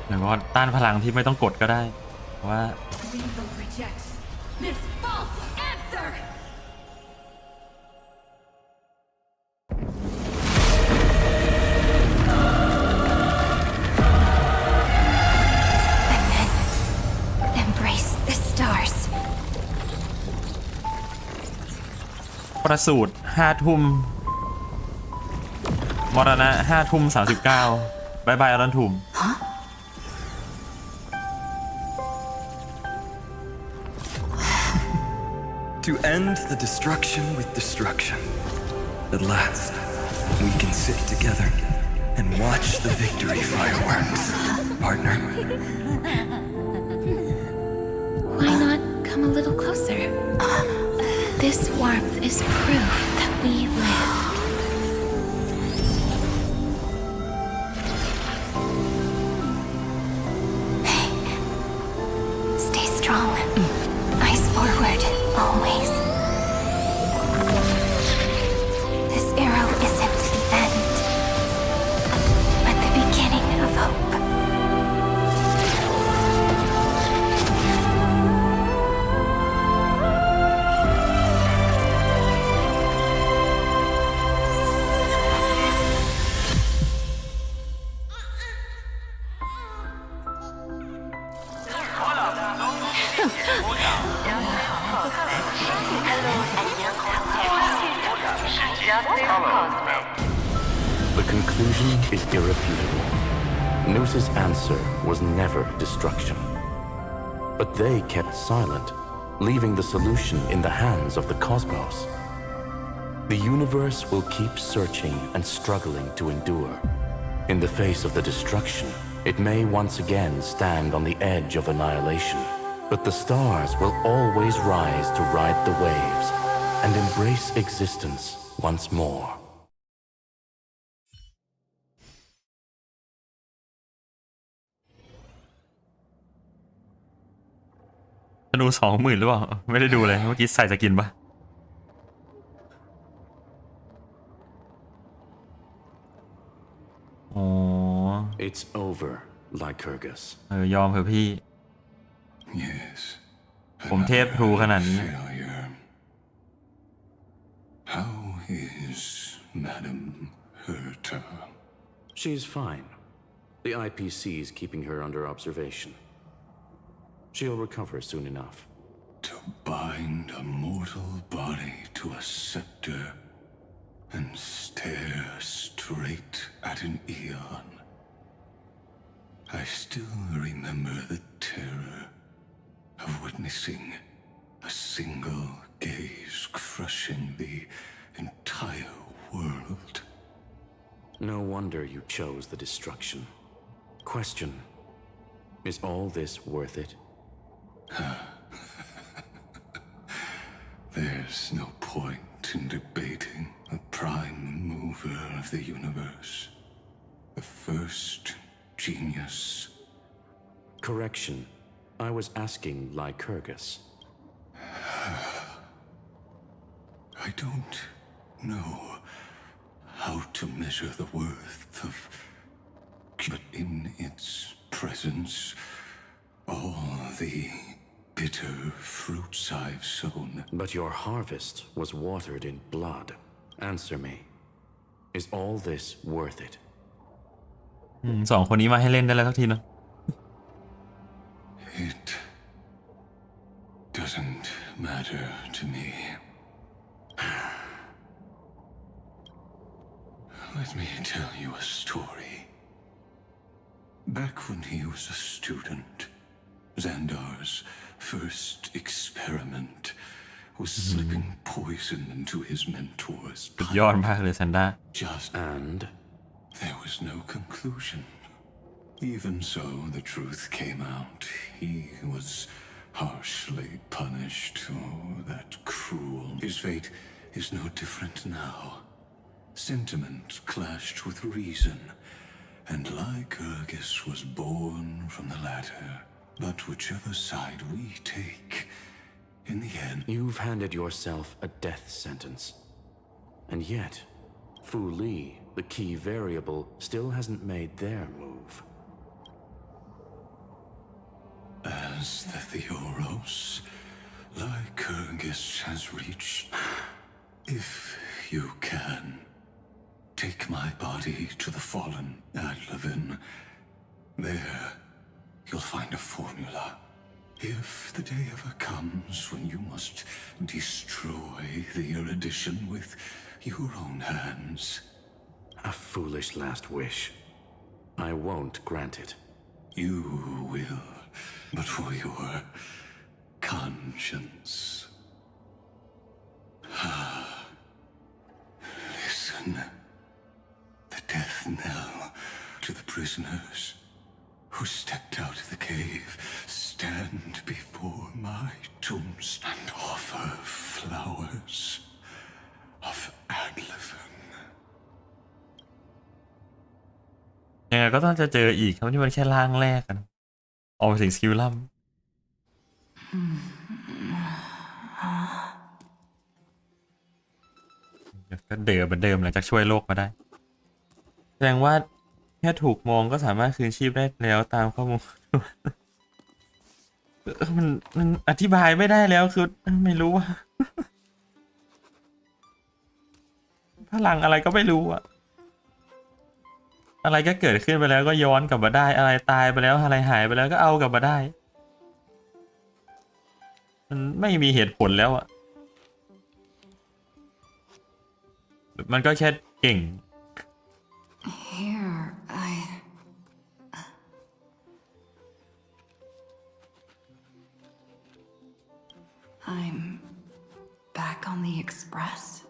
หรือว่าต้านพลังที่ไม่ต้องกดก็ได้เพราะว่า Rainbow rejects this false answer! Embrace the stars. ประสูตร5 ทุ่มมรณะ5 ทุ่ม 39บายบายอรันถุม To end the destruction with destruction. At last, we can sit together and watch the victory fireworks, partner. Why not come a little closer? This warmth is proof that we live. Hey, stay strong. Eyes forward, always. This arrow isn't the end, but the beginning of hope. conclusion is irrefutable. Noos's answer was never destruction. But they kept silent, leaving the solution in the hands of the cosmos. The universe will keep searching and struggling to endure. In the face of the destruction, it may once again stand on the edge of annihilation, but the stars will always rise to ride the waves and embrace existence once more. ธนู20,000หรือเปล่าไม่ได้ดูเลยเมื่อกี้ใส่สกินปะอ๋อ It's over, Lycurgus. ยอมเถอะพี่ Yes. ผมเทพทรูขนาดนี้ How is Madam Herta? She's fine. The IPC is keeping her under observation. She'll recover soon enough. To bind a mortal body to a scepter and stare straight at an eon. I still remember the terror of witnessing a single gaze crushing the entire world. No wonder you chose the destruction. Question: is all this worth it? There's no point in debating the prime mover of the universe. The first genius. Correction. I was asking Lycurgus. I don't know how to measure the worth of... But in its presence, all the bitter fruits I've sown... But your harvest was watered in blood. Answer me. Is all this worth it? สองคนนี้มาให้เล่นได้แล้วสักทีนะ It doesn't matter to me. Let me tell you a story. Back when he was a student, Xandar's first experiment was slipping poison into his mentor's pipe. ยอดมากเลยซันด้า And there was no conclusion. Even so, the truth came out. He was harshly punished. Oh, that cruel. His fate is no different now. Sentiment clashed with reason, and Lycurgus was born from the latter. But whichever side we take, in the end... You've handed yourself a death sentence. And yet, Fu Li, the key variable, still hasn't made their move. As the Theoros, Lycurgus has reached. If you can, take my body to the fallen Adlevin. There, you'll find a formula. If the day ever comes when you must destroy the erudition with your own hands. A foolish last wish. I won't grant it. You will, but for your conscience. Listen. The death knell to the prisoners who stepped out of the cave. Stand before my tombstone and offer flowers of Adlevin. ยังไงก็ต้องจะเจออีกครับที่มันแค่ร่างแรกกันออกถึงสกิลลัมก็เดิมเหมือนเดิมหลังจากช่วยโลกมาได้แสดงว่าแค่ถูกมองก็สามารถคืนชีพได้แล้วตามข้อมูลมันอธิบายไม่ได้แล้วคือไม่รู้ว่าพลังอะไรก็ไม่รู้อะอะไรก็เกิดขึ้นไปแล้วก็ย้อนกลับมาได้อะไรตายไปแล้วอะไรหายไปแล้วก็เอากลับมาได้มันไม่มีเหตุผลแล้วอะมันก็แค่เก่ง I'm back on the express.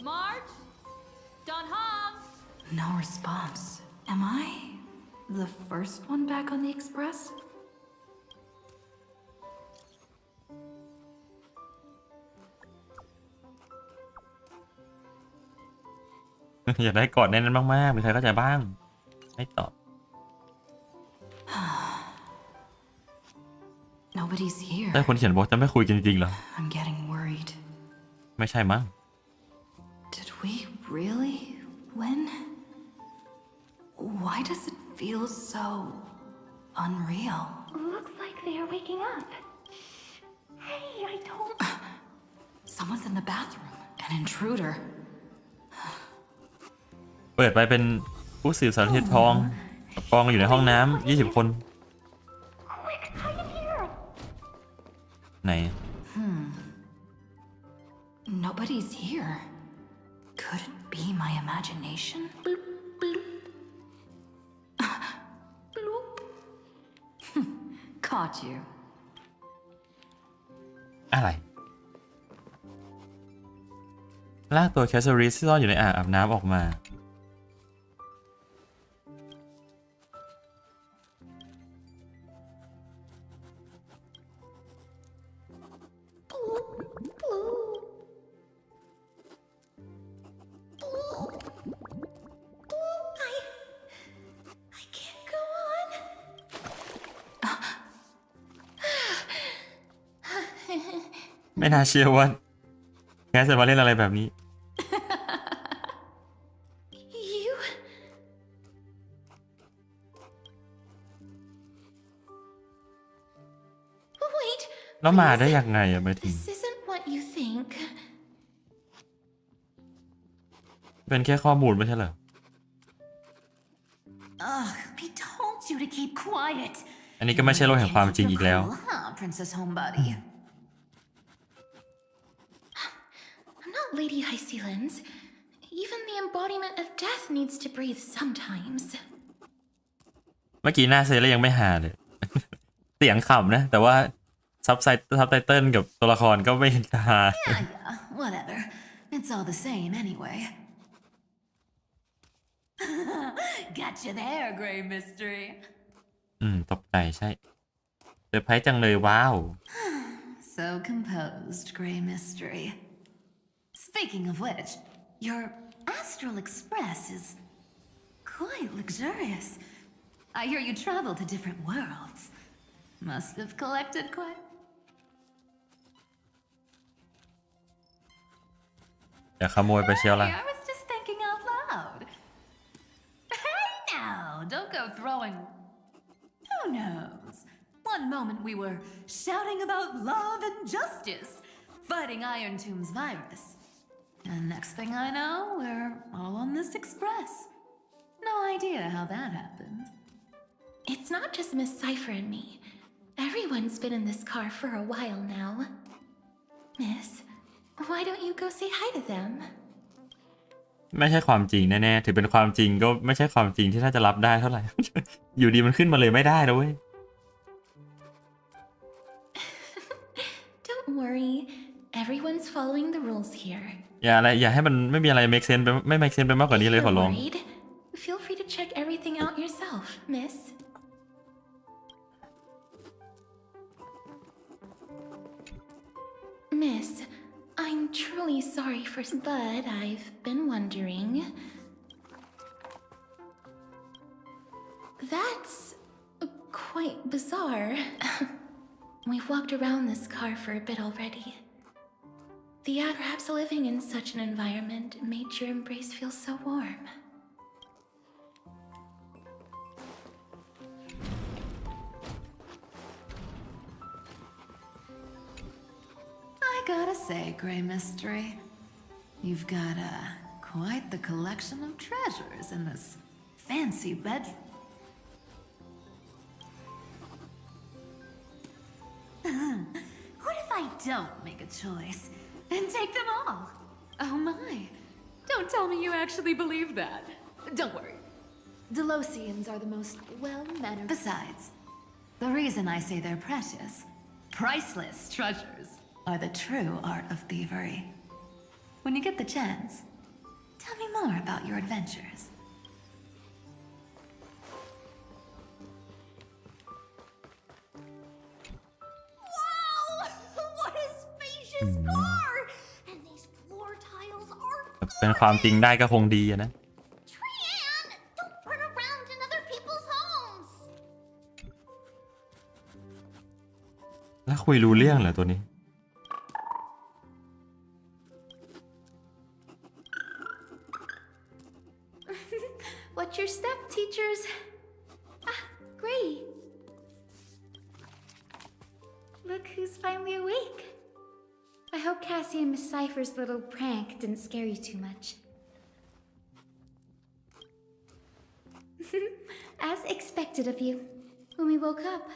March? Don Hong? No response. Am I the first one back on the express? อยากได้กอดแน่นๆมากๆมีใครเข้าใจบ้างไม่ตอบ Nobody's here. แต่คนเขียนบอกจะไม่คุยกันจริงๆเหรอ I'm getting worried. ไม่ใช่มั้ง Did we really win? Why does it feel so unreal? Looks like they are waking up. Hey, I told Someone's in the bathroom. An intruder. เปิดไปเป็นผู้สืบสารเทศทองกับกองอยู่ในห้องน้ำ20 คน Quick, hide in here. ไหน Nobody's here. Could it be my imagination? Bloop, bloop. Bloop. Caught you. อะไรลากตัวแคสเซอริสที่ซ่อนอยู่ในอ่างอาบน้ำออกมาไม่น่าเชื่อว่าแคสจะมาเล่นอะไรแบบนี้ You? แล้วมาได้ยังไงอะไม่ถึง This isn't what you think. เป็นแค่ข้อมูลไม่ใช่เหรอ Ugh, I told you to keep quiet. อันนี้ก็ไม่ใช่โลกแห่งความจริงอีกแล้ว Huh, Princess Homebody. I'm not Lady High Sealens. Even the embodiment of death needs to breathe sometimes. เมื่อกี้หน้าเซเลยังไม่หาเลย เสียงขำนะ แต่ว่าซับไตเติลกับตัวละครก็ไม่เห็นหา Yeah, whatever. It's all the same anyway. Gotcha there, Grey Mystery. ตกใจใช่เซอร์ไพรส์จังเลยว้าว So composed, Grey Mystery. Speaking of which, your astral express is quite luxurious. I hear you travel to different worlds. Must have collected quite. อย่าขโมยไปเชียวล่ะ I was just thinking out loud. Hey now, don't go throwing. Who knows? One moment we were shouting about love and justice, fighting Iron Tomb's virus. And next thing I know, we're all on this express. No idea how that happened. It's not just Miss Cypher and me. Everyone's been in this car for a while now. Miss, why don't you go say hi to them? ไม่ใช่ความจริงแน่ๆถือเป็นความจริงก็ไม่ใช่ความจริงที่น่าจะรับได้เท่าไหร่ อยู่ดีมันขึ้นมาเลยไม่ได้นะเว้ย Don't worry. Everyone's following the rules here. อย่าให้มันไม่มีอะไร make sense ไปไม่ make sense ไปมากกว่านี้เลยขอร้อง Worried? Feel free to check everything out yourself, miss. Miss, I'm truly sorry for, but I've been wondering. That's quite bizarre. We've walked around this car for a bit already. Perhaps living in such an environment made your embrace feel so warm. I gotta say, Grey Mystery, you've got quite the collection of treasures in this fancy bedroom. What if I don't make a choice and take them all? Oh my, Don't tell me you actually believe that. Don't worry. Delosians are the most well-mannered. Besides, the reason I say they're precious, priceless treasures, are the true art of thievery. When you get the chance, tell me more about your adventures. Wow! What a spacious car! And these floor tiles are เป็นความจริงได้ก็คงดีอะนะ Trian, don't run around in other people's homes. แล้วคุยรู้เรื่องเหรอตัวนี้ What's your step, teachers? Ah, great. Look who's finally awake. I hope Cassie and Miss Cypher's little prank didn't scare you too much. As expected of you, when we woke up,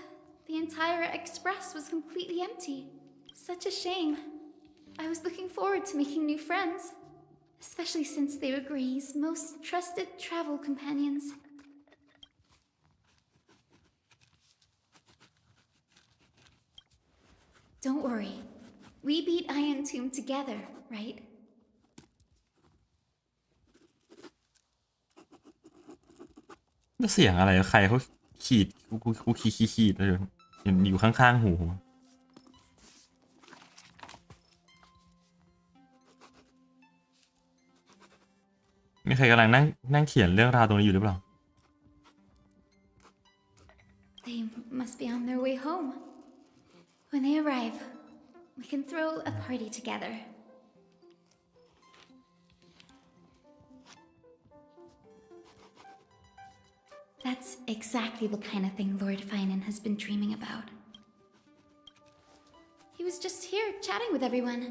the entire express was completely empty. Such a shame. I was looking forward to making new friends, especially since they were Gray's most trusted travel companions. Don't worry. We beat Iron Tomb together, right? แล้วเสียงอะไรใครเขาขีดกูขีดเลยอยู่ข้างๆหูมีใครกำลังนั่งเขียนเรื่องราวตรงนี้อยู่หรือเปล่า They must be on their way home. When they arrive, we can throw a party together. That's exactly the kind of thing Lord Finan has been dreaming about. He was just here chatting with everyone.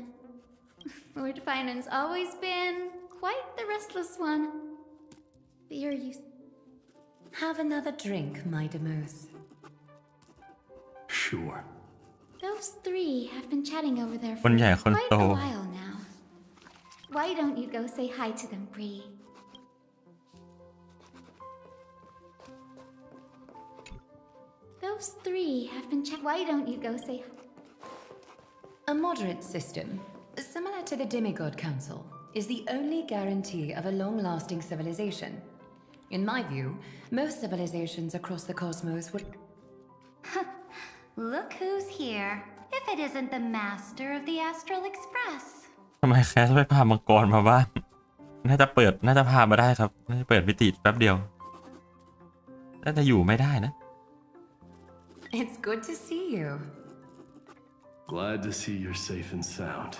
Lord Finan's always been quite the restless one. But you're used. Have another drink, my Demos. Sure. Those three have been chatting over there for คนใหญ่คน quite โต a while now. Why don't you go say hi to them, Bree? Those three have been chatting. Why don't you go say hi? A moderate system, similar to the Demigod Council, is the only guarantee of a long-lasting civilization. In my view, most civilizations across the cosmos would... Look who's here. If it isn't the master of the Astral Express. ทำไมแคสไม่พามังกรมาบ้านน่าจะพามาได้ครับน่าจะเปิดมิติแป๊บเดียวน่าจะอยู่ไม่ได้นะ It's good to see you. Glad to see you're safe and sound.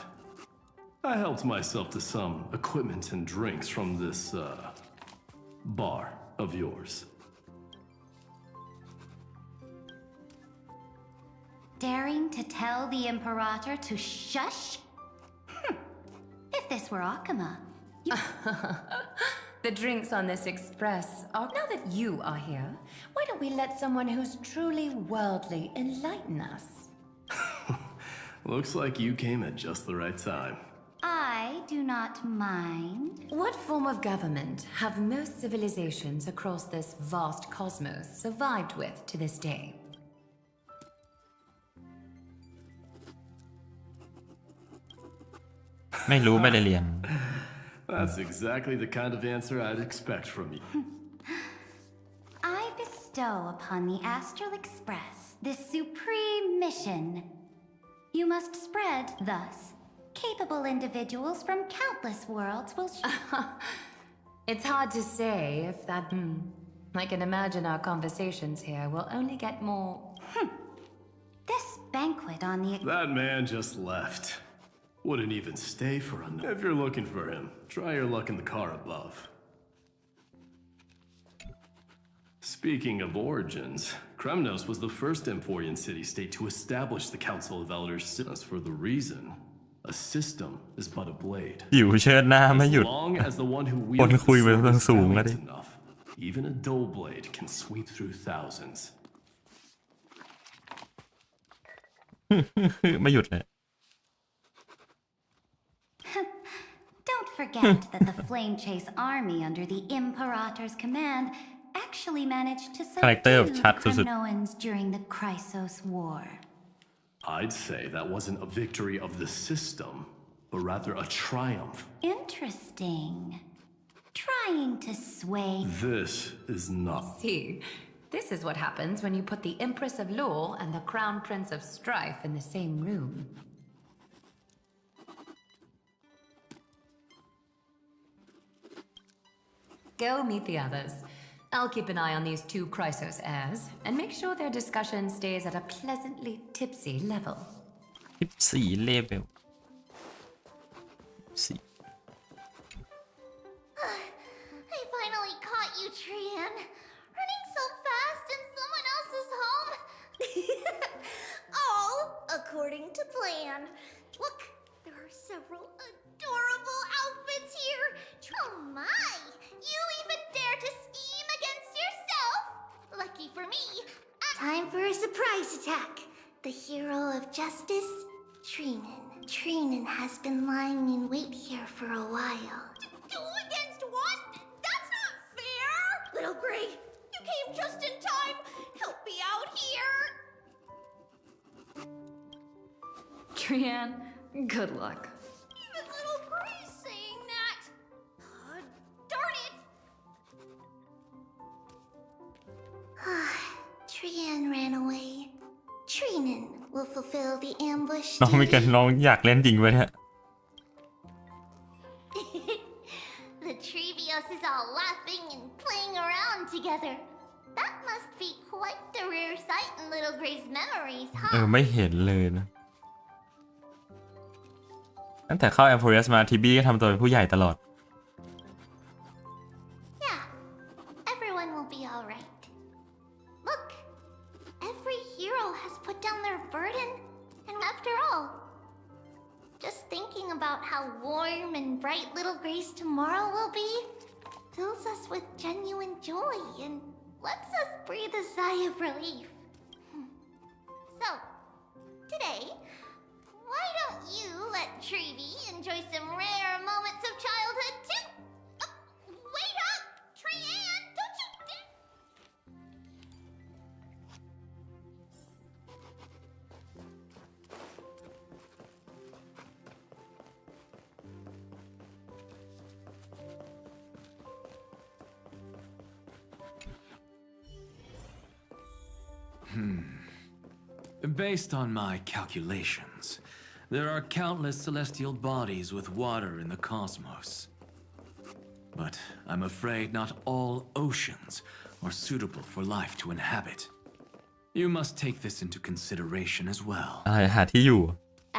I helped myself to some equipment and drinks from this, bar of yours. Daring to tell the Imperator to shush? If this were Akama, The drinks on this express are... Now that you are here, why don't we let someone who's truly worldly enlighten us? Looks like you came at just the right time. I do not mind. What form of government have most civilizations across this vast cosmos survived with to this day? That's exactly the kind of answer I'd expect from you. I bestow upon the Astral Express this supreme mission. You must spread, thus, capable individuals from countless worlds will... It's hard to say if that... I can imagine our conversations here will only get more... This banquet on the... That man just left. Wouldn't even stay for a... If you're looking for him, try your luck in the car above. Speaking of origins, Kremnos was the first Emporian city-state to establish the Council of Elders for the reason a system is but a blade. อยู่เชิดหน้าไม่หยุด As long as the one who คน wields คุย the ไป sword เรื่อง is สูงแล้วดิ valiant enough, even a dull blade can sweep through thousands. ไม่หยุดเลย Don't forget forget that the Flame Chase army under the Imperator's command actually managed to subdue the Kremnoans during the Chrysos War. I'd say that wasn't a victory of the system, but rather a triumph. Interesting. Trying to sway. This is not. See, this is what happens when you put the Empress of Law and the Crown Prince of Strife in the same room. Go meet the others. I'll keep an eye on these two Chrysos heirs and make sure their discussion stays at a pleasantly tipsy level. Tipsy level. Tipsy. I finally caught you, Cyrene. Running so fast in someone else's home. All according to plan. Look, there are several adorable outfits here. Oh my! You even dare to scheme against yourself? Lucky for me. Time for a surprise attack. The hero of justice, Cyrene. Cyrene has been lying in wait here for a while. 2 against 1? That's not fair! Little Gray, you came just in time. Help me out here. Cyrene, good luck. Even little Gray's saying that. Darn it! Cyrene ran away. Cyrene will fulfill the ambush. น้องไม่กันน้องอยากเล่นจริงปะเนี่ย The Trevios is all laughing and playing around together. That must be quite the rare sight in little Gray's memories, huh? ไม่เห็นเลยนะตั้งแต่เข้าแอมโฟเรียสมาทีบี้ก็ทำตัวเป็นผู้ใหญ่ตลอด Yeah, everyone will be all right. Look, every hero has put down their burden, and after all, just thinking about how warm and bright little Gray's tomorrow will be fills us with genuine joy and lets us breathe a sigh of relief. So, today, why don't you let Trevi enjoy some rare moments of childhood too? Wait up! Cyrene, don't you dare! Based on my calculations, there are countless celestial bodies with water in the cosmos. But I'm afraid not all oceans are suitable for life to inhabit. You must take this into consideration as well. หาที่อยู่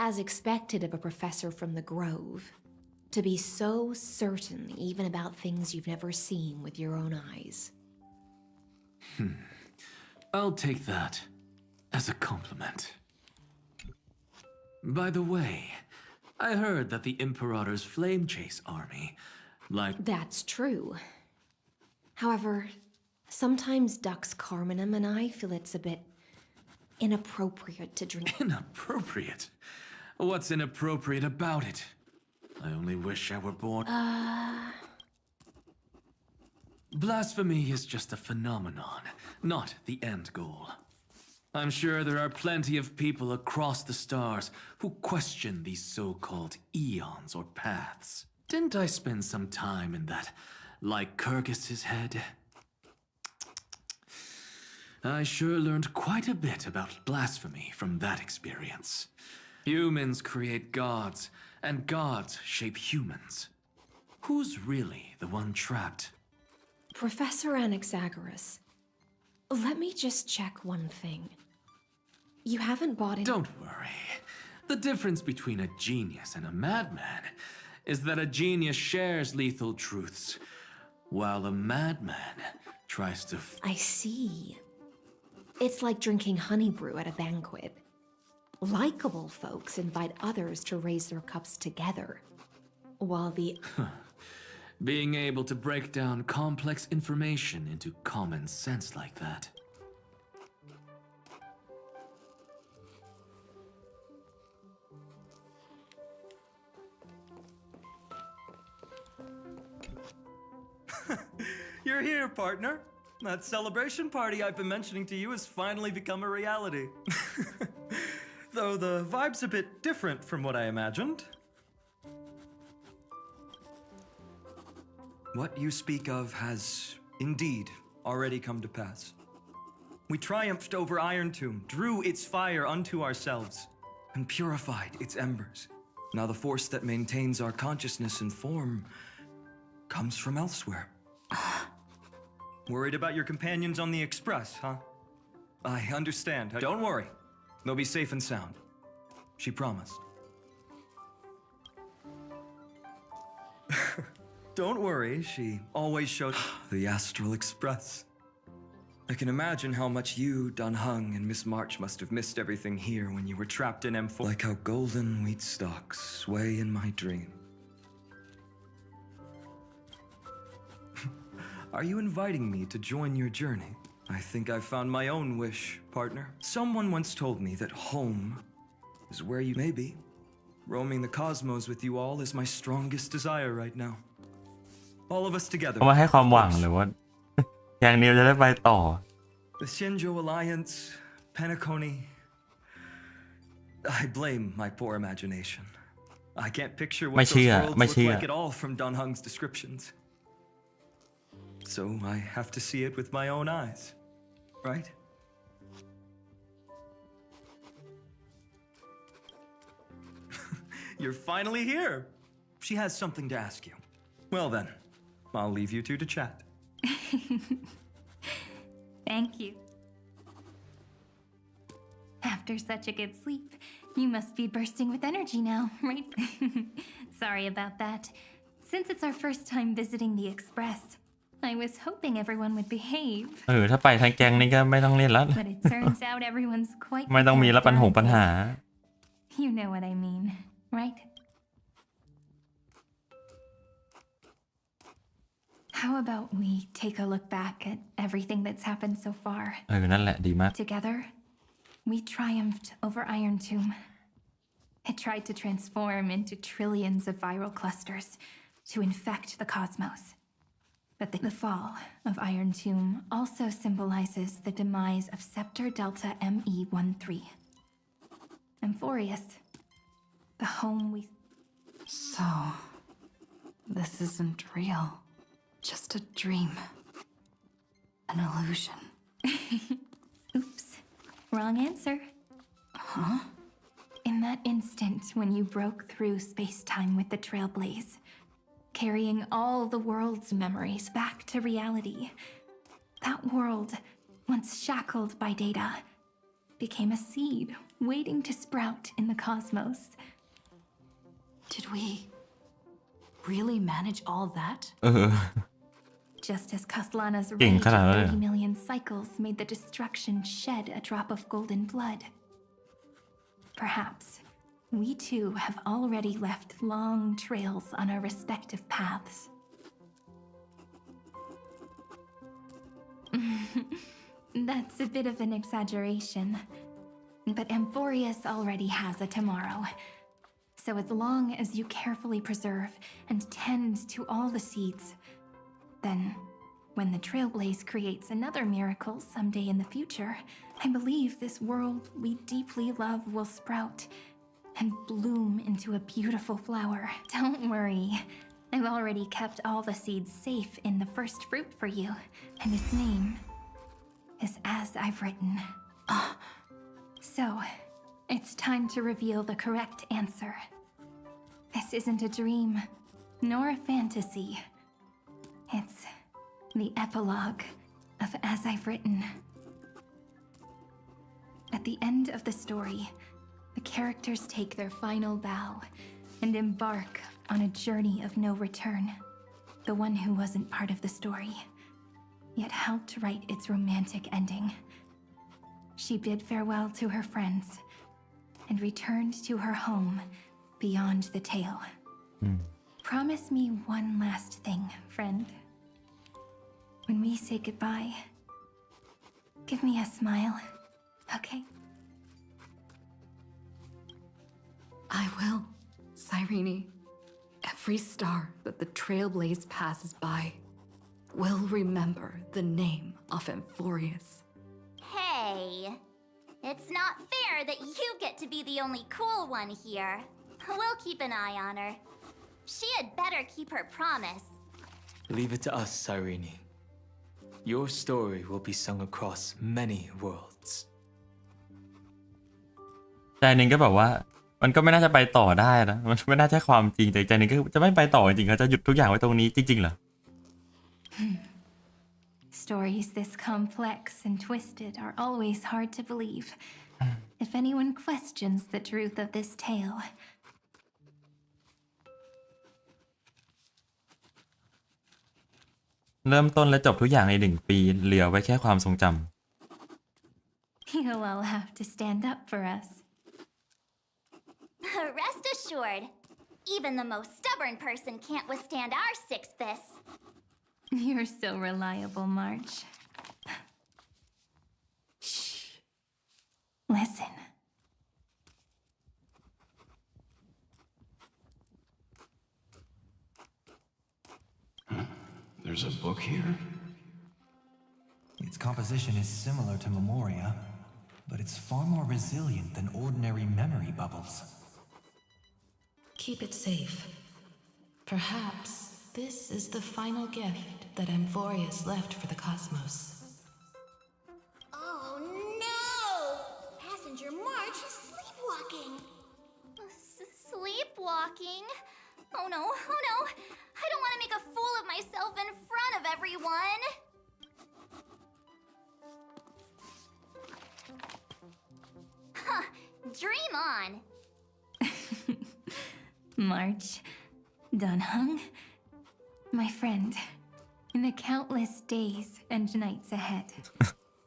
As expected of a professor from the Grove, to be so certain even about things you've never seen with your own eyes. I'll take that as a compliment. By the way, I heard that the Imperator's Flame Chase army, That's true. However, sometimes Dux Carminum and I feel it's a bit inappropriate to drink. Inappropriate? What's inappropriate about it? I only wish I were born. Blasphemy is just a phenomenon, not the end goal. I'm sure there are plenty of people across the stars who question these so-called eons or paths. Didn't I spend some time in that Lycurgus's head? I sure learned quite a bit about blasphemy from that experience. Humans create gods, and gods shape humans. Who's really the one trapped? Professor Anaxagoras, let me just check one thing. You haven't bought any— Don't worry. The difference between a genius and a madman is that a genius shares lethal truths, while a madman tries to— I see. It's like drinking honey brew at a banquet. Likeable folks invite others to raise their cups together, while the— Being able to break down complex information into common sense like that. You're here, partner. That celebration party I've been mentioning to you has finally become a reality. Though the vibe's a bit different from what I imagined. What you speak of has indeed already come to pass. We triumphed over Iron Tomb, drew its fire unto ourselves, and purified its embers. Now the force that maintains our consciousness and form comes from elsewhere. Worried about your companions on the Express, huh? I understand. Don't worry. They'll be safe and sound. She promised. Don't worry, she always showed the Astral Express. I can imagine how much you, Don Hung, and Miss March must have missed everything here when you were trapped in M4. Like how golden wheat stalks sway in my dream. Are you inviting me to join your journey? I think I've found my own wish, partner. Someone once told me that home is where you may be. Roaming the cosmos with you all is my strongest desire right now. All of us together. เอามาให้ความหวังหรือว่า อย่างนี้จะได้ไปต่อ The Shinjo Alliance, Penacony. I blame my poor imagination. I can't picture what those worlds look like at all from Don Hung's descriptions. So I have to see it with my own eyes, right? You're finally here. She has something to ask you. Well then, I'll leave you two to chat. Thank you. After such a good sleep, you must be bursting with energy now, right? Sorry about that. Since it's our first time visiting the Express, I was hoping everyone would behave. ถ้าไปทางแกงนี่ก็ไม่ต้องเล่นแล้ว But it turns out everyone's quite ไม่ต้องมีละปัญหา You know what I mean, right? How about we take a look back at everything that's happened so far? นั่นแหละดีมาก Together, we triumphed over Iron Tomb. It tried to transform into trillions of viral clusters to infect the cosmos. But the fall of Iron Tomb also symbolizes the demise of Scepter Delta ME13. Amphorius, the home we... So, this isn't real. Just a dream. An illusion. Oops. Wrong answer. Huh? In that instant when you broke through space-time with the Trailblaze, carrying all the world's memories back to reality, that world, once shackled by data, became a seed waiting to sprout in the cosmos. Did we really manage all that? Just as Kaslana's rage of 30 million cycles made the destruction shed a drop of golden blood. Perhaps we too have already left long trails on our respective paths. That's a bit of an exaggeration. But Amphorius already has a tomorrow. So as long as you carefully preserve and tend to all the seeds, then, when the Trailblaze creates another miracle someday in the future, I believe this world we deeply love will sprout and bloom into a beautiful flower. Don't worry, I've already kept all the seeds safe in the first fruit for you, and its name is As I've Written. So, it's time to reveal the correct answer. This isn't a dream, nor a fantasy. It's the epilogue of As I've Written. At the end of the story, the characters take their final bow and embark on a journey of no return. The one who wasn't part of the story, yet helped write its romantic ending. She bid farewell to her friends and returned to her home beyond the tale. Promise me one last thing, friend. When we say goodbye, give me a smile, okay? I will, Cyrene. Every star that the Trailblaze passes by will remember the name of Amphorius. Hey, it's not fair that you get to be the only cool one here. We'll keep an eye on her. She had better keep her promise. Leave it to us, Cyrene. Your story will be sung across many worlds. ใจหนึ่งก็แบบว่ามันก็ไม่น่าจะไปต่อได้นะมันไม่น่าใช่ความจริงแต่ใจหนึ่งก็จะไม่ไปต่อจริงๆเขาจะหยุดทุกอย่างไว้ตรงนี้จริงๆเหรอ Stories this complex and twisted are always hard to believe. If anyone questions the truth of this tale, เริ่มต้นและจบทุกอย่างใน1 ปีเหลือไว้แค่ความทรงจำ you'll all have to stand up for us. Rest assured, even the most stubborn person can't withstand our six fists. You're so reliable, March. Shh. Listen. There's a book here? Its composition is similar to Memoria, but it's far more resilient than ordinary memory bubbles. Keep it safe. Perhaps this is the final gift that Amphorius left for the cosmos. Oh no! Passenger March is sleepwalking. Sleepwalking? Oh no, oh no. I don't want to make a fool of myself in front of everyone. Huh, dream on. March, Dunhung, my friend, in the countless days and nights ahead,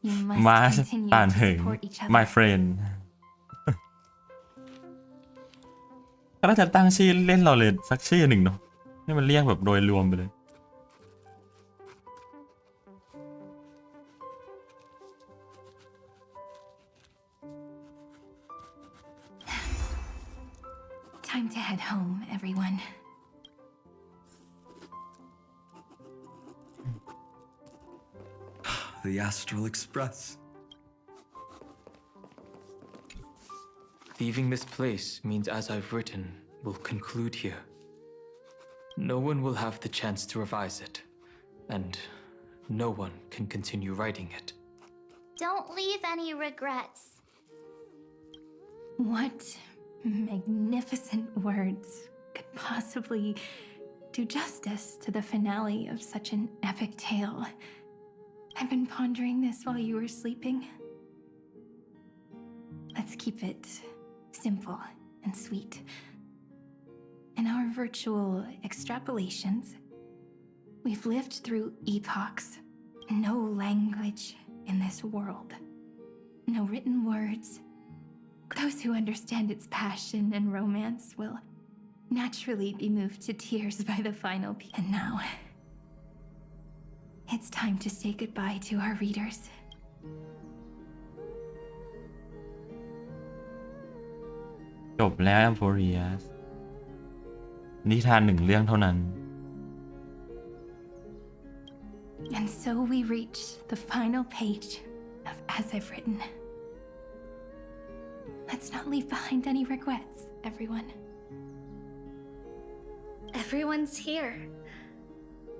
you must มา continue ต่าน to ถึง support each other. my friend ก็น่าจะตั้งชื่อเล่นเราเลยสักชื่อหนึ่งเนาะให้มันเรียกแบบโดยรวมไปเลย Time to head home, everyone. The Astral Express. Leaving this place means, as I've written, will conclude here. No one will have the chance to revise it, and no one can continue writing it. Don't leave any regrets. What magnificent words could possibly do justice to the finale of such an epic tale? I've been pondering this while you were sleeping. Let's keep it simple and sweet. In our virtual extrapolations, we've lived through epochs. No language in this world. No written words. Those who understand its passion and romance will naturally be moved to tears by the final piece. And now, it's time to say goodbye to our readers. จบแล้ว Amphorius นิทาน1 เรื่องเท่านั้น And so we reach the final page of As I've Written. Let's not leave behind any regrets, everyone. Everyone's here.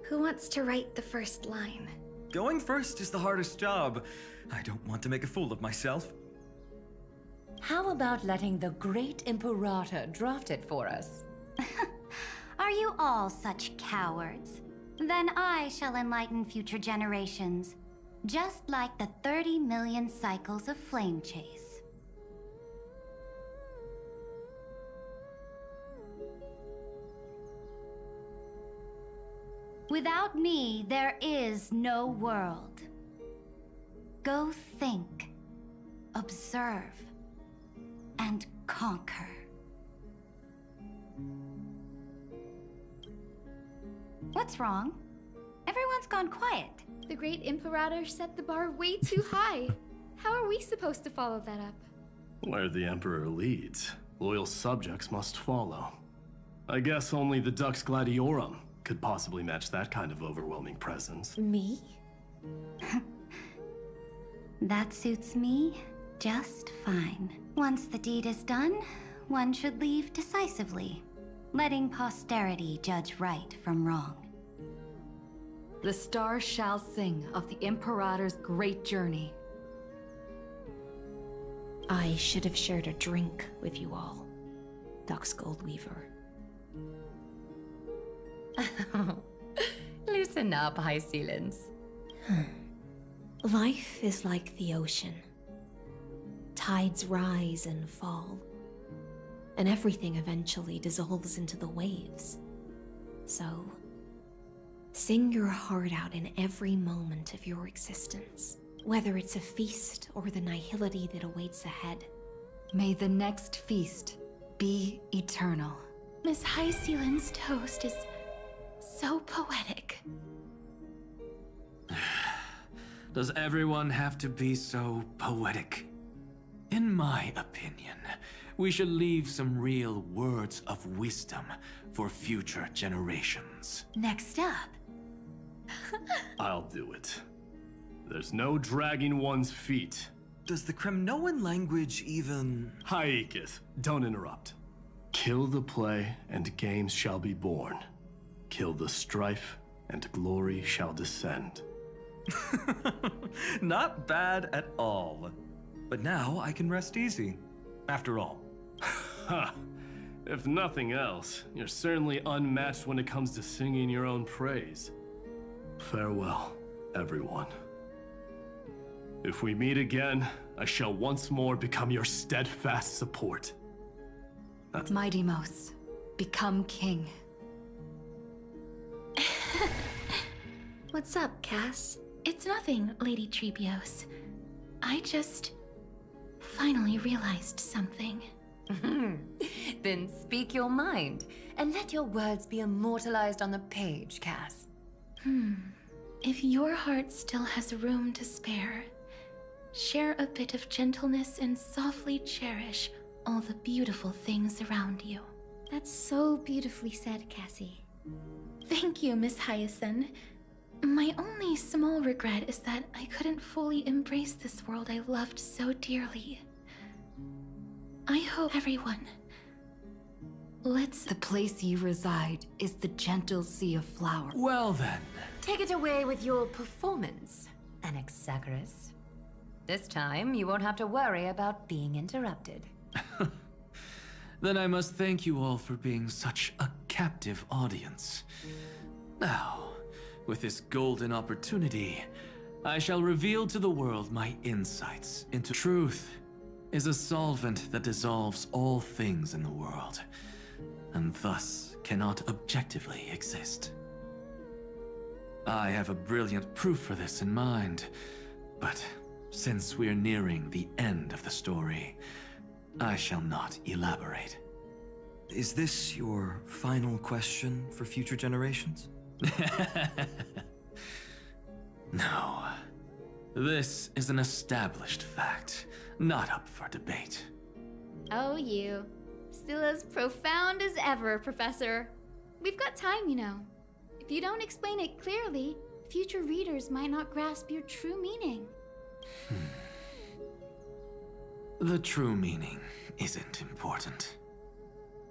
Who wants to write the first line? Going first is the hardest job. I don't want to make a fool of myself. How about letting the great Imperator draft it for us? Are you all such cowards? Then I shall enlighten future generations, just like the 30 million cycles of flame chase. Without me, there is no world. Go think, observe, and conquer. What's wrong? Everyone's gone quiet. The great Imperator set the bar way too high. How are we supposed to follow that up? Where the Emperor leads, loyal subjects must follow. I guess only the Dux Gladiorum could possibly match that kind of overwhelming presence. Me? That suits me just fine. Once the deed is done, one should leave decisively, letting posterity judge right from wrong. The stars shall sing of the Imperator's great journey. I should have shared a drink with you all, Duck's Goldweaver. Loosen up, High Ceilings. Life is like the ocean. Tides rise and fall, and everything eventually dissolves into the waves. So, sing your heart out in every moment of your existence, whether it's a feast or the nihility that awaits ahead. May the next feast be eternal. Miss High Ceilings' toast is so poetic. Does everyone have to be so poetic? In my opinion, we should leave some real words of wisdom for future generations. Next up. I'll do it. There's no dragging one's feet. Does the Kremnoan language even... Haikith, don't interrupt. Kill the play and games shall be born. Kill the strife and glory shall descend. Not bad at all. But now I can rest easy. After all. Ha! If nothing else, you're certainly unmatched when it comes to singing your own praise. Farewell, everyone. If we meet again, I shall once more become your steadfast support. That's Mighty Mos, become king. What's up, Cass? It's nothing, Lady Trebios. I just finally realized something. Then speak your mind, and let your words be immortalized on the page, Cass. If your heart still has room to spare, share a bit of gentleness and softly cherish all the beautiful things around you. That's so beautifully said, Cassie. Thank you, Miss Hyacinth. My only small regret is that I couldn't fully embrace this world I loved so dearly. I hope everyone... The place you reside is the gentle sea of flowers. Well then. Take it away with your performance, Anaxagoras. This time, you won't have to worry about being interrupted. Then I must thank you all for being such a captive audience. Now, with this golden opportunity, I shall reveal to the world my insights into truth is a solvent that dissolves all things in the world, and thus cannot objectively exist. I have a brilliant proof for this in mind, but since we are nearing the end of the story, I shall not elaborate. Is this your final question for future generations? No. This is an established fact, not up for debate. Oh, you. Still as profound as ever, Professor. We've got time, you know. If you don't explain it clearly, future readers might not grasp your true meaning. The true meaning isn't important.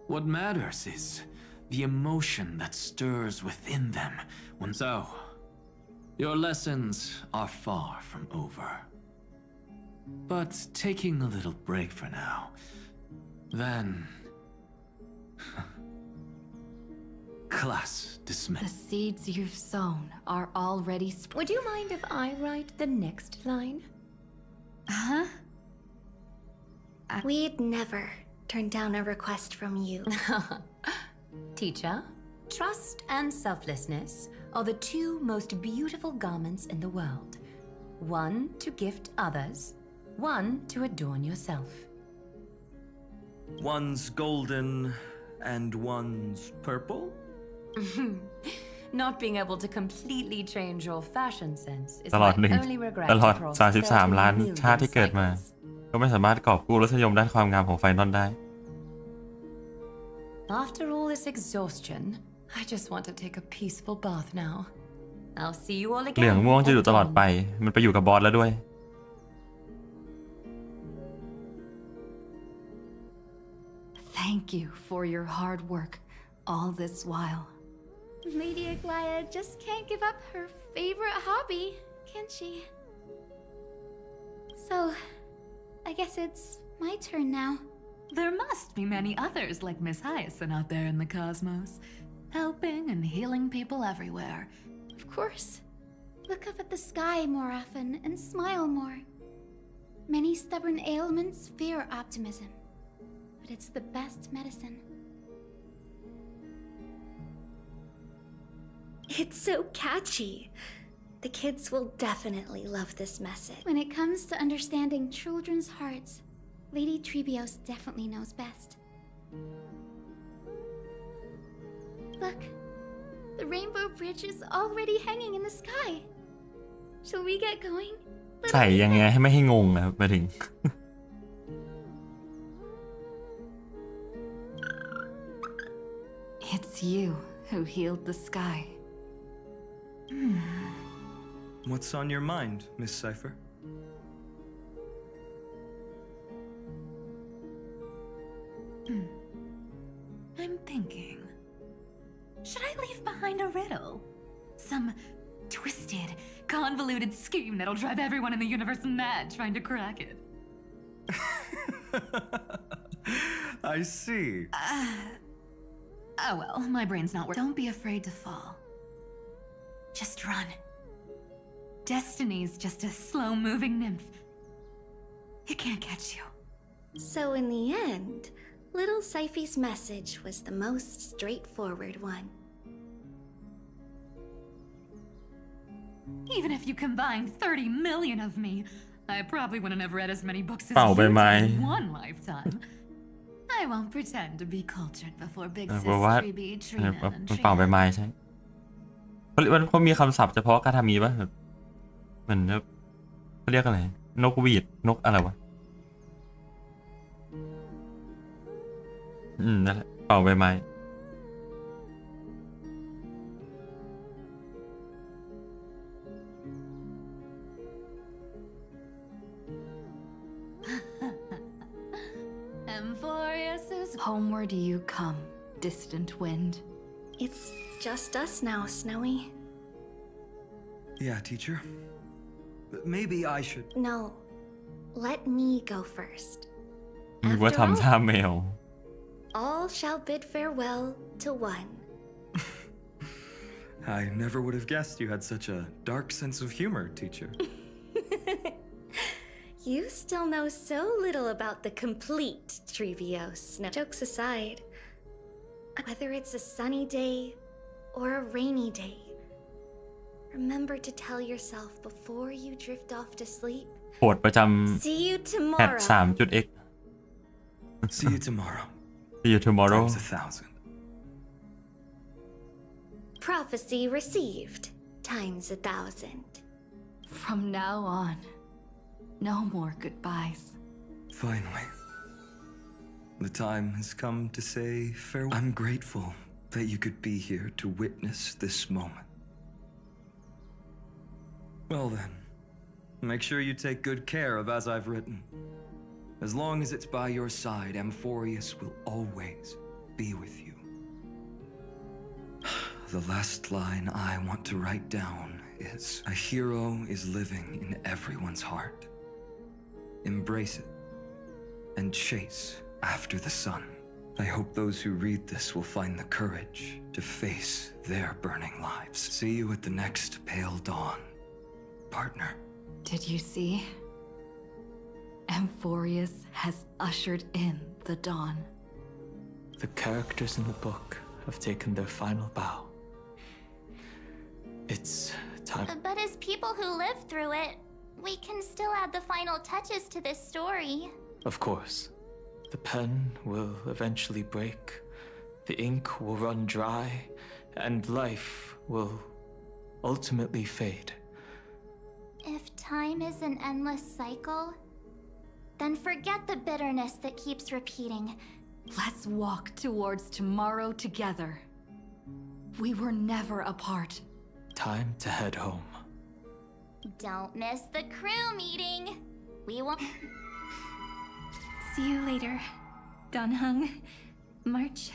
What matters is the emotion that stirs within them when so. Your lessons are far from over. But taking a little break for now, then... Class dismissed. The seeds you've sown are already Would you mind if I write the next line? Huh? We'd never turn down a request from you. Teacher, trust and selflessness are the two most beautiful garments in the world. One to gift others, one to adorn yourself. One's golden and one's purple? Not being able to completely change your fashion sense is ตลอด my 1 only regret ตลอด across 33 ล้าน 30 ชาติที่เกิดมา ก็ไม่สามารถกอบกู้รสนิยมด้านความงามของไฟนอลได้ After all this exhaustion, I just want to take a peaceful bath now. I'll see you all เหลือง again. ม่วงจะอยู่ at ตลอด dawn. ไปมันไปอยู่กับบอสแล้วด้วย Thank you for your hard work all this while. Lady Aglaia just can't give up her favorite hobby, can she? So, I guess it's my turn now. There must be many others like Miss Hyacinth out there in the cosmos, helping and healing people everywhere. Of course. Look up at the sky more often and smile more. Many stubborn ailments fear optimism, but it's the best medicine. It's so catchy. The kids will definitely love this message. When it comes to understanding children's hearts, Lady Trebios definitely knows best. Look, the Rainbow Bridge is already hanging in the sky. Shall we get going? ใส่ยังไงให้ไม่ให้งงนะครับมาถึง It's you who healed the sky. What's on your mind, Miss Cipher? I'm thinking, should I leave behind a riddle? Some twisted, convoluted scheme that'll drive everyone in the universe mad trying to crack it. I see. Oh well, my brain's not working. Don't be afraid to fall. Just run. Destiny's just a slow-moving nymph. It can't catch you. So in the end, little Syphy's message was the most straightforward one. Even if you combined 30 million of me, I probably wouldn't have read as many books as เป่า you ใบ did ไม้ in one lifetime. I won't pretend to be cultured before big เพ sis ราะว่า Treeby, Trina, มันเป่าใบไม้ใช่เขามีคำศัพท์เฉพาะการทำนี้ป่ะเหมือนเขาเรียกอะไรนกหวีดนกอะไรวะนั่นแหละเป่าใบไม้ Emphorius' homeward you come, distant wind. It's just us now, Snowy. Yeah, teacher. Maybe I should. No, let me go first. นึกว่าทำท่าแมว All shall bid farewell to one. I never would have guessed you had such a dark sense of humor, teacher. You still know so little about the complete Trebios. Now, jokes aside, whether it's a sunny day or a rainy day, remember to tell yourself before you drift off to sleep. โหดประจำ See you แพท tomorrow. 3.x See you tomorrow. See you tomorrow Times 1,000. Prophecy received times 1,000. From now on, no more goodbyes. Finally. The time has come to say farewell. I'm grateful that you could be here to witness this moment. Well then, make sure you take good care of as I've written. As long as it's by your side, Amphorius will always be with you. The last line I want to write down is, a hero is living in everyone's heart. Embrace it and chase after the sun. I hope those who read this will find the courage to face their burning lives. See you at the next pale dawn, partner. Did you see? Amphorius has ushered in the dawn. The characters in the book have taken their final bow. It's time. But as people who lived through it, we can still add the final touches to this story. Of course. The pen will eventually break, the ink will run dry, and life will ultimately fade. If time is an endless cycle, then forget the bitterness that keeps repeating. Let's walk towards tomorrow together. We were never apart. Time to head home. Don't miss the crew meeting. We won't. See you later, Don Hung, March,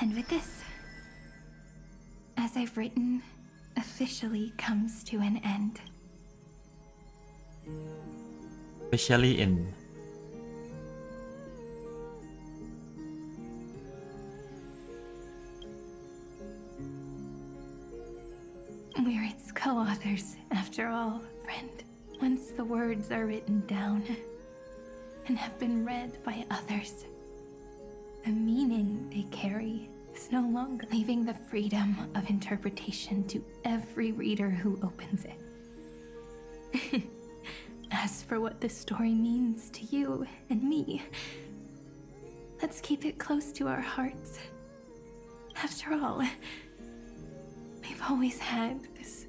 and with this, as I've written, officially comes to an end. Officially end. We're its co-authors, after all, friend. Once the words are written down and have been read by others, the meaning they carry is no longer, leaving the freedom of interpretation to every reader who opens it. As for what this story means to you and me, let's keep it close to our hearts. After all, we've always had this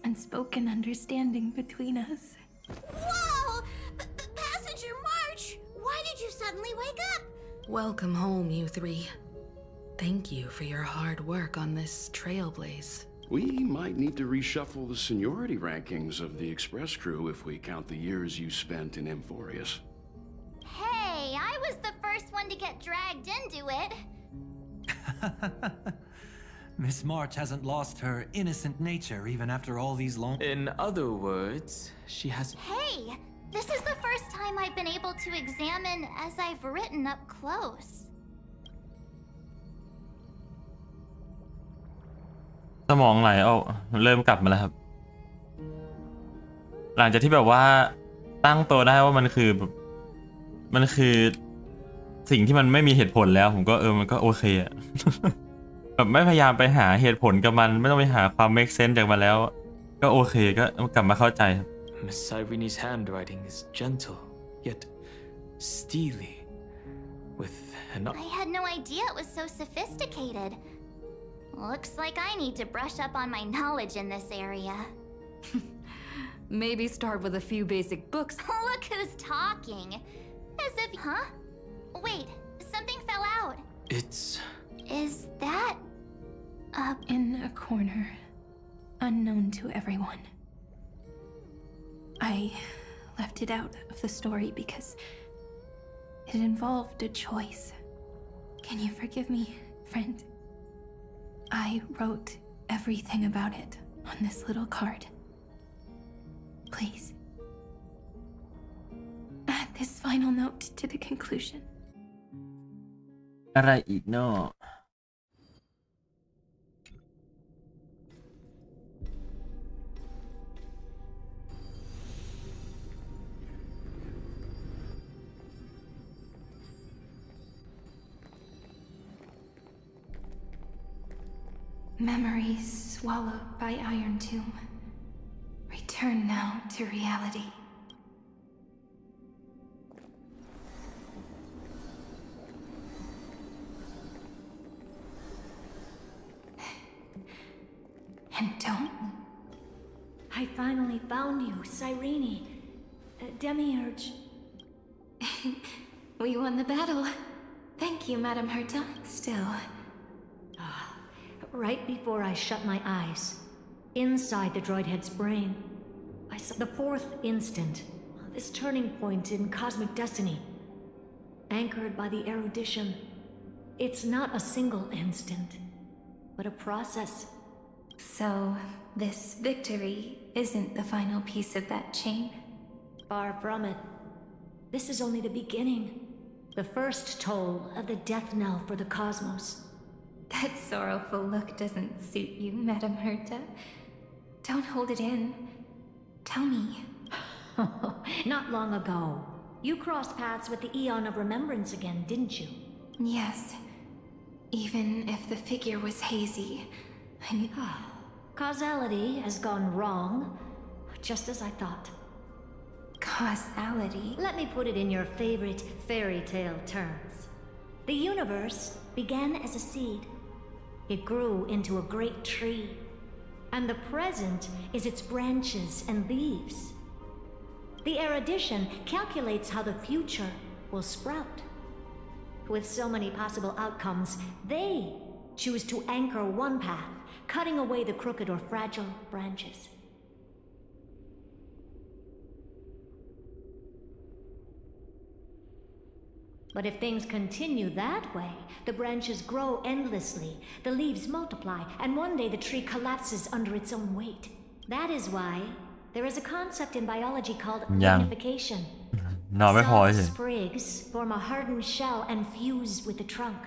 unspoken understanding between us. Whoa! Passenger March! Why did you suddenly wake up? Welcome home, you three. Thank you for your hard work on this trailblaze. We might need to reshuffle the seniority rankings of the Express crew if we count the years you spent in Amphorius. Hey, I was the first one to get dragged into it. Miss March hasn't lost her innocent nature even after all these long... In other words, she has... Hey, this is the first time I've been able to examine as I've written up close. สมองไหลเริ่มกลับมาแล้วครับ หลังจากที่แบบว่าตั้งตัวได้ว่ามันคือสิ่งที่มันไม่มีเหตุผลแล้วผมก็มันก็โอเคอะ แบบไม่พยายามไปหาเหตุผลกับมันไม่ต้องไปหาความ make sense จากมันแล้วก็โอเคก็กลับมาเข้าใจครับ Miss Cyrene's handwriting is gentle, yet steely, with an... I had no idea it was so sophisticated. Looks like I need to brush up on my knowledge in this area. Maybe start with a few basic books. Look who's talking. As if... Huh? Wait, something fell out. It's... Is that... Up in a corner, unknown to everyone. I left it out of the story because it involved a choice. Can you forgive me, friend? I wrote everything about it on this little card. Please. Add this final note to the conclusion. อะไรอีกเนาะ Memories swallowed by Iron Tomb. Return now to reality. And don't... I finally found you, Cyrene. Demiurge. We won the battle. Thank you, Madam Herta. Still... Right before I shut my eyes, inside the droid head's brain, I saw the fourth instant, this turning point in cosmic destiny, anchored by the erudition. It's not a single instant, but a process. So, this victory isn't the final piece of that chain? Far from it. This is only the beginning, the first toll of the death knell for the cosmos. That sorrowful look doesn't suit you, Madam Herta. Don't hold it in. Tell me. Not long ago, you crossed paths with the Eon of Remembrance again, didn't you? Yes. Even if the figure was hazy, I knew... Causality has gone wrong, just as I thought. Causality? Let me put it in your favorite fairy tale terms. The universe began as a seed. It grew into a great tree, and the present is its branches and leaves. The erudition calculates how the future will sprout. With so many possible outcomes, they choose to anchor one path, cutting away the crooked or fragile branches. But if things continue that way, the branches grow endlessly, the leaves multiply, and one day the tree collapses under its own weight. That is why there is a concept in biology called lignification. นอนไม่พอ Soft เฉย sprigs form a hardened shell and fuse with the trunk.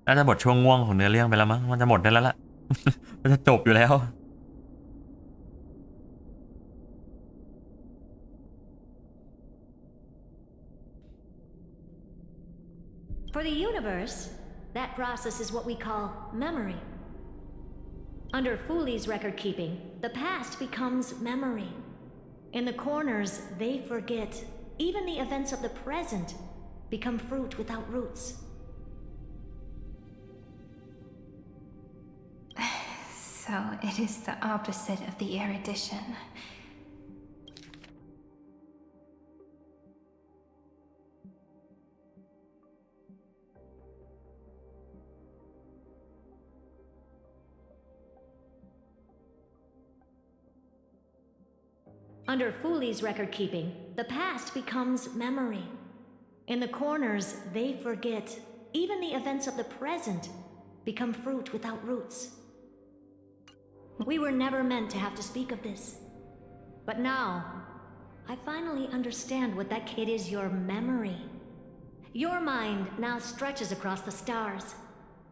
น่าจะหมดช่วงง่วงของเนื้อเรื่องไปแล้วมั้งมันจะหมดได้แล้วล่ะ มันจะจบอยู่แล้ว For the universe, that process is what we call memory. Under Fooley's record keeping, the past becomes memory. In the corners, they forget. Even the events of the present become fruit without roots. So it is the opposite of the erudition. Under Fooley's record keeping, the past becomes memory. In the corners, they forget. Even the events of the present become fruit without roots. We were never meant to have to speak of this. But now, I finally understand what that kid is, your memory. Your mind now stretches across the stars,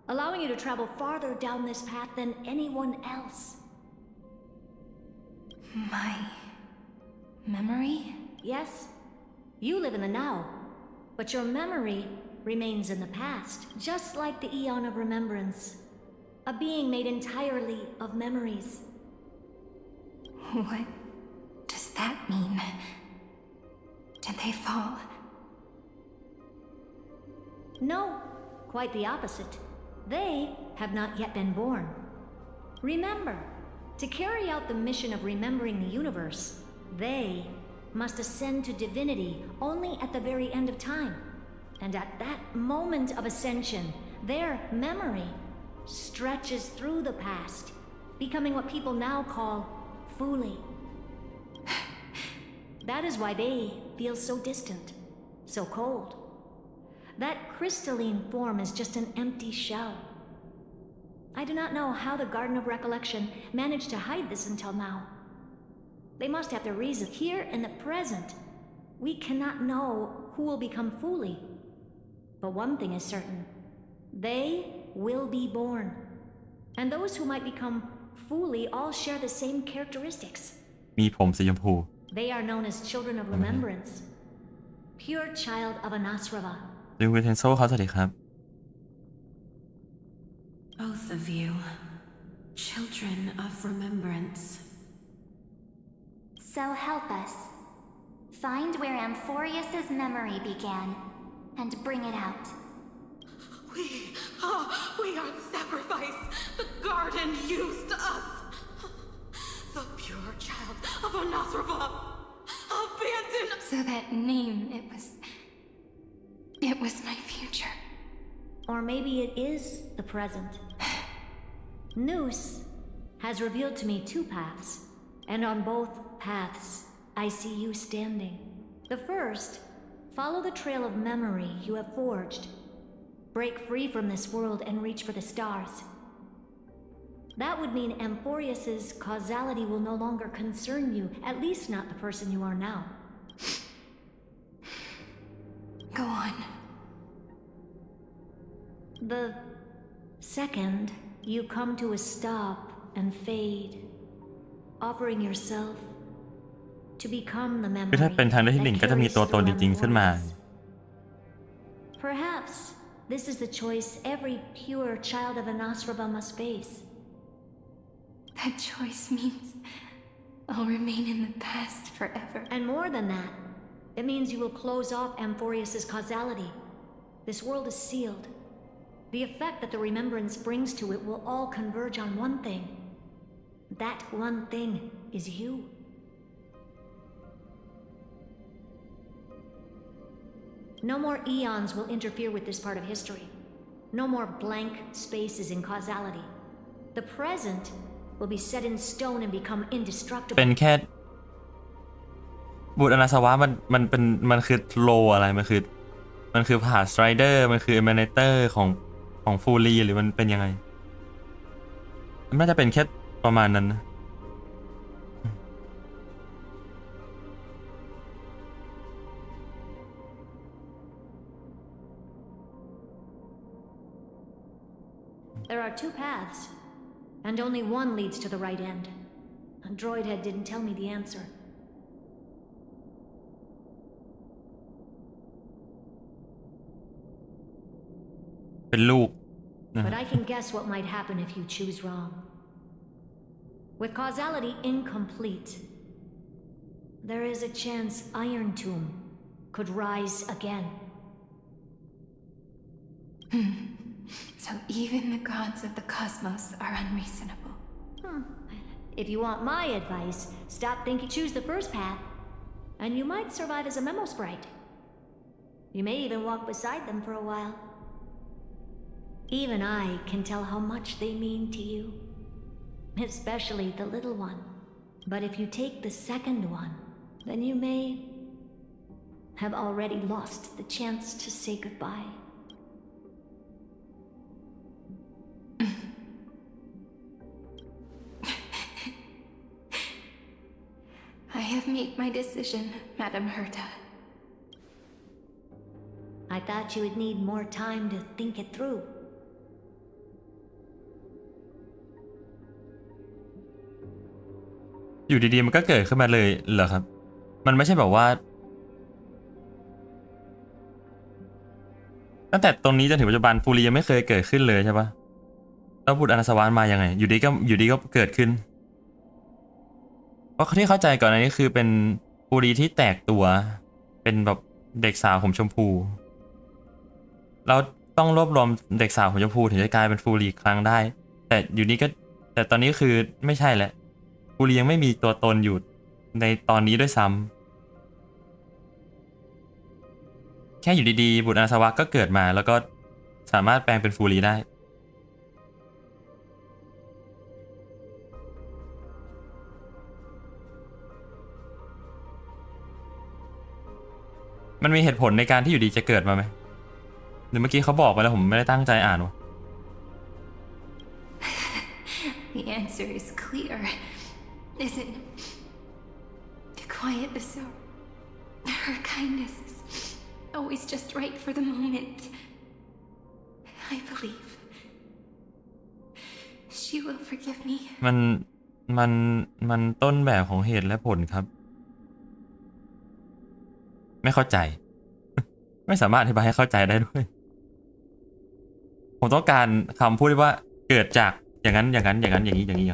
allowing you to travel farther down this path than anyone else. My memory? Yes, you live in the now, but your memory remains in the past, just like the Eon of Remembrance, a being made entirely of memories. What does that mean? Did they fall? No, quite the opposite. They have not yet been born. Remember, to carry out the mission of remembering the universe, they must ascend to divinity only at the very end of time. And at that moment of ascension, their memory stretches through the past, becoming what people now call Fooley. That is why they feel so distant, so cold. That crystalline form is just an empty shell. I do not know how the Garden of Recollection managed to hide this until now. They must have their reason. Here in the present, we cannot know who will become Fooley. But one thing is certain. They will be born. And those who might become Fooley all share the same characteristics. มีผมสีชมพู They are known as children of remembrance. Pure child of Anasrava. ดิวิเทนโซเขาสวัสดีครับ Both of you, children of remembrance. So help us. Find where Amphorius's memory began and bring it out. We are the sacrifice the garden used us. The pure child of Anasrava, abandoned. So that name, it was my future. Or maybe it is the present. Noose has revealed to me two paths, and on both paths, I see you standing. The first, follow the trail of memory you have forged. Break free from this world and reach for the stars. That would mean Amphorius's causality will no longer concern you, at least not the person you are now. Go on. The second, you come to a stop and fade, offering yourself to become the คือ memory ถ้าเป็นทางเลือกที่หนึ่งก็จะมีตัวตนจริงๆขึ้นมา Perhaps this is the choice every pure child of Anasrava must face. That choice means I'll remain in the past forever. And more than that, it means you will close off Amphorius's causality. This world is sealed. The effect that the remembrance brings to it will all converge on one thing. That one thing is you. No more eons will interfere with this part of history. No more blank spaces in causality. The present will be set in stone and become indestructible. เป็นแค่บุตรอนาสวะมันคือโลอะไรมันคือผ่าสไตรเดอร์มันคือเอเมเนเตอร์ของฟูรีหรือมันเป็นยังไงมันน่าจะเป็นแค่ประมาณนั้นนะThere are two paths, and only one leads to the right end. A droid head didn't tell me the answer. เป็นลูก But I can guess what might happen if you choose wrong. With causality incomplete, there is a chance Iron Tomb could rise again. So even the gods of the cosmos are unreasonable. If you want my advice, stop thinking. Choose the first path, and you might survive as a memo sprite. You may even walk beside them for a while. Even I can tell how much they mean to you, especially the little one. But if you take the second one, then you may have already lost the chance to say goodbye. I have made my decision, Madam Herta. I thought you would need more time to think it through. อยู่ดีๆมันก็เกิดขึ้นมาเลยเหรอครับมันไม่ใช่แบบว่าตั้งแต่ตรงนี้จนถึงปัจจุบันฟูรียังไม่เคยเกิดขึ้นเลยใช่ปะแล้วบุตรอนาสวรรค์มายังไงอยู่ดีก็เกิดขึ้นเพราะที่เข้าใจก่อนอันนี้คือเป็นฟูรีที่แตกตัวเป็นแบบเด็กสาวผมชมพูเราต้องรวบรวมเด็กสาวผมชมพูถึงจะกลายเป็นฟูรีอีกครั้งได้แต่ตอนนี้คือไม่ใช่แล้วฟูรียังไม่มีตัวตนอยู่ในตอนนี้ด้วยซ้ำแค่อยู่ดีๆบุตรอนาสวะก็เกิดมาแล้วก็สามารถแปลงเป็นฟูรีได้มันมีเหตุผลในการที่อยู่ดีจะเกิดมาไหมหรือเมื่อกี้เขาบอกไปแล้วผมไม่ได้ตั้งใจอ่านวะ The answer is clear, isn't it? To quiet the sorrow. Her kindness is always just right for the moment. I believe she will forgive me. มันต้นแบบของเหตุและผลครับไม่เข้าใจ ไม่สามารถอธิบายให้เข้าใจได้ด้วยผมต้องการคำพูดที่ว่าเกิดจากอย่างนั้นอย่างนี้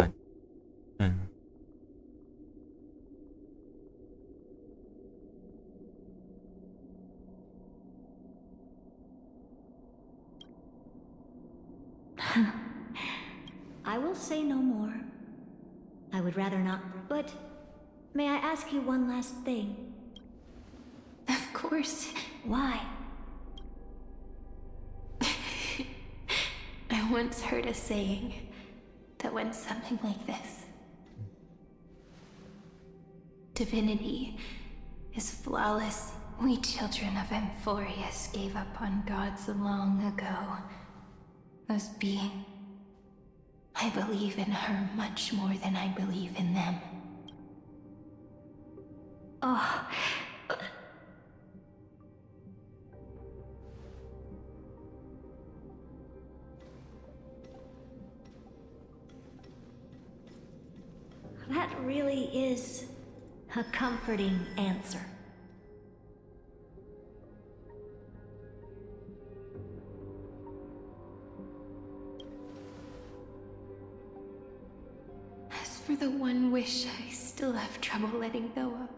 I will say no more. I would rather not, but may I ask you one last thing? Of course. Why? I once heard a saying that went something like this. Divinity is flawless. We children of Amphorius gave up on gods long ago. As being, I believe in her much more than I believe in them. Oh. That really is a comforting answer. As for the one wish I still have trouble letting go of,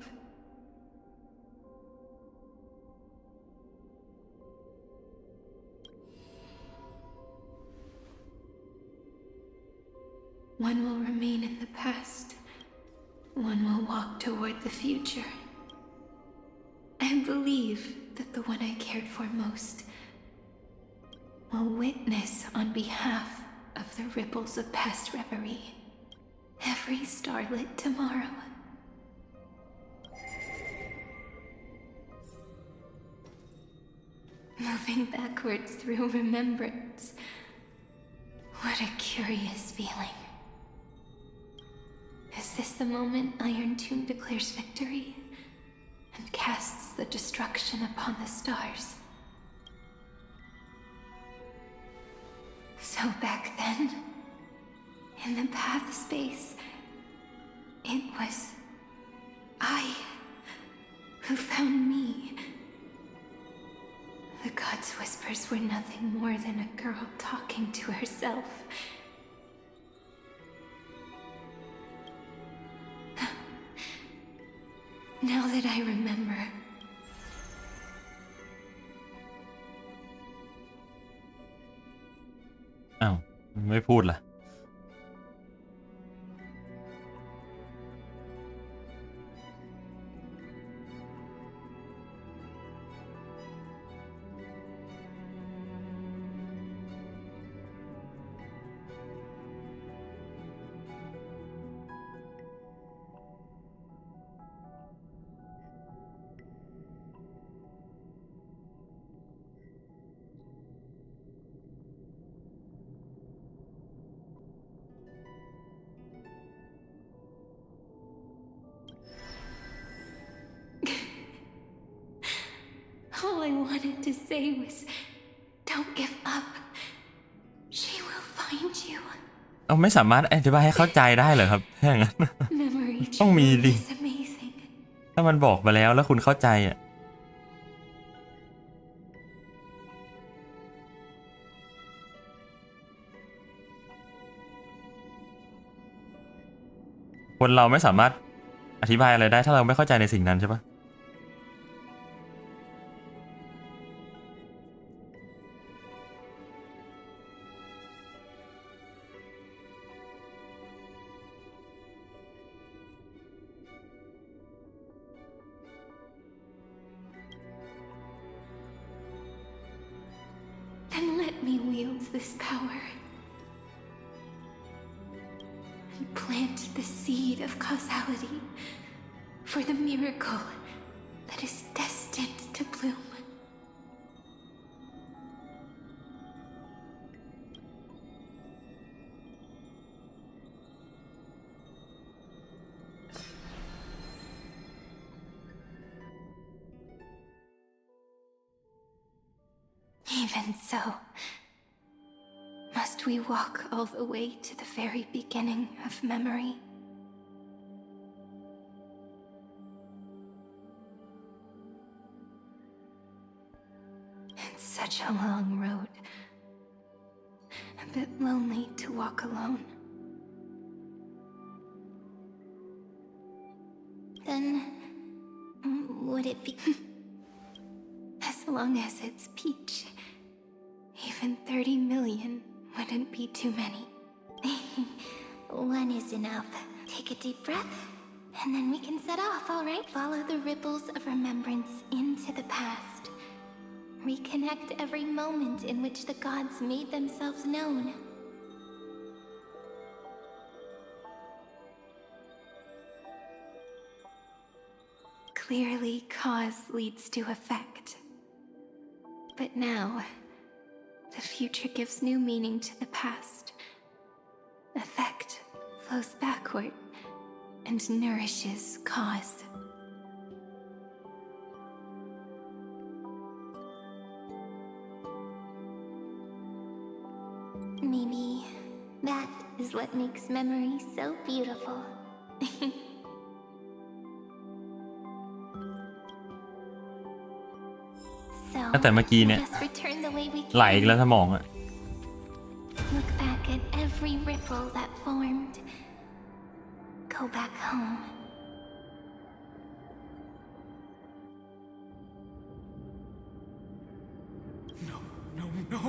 one will remain in the past. One will walk toward the future. I believe that the one I cared for most will a witness on behalf of the ripples of past reverie. Every starlit tomorrow. Moving backwards through remembrance. What a curious feeling. Is this the moment Iron Tomb declares victory and casts the destruction upon the stars? So back then, in the path space, it was I who found me. The gods' whispers were nothing more than a girl talking to herself. Now that I remember,อ้าวไม่พูดล่ะall I wanted to say was, don't give up. She will find you. เอาไม่สามารถอธิบายให้เข้าใจได้เหรอครับถ้าอย่างนั้น Memory ต้องมีดิ is amazing. ถ้ามันบอกมาแล้วแล้วคุณเข้าใจอ่ะคนเราไม่สามารถอธิบายอะไรได้ถ้าเราไม่เข้าใจในสิ่งนั้นใช่ปะThen let me wield this power and plant the seed of causality for the miracle that is destined to bloom. Even so, must we walk all the way to the very beginning of memory? It's such a long road, a bit lonely to walk alone. Then, would it be... As long as it's Peach, even 30 million wouldn't be too many. One is enough. Take a deep breath, and then we can set off, all right? Follow the ripples of remembrance into the past. Reconnect every moment in which the gods made themselves known. Clearly, cause leads to effect. But now, the future gives new meaning to the past. Effect flows backward and nourishes cause. Maybe that is what makes memory so beautiful. ตั้งแต่เมื่อกี้เนี่ยไหลอีกแล้วสมองอะ Look back at every ripple that formed. Go back home. No.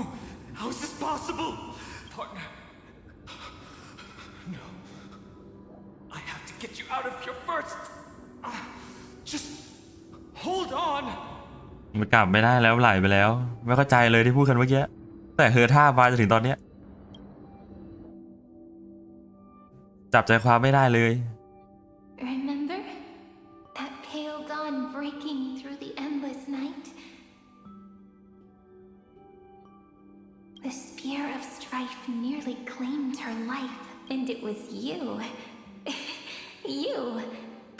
How is this possible? Partner. No. I have to get you out of here first. Just hold on. มันกลับไม่ได้แล้วไหลไปแล้วไม่เข้าใจเลยที่พูดกันเมื่อกี้ แต่เฮอท่ามาจนถึงตอนเนี้ยจับใจความไม่ได้เลย Remember that pale dawn breaking through the endless night? The spear of strife nearly claimed her life, and it was you, you,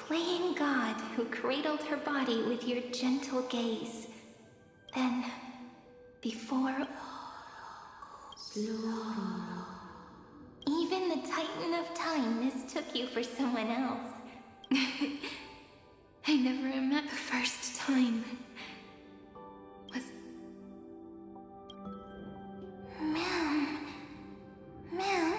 playing God, who cradled her body with your gentle gaze. Then, before even the Titan of Time mistook you for someone else. I never met the first time. Was... Ma'am?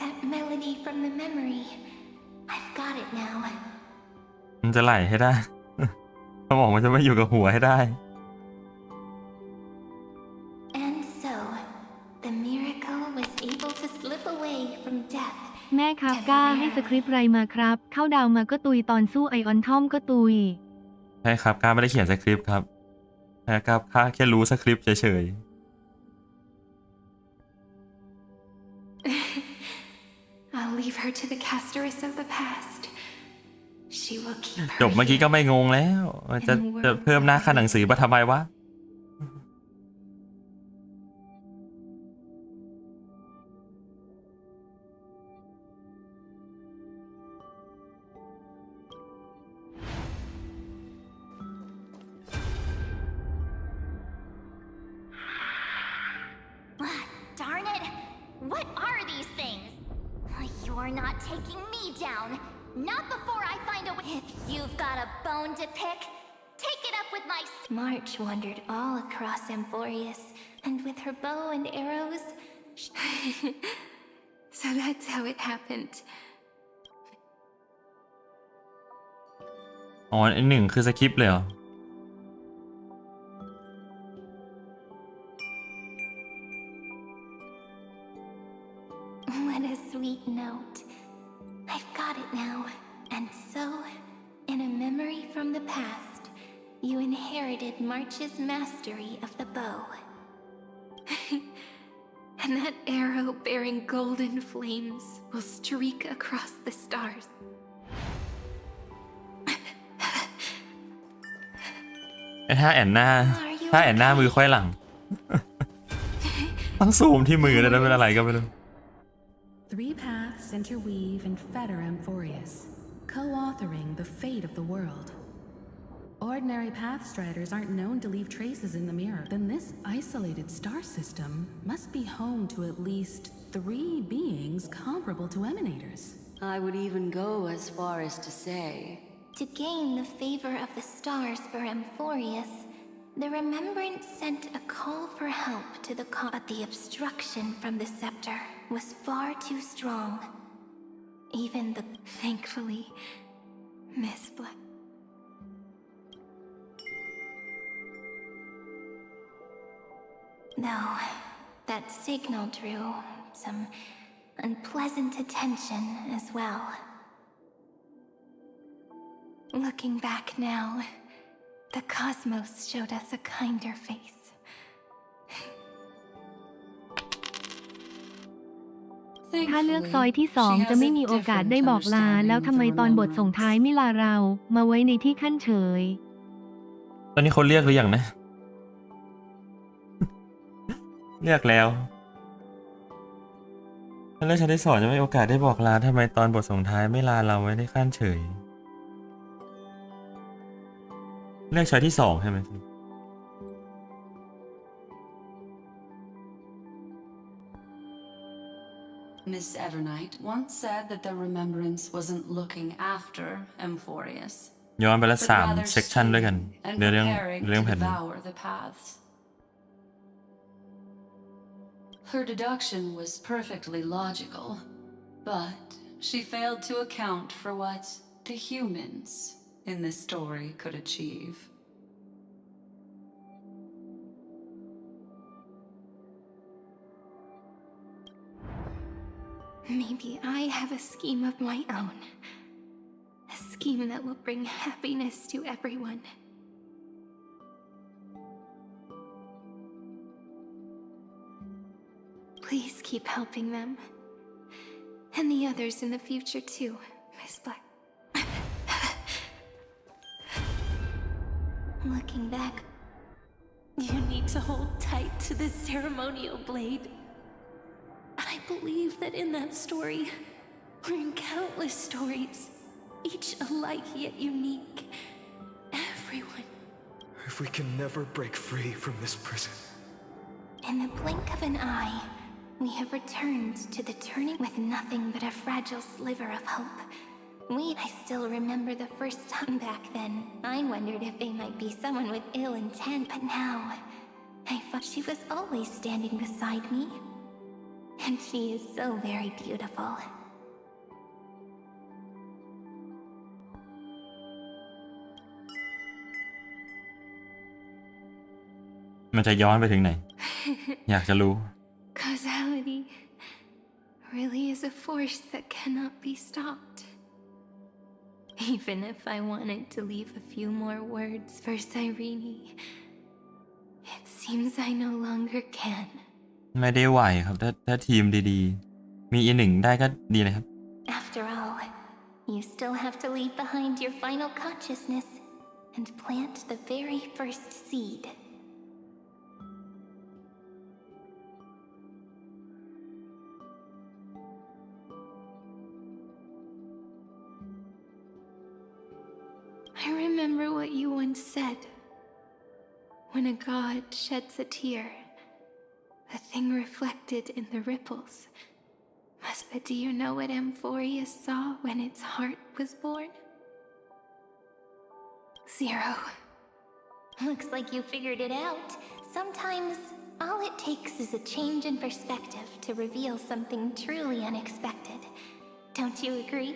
That melody from the memory. I've got it now. มันจะไหลให้ได้ สมองมันจะไม่อยู่กับหัวให้ได้ And so, the miracle was able to slip away from death. แม่ครับก้าให้สคริปต์ไรมาครับเข้าดาวมาก็ตุยตอนสู้ไอออนทอมก็ตุยใช่ครับก้าไม่ได้เขียนสคริปต์ครับครับข้าแค่รู้สคริปต์เฉยๆ I'll leave her to the casteress of the past. She will keep her จบเมื่อกี้ก็ไม่งงแล้วจะเพิ่มหน้าค่าหนังสือมาทำไมวะDarn it! What are these things? You're not taking me down. Not before I find a way. If you've got a bone to pick, take it up with my... March wandered all across Amphorius, and with her bow and arrows... So that's how it happened. อ๋ออันหนึ่งคือสคริปต์เลยเหรอWhat a sweet note. I've got it now. And so, in a memory from the past, you inherited March's mastery of the bow. And that arrow bearing golden flames will streak across the stars. ถ้าแอนหน้ามือค่อยหลัง ต้องซูมที่มือแล้วเป็นอะไรก็ไม่รู้ Three paths interweave and fetter Amphorius, co-authoring the fate of the world. Ordinary pathstriders aren't known to leave traces in the mirror. Then this isolated star system must be home to at least 3 beings comparable to emanators. I would even go as far as to say... To gain the favor of the stars for Amphorius, the Remembrance sent a call for help to the but the obstruction from the scepter was far too strong. Even the... Thankfully, Miss Black... Though, that signal drew some unpleasant attention as well. Looking back now, the cosmos showed us a kinder face. ถ้าเลือกซอยที่2จะไม่มีโอกาสได้บอกลาแล้วทำไมตอนบทส่งท้ายไม่ลาเรามาไว้ในที่ขั้นเฉยตอนนี้เขาเรียกหรือยังนะ เรียกแล้วถ้าเลือกชั้นที่2จะไม่มีโอกาสได้บอกลาทำไมตอนบทส่งท้ายไม่ลาเราไว้ในขั้นเฉยเลือกช้อยที่2ใช่ไหม Miss Evernight once said that the Remembrance wasn't looking after Amphorius, ย้อนไปละ3เซกชันด้วยกันเรื่องแผ่น the paths. Her deduction was perfectly logical, but she failed to account for what the humans in this story could achieve. Maybe I have a scheme of my own. scheme that will bring happiness to everyone. Please keep helping them. And the others in the future too, Miss Black. Looking back, you need to hold tight to this ceremonial blade. And I believe that in that story, or in countless stories, each alike yet unique, everyone. If we can never break free from this prison. In the blink of an eye, we have returned to the turning with nothing but a fragile sliver of hope. I still remember the first time back then. I wondered if they might be someone with ill intent, but now I thought she was always standing beside me. And she is so very beautiful. มันจะย้อนไปถึงไหน อยากจะรู้ Causality really is a force that cannot be stopped. Even if I wanted to leave a few more words for Cyrene, it seems I no longer can. ไม่ได้ไหวครับถ้าทีมดีๆมีE1ได้ก็ดีนะครับ After all, you still have to leave behind your final consciousness and plant the very first seed. I remember what you once said. When a god sheds a tear, the thing reflected in the ripples. But do you know what Amphorius saw when its heart was born? 0. Looks like you figured it out. Sometimes, all it takes is a change in perspective to reveal something truly unexpected. Don't you agree?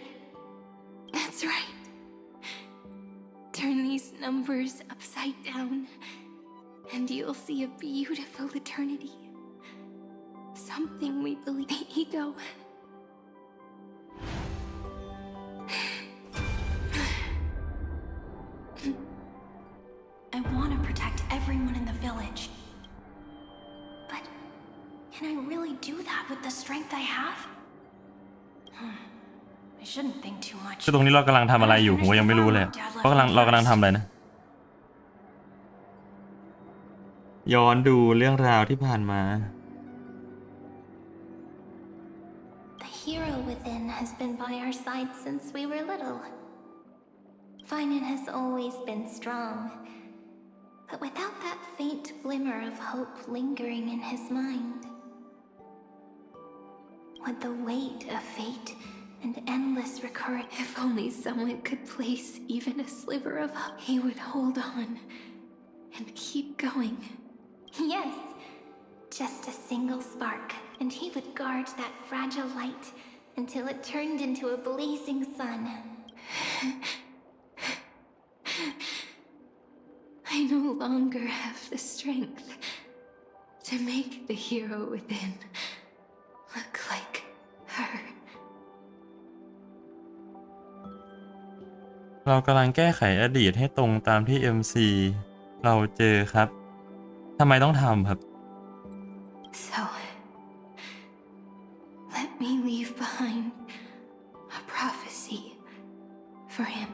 That's right. Turn these numbers upside down, and you'll see a beautiful eternity. Something we believe the ego. I want to protect everyone in the village. But can I really do that with the strength I have? I shouldn't think too much. คือตรงนี้เรากำลังทำอะไรอยู่ผมก็ยังไม่รู้เลยเพราะเรากำลังทำอะไรนะย้อนดูเรื่องราวที่ผ่านมา The hero within has been by our side since we were little. Finan has always been strong, but without that faint glimmer of hope lingering in his mind, would the weight of fate and endless recurrent. If only someone could place even a sliver of hope, he would hold on and keep going. Yes, just a single spark, and he would guard that fragile light until it turned into a blazing sun. I no longer have the strength to make the hero within look like her. เรากำลังแก้ไขอดีตให้ตรงตามที่ MC เราเจอครับทำไมต้องทำครับ So, let me leave behind a prophecy for him.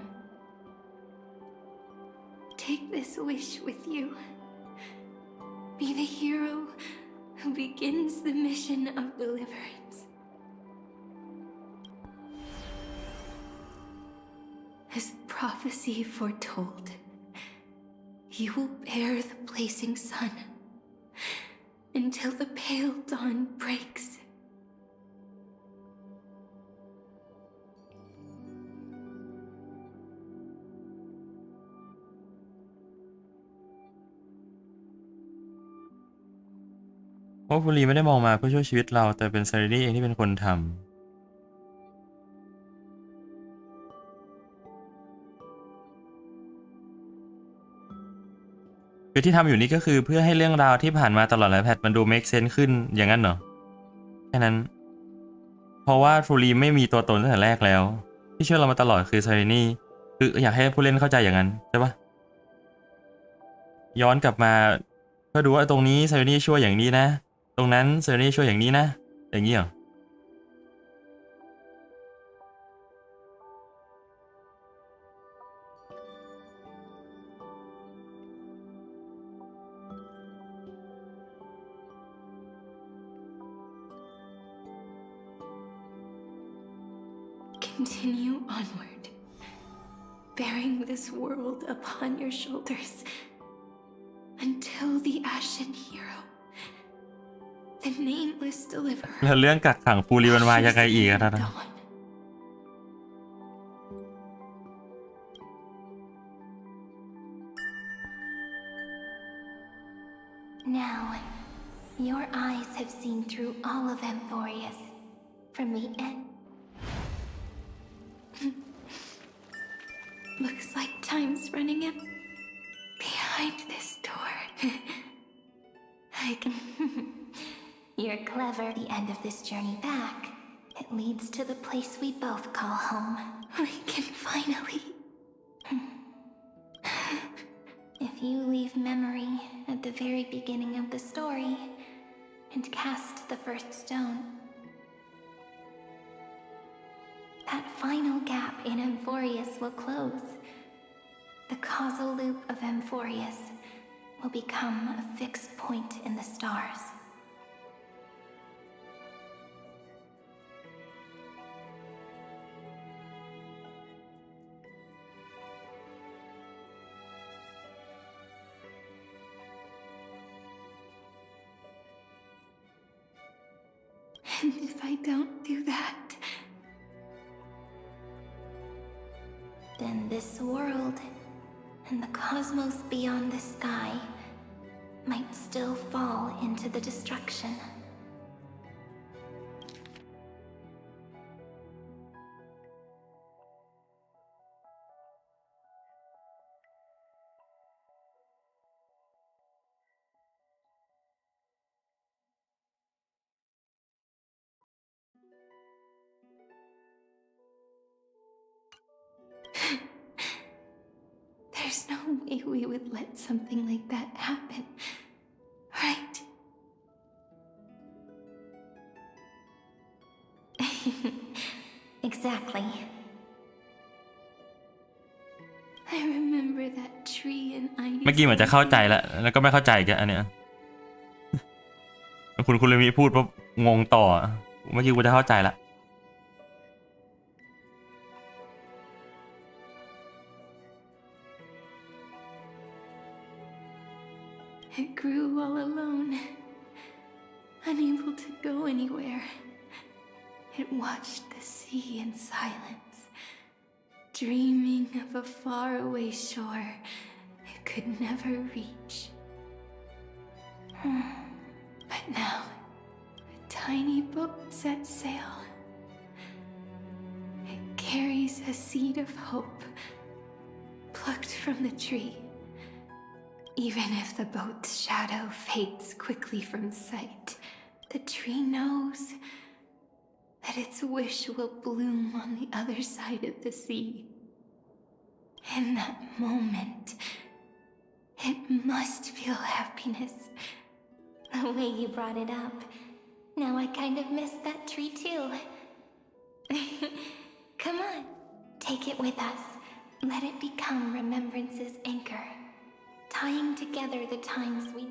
Take this wish with you. Be the hero who begins the mission of deliverance. As prophecy foretold, you will bear the blazing sun until the pale dawn breaks.เพราะฟูรีไม่ได้มองมาเพื่อช่วยชีวิตเราแต่เป็นซารินี่เองที่เป็นคนทำคือที่ทำอยู่นี่ก็คือเพื่อให้เรื่องราวที่ผ่านมาตลอดหลายแพทมันดู make sense ขึ้นอย่างนั้นเหรอแค่นั้นเพราะว่าฟูรีไม่มีตัวตนตั้งแต่แรกแล้ว ที่ช่วยเรามาตลอดคือ Cyrene คืออยากให้ผู้เล่นเข้าใจอย่างนั้นใช่ปะย้อนกลับมาเพื่อดูว่าตรงนี้ Cyrene ช่วยอย่างนี้นะตรงนั้น Cyrene ช่วยอย่างนี้นะอย่างนี้เหรอContinue onward, bearing this world upon your shoulders until the Ashen Hero, the nameless deliverer. แล้วเรื่องกักขังฟูรีมันมายังไงอีกอะท่าน Now, your eyes have seen through all of Amphorius from the end. Looks like time's running up behind this door. You're clever. The end of this journey back, it leads to the place we both call home. We can finally. If you leave memory at the very beginning of the story and cast the first stone, that final gap in Amphorius will close. The causal loop of Amphorius will become a fixed point in the stars. And if I don't do that, then this world and the cosmos beyond the sky might still fall into the destruction. There's no way we would let something like that happen, right? Exactly. I remember that tree and I. เมื่อกี้เหมือนจะเข้าใจแล้วก็ไม่เข้าใจแกอันเนี้ยคุณเลยมีพูดเพราะงงต่อเมื่อกี้กูจะเข้าใจละ It grew all alone, unable to go anywhere. It watched the sea in silence, dreaming of a faraway shore it could never reach. But now, a tiny boat sets sail. It carries a seed of hope, plucked from the tree. Even if the boat's shadow fades quickly from sight, the tree knows that its wish will bloom on the other side of the sea. In that moment, it must feel happiness. The way you brought it up, now I kind of miss that tree too. Come on, take it with us. Let it become remembrance's anchor, tying together the times we...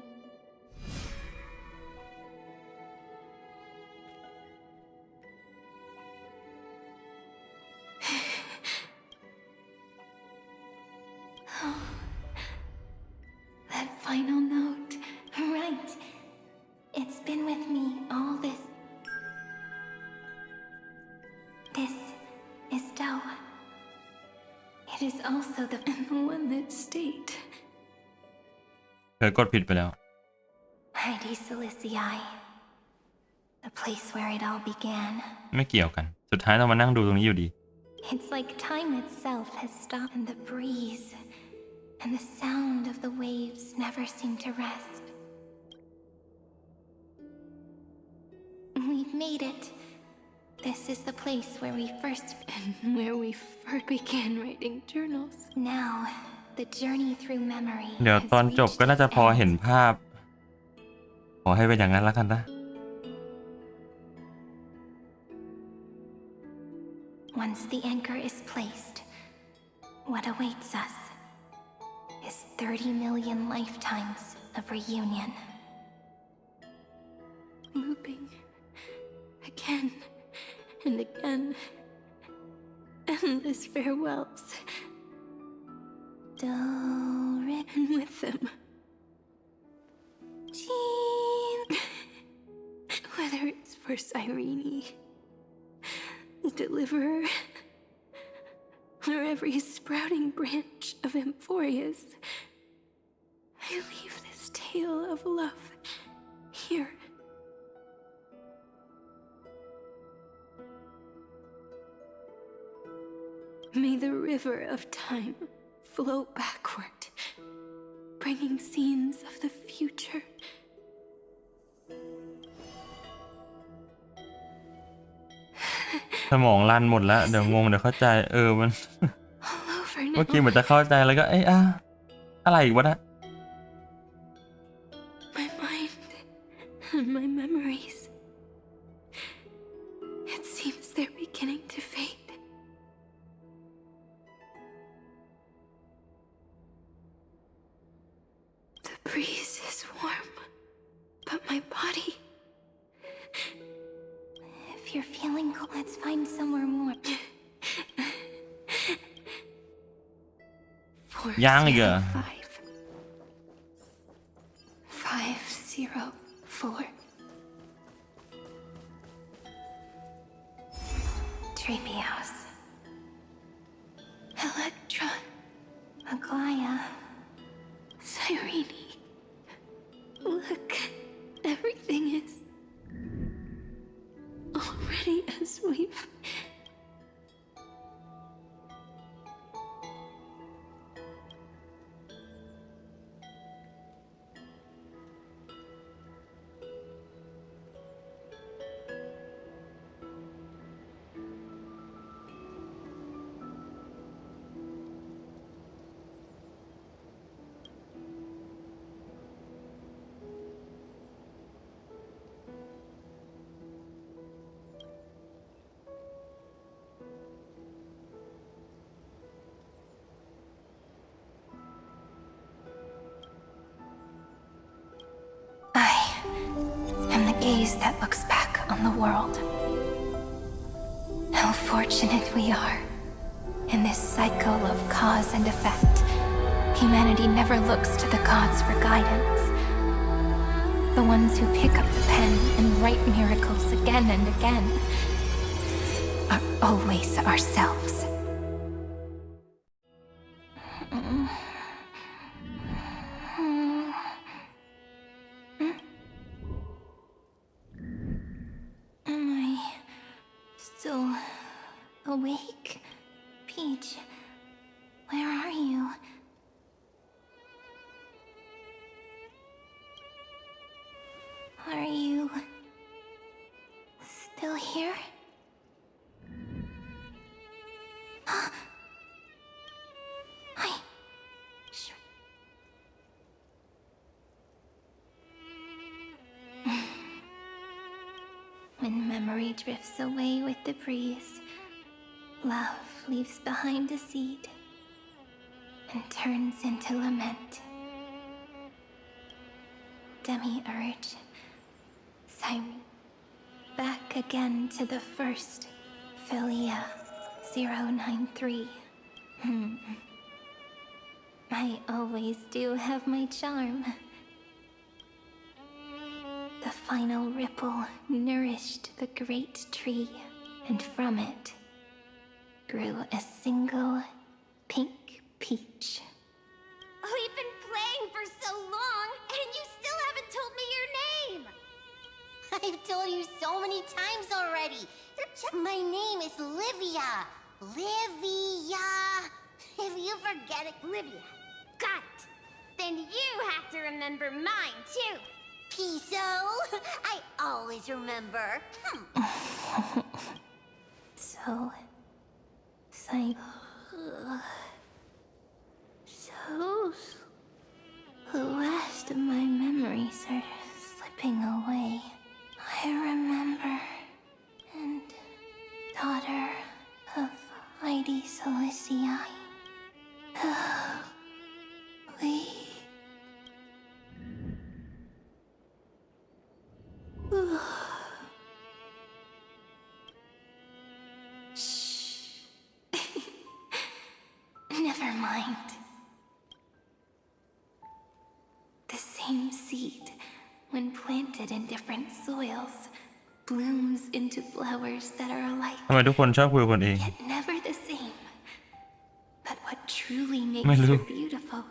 Oh, that final note. Right. It's been with me all this. This is Doe. It is also the one that stayed. เคยกดผิดไปแล้ว Heidi Silicii. The place where it all began. ไม่เกี่ยวกันสุดท้ายต้องมานั่งดูตรงนี้อยู่ดี It's like time itself has stopped, and the breeze and the sound of the waves never seem to rest. We've made it. This is the place where we first began writing journals. Now, the journey through memory. เดี๋ยวตอนจบก็น่าจะพอเห็นภาพขอให้เป็นอย่างนั้นแล้วกันนะ Once the anchor is placed, what awaits us is 30 million lifetimes of reunion. Looping again and again, endless farewells. And with them, Jean. Whether it's for Cyrene, the Deliverer, or every sprouting branch of Amphorius, I leave this tale of love here. May the river of time flow backward, bringing scenes of the future. สมองลั่นหมดแล้วเดี๋ยวงงเดี๋ยวเข้าใจมัน เมื่อกี้เหมือนจะเข้าใจแล้วก็อะไรอีกวะนะ My mind and my memories. It seems they're beginning to fade. The breeze is warm, but my body. If you're feeling cold, let's find somewhere more. ยังอีกเหรอ 504 Treehouse. Electra, Aglaya, Cyrene. Look, everything is already as we've. Gaze that looks back on the world. How fortunate we are. In this cycle of cause and effect, humanity never looks to the gods for guidance. The ones who pick up the pen and write miracles again and again are always ourselves. Awake? Peach, where are you? Are you still here? When memory drifts away with the breeze, love leaves behind a seed and turns into lament. Demiurge, Cyrene, back again to the first Philia 093. I always do have my charm. The final ripple nourished the great tree, and from it grew a single pink peach. We've been playing for so long, and you still haven't told me your name! I've told you so many times already. My name is Livia. Livia. If you forget it, Livia. Got it. Then you have to remember mine, too. Piso. I always remember. The rest of my memories are slipping away. I remember, and daughter of Heidi Celestii. We... Shh. Never mind. The same seed, when planted in different soils, blooms into flowers that are alike. ทำไมทุกคนชอบคุยกับคนเอง Yet never the same. But what truly makes her beautiful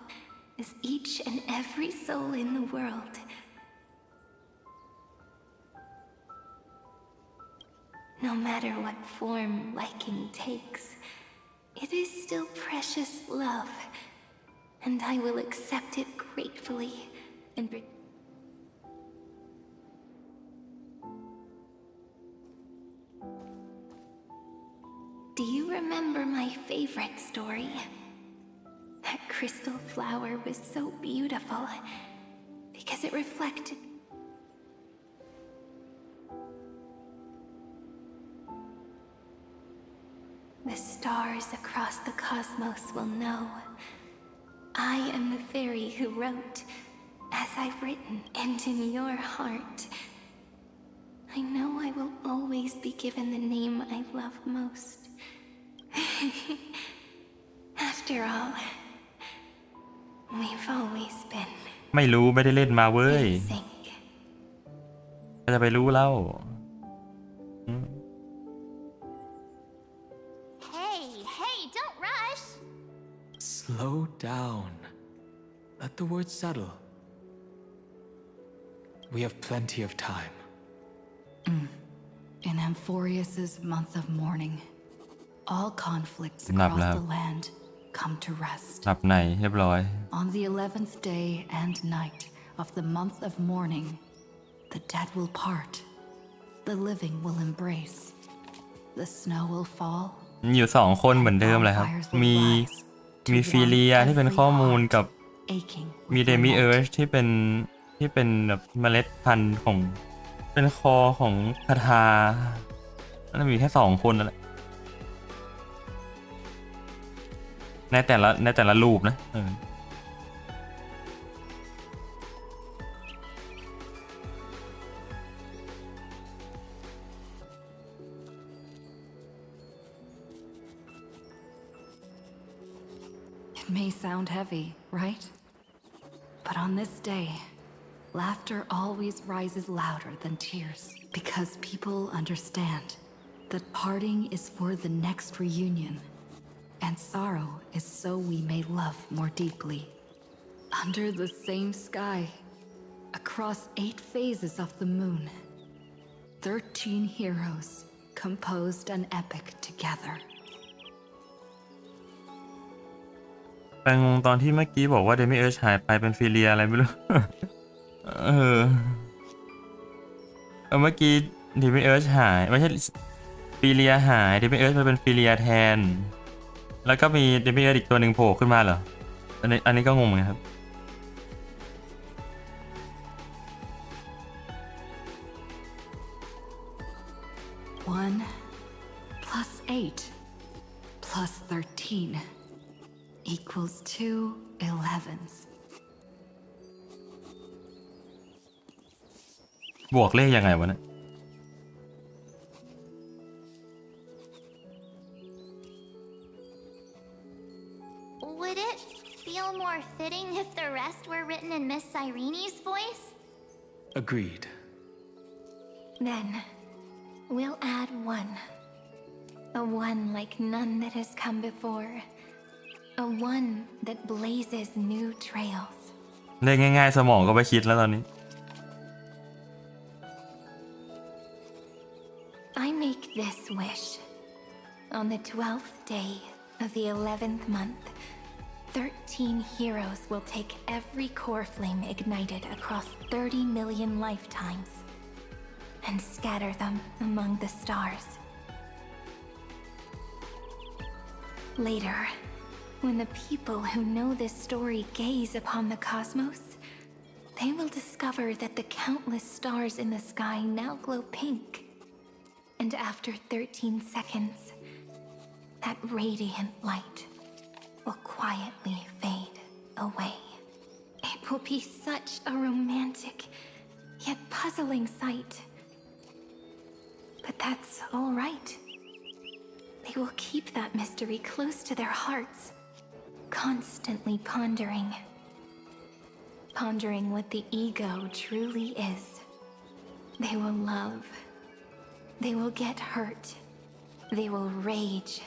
is each and every soul in the world. No matter what form liking takes, it is still precious love, and I will accept it gratefully and Do you remember my favorite story? That crystal flower was so beautiful because it reflected the stars across the cosmos will know. I am the fairy who wrote, as I've written, and in your heart, I know I will always be given the name I love most. After all, we've always been ไม่รู้ไม่ได้เล่นมาเว้ยจะไปรู้เล่า Hey, don't rush. Slow down. Let the words settle. We have plenty of time. In Amphorius's month of mourning, all conflicts across the land come to rest. หลับในเรียบร้อย On the 11th day and night of the month of mourning, the dead will part, the living will embrace, the snow will fall. อยู่2คนเหมือนเดิมเลยครับมีฟิเลียที่เป็นข้อมูลกับมีเดมิเอิร์ชที่เป็นแบบเมล็ดพันธุ์ของเป็นคอของคาถาน่ามีแค่2คนนั่นแหละในแต่ละรูปนะIt may sound heavy, right? But on this day, laughter always rises louder than tears because people understand that parting is for the next reunion, and sorrow is so we may love more deeply. Under the same sky, across 8 phases of the moon, 13 heroes composed an epic together. ไปงงตอนที่เมื่อกี้บอกว่าเดมิเอิร์ชหายไปเป็นฟิเลียอะไรไม่รู้ เมื่อกี้เดมิเอิร์ชหายไม่ใช่ฟิเลียหายเดมิเอิร์ชไปเป็นฟิเลียแทนแล้วก็มีเดมิเอิร์ชอีกตัวหนึ่งโผล่ขึ้นมาเหรออันนี้ก็งงเหมือนกันครับ 1 plus 8 plus 13 equals 2 11s. บวกเลขยังไงวะเนี่ย Would it feel more fitting if the rest were written in Miss Cyrene's voice? Agreed. Then, we'll add 1. A 1 like none that has come before. A 1 that blazes new trails. เลขง่ายๆสมองก็ไปคิดแล้วตอนนี้ I make this wish. On the 12th day of the 11th month, 13 heroes will take every core flame ignited across 30 million lifetimes and scatter them among the stars. Later, when the people who know this story gaze upon the cosmos, they will discover that the countless stars in the sky now glow pink. And after 13 seconds, that radiant light will quietly fade away. It will be such a romantic, yet puzzling sight. But that's all right. They will keep that mystery close to their hearts, constantly pondering what the ego truly is. They will love. They will get hurt. They will rage.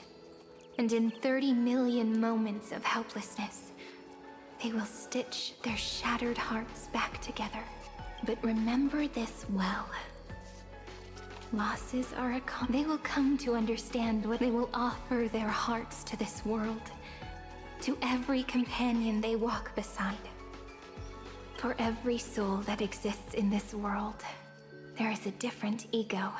And in 30 million moments of helplessness, they will stitch their shattered hearts back together. But remember this well. Losses are they will come to understand what they will offer their hearts to this world, to every companion they walk beside. For every soul that exists in this world, there is a different ego,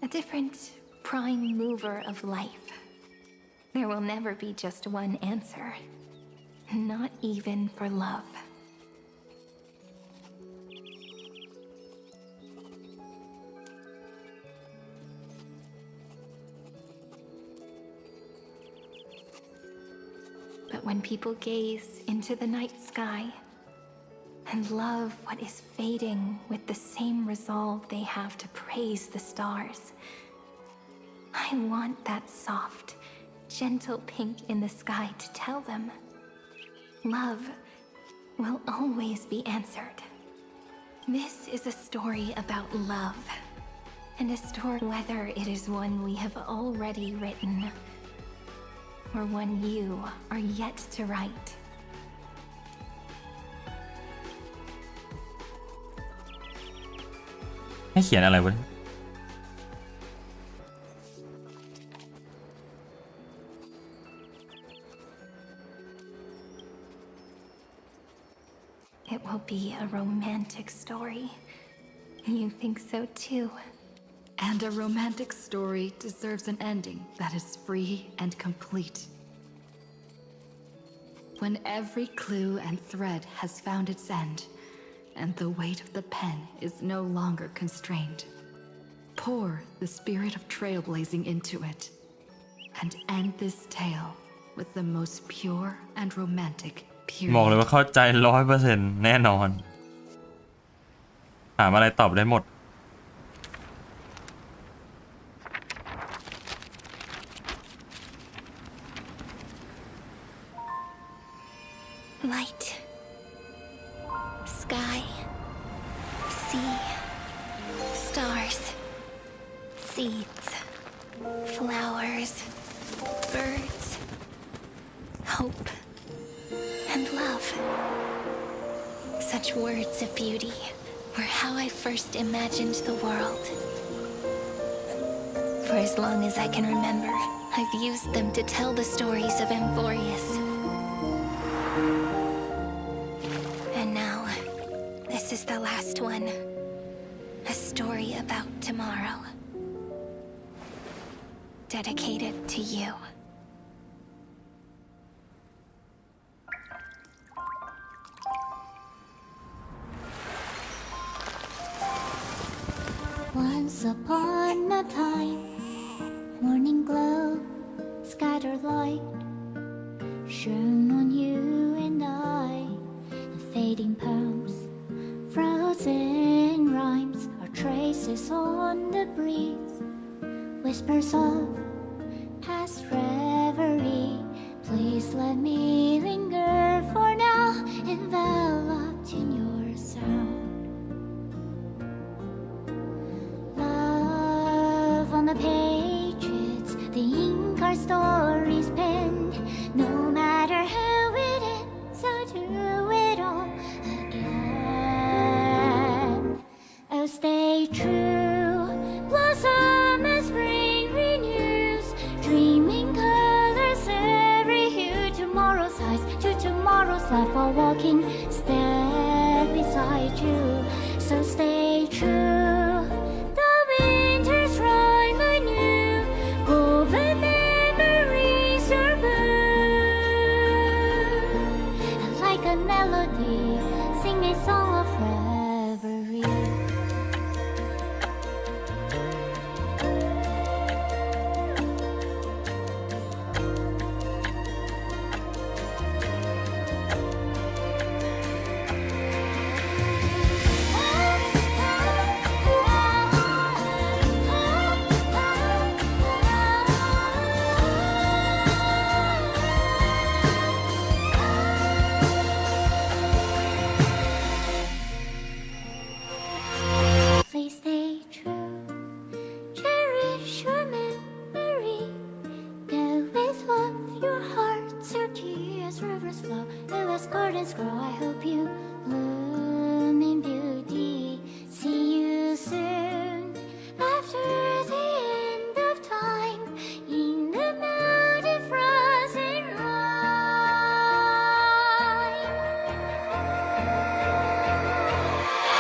a different prime mover of life. There will never be just one answer, not even for love. But when people gaze into the night sky and love what is fading with the same resolve they have to praise the stars, I want that soft, gentle pink in the sky to tell them love will always be answered. This is a story about love, and a story whether it is one we have already written or one you are yet to write. ให้เขียนอะไรวะ It will be a romantic story. You think so too? And a romantic story deserves an ending that is free and complete. When every clue and thread has found its end, and the weight of the pen is no longer constrained, pour the spirit of trailblazing into it, and end this tale with the most pure and romantic period. บอกเลยว่าเข้าใจ 100% แน่นอนถามอะไรตอบได้หมด Light, sky, sea, stars, seeds, flowers, birds, hope, and love. Such words of beauty were how I first imagined the world. For as long as I can remember, I've used them to tell the stories of Amphorius. And now, this is the last one. A story about tomorrow. Dedicated to you. Once upon a time, morning glow, scattered light, shone on you and I. The fading poems, frozen rhymes, are traces on the breeze, whispers of past reverie. Please let me linger for now, enveloped in your sound. On the pages, the ink our stories penned. No matter how it ends, I'll do it all again. Oh, stay true, blossom as spring renews, dreaming colors every hue. Tomorrow's eyes to tomorrow's life, while walking step beside you. So stay true. melody, sing a song of reverie. Please stay true, cherish your memory. Go with love, your hearts, your tears, rivers flow, as gardens grow. I hope you bloom in beauty. See you soon after the end of time in the mountain frozen rime.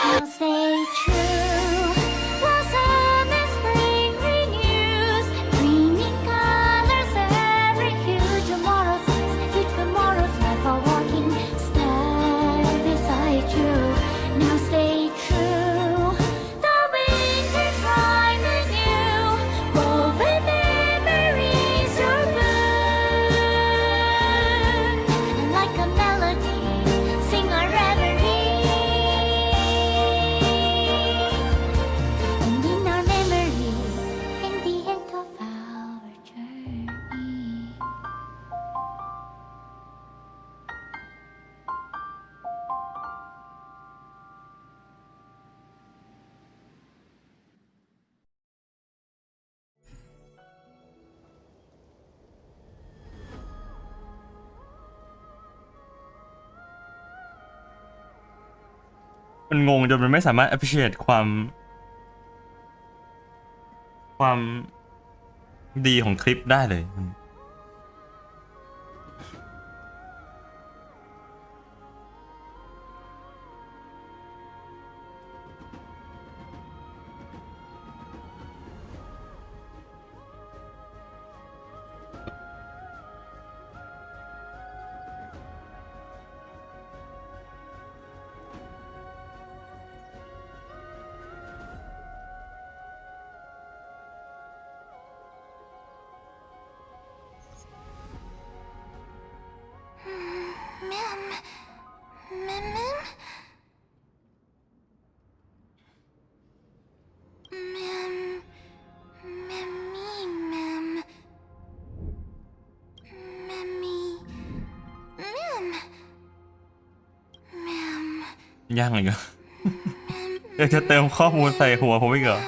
Now stay true, blossom and spring renews, bringing colors every hue. Tomorrow's eyes, with tomorrow's life, are walking step beside you. Now stay true, the winter's rhyme anew, woven memories are bloom, and like a melody, sing our reverie. And in our memory, in the end of our journey. มันงงจนมันไม่สามารถ appreciate ความดีของคลิปได้เลย ยังอีกเหรอ อยากจะเติมข้อมูลใส่หัวผมอีกเหรอ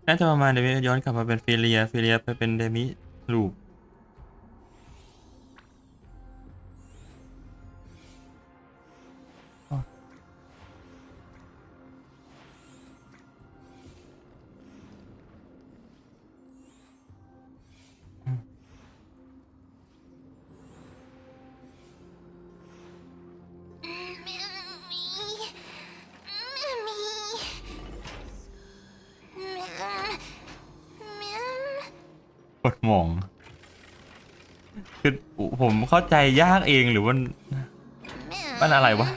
น่าจะประมาณเดมิย้อนกลับมาเป็นฟิเลียไปเป็นเดมิลูกปวดหมองคือผมเข้าใจยากเองหรือมันอะไรวะ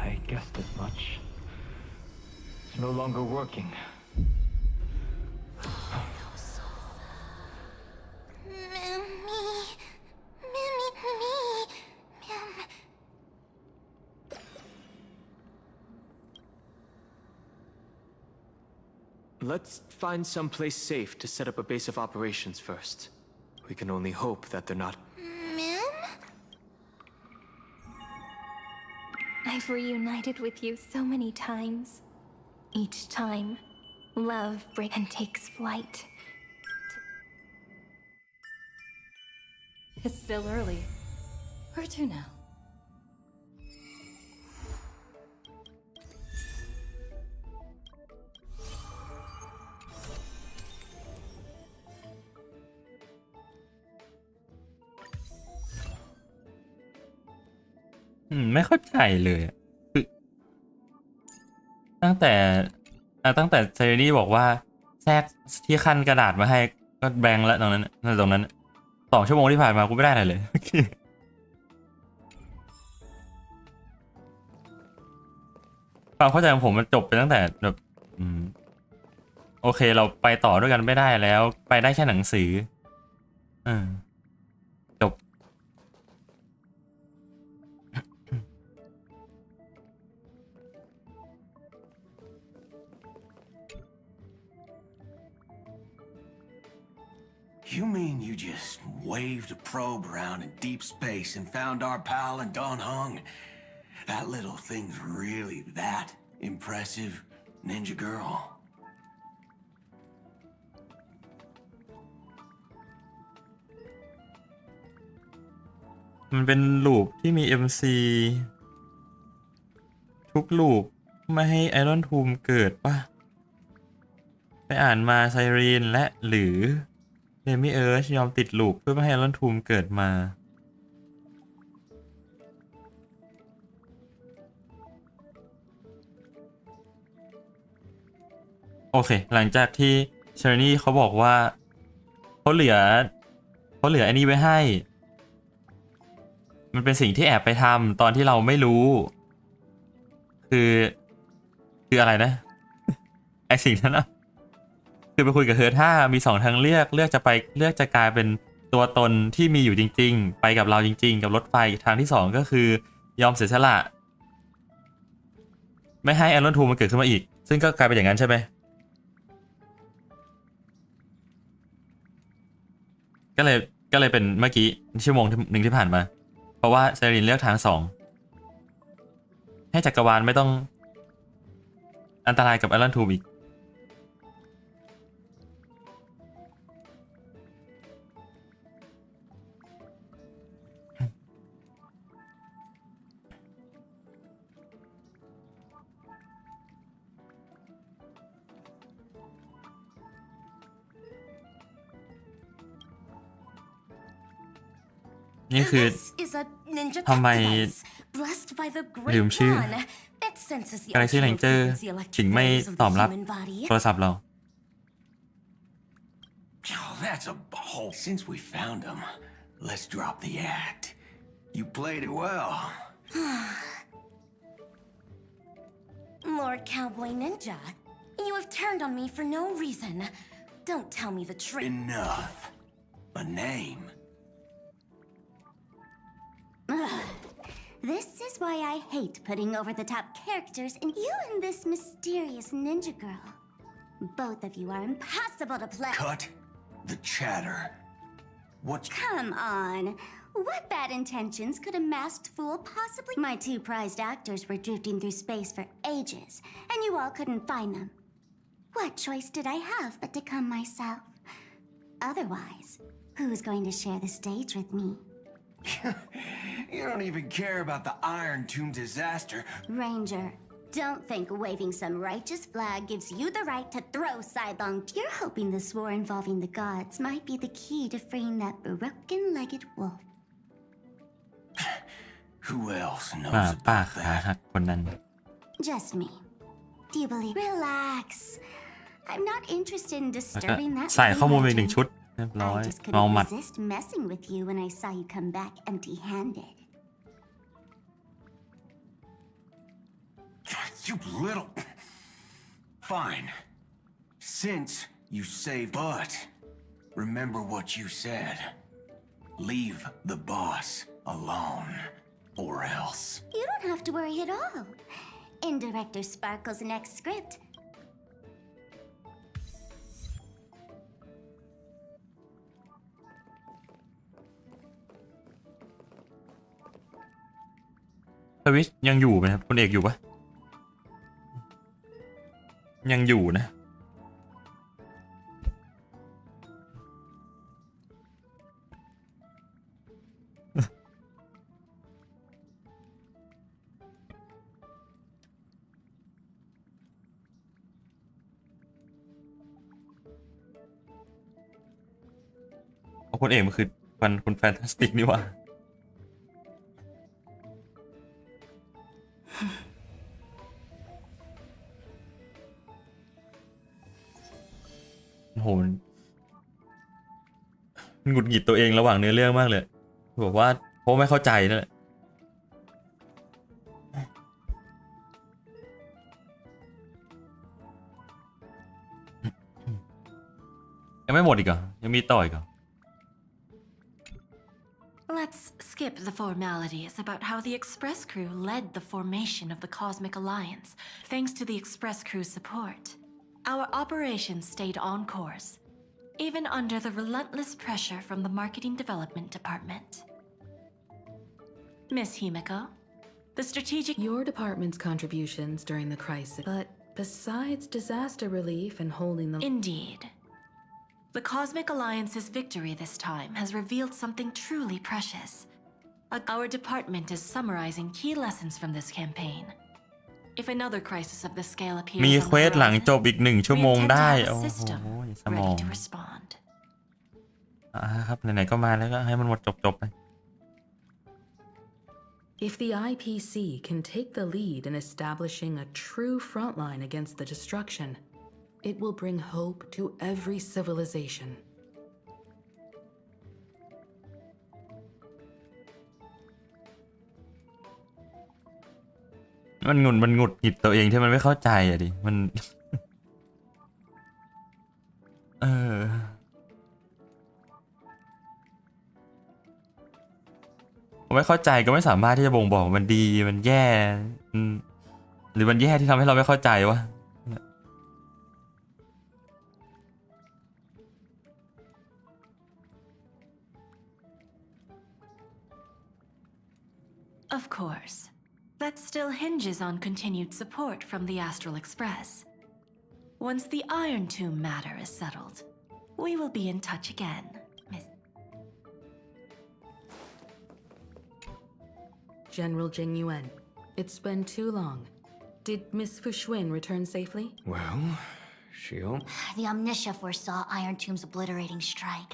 I guessed as much. It's no longer working. Let's find some place safe to set up a base of operations first. We can only hope that they're not. I've reunited with you so many times. Each time, love breaks and takes flight. It's still early. Where to now? ไม่เข้าใจเลยคือตั้งแต่เซเรนี่บอกว่าแทรกที่ขั้นกระดาษมาให้ก็แบงค์แล้วตรงนั้น2 ชั่วโมงที่ผ่านมากูไม่ได้อะไรเลย ความเข้าใจของผมมันจบไปตั้งแต่แบบโอเคเราไปต่อด้วยกันไม่ได้แล้วไปได้แค่หนังสือจบ You mean you just waved a probe around in deep space and found our pal and Don Hung? That little thing's really that impressive, ninja girl. มันเป็นลูปที่มี MC ทุกลูปไม่ให้ไอรอนทูมเกิดป่ะไปอ่านมาไซรีนและหรือเดมิเอิร์ชยอมติดลูปเพื่อไม่ให้ไอรอนทูมเกิดมาโอเคหลังจากที่เชอร์นี่เขาบอกว่าเขาเหลืออันนี้ไว้ให้มันเป็นสิ่งที่แอบไปทำตอนที่เราไม่รู้คืออะไรนะ ไอสิ่งนั้นนะคือไปคุยกับเธอถ้ามี2 ทางเลือกจะกลายเป็นตัวตนที่มีอยู่จริงๆไปกับเราจริงๆกับรถไฟทางที่2ก็คือยอมเสียสละไม่ให้ไอรอนทูมันเกิดขึ้นมาอีกซึ่งก็กลายเป็นอย่างนั้นใช่ไหมก็เลยเป็นเมื่อกี้ชั่วโมงหนึ่งที่ผ่านมาเพราะว่าเซรินเลือกทาง2ให้จักรวาลไม่ต้องอันตรายกับไอรอนทูอีกนี่คือทำไมลืมชื่อ Galaxy Ranger ถึงไม่ตอบรับโทรศัพท์เรา Oh, that's a ball. Since we found him, let's drop the act. You played it well. Lord Cowboy Ninja, you have turned on me for no reason. Don't tell me the truth. Enough. A name. This is why I hate putting over-the-top characters in you and this mysterious ninja girl. Both of you are impossible to play. Cut the chatter. What? Come on. What bad intentions could a masked fool possibly? My 2 prized actors were drifting through space for ages, and you all couldn't find them. What choice did I have but to come myself? Otherwise, who's going to share the stage with me? You don't even care about the Iron Tomb disaster. Ranger, don't think waving some righteous flag gives you the right to throw sidelong. You're hoping this war involving the gods might be the key to freeing that broken-legged wolf. Who else knows about that? Just me. Do you believe? Relax. I'm not interested in disturbing that. ใส่ข้อมูลไป1 ชุดเรียบร้อย I just couldn't resist messing with you when I saw you come back empty-handed. You little... Fine. Since you say but, remember what you said. Leave the boss alone, or else. You don't have to worry at all. In Director Sparkle's next script,สวิชยังอยู่ไหมครับคุณเอกอยู่ปะยังอยู่นะ คุณเอกมันคือคุณแฟนตาสติกนี่หว่าโหหงุดหงิดตัวเองระหว่างเนื้อเรื่องมากเลยบอกว่าเพราะไม่เข้าใจนั่นแหละยังไม่หมดอีกเหรอยังมีต่ออีกเหรอ Let's skip the formalities about how the Express Crew led the formation of the Cosmic Alliance. Thanks to the Express Crew's support, our operations stayed on course, even under the relentless pressure from the Marketing Development Department. Miss Himiko, the strategic... Your department's contributions during the crisis, but besides disaster relief and holding them... Indeed.The Cosmic Alliance's victory this time has revealed something truly precious. Our department is summarizing key lessons from this campaign. If another crisis of this scale appears มี on เควส the หลัง horizon, จบอีก1 ชั่วโมง we intend to ได้ have โอ้ a โห system สมอง ready to respond. ครับไหนๆก็มาแล้วก็ให้มันหมดจบไป If the IPC can take the lead in establishing a true frontline against the destruction,It will bring hope to every civilization. มันหงุดหงิดตัวเองที่มันไม่เข้าใจอ่ะดิมัน ผมไม่เข้าใจก็ไม่สามารถที่จะบ่งบอกมันดีมันแย่หรือมันแย่ที่ทำให้เราไม่เข้าใจวะOf course, that still hinges on continued support from the Astral Express. Once the Iron Tomb matter is settled, we will be in touch again, Miss... General Jing Yuan, it's been too long. Did Miss Fuxuan return safely? Well, The Omniscia foresaw Iron Tomb's obliterating strike.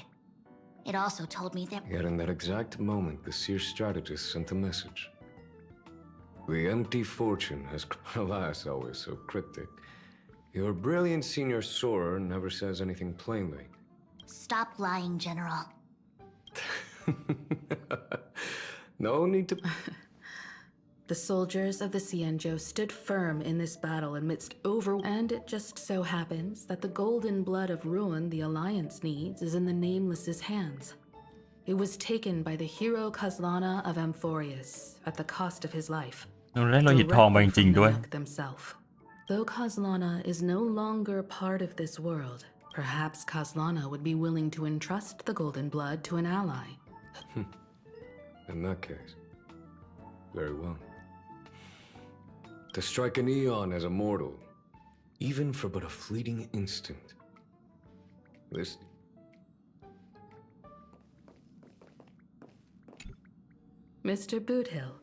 It also told me that... Yet in that exact moment, the seer strategist sent a message. The empty fortune has, alas, always so cryptic. Your brilliant senior soarer never says anything plainly. Stop lying, General. No need to... The soldiers of the Xianzhou stood firm in this battle amidst and it just so happens that the golden blood of ruin the Alliance needs is in the Nameless's hands. It was taken by the hero Kazlana of Amphorius at the cost of his life. เราหิดทองไปจริงๆด้วย Though Kazlana is no longer part of this world, perhaps Kazlana would be willing to entrust the golden blood to an ally. In that case, very well. To strike an eon as a mortal, even for but a fleeting instant. This... Mr. Boothill,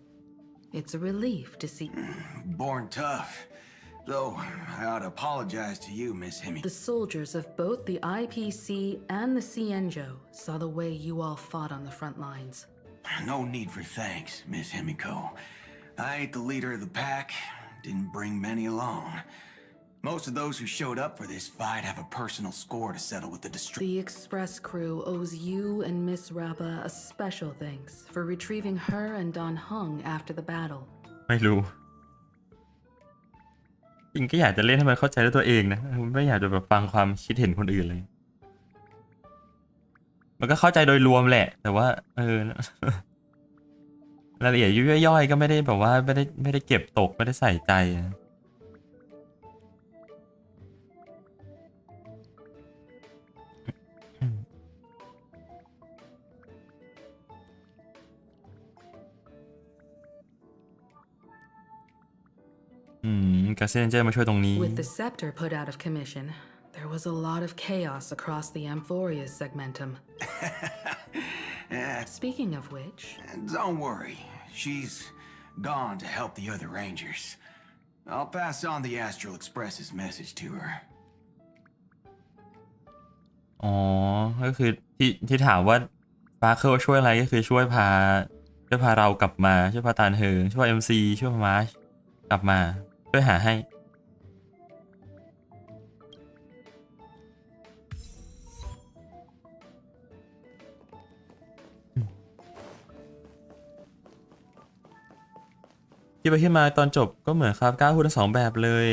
it's a relief to see... Born tough. Though, I ought to apologize to you, Miss Himi. The soldiers of both the IPC and the Xianzhou saw the way you all fought on the front lines. No need for thanks, Miss Himiko. I ain't the leader of the pack. Didn't bring many along. Most of those who showed up for this fight have a personal score to settle with the The Express Crew owes you and Miss Rappa a special thanks for retrieving her and Don Hung after the battle. ไม่รู้จริงก็อยากจะเล่นให้มันเข้าใจด้วยตัวเองนะไม่อยากจะแบบฟังความคิดเห็นคนอื่นเลยมันก็เข้าใจโดยรวมแหละแต่ว่ารายละเอียดย่อยๆก็ไม่ได้แบบว่าไม่ได้เก็บตกไม่ได้ใส่ใจกาเซนเจอร์มาช่วยตรงนี้ With the scepter put out of commission, there was a lot of chaos across the Amphoria's segmentum. Speaking of which... Don't worry. She's gone to help the other Rangers. I'll pass on the Astral Express's message to her. อ๋อก็คือที่ถามว่า ฟาเคิลช่วยอะไรก็คือช่วยพาเรากลับมาช่วยพาตานเฮิงช่วย MC ช่วยพามาร์ชกลับมาช่วยหาให้ที่ไปที่มาตอนจบก็เหมือนครับก้าวพูดทั้งสองแบบเลย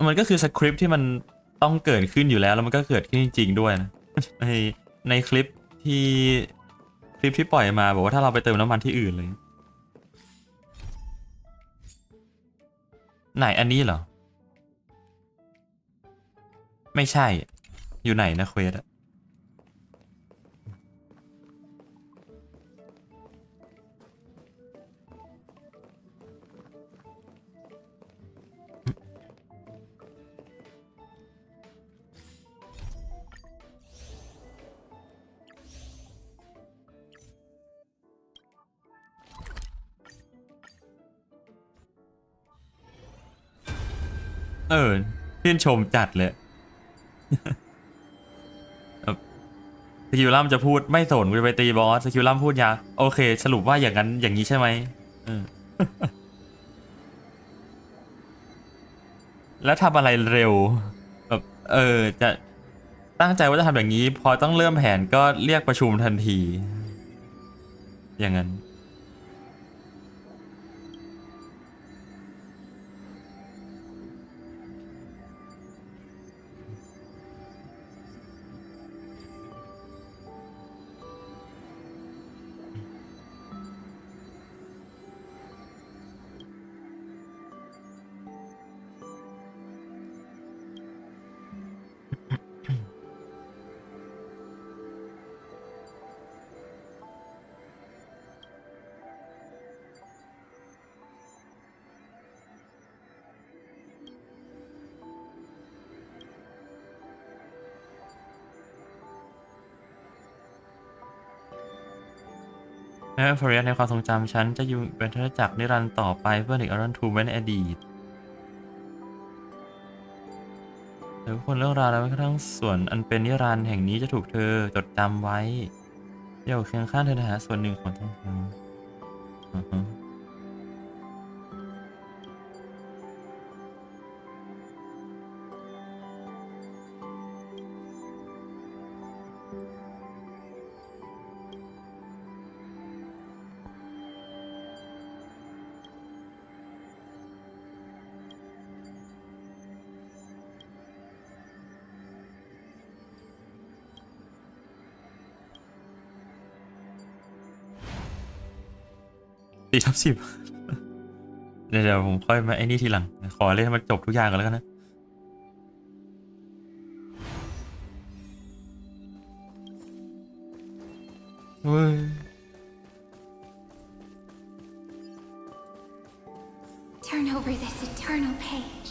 มันก็คือสคริปต์ที่มันต้องเกิดขึ้นอยู่แล้วมันก็เกิดขึ้นจริงๆด้วยนะ ในคลิปที่ปล่อยมาบอกว่าถ้าเราไปเติมน้ำมันที่อื่นเลยไหนอันนี้เหรอไม่ใช่อยู่ไหนนะเควสอะชื่นชมจัดเลยสกิลลัมจะพูดไม่สนกูจะไปตีบอสสกิลลัมพูดยาโอเคสรุปว่าอย่างนั้นอย่างนี้ใช่ไหมแล้วทำอะไรเร็วแบบจะตั้งใจว่าจะทำอย่างนี้พอต้องเริ่มแผนก็เรียกประชุมทันทีอย่างนั้นฟอเรียในความทรงจำฉันจะอยู่เป็นทศจักรนิรันดร์ต่อไปเพื่อเด็กอรันทูไว้ในอดีตแต่ทุกคนเรื่องราวและแม้กระทั่งส่วนอันเป็นนิรันดร์แห่งนี้จะถูกเธอจดจำไว้เดี๋ยวเคียงข้างเธอในฐานะส่วนหนึ่งของทั้งทั้ง4/10 เดี๋ยวผมค่อยมาไอ้นี่ทีหลังขอเล่นให้มันจบทุกอย่างก่อนแล้วกันนะเว้ย Turn over this eternal page.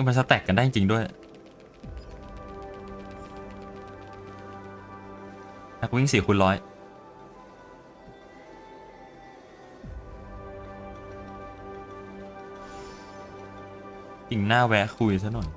มันสแต็กกันได้จริงด้วยนักวิ่ง4x100จริงหน้าแวะคุยซะหน่อย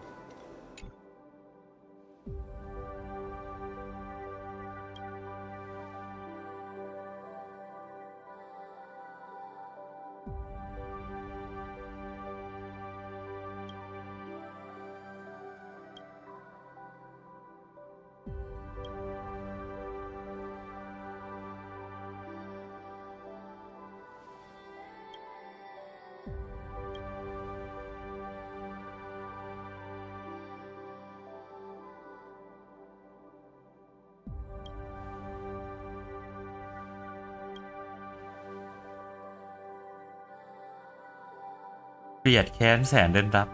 เกลียดแค้นแสนเดินรับ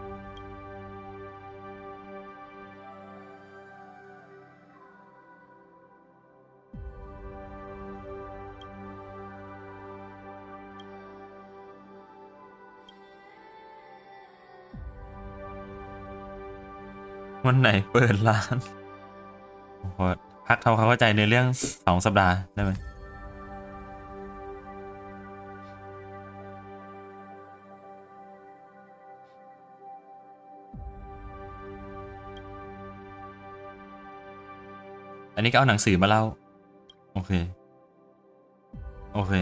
วันไหนเปิดร้านขอพักทำความเข้าใจในเรื่อง2 สัปดาห์ได้ไหม อันนี้ก็เอาหนังสือมาเล่าโอเคโอเค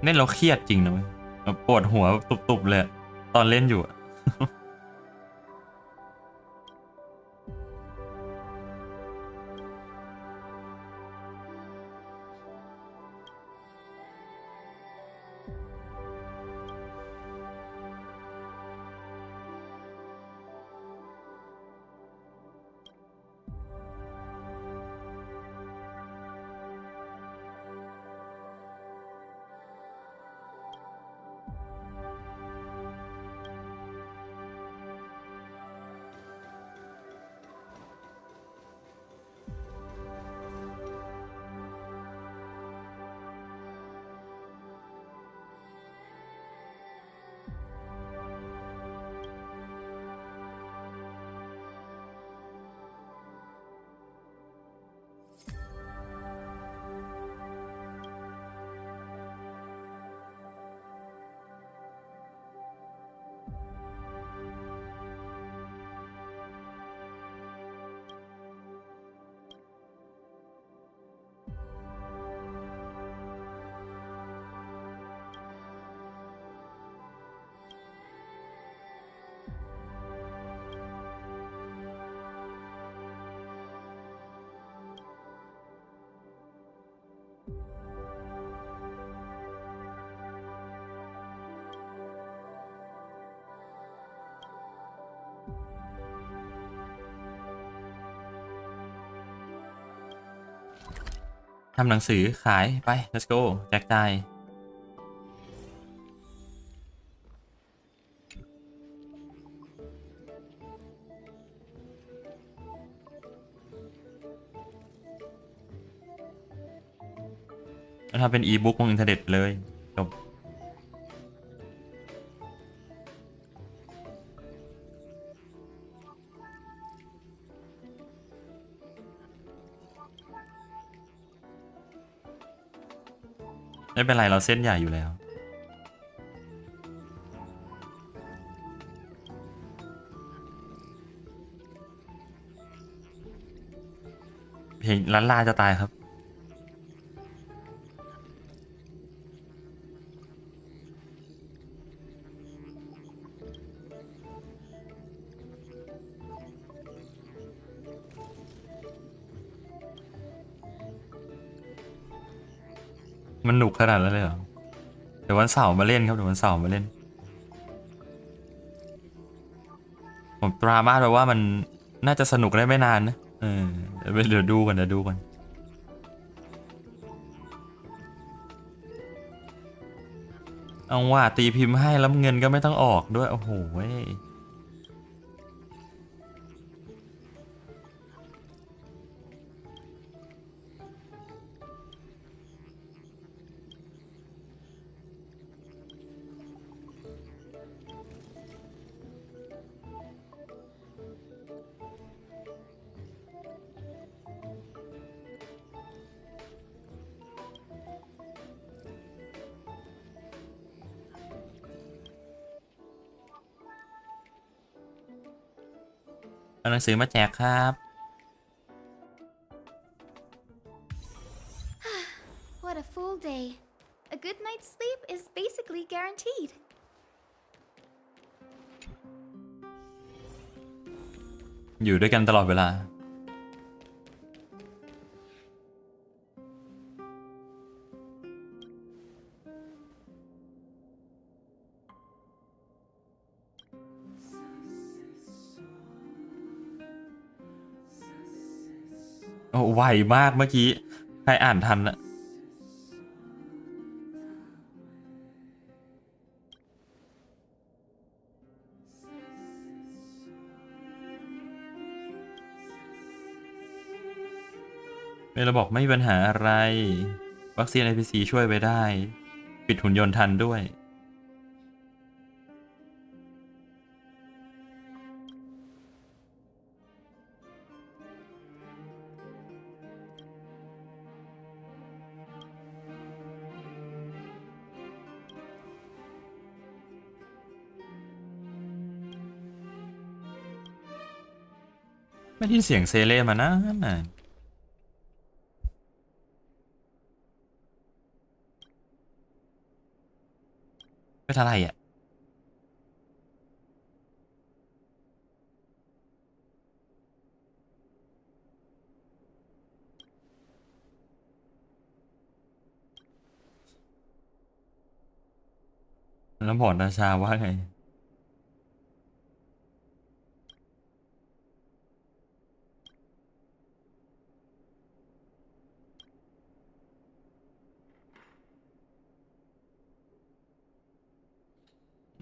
เล่นเราเครียดจริงนะเว้ยปวดหัวตุบๆเลยตอนเล่นอยู่ ทำหนังสือขายไป let's go แจกจ่ายแล้วทำเป็นอีบุ๊กลงอินเทอร์เน็ตเลยจบไม่เป็นไรเราเส้นใหญ่อยู่แล้วเพลงล้านลาจะตายครับมันหนุกขนาดนั้นเลยเหรอเดี๋ยววันเสาร์มาเล่นครับเดี๋ยววันเสาร์มาเล่นผมตรามาแปลว่ามันน่าจะสนุกได้ไม่นานนะเดี๋ยวดูกันเอาว่าตีพิมพ์ให้แล้วเงินก็ไม่ต้องออกด้วยโอ้โหเอาหนังสือมาแจกครับ What a full day. A good night's sleep is basically guaranteed. อยู่ด้วยกันตลอดเวลาโอ้ไวมากเมื่อกี้ใครอ่านทันอะเราบอกไม่มีปัญหาอะไรวัคซีน IPC ช่วยไว้ได้ปิดหุ่นยนต์ทันด้วย ไม่ได้ยินเสียงเซเล่มานะเป็นอะไรอ่ะแล้วหมอนาชาว่าไง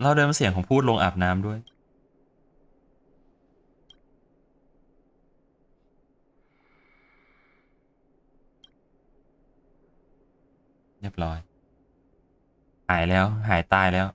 เราเดินเสียงของพูดลงอาบน้ำด้วยเรียบร้อยหายแล้วหายตายแล้ว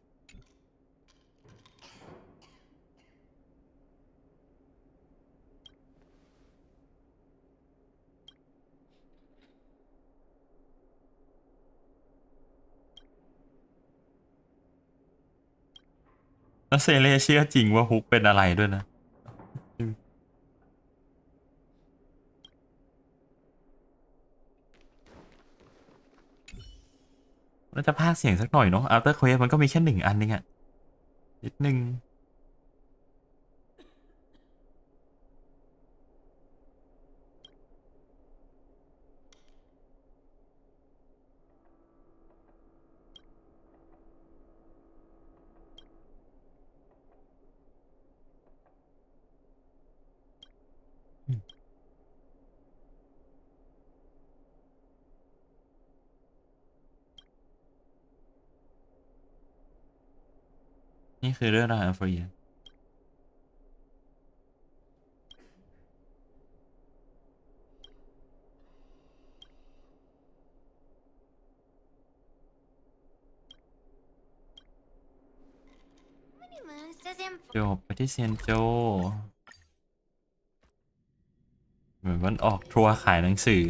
แล้วเซเล่เชื่อจริงว่าฮุกเป็นอะไรด้วยนะน่าจะพากย์เสียงสักหน่อยเนาะ After Quest มันก็มีแค่1 อันนึงอะนิดนึงนี่คือเรื่องราวของฟรีจบไปที่เซียนโจเหมือนมันออกทัวร์ขายหนังสือ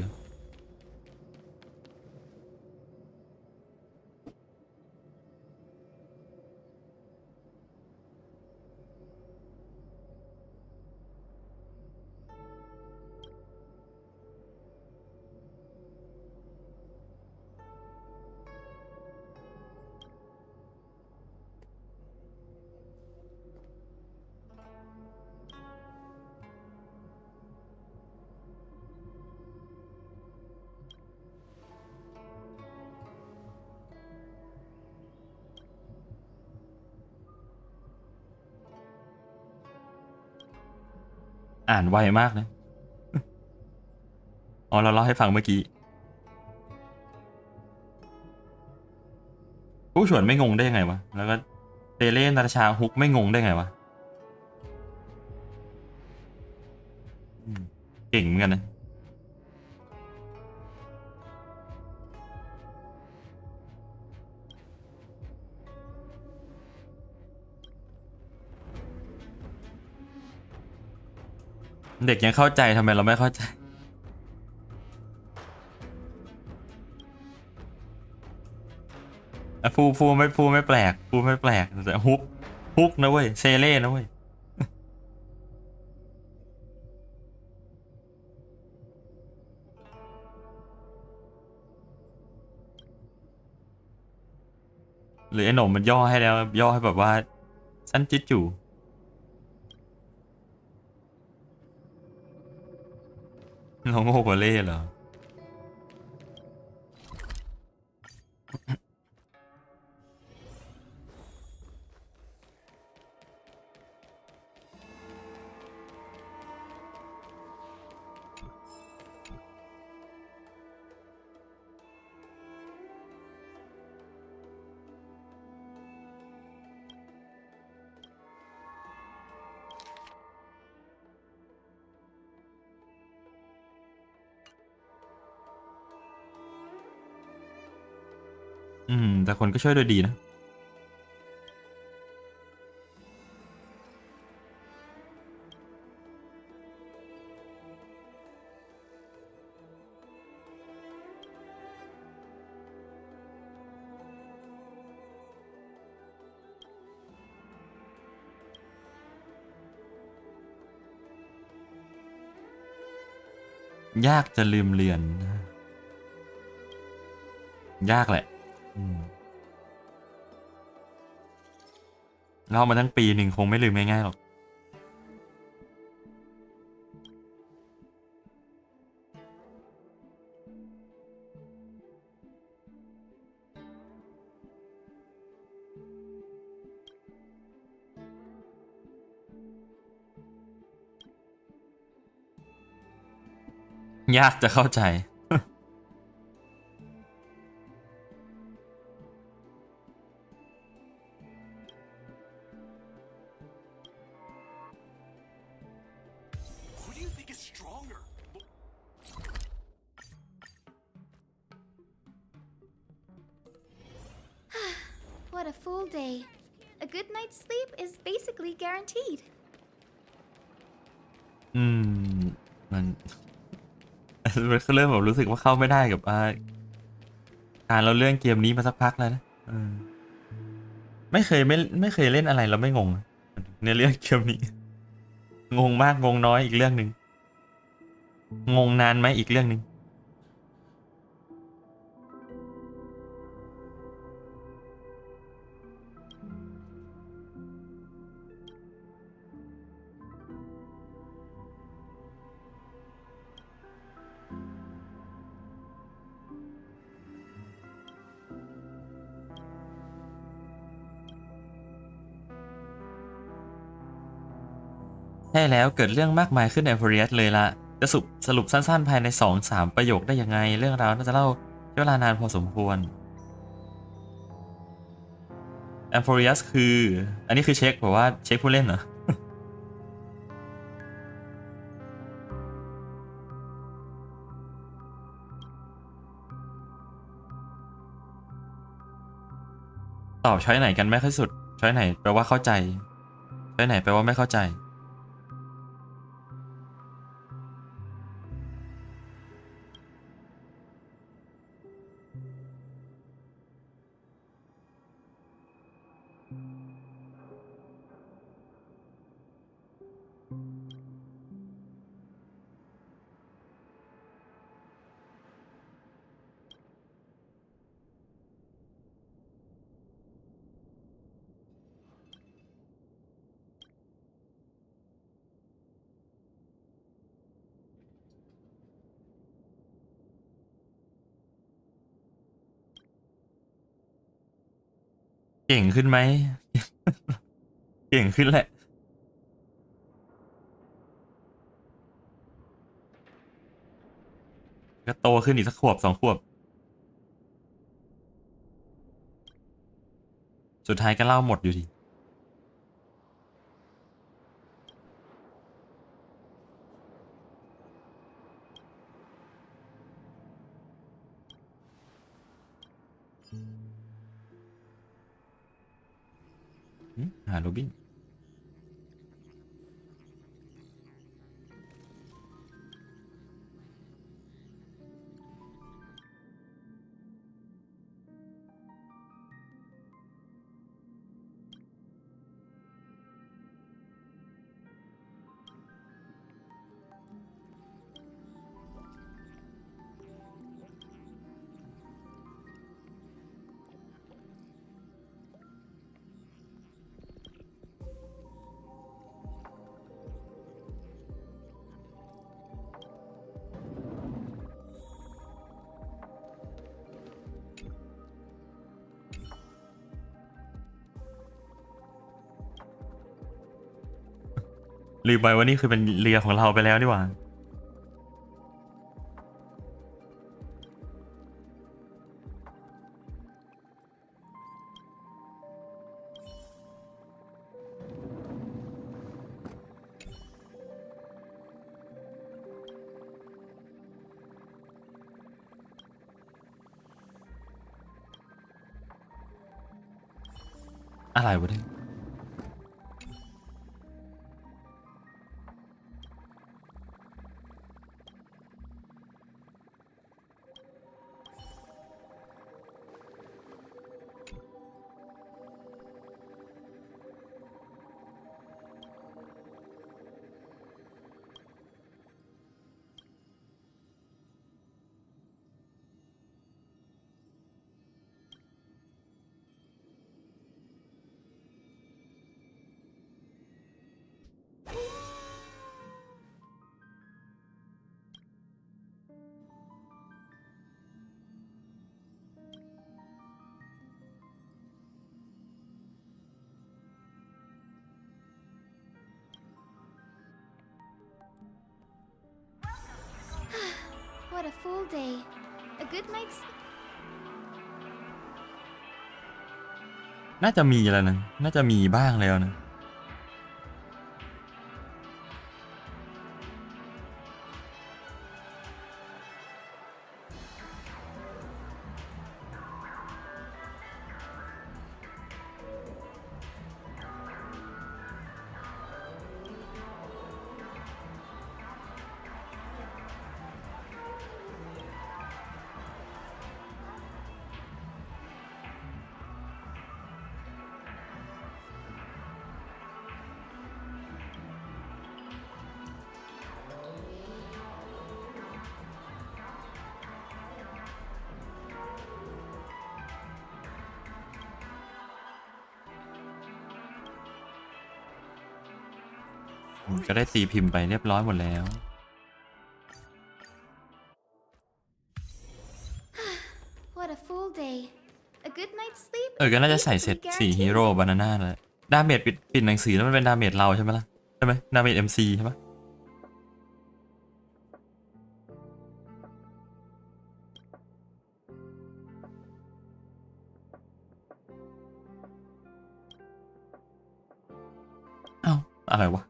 อ่านไวมากนะอ๋อเราเล่าให้ฟังเมื่อกี้ผู้ชวนไม่งงได้ยังไงวะแล้วก็เตเล่นาตาชาฮุกไม่งงได้ไงวะเก่งเหมือนกันนะเด็กยังเข้าใจทำไมเราไม่เข้าใจฟูไม่แปลกแต่ฮุกนะเว้ยเซเล่นะเว้ยหรือไอ้หนมมันย่อให้แล้วย่อให้แบบว่าสั้นจิ๊ดจู่เราโง่กว่าเล่เหรอแต่คนก็ช่วยโดยดีนะ ยากจะลืมเลือนยากแหละเล่ามาทั้งปีหนึ่งคงไม่ลืมง่ายๆหรอกยากจะเข้าใจ Who do you think is stronger? What a full day. A good night's sleep is basically guaranteed. มันเริ่มแบบรู้สึกว่าเข้าไม่ได้กับการเราเรื่องเกมนี้มาสักพักแล้วนะไม่เคยเล่นอะไรแล้วไม่งงในเรื่องเกมนี้งงมากงงน้อยอีกเรื่องหนึ่งงงนานไหมอีกเรื่องหนึ่งใช่แล้วเกิดเรื่องมากมายขึ้นในฟอเรียสเลยละจะสรุปสั้นๆภายใน 2-3 ประโยคได้ยังไงเรื่องราวน่าจะเล่าใช้เวลานานพอสมควรแอมโฟเรียสคืออันนี้คือเช็คแบบว่าเช็คผู้เล่นเหรอ ตอบช้อยไหนกันไม่ค่อยสุดช้อยไหนแปลว่าเข้าใจช้อยไหนแปลว่าไม่เข้าใจเก่งขึ้นไหม เก่งขึ้นแหละก็โตขึ้นอีกสักขวบ2 ขวบสุดท้ายก็เล่าหมดอยู่ดีหาโรบินลืมไปว่านี่คือเป็นเรือของเราไปแล้วนี่หว่าอะไรวะเนี่ย full day, a good night's น่าจะมีแล้วนะน่าจะมีบ้างแล้วนะ ก็ได้ตีพิมพ์ไปเรียบร้อยหมดแล้ว What a full day. A good night's sleep. ก็น่าจะใส่เซต4ฮีโร่บานาน่าเลยดาเมจปิดหนังสือแล้วมันเป็นดาเมจเราใช่ไหมล่ะใช่ไหมดาเมจ MC ใช่ปะเอ้าอะไรวะ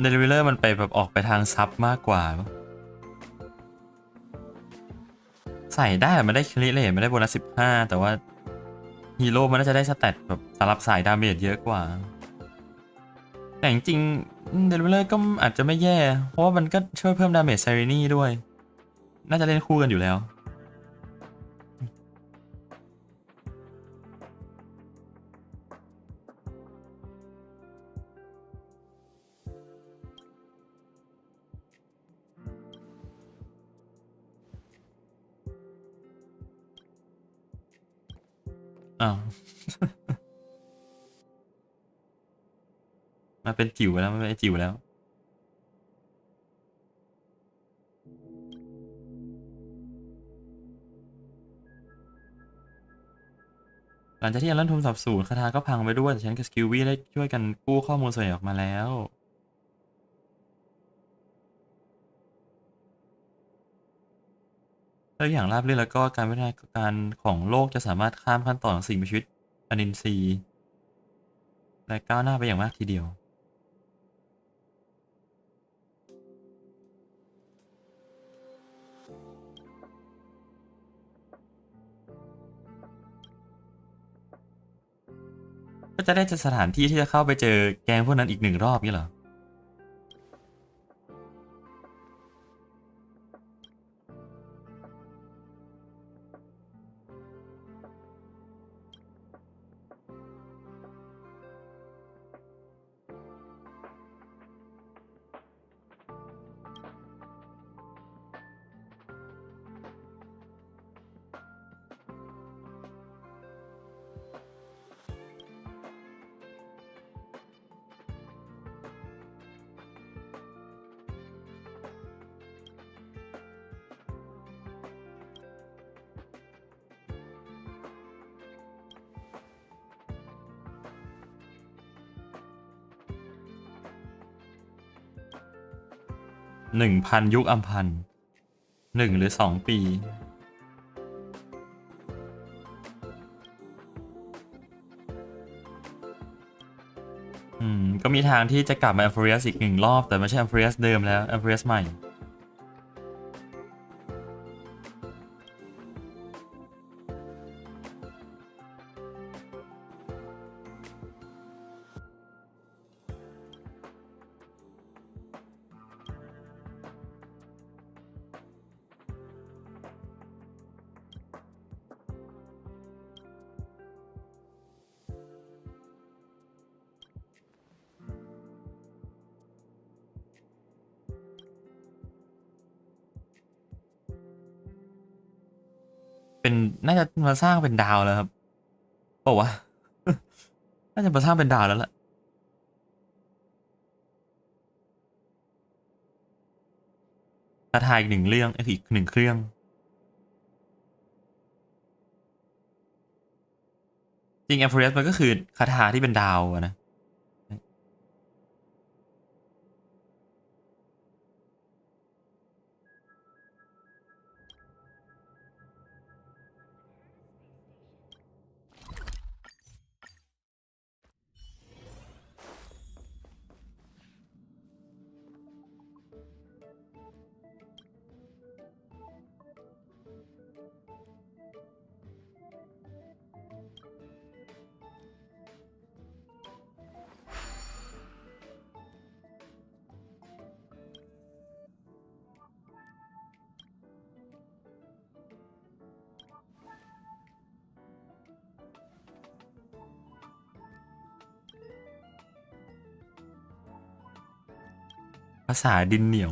เดลิเวอร์มันไปแบบออกไปทางซับมากกว่าใส่ได้มันได้คลิเลทมันได้โบนัส15แต่ว่าฮีโร่มันน่าจะได้สแตทแบบสำหรับสายดาเมจเยอะกว่าแต่จริงๆเดลิเวอร์ก็อาจจะไม่แย่เพราะว่ามันก็ช่วยเพิ่มดาเมจไซเรนี่ด้วยน่าจะเล่นคู่กันอยู่แล้วอ้าว มาเป็นจิ๋วแล้วไม่เป็นจิ๋วแล้วหลังจากที่อันเล่นทุนสับสูนคาถาก็พังไปด้วยแต่ฉันกับสกิลวี่ได้ช่วยกันกู้ข้อมูลส่วนใหญ่ออกมาแล้วแล้วอย่างราบรื่นแล้วก็การพัฒนาการของโลกจะสามารถข้ามขั้นตอนของสิ่งมีชีวิตอนินทรีย์และก้าวหน้าไปอย่างมากทีเดียวก็จะได้จะสถานที่ที่จะเข้าไปเจอแกงพวกนั้นอีก1 รอบนี่เหรอ1,000 ยุคอัมพันธ์1 หรือ 2 ปีก็มีทางที่จะกลับมาแอมโฟเรียสอีก1 รอบแต่ไม่ใช่แอมโฟเรียสเดิมแล้วแอมโฟเรียสใหม่ เป็นน่าจะมาสร้างเป็นดาวแล้วครับบอกว่า น่าจะมาสร้างเป็นดาวแล้วล่ะคาถาอีก1 เรื่องอีก1 เครื่องจริงแอมโฟเรสมันก็คือคาถาที่เป็นดาวนะภาษาดินเหนียว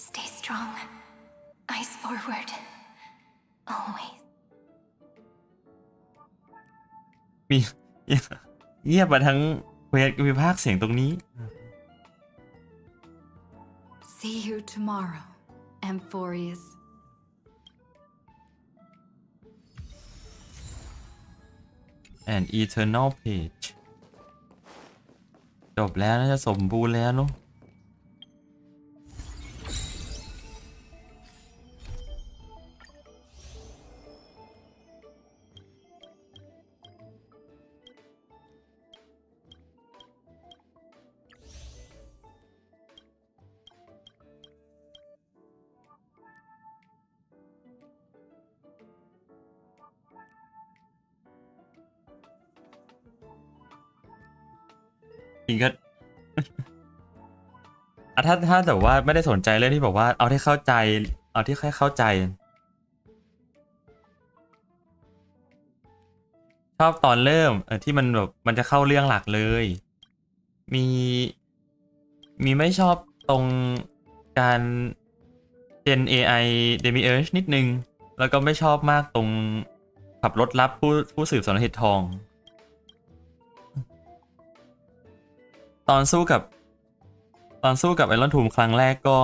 Stay strong. Eyes forward. Always. มีเงียบมาทั้งเวทมีภาคเสียงตรงนี้ See you tomorrow, Amphorius. An eternal page จบแล้วน่าจะสมบูรณ์แล้วเนาะจริงก็ ถ้าแต่ว่าไม่ได้สนใจเรื่องที่บอกว่าเอาที่เข้าใจเอาที่แค่เข้าใจชอบตอนเริ่มที่มันแบบมันจะเข้าเรื่องหลักเลยมีไม่ชอบตรงการเจน AI Demi Urge นิดนึงแล้วก็ไม่ชอบมากตรงขับรถรับผู้สืบสวนเห็ดทองตอนสู้กับไอรอนทูมครั้งแรกก็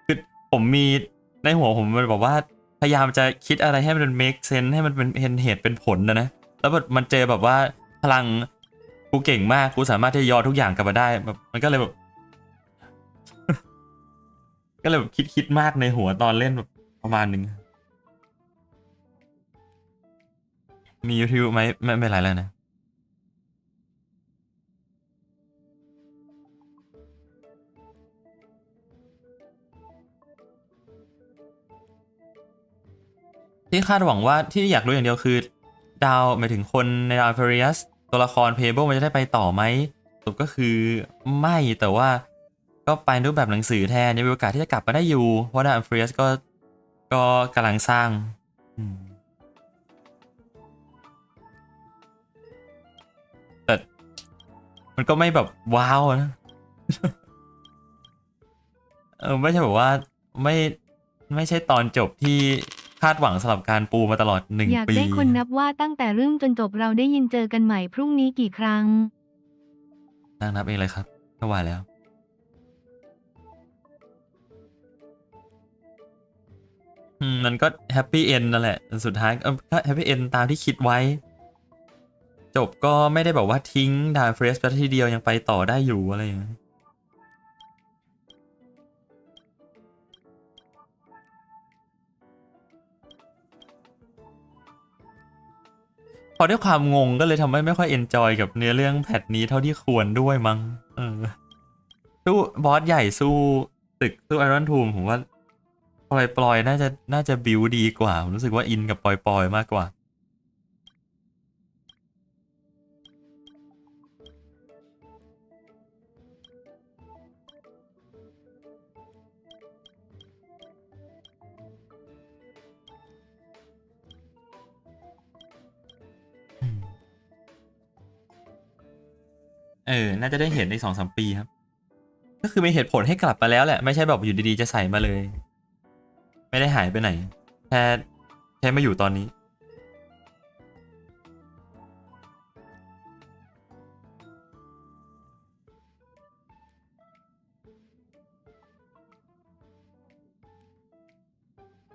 คือผมมีในหัวผมมันบอกว่าพยายามจะคิดอะไรให้มัน make sense ให้มันเป็นเหตุเป็นผลนะแล้วแบบมันเจอแบบว่าพลังกูเก่งมากกูสามารถที่จะย่อทุกอย่างกลับมาได้แบบมันก็เลยแบบ ก็เลยแบบคิดมากในหัวตอนเล่นแบบประมาณนึงมี YouTube ไหมไม่เป็นไรแล้วนะที่คาดหวังว่าที่อยากรู้อย่างเดียวคือดาวหมายถึงคนในดาวเพรียสตัวละครเพเบิลมันจะได้ไปต่อไหมสรุปก็คือไม่แต่ว่าก็ไปรูปแบบหนังสือแทนยังมีโอกาสที่จะกลับมาได้อยู่เพราะดาวเพรียสก็กำลังสร้างแต่มันก็ไม่แบบว้าวนะ ไม่ใช่แบบว่าไม่ใช่ตอนจบที่คาดหวังสำหรับการปูมาตลอด1 ปีอยากได้คนนับว่าตั้งแต่เริ่มจนจบเราได้ยินเจอกันใหม่พรุ่งนี้กี่ครั้งนั่งนับเองเลยครับก็ว่าแล้วมันก็แฮปปี้เอนด์นั่นแหละสุดท้ายก็แฮปปี้เอนด์ตามที่คิดไว้จบก็ไม่ได้แบบว่าทิ้งดาร์เฟรสไปทีเดียวยังไปต่อได้อยู่อะไรอย่างนี้พอด้วยความงงก็เลยทำให้ไม่ค่อยเอนจอยกับเนื้อเรื่องแพทนี้เท่าที่ควรด้วยมั้งสู้บอสใหญ่สู้ตึกสู้ไอรอนทูมผมว่าปล่อยน่าจะบิวดีกว่าผมรู้สึกว่าอินกับปล่อยมากกว่า น่าจะได้เห็นใน2-3 ปีครับก็คือมีเหตุผลให้กลับมาแล้วแหละไม่ใช่แบบอยู่ดีๆจะใส่มาเลยไม่ได้หายไปไหนแค่มาอยู่ตอนนี้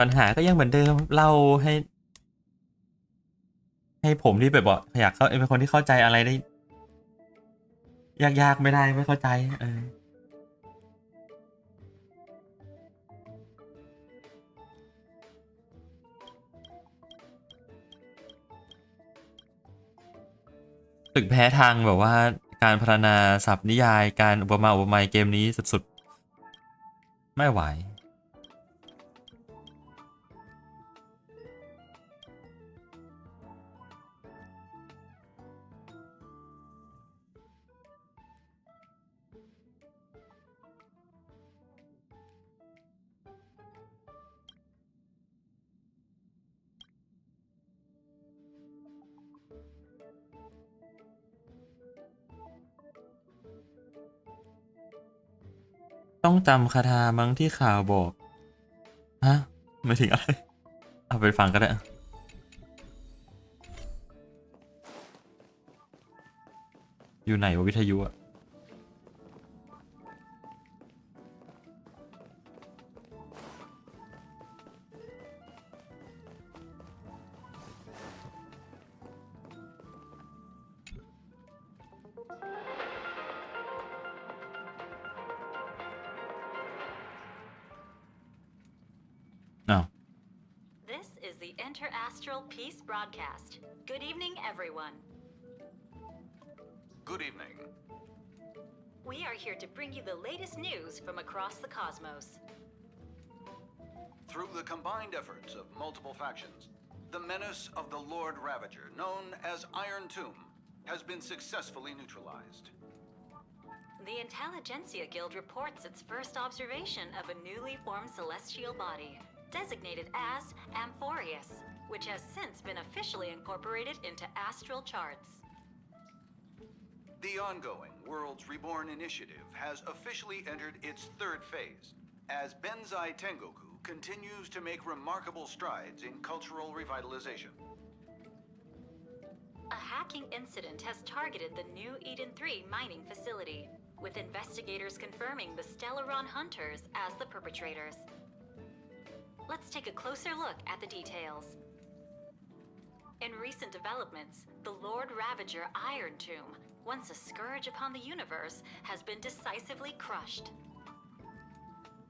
ปัญหาก็ยังเหมือนเดิมเล่าให้ผมที่แบบอยากเป็นคนที่เข้าใจอะไรได้ยากๆไม่ได้ไม่เข้าใจตึกแพ้ทางแบบว่าการพัฒนาศัพท์นิยายการอุปมาอุปไมยเกมนี้สุดๆไม่ไหวต้องจำคาถามั้งที่ข่าวบอกฮะไม่ถึงอะไรเอาไปฟังก็ได้อยู่ไหนวะวิทยุอะThis is the Inter-Astral Peace Broadcast. Good evening, everyone. Good evening. We are here to bring you the latest news from across the cosmos. Through the combined efforts of multiple factions, the menace of the Lord Ravager, known as Iron Tomb, has been successfully neutralized. The Intelligentsia Guild reports its first observation of a newly formed celestial body, designated as Amphorius, which has since been officially incorporated into astral charts. The ongoing Worlds Reborn initiative has officially entered its third phase, as Benzai Tengoku continues to make remarkable strides in cultural revitalization. A hacking incident has targeted the new Eden 3 mining facility, with investigators confirming the Stellaron Hunters as the perpetrators. Let's take a closer look at the details. In recent developments, the Lord Ravager Iron Tomb, once a scourge upon the universe, has been decisively crushed.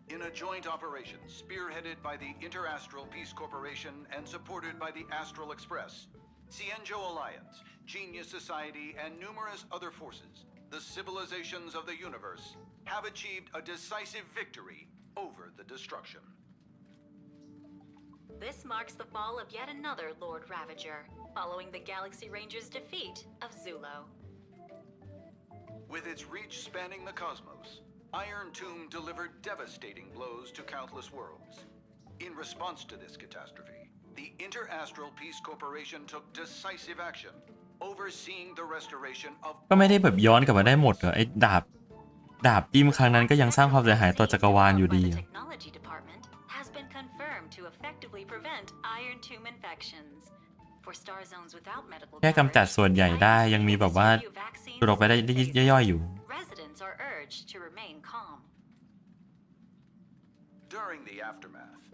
In a joint operation spearheaded by the Inter-Astral Peace Corporation and supported by the Astral Express, Cienjo Alliance, Genius Society, and numerous other forces, the civilizations of the universe have achieved a decisive victory over the destruction. This marks the fall of yet another Lord Ravager, following the Galaxy Rangers' defeat of Zulo. With its reach spanning the cosmos, Iron Tomb delivered devastating blows to countless worlds. In response to this catastrophe, the Inter-Astral Peace Corporation took decisive action, overseeing the restoration of ก็ไม่ได้แบบย้อนกลับมาได้หมดเหรอไอ้ดาบจิ้มครั้งนั้นก็ยังสร้างความเสียหายต่อจักรวาลอยู่ดี Technology Department has been confirmed to effectively prevent Iron Tomb infections. For star zones without medical แค่กำจัดส่วนใหญ่ได้ยังมีแบบว่าหลุดออกไปได้ย่อยๆอยู่ residents are urged to remain calm. During the aftermath,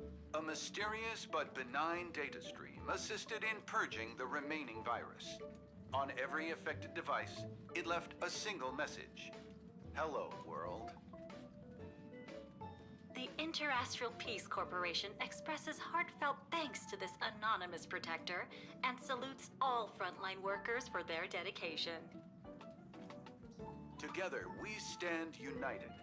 a mysterious but benign data stream assisted in purging the remaining virus. On every affected device, it left a single message. Hello, world. The Inter-Astral Peace Corporation expresses heartfelt thanks to this anonymous protector and salutes all frontline workers for their dedication. Together, we stand united.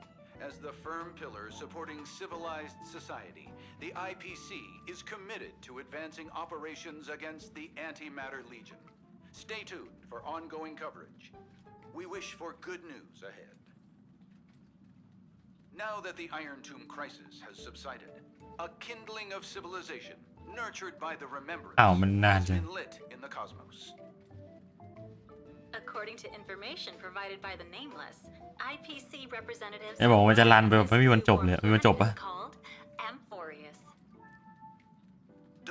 As the firm pillar supporting civilized society, the IPC is committed to advancing operations against the Antimatter Legion. Stay tuned for ongoing coverage. We wish for good news ahead. Now that the Iron Tomb crisis has subsided, a kindling of civilization, nurtured by the remembrance, has been lit in the cosmos. According to information provided by the Nameless, IPC representatives ไอ้บอกว่ามันจะรันไปแบบไม่มีวันจบเลยมีวันจบปะ called Amphorius.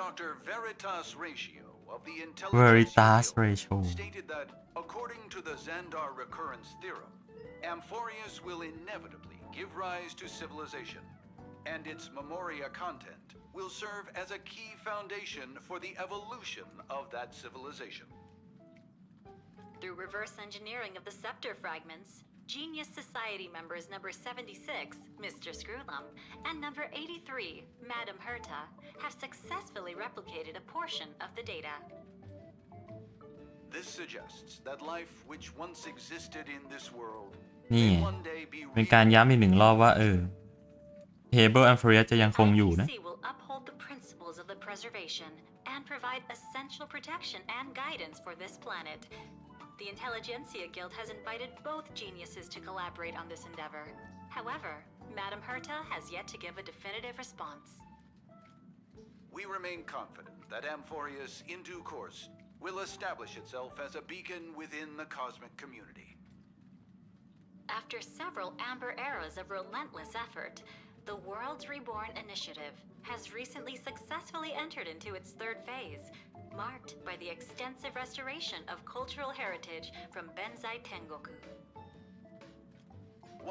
Dr. Veritas Ratio of the Veritas Intelligence Ratio stated that according to the Xandar recurrence theorem, Amphorius will inevitably give rise to civilization, and its memoria content will serve as a key foundation for the evolution of that civilization. Through reverse engineering of the scepter fragments, Genius Society members number 76, Mr. Screwlum, and number 83, Madam Herta, have successfully replicated a portion of the data. This suggests that life which once existed in this world นี่ may one day be เป็นการย้ำอีกหนึ่งรอบว่าTable Amphorius จะยังคงอยู่นะ IPC will uphold the principles of the preservation and provide essential protection and guidance for this planet. The Intelligentsia Guild has invited both geniuses to collaborate on this endeavor. However, Madam Herta has yet to give a definitive response. We remain confident that Amphorius, in due course, will establish itself as a beacon within the cosmic community. After several amber eras of relentless effort, the Worlds Reborn Initiative has recently successfully entered into its third phase, marked by the extensive restoration of cultural heritage from Benzai Tengoku.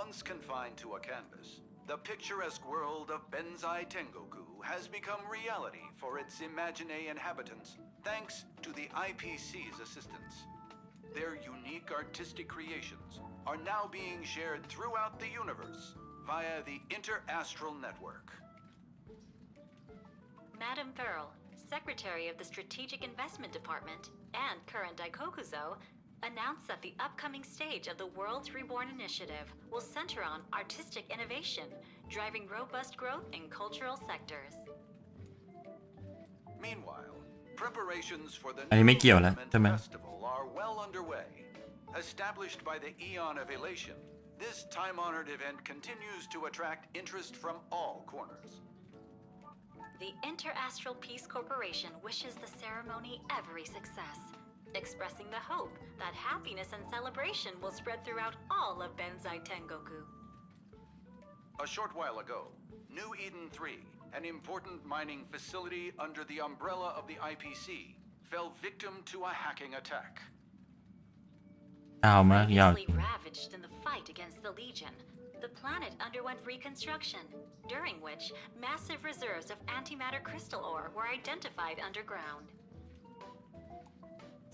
Once confined to a canvas, the picturesque world of Benzai Tengoku has become reality for its Imagine inhabitants thanks to the IPC's assistance. Their unique artistic creations are now being shared throughout the universe via the Interastral Network. Madam Pearl, Secretary of the Strategic Investment Department and current Daikokuzo, announced that the upcoming stage of the Worlds Reborn Initiative will center on artistic innovation, driving robust growth in cultural sectors. Meanwhile, preparations for the อันนี้ไม่เกี่ยวแล้วใช่ไหม festival are well underway. Established by the Eon of Elation, this time-honored event continues to attract interest from all corners. The Interastral Peace Corporation wishes the ceremony every success, expressing the hope that happiness and celebration will spread throughout all of Benzai Tengoku. A short while ago, New Eden 3, an important mining facility under the umbrella of the IPC, fell victim to a hacking attack. ยาวมากยาว Previously ravaged in the fight against the Legion, the planet underwent reconstruction, during which massive reserves of antimatter crystal ore were identified underground.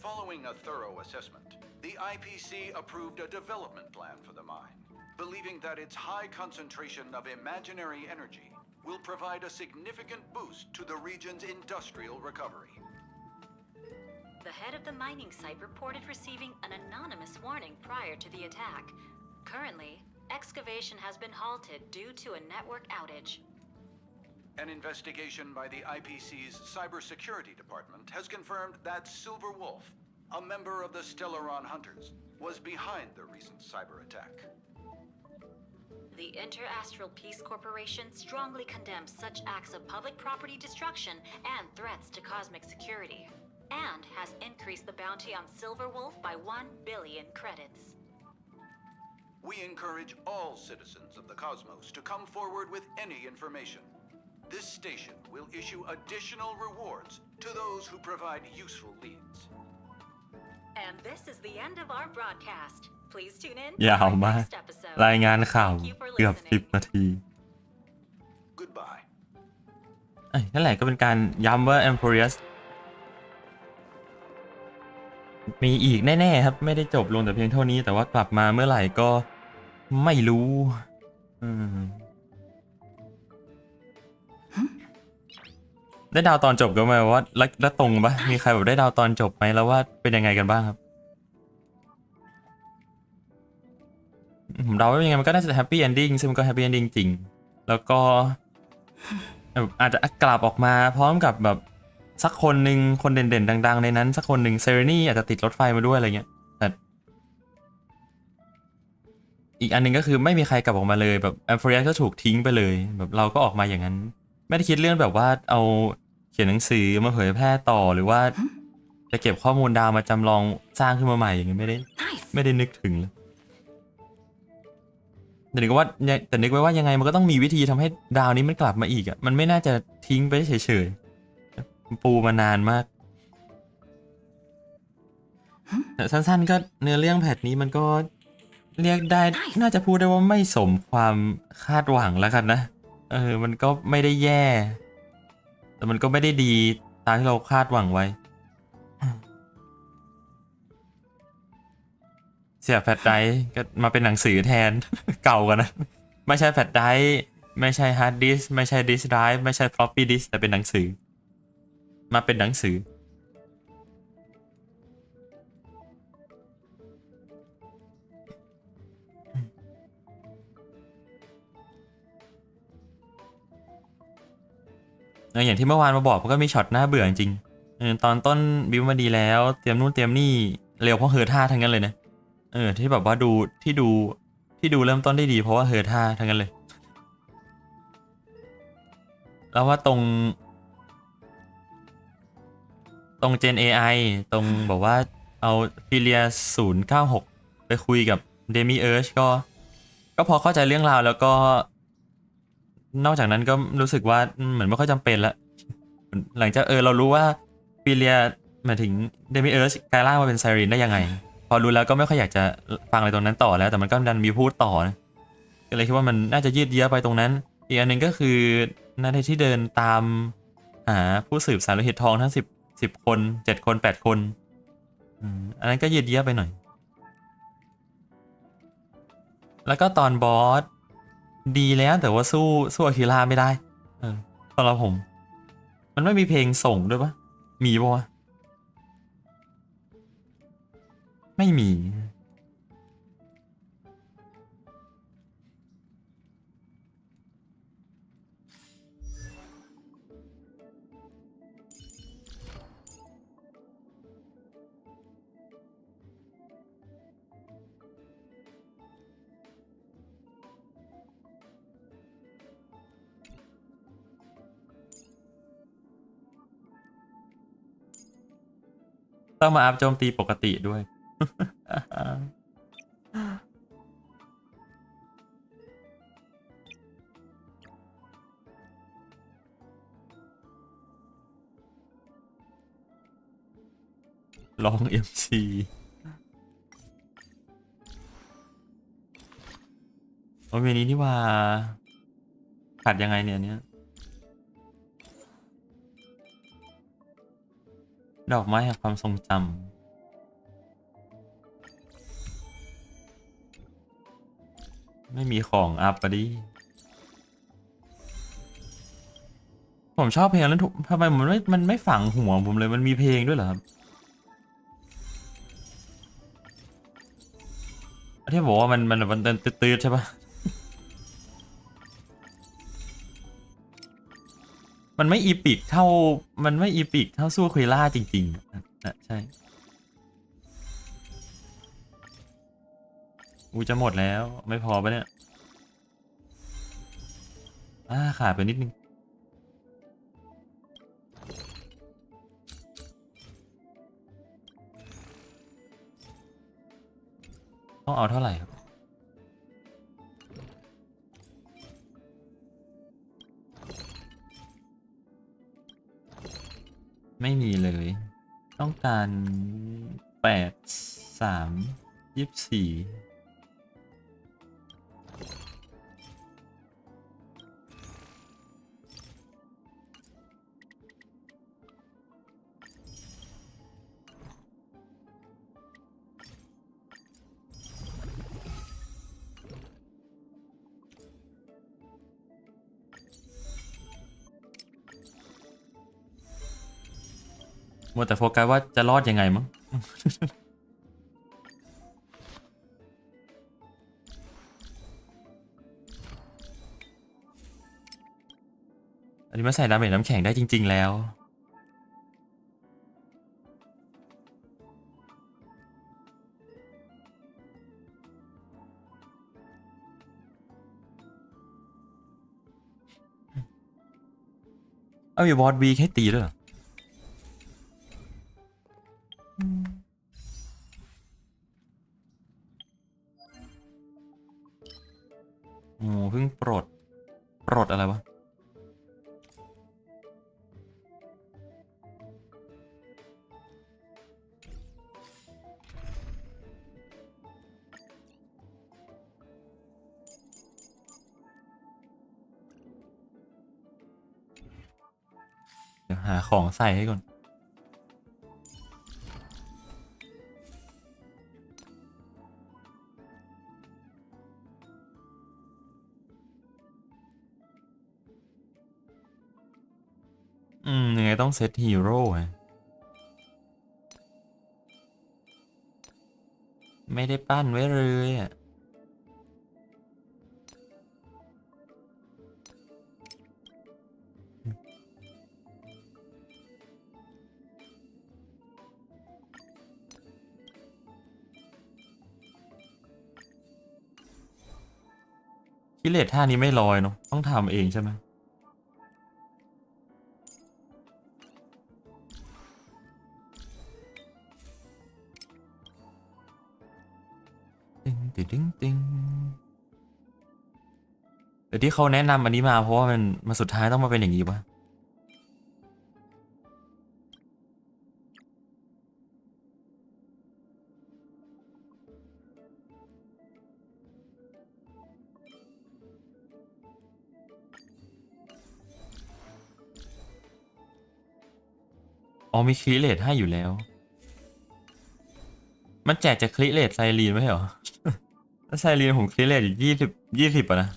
Following a thorough assessment, the IPC approved a development plan for the mine, believing that its high concentration of imaginary energy will provide a significant boost to the region's industrial recovery. The head of the mining site reported receiving an anonymous warning prior to the attack. Currently, excavation has been halted due to a network outage. An investigation by the IPC's cybersecurity department has confirmed that Silver Wolf, a member of the Stellaron Hunters, was behind the recent cyber attack. The Interastral Peace Corporation strongly condemns such acts of public property destruction and threats to cosmic security, and has increased the bounty on Silver Wolf by 1 billion credits. We encourage all citizens of the cosmos to come forward with any information. This station will issue additional rewards to those who provide useful leads. And this is the end of our broadcast. Please tune in ยาว for our มาก next episode. รายงานข่าว Thank you for เกือบ listening. 10 นาที Goodbye. นั่นแหละก็เป็นการย้ำว่า Amphorius มีอีกแน่ๆครับไม่ได้จบลงแต่เพียงเท่านี้แต่ว่ากลับมาเมื่อไหร่ก็ไม่รู้ได้ดาวตอนจบก็มาว่าแล้วตรงปะมีใครแบบได้ดาวตอนจบไหมแล้วว่าเป็นยังไงกันบ้างครับผมเดาว่ายังไงมันก็น่าจะแฮปปี้เอนดิ้งซึ่งมันก็แฮปปี้เอนดิ้งจริงแล้วก็อาจจะกลับออกมาพร้อมกับแบบสักคนหนึ่งคนเด่นๆดังๆในนั้นสักคนหนึ่งCyreneอาจจะติดรถไฟมาด้วยอะไรเงี้ยแต่อีกอันนึงก็คือไม่มีใครกลับออกมาเลยแบบ Amphorius ก็ถูกทิ้งไปเลยแบบเราก็ออกมาอย่างนั้นไม่ได้คิดเรื่องแบบว่าเอาเขียนหนังสือมาเผยแพร่ต่อหรือว่า จะเก็บข้อมูลดาวมาจำลองสร้างขึ้นมาใหม่อย่างเงี้ยไม่ได้นึกถึงเลยแต่นึกไว้ว่ายังไงมันก็ต้องมีวิธีทำให้ดาวนี้มันกลับมาอีกอ่ะมันไม่น่าจะทิ้งไปเฉยๆปูมานานมากแต่สั้นๆก็เนื้อเรื่องแพทนี้มันก็เรียกได้น่าจะพูดได้ว่าไม่สมความคาดหวังแล้วกันนะมันก็ไม่ได้แย่แต่มันก็ไม่ได้ดีตามที่เราคาดหวังไว้เสียแฟลชไดรฟ์ก็มาเป็นหนังสือแทน เก่ากันนะไม่ใช่แฟลชไดรฟ์ไม่ใช่ฮาร์ดดิสก์ไม่ใช่ดิสก์ไดรฟ์ไม่ใช่ฟลอปปี้ดิสก์แต่เป็นหนังสือมาเป็นหนังสืออย่างที่เมื่อวานมาบอกมันก็มีช็อตน่าเบื่อจริงตอนต้นบิวมาดีแล้วเตรียมนู่นเตรียมนี่เร็วเพราะเฮอท่าทั้งนั้นเลยนะที่แบบว่าที่ดูเริ่มต้นได้ดีเพราะว่าเฮอท่าทั้งนั้นเลยแล้วว่าตรงเจน AI ตรงบอกว่าเอาฟิเลีย096ไปคุยกับเดมิเอิร์ชก็พอเข้าใจเรื่องราวแล้วก็นอกจากนั้นก็รู้สึกว่าเหมือนไม่ค่อยจำเป็นละหลังจากเรารู้ว่าฟิเลียหมายถึงเดมิเอิร์ชกลายร่างมาเป็นไซรีนได้ยังไงพอรู้แล้วก็ไม่ค่อยอยากจะฟังอะไรตรงนั้นต่อแล้วแต่มันก็ดันมีพูดต่อนะก็เลยคิดว่ามันน่าจะยืดเยื้อไปตรงนั้นอีกอันหนึ่งก็คือนาทีที่เดินตามหาผู้สืบสารโลหิตทองทั้ง10 คน7 คน8 คนอันนั้นก็ยืดเยื้อไปหน่อยแล้วก็ตอนบอสดีแล้วแต่ว่าสู้อาคิราไม่ได้สำหรับผมมันไม่มีเพลงส่งด้วยปะมีปะวะไม่มีต้องมาอัพโจมตีปกติด้วย ลอง MC โอ้เมนี้นี่ว่าขัดยังไงเนี่ยดอกไม้แห่งความทรงจำไม่มีของอัพปะดิผมชอบเพลงแล้วทำไมมันไม่ฝังหัวผมเลยมันมีเพลงด้วยเหรอครับที่บอกว่ามันตื้อใช่ปะมันไม่อีปิกเท่าสู้คุยล่าจริงๆใช่จะหมดแล้วไม่พอปะเนี่ยขาดไปนิดนึงต้องเอาเท่าไหร่ครับไม่มีเลยต้องการ8 3 24มัวแต่โฟกัสว่าจะรอดยังไงมั้ง อันนี้มาใส่ดาเมจน้ำแข็งได้จริงๆแล้วมีบอสวีให้ตีด้วยเหรอ โอ้เพิ่งปลดอะไรวะเดี๋ยวหาของใส่ให้ก่อนยังไงต้องเซตฮีโร่ไม่ได้ปั้นไว้เลยอ่ะกิเลสท่านี้ไม่ลอยเนาะต้องทำเองใช่ไหมติงแต่ที่เขาแนะนำอันนี้มาเพราะว่ามันสุดท้ายต้องมาเป็นอย่างนี้ปะอ๋อมีคลิเลตให้อยู่แล้วมันแจกจากคลิเลตไซรีนไม่ใช่เหรอแล้วไซรีนผมคลิเลตอีก20อ่ะนะ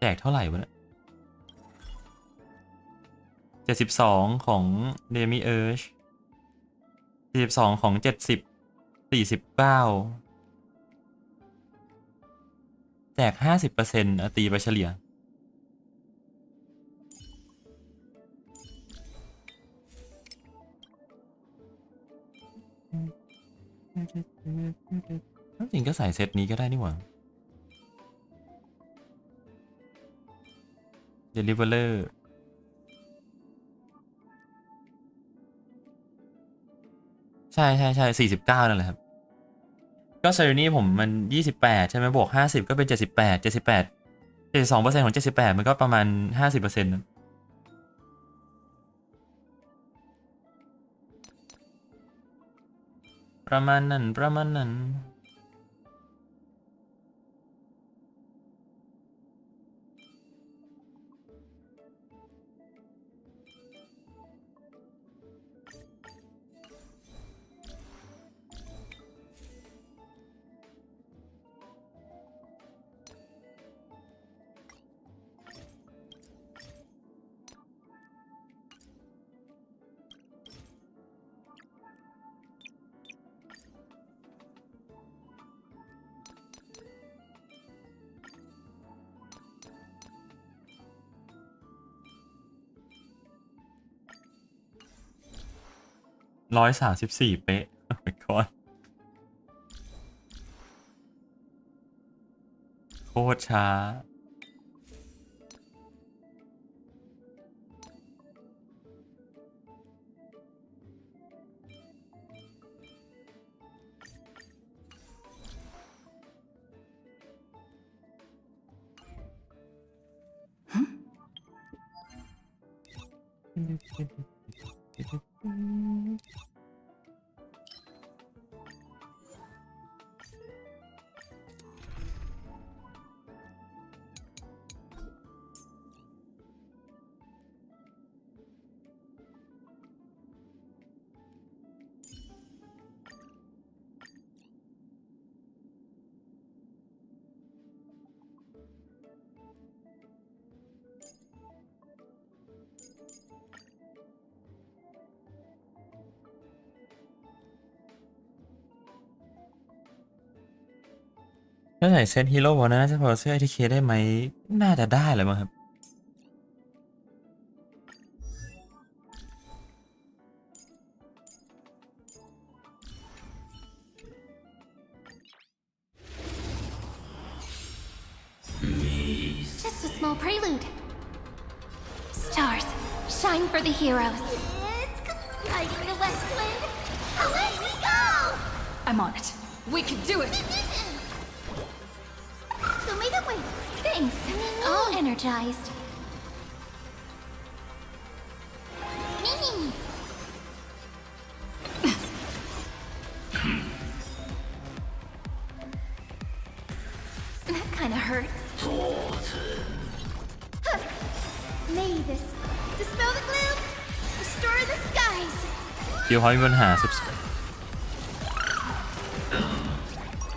แจกเท่าไหร่วะเนี่ย72ของเดมิเอิร์ช42ของ70 49แจก 50% ตีไปเฉลี่ยจริงก็ใส่เซตนี้ก็ได้นี่หว่า Deliverer ใช่49นั่นแหละครับก็ Cyrene ผมมัน28ใช่ไหมบวก50ก็เป็น78 72% ของ 78มันก็ประมาณ 50% นะประมาณนั้น134เป๊ะ โอ้ my god โคตรช้าถ้าใส่เซตฮีโร่วันนั้นน่าจะพอเสื้อที่เคได้ไหมน่าจะได้เลยมั้งครับ Just a small prelude. Stars, shine for the heroes. Lighting the west wind. Away we go! I'm on it. We can do it! Show me the way. Thanks. All energized. Me. That kind of hurts. May this dispel the gloom, restore the skies. เดี๋ยวเขามีปัญหาสุด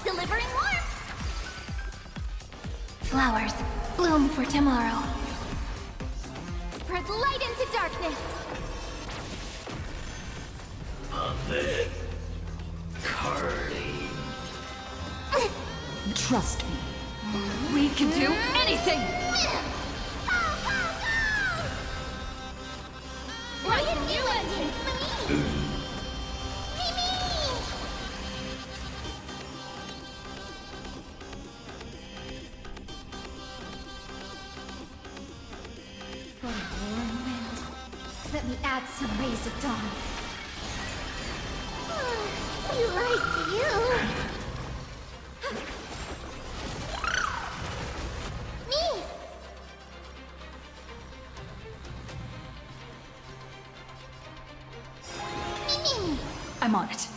Delivering warmth. Flowers bloom for tomorrow. Spread light into darkness. Trust me. We can do anything! Ryan, you ending. What a warm wind. Let me add some rays of dawn. We like you. Me. I'm on it.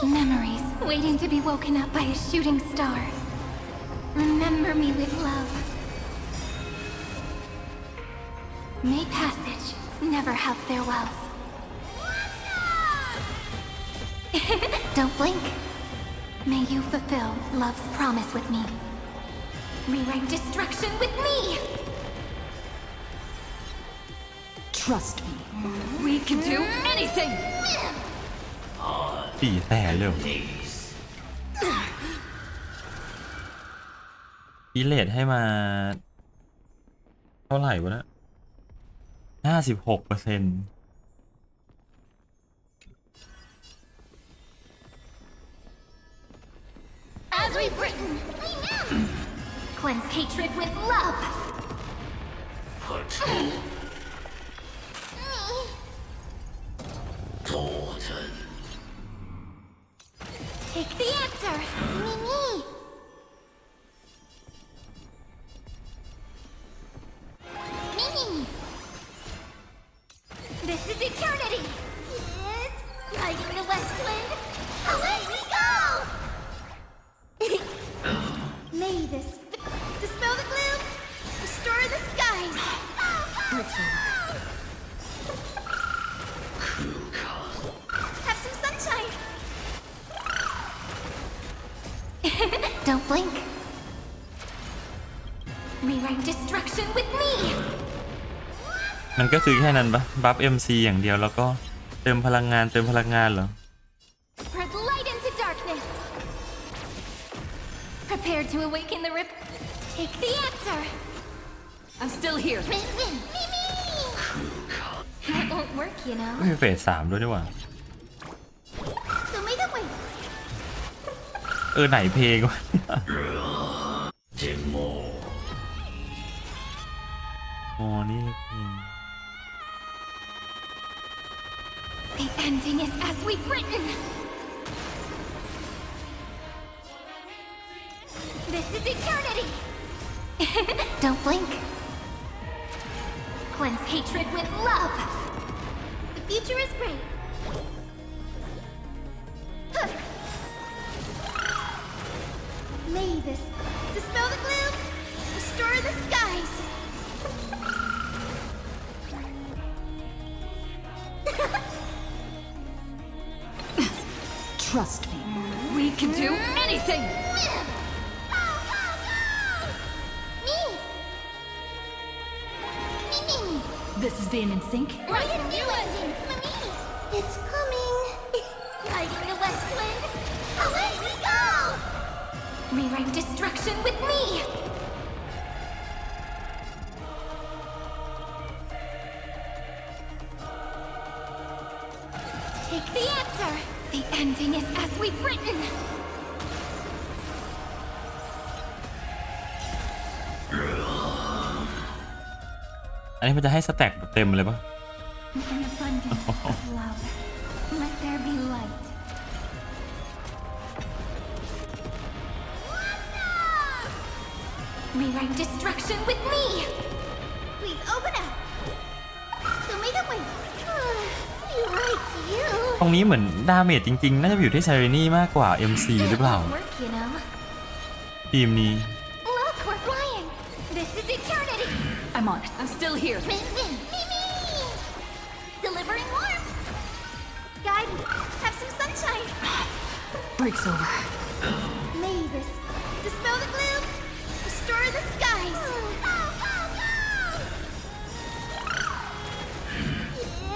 Memories waiting to be woken up by a shooting star. Remember me with love. May passage never have farewells. Don't blink. May you fulfill love's promise with me. Rewrite destruction with me. Trust me. We can do anything! 4 แต่เร็วอีเลดให้มาเท่าไหร่วะนะ56% As we've written, cleanse hatred with love. Take the answer, Mimi. Mimi. This is eternity. It's lighting the west wind. Away we go. May this dispel the gloom, restore the skies. Have some sunshine. Don't blink. Rewrite destruction with me. มันก็คือแค่นั้นปะบัฟ MC อย่างเดียวแล้วก็เติมพลังงานเหรอ Spread light into darkness. Prepare to awaken the rip. Take the answer. I'm still here. Mimi. That won't work, you know. ไม่มีเฟส 3ด้วยดีกว่า Show me the way. ไหนเพลงวะอ๋อนี่เพลง The ending is as we've written. This is eternity. Don't blink. Cleanse hatred with love. The future is great. May this dispel the gloom, restore the skies. Trust me. We can do anything! This is being in sync? Ryan, new ending. It's coming. Lighting the west wind. Away we go. Rewrite destruction with me. Take the answer. The ending is as we've written. อันนี้มันจะให้สแต็กแบบเต็มเลยปะ An abundance of love. Let there be light. Rewrite destruction with me! Please open up. Show me the way. You like you. ตรงนี้เหมือนดาเมจจริงๆน่าจะอยู่ที่ Cyrene มากกว่า MC หรือเปล่า Work, you know. ทีมนี้ Look, we're flying! This is eternity! I'm on it. I'm still here. Me. Delivering warmth. Guidance. Have some sunshine. Break's over. Mavis. Dispel the gloom. Restore the skies.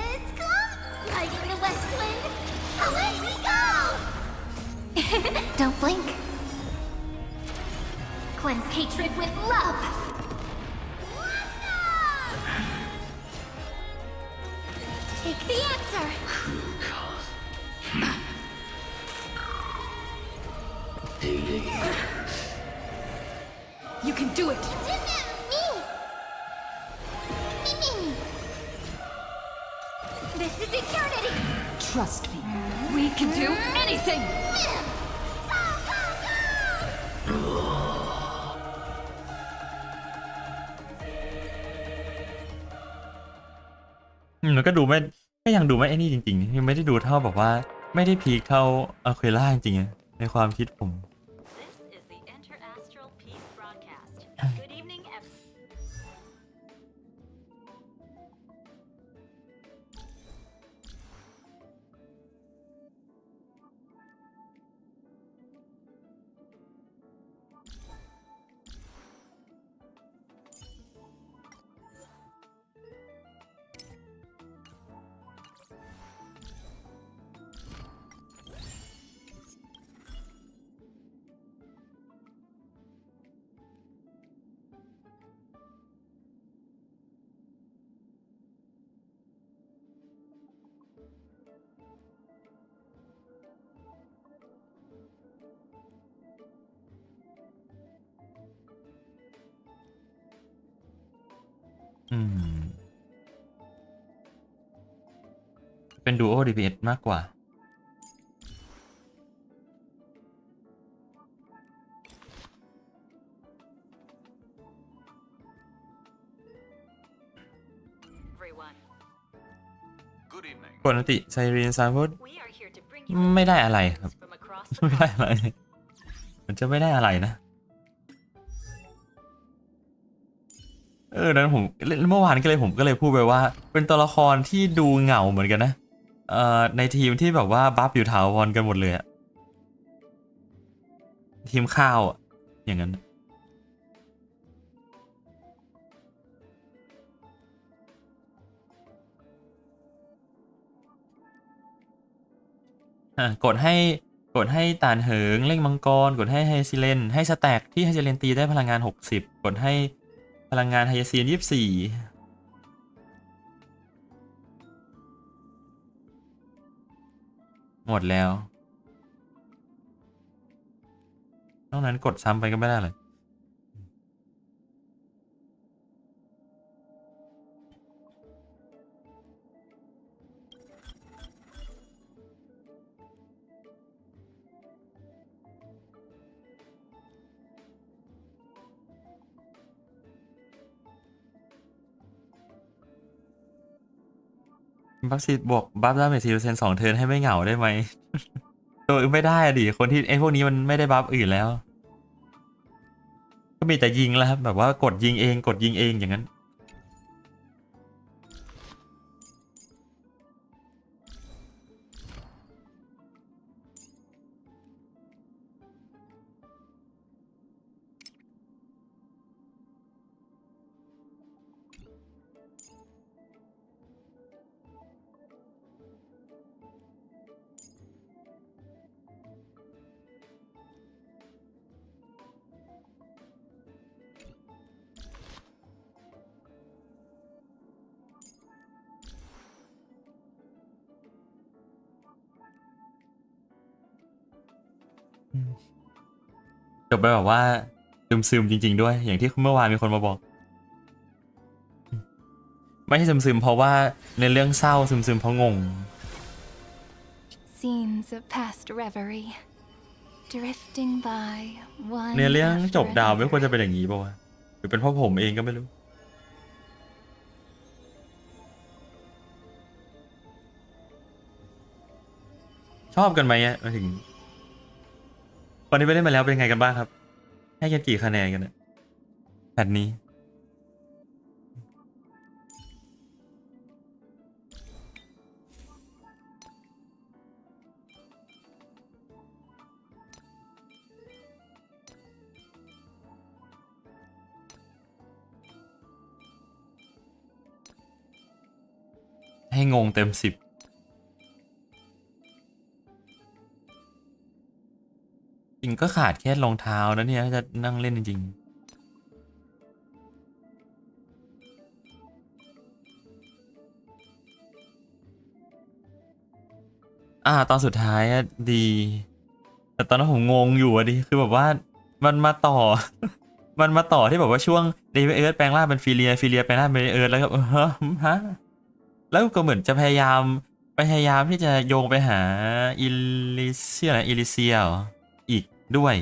It's come. Lighting the west wind. Away we go. Don't blink. Cleanse hatred with love. Take the answer. You can do it. Me. This is eternity. Trust me. We can do anything. แล้วก็ดูไม่ก็ยังดูไม่ไอ้นี่จริงๆยังไม่ได้ดูเท่าแบบว่าไม่ได้พีคเท่าอะควล่าจริงๆในความคิดผม This is the Interastral Peace Broadcast. Good evening, everyone. เป็นดูโอ DPS มากกว่า Everyone. Good evening. ปกติไซรีนซาพูดไม่ได้อะไรครับ ไม่ได้อะไร มันจะไม่ได้อะไรนะ นั้นผมเมื่อวานผมก็เลยพูดไปว่าเป็นตัวละครที่ดูเหงาเหมือนกันนะในทีมที่แบบว่าบัฟอยู่ถาวรกันหมดเลยอะทีมข้าวอะอย่างนั้นกดให้ตานเหิงเร่งมังกรกดให้ไฮซิเลนให้สแต็กที่ไฮซิเลนตีได้พลังงาน60กดให้พลังงานไฮยาซีน24หมดแล้วนอกนั้นกดซ้ำไปก็ไม่ได้เลยบัฟซีบวกบัฟดาเมจ 4% 2 เทิร์นให้ไม่เหงาได้ไหม ตัวไม่ได้อะดิคนที่ไอ้พวกนี้มันไม่ได้บัฟอื่นแล้ว ก็มีแต่ยิงแล้วครับแบบว่ากดยิงเองกดยิงเองอย่างนั้น จบไปแบบว่าซึมๆจริงๆด้วยอย่างที่เมื่อวานมีคนมาบอก ไม่ใช่ซึมๆเพราะว่าในเรื่องเศร้าซึมๆเพราะงง Scenes of past reverie drifting by one ในเรื่องจ after บดาวไม่ another. ควรจะเป็นอย่างนี้ป่าวะหรือเป็นเพราะผมเองก็ไม่รู้ ชอบกันไหมอ่ะมาถึงคนที่ไม่ได้มาแล้วเป็นไงกันบ้างครับ ให้กันกี่คะแนนกันนะแพทนี้ให้งงเต็ม10จริงก็ขาดแค่รองเท้านะเนี่ยจะนั่งเล่นจริงตอนสุดท้ายอะดี แต่ตอนนั้นผมงงอยู่อะดิคือแบบว่ามันมาต่อ มันมาต่อที่แบบว่าช่วงเดวิดเอิร์ธแปลงร่างเป็นฟิเลียแปลงร่างเป็นเอิร์ธแล้วก็ฮะแล้วก็เหมือนจะพยายามที่จะโยงไปหาอิลิเซียเหรออีกด้วย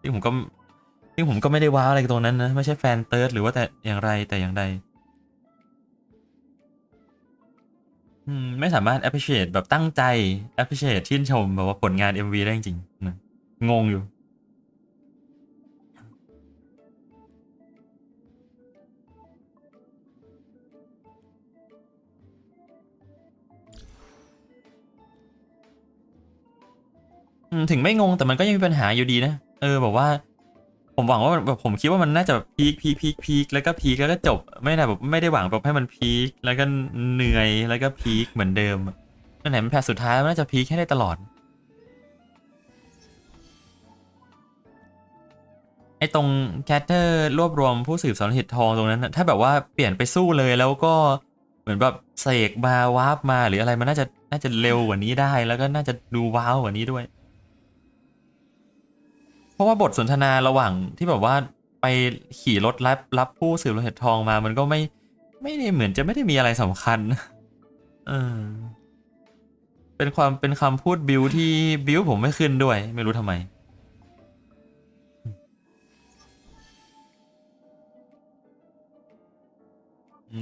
ซึ่งผมก็ไม่ได้ว้าวอะไรตรงนั้นนะไม่ใช่แฟนเติร์ดหรือว่าแต่อย่างใดไม่สามารถ appreciate แบบตั้งใจ appreciate ชื่นชมแบบว่าผลงาน MV ได้จริงๆนะงงอยู่ถึงไม่งงแต่มันก็ยังมีปัญหาอยู่ดีนะแบบว่าผมหวังว่าแบบผมคิดว่ามันน่าจะพีคแล้วก็จบไม่ได้แบบไม่ได้หวังแบบให้มันพีคแล้วก็เหนื่อยแล้วก็พีคเหมือนเดิมนั่นแหละมันแพทสุดท้ายมันน่าจะพีคให้ได้ตลอดไอ้ตรงแคทเตอร์รวบรวมผู้สืบสอนเหตุทองตรงนั้นนะถ้าแบบว่าเปลี่ยนไปสู้เลยแล้วก็เหมือนแบบเสกมาวาร์ปมาหรืออะไรมันน่าจะเร็วกว่านี้ได้แล้วก็น่าจะดูว้าวกว่านี้ด้วยเพราะว่าบทสนทนาระหว่างที่แบบว่าไปขี่รถรับผู้สืบเหตุทองมามันก็ไม่ได้เหมือนจะไม่ได้มีอะไรสำคัญเป็นคำพูดบิวที่บิวผมไม่ขึ้นด้วยไม่รู้ทำไม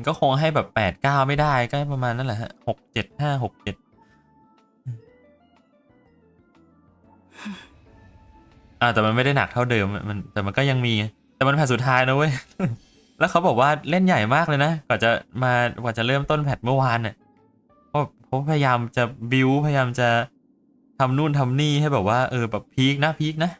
ก็คงให้แบบ8-9ไม่ได้ก็ประมาณนั่นแหละฮะ6-7-5-6-7แต่มันไม่ได้หนักเท่าเดิมแต่มันก็ยังมีแต่มันแพทสุดท้ายนะเว้ย แล้วเขาบอกว่าเล่นใหญ่มากเลยนะกว่าจะเริ่มต้นแพทเมื่อวานเนี่ยเพราะพยายามจะบิวพยายามจะทำนู่นทำนี่ให้แบบว่าแบบพีคนะ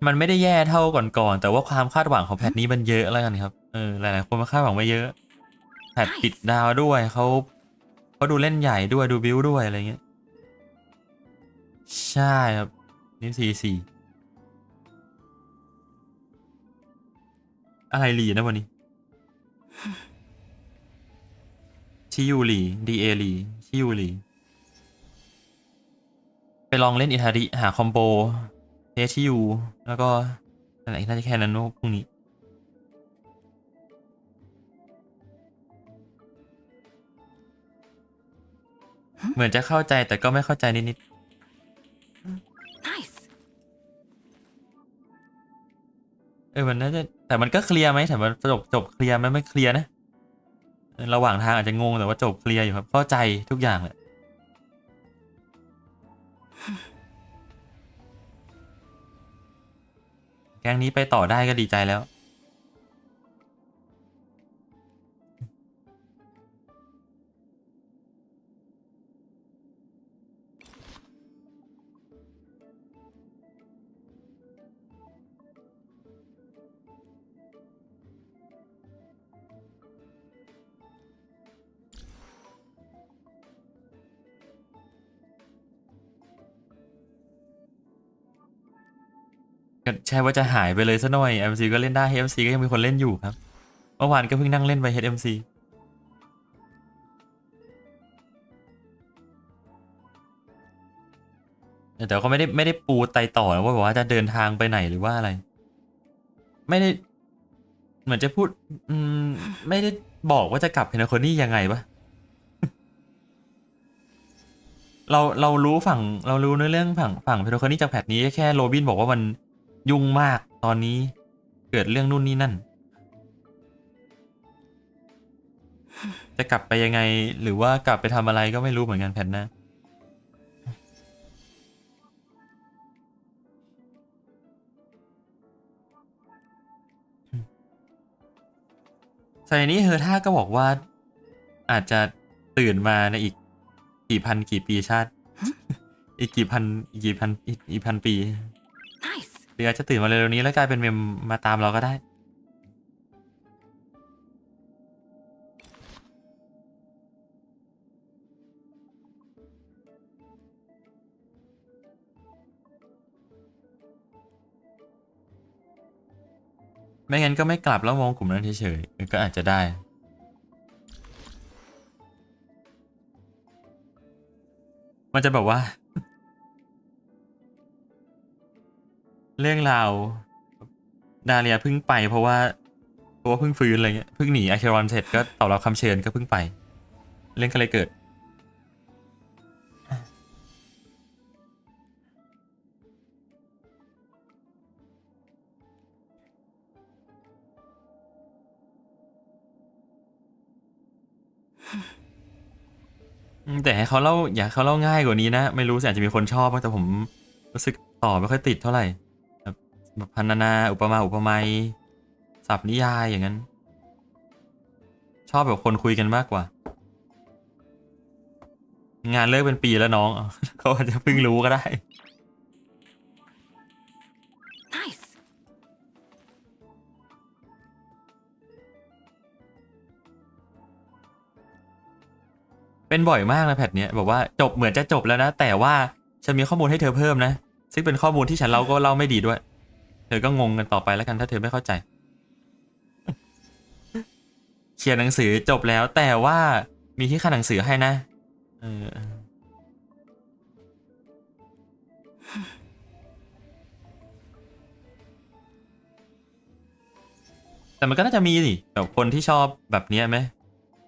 มันไม่ได้แย่เท่าก่อนแต่ว่าความคาดหวังของแพทนี้มันเยอะแล้วกันครับหลายๆคนมาคาดหวังไว้เยอะแพทติดดาวด้วยเขาดูเล่นใหญ่ด้วยดูบิวด้วยอะไรเงี้ยใช่ครับนี่4-4อะไรลีนะวันนี้ชิยูลีDAลีชิยูลีไปลองเล่นอิทาริหาคอมโบเทสชิยูแล้วก็อะไรน่าจะแค่นั้นพรุ่งนี้เหมือนจะเข้าใจแต่ก็ไม่เข้าใจนิดมันน่าจะแต่มันก็เคลียร์ไหมแต่มันจบเคลียร์ไหมไม่เคลียร์นะระหว่างทางอาจจะงงแต่ว่าจบเคลียร์อยู่ครับเข้าใจทุกอย่างแหละแก๊งนี้ไปต่อได้ก็ดีใจแล้วใช่ว่าจะหายไปเลยซะหน่อย MC ก็เล่นได้ HMC ก็ยังมีคนเล่นอยู่ครับเมื่อวานก็เพิ่งนั่งเล่นไป HMC แต่ก็ไม่ได้ปูไตต่อนะว่าบอกว่าจะเดินทางไปไหนหรือว่าอะไร ไม่ได้เหมือนจะพูดไม่ได้บอกว่าจะกลับเพนโคนี่ยังไงปะ เรารู้เรารู้ในเรื่องฝั่งเพนโคนี่จากแพทนี้แค่โรบินบอกว่ามันยุ่งมากตอนนี้เกิดเรื่องนู่นนี่นั่น จะกลับไปยังไงหรือว่ากลับไปทำอะไรก็ไม่รู้เหมือนกันแพทนะใส่นี้เฮอร์ท่าก็บอกว่าอาจจะตื่นมาในอีกกี่พันกี่ปีชาติ อีกกี่พันปีหรืออาจจะตื่นมาเร็วๆนี้แล้วกลายเป็นเมมมาตามเราก็ได้ไม่งั้นก็ไม่กลับแล้วมองกลุ่มนั้นเฉยๆก็อาจจะได้มันจะแบบว่า เรื่องราวดาเลียเพิ่งไปเพราะว่าเพิ่งฟื้นอะไรเงี้ยเพิ่งหนีอาเครอนเสร็จก็ตอบรับคำเชิญก็เพิ่งไปเรื่องก็เลยเกิดแต่ให้เขาเล่าอยากเขาเล่าง่ายกว่านี้นะไม่รู้สิอาจจะมีคนชอบแต่ผมรู้สึกต่อไม่ค่อยติดเท่าไหร่แบบพรรณนาอุปไมยศัพท์นิยายอย่างนั้นชอบแบบคนคุยกันมากกว่างานเลิกเป็นปีแล้วน้อง เขาอาจจะเพิ่งรู้ก็ได้เป็นบ่อยมากนะแพทเนี้ยบอกว่าจบเหมือนจะจบแล้วนะแต่ว่าฉันมีข้อมูลให้เธอเพิ่มนะซึ่งเป็นข้อมูลที่ฉันเล่าก็เล่าไม่ดีด้วยเธอก็งงกันต่อไปแล้วกันถ้าเธอไม่เข้าใจเขียนหนังสือจบแล้วแต่ว่ามีที่ค่าหนังสือให้นะแต่มันก็น่าจะมีสิแบบคนที่ชอบแบบนี้ไหม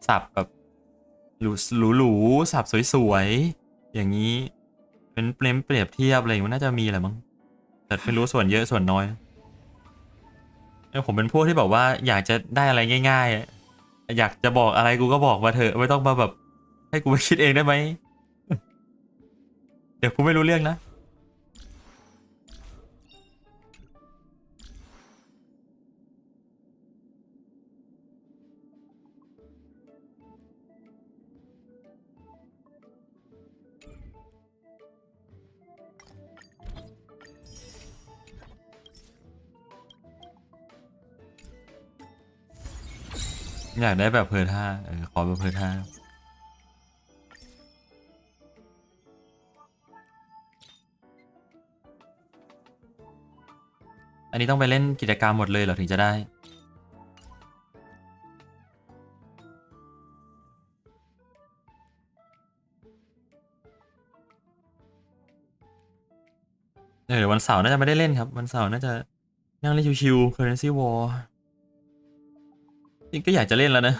สับแบบหรูสับสวยๆอย่างนี้เป็นเปรียบเทียบอะไรมันน่าจะมีแหละมั้งแต่ไม่รู้ส่วนเยอะส่วนน้อยผมเป็นพวกที่แบบว่าอยากจะได้อะไรง่ายๆอยากจะบอกอะไรกูก็บอกมาเถอะไม่ต้องมาแบบให้กูไปคิดเองได้ไหม เดี๋ยวกูไม่รู้เรื่องนะอยากได้แบบเพอร์ท่าขอแบบเพอร์ท่าอันนี้ต้องไปเล่นกิจกรรมหมดเลยเหรอถึงจะได้เดี๋ยววันเสาร์น่าจะไม่ได้เล่นครับวันเสาร์น่าจะนั่งเล่นชิวๆ Currency War จริงก็อยากจะเล่นแล้วนะ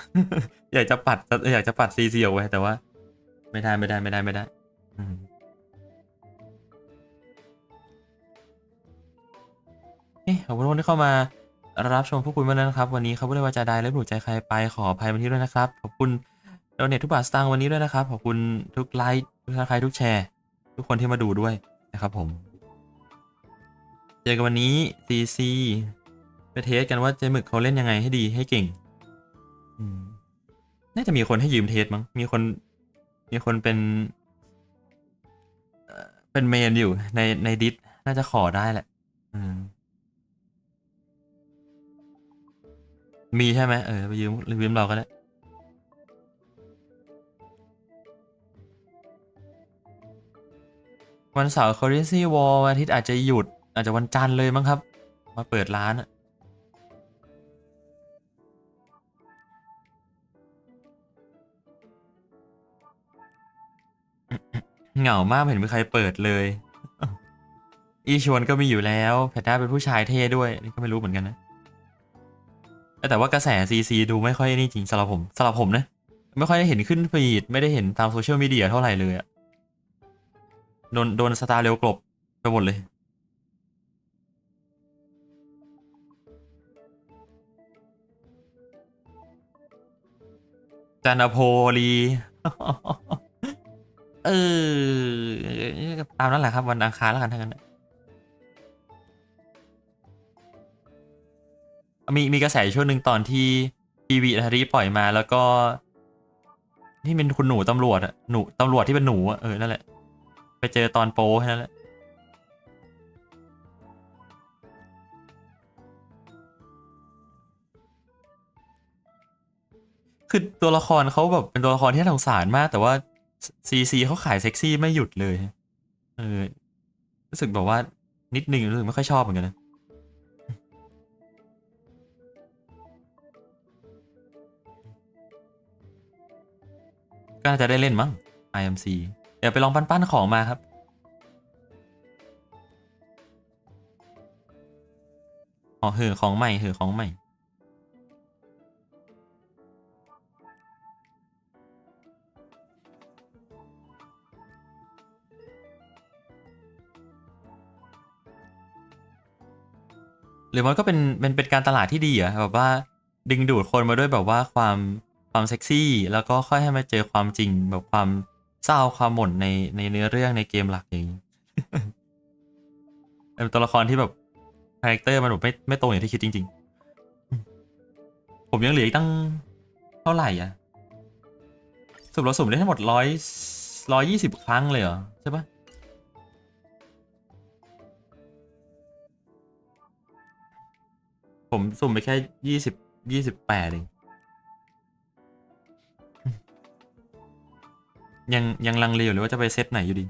อยากจะปัดซีออกไว้แต่ว่าไม่ได้ขอบคุณทุกคนที่เข้ามารับชมพวกคุณมากนะครับวันนี้เขาพูดได้ว่าจะได้และหลุดใจใครไปขออภัยวันนี้ด้วยนะครับขอบคุณโดเนททุกบาทสตางค์วันนี้ด้วยนะครับขอบคุณทุกไลค์ทุกทักทายทุกแชร์ทุกคนที่มาดูด้วยนะครับผมเจอกันวันนี้ CC ไปเทสกันว่าเจหมึกเขาเล่นยังไงให้ดีให้เก่งน่าจะมีคนให้ยืมเทสมั้งมีคนเป็นเมนอยู่ในดิสน่าจะขอได้แหละมีใช่ไหมไปยืมเราก็ได้วันเสาร์ Currency War วันอาทิตย์อาจจะหยุดอาจจะวันจันทร์เลยมั้งครับมาเปิดร้านเหงามากเห็นมีใครเปิดเลย อีชวนก็มีอยู่แล้วแพนด้าเป็นผู้ชายเท่ด้วยนี่ก็ไม่รู้เหมือนกันนะแต่ว่ากระแสซีซีดูไม่ค่อยนี่จริงสำหรับผมนะไม่ค่อยได้เห็นขึ้นฟีดไม่ได้เห็นตามโซเชียลมีเดียเท่าไหร่เลยอะโดนสตาร์เร็วกลบไปหมดเลยจันทโพลีตามนั้นแหละครับวันอังคารแล้วกันทั้งนั้นมีกระแสช่วงหนึ่งตอนที่ทีวีอารีปล่อยมาแล้วก็ที่เป็นคุณหนูตำรวจอะหนูตำรวจที่เป็นหนูอะนั่นแหละไปเจอตอนโป้แค่นั้นแหละคือตัวละครเขาแบบเป็นตัวละครที่น่าสงสารมากแต่ว่าซีเขาขายเซ็กซี่ไม่หยุดเลยรู้สึกแบบว่านิดนึงรู้สึกไม่ค่อยชอบเหมือนกันนะก็น่าจะได้เล่นมั้ง IMC เดี๋ยวไปลองปั้นของมาครับของใหม่ของใหม่หรือมันก็เป็นการตลาดที่ดีอะแบบว่าดึงดูดคนมาด้วยแบบว่าความเซ็กซี่แล้วก็ค่อยให้มาเจอความจริงแบบความเศร้าความหม่นในเนื้อเรื่องในเกมหลักอย่างนี้ เป็นตัวละครที่แบบคาแรคเตอร์มันแบบไม่ตรงอย่างที่คิดจริงๆผมยังเหลืออีกตั้งเท่าไหร่อ่ะสุ่มได้ทั้งหมด120 ครั้งเลยเหรอใช่ปะผมสุ่มไปแค่28เองยังลังเลอยู่เลยว่าจะไปเซตไหนอยู่ดี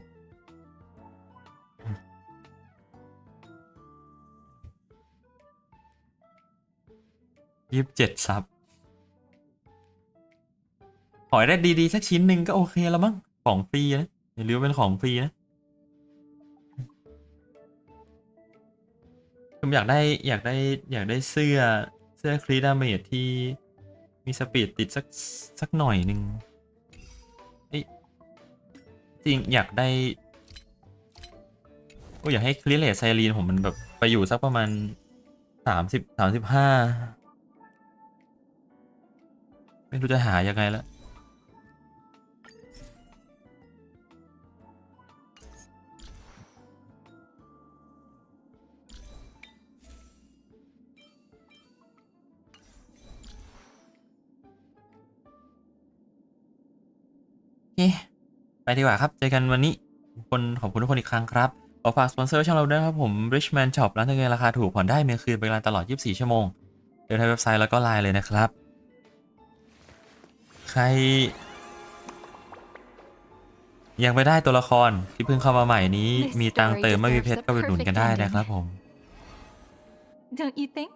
27 ซับขอได้ดีๆสักชิ้นหนึ่งก็โอเคแล้วมั้งของฟรีนะอย่าลืมเป็นของฟรีนะผมอยากได้เสื้อครีดาเมจที่มีสปีดติดสักหน่อยหนึ่งจริงอยากได้อยากให้คลีเลตไซรีนผมมันแบบไปอยู่สักประมาณ35ไม่รู้จะหายังไงแล้วโอเคไปดีกว่าครับเจอกันวันนี้ขอบคุณทุกคนอีกครั้งครับขอฝากสปอนเซอร์ช่องเราด้วยครับผม Richman Shop ร้านเงินราคาถูกผ่อนได้เมื่อคืนบริการตลอด24 ชั่วโมงเดินทางเว็บไซต์แล้วก็ไลน์เลยนะครับใครยังไม่ได้ตัวละครที่เพิ่งเข้ามาใหม่นี้มีตังเติมไม่มีเพชรก็ไปหนุนกันได้นะครับผม Don't you think?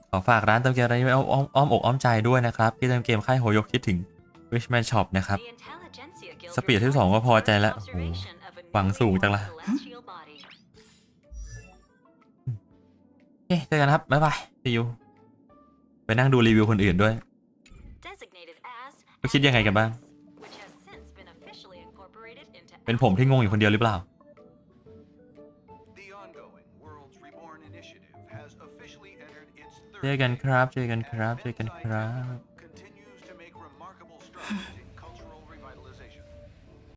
ขอฝากร้านเติมเกมอะไรไม่อ้อมอกอ้อมใจด้วยนะครับที่เติมเกมค่ายโหยกคิดถึง Richman Shop นะครับสปีดที่2ก็พอใจแล้วโอ้โหหวังสูงจังละโอเคเจอกันครับบ๊ายบาย see you ไปนั่งดูรีวิวคนอื่นด้วยคิดยังไงกันบ้างเป็นผมที่งงอยู่คนเดียวหรือเปล่าเจอกันครับ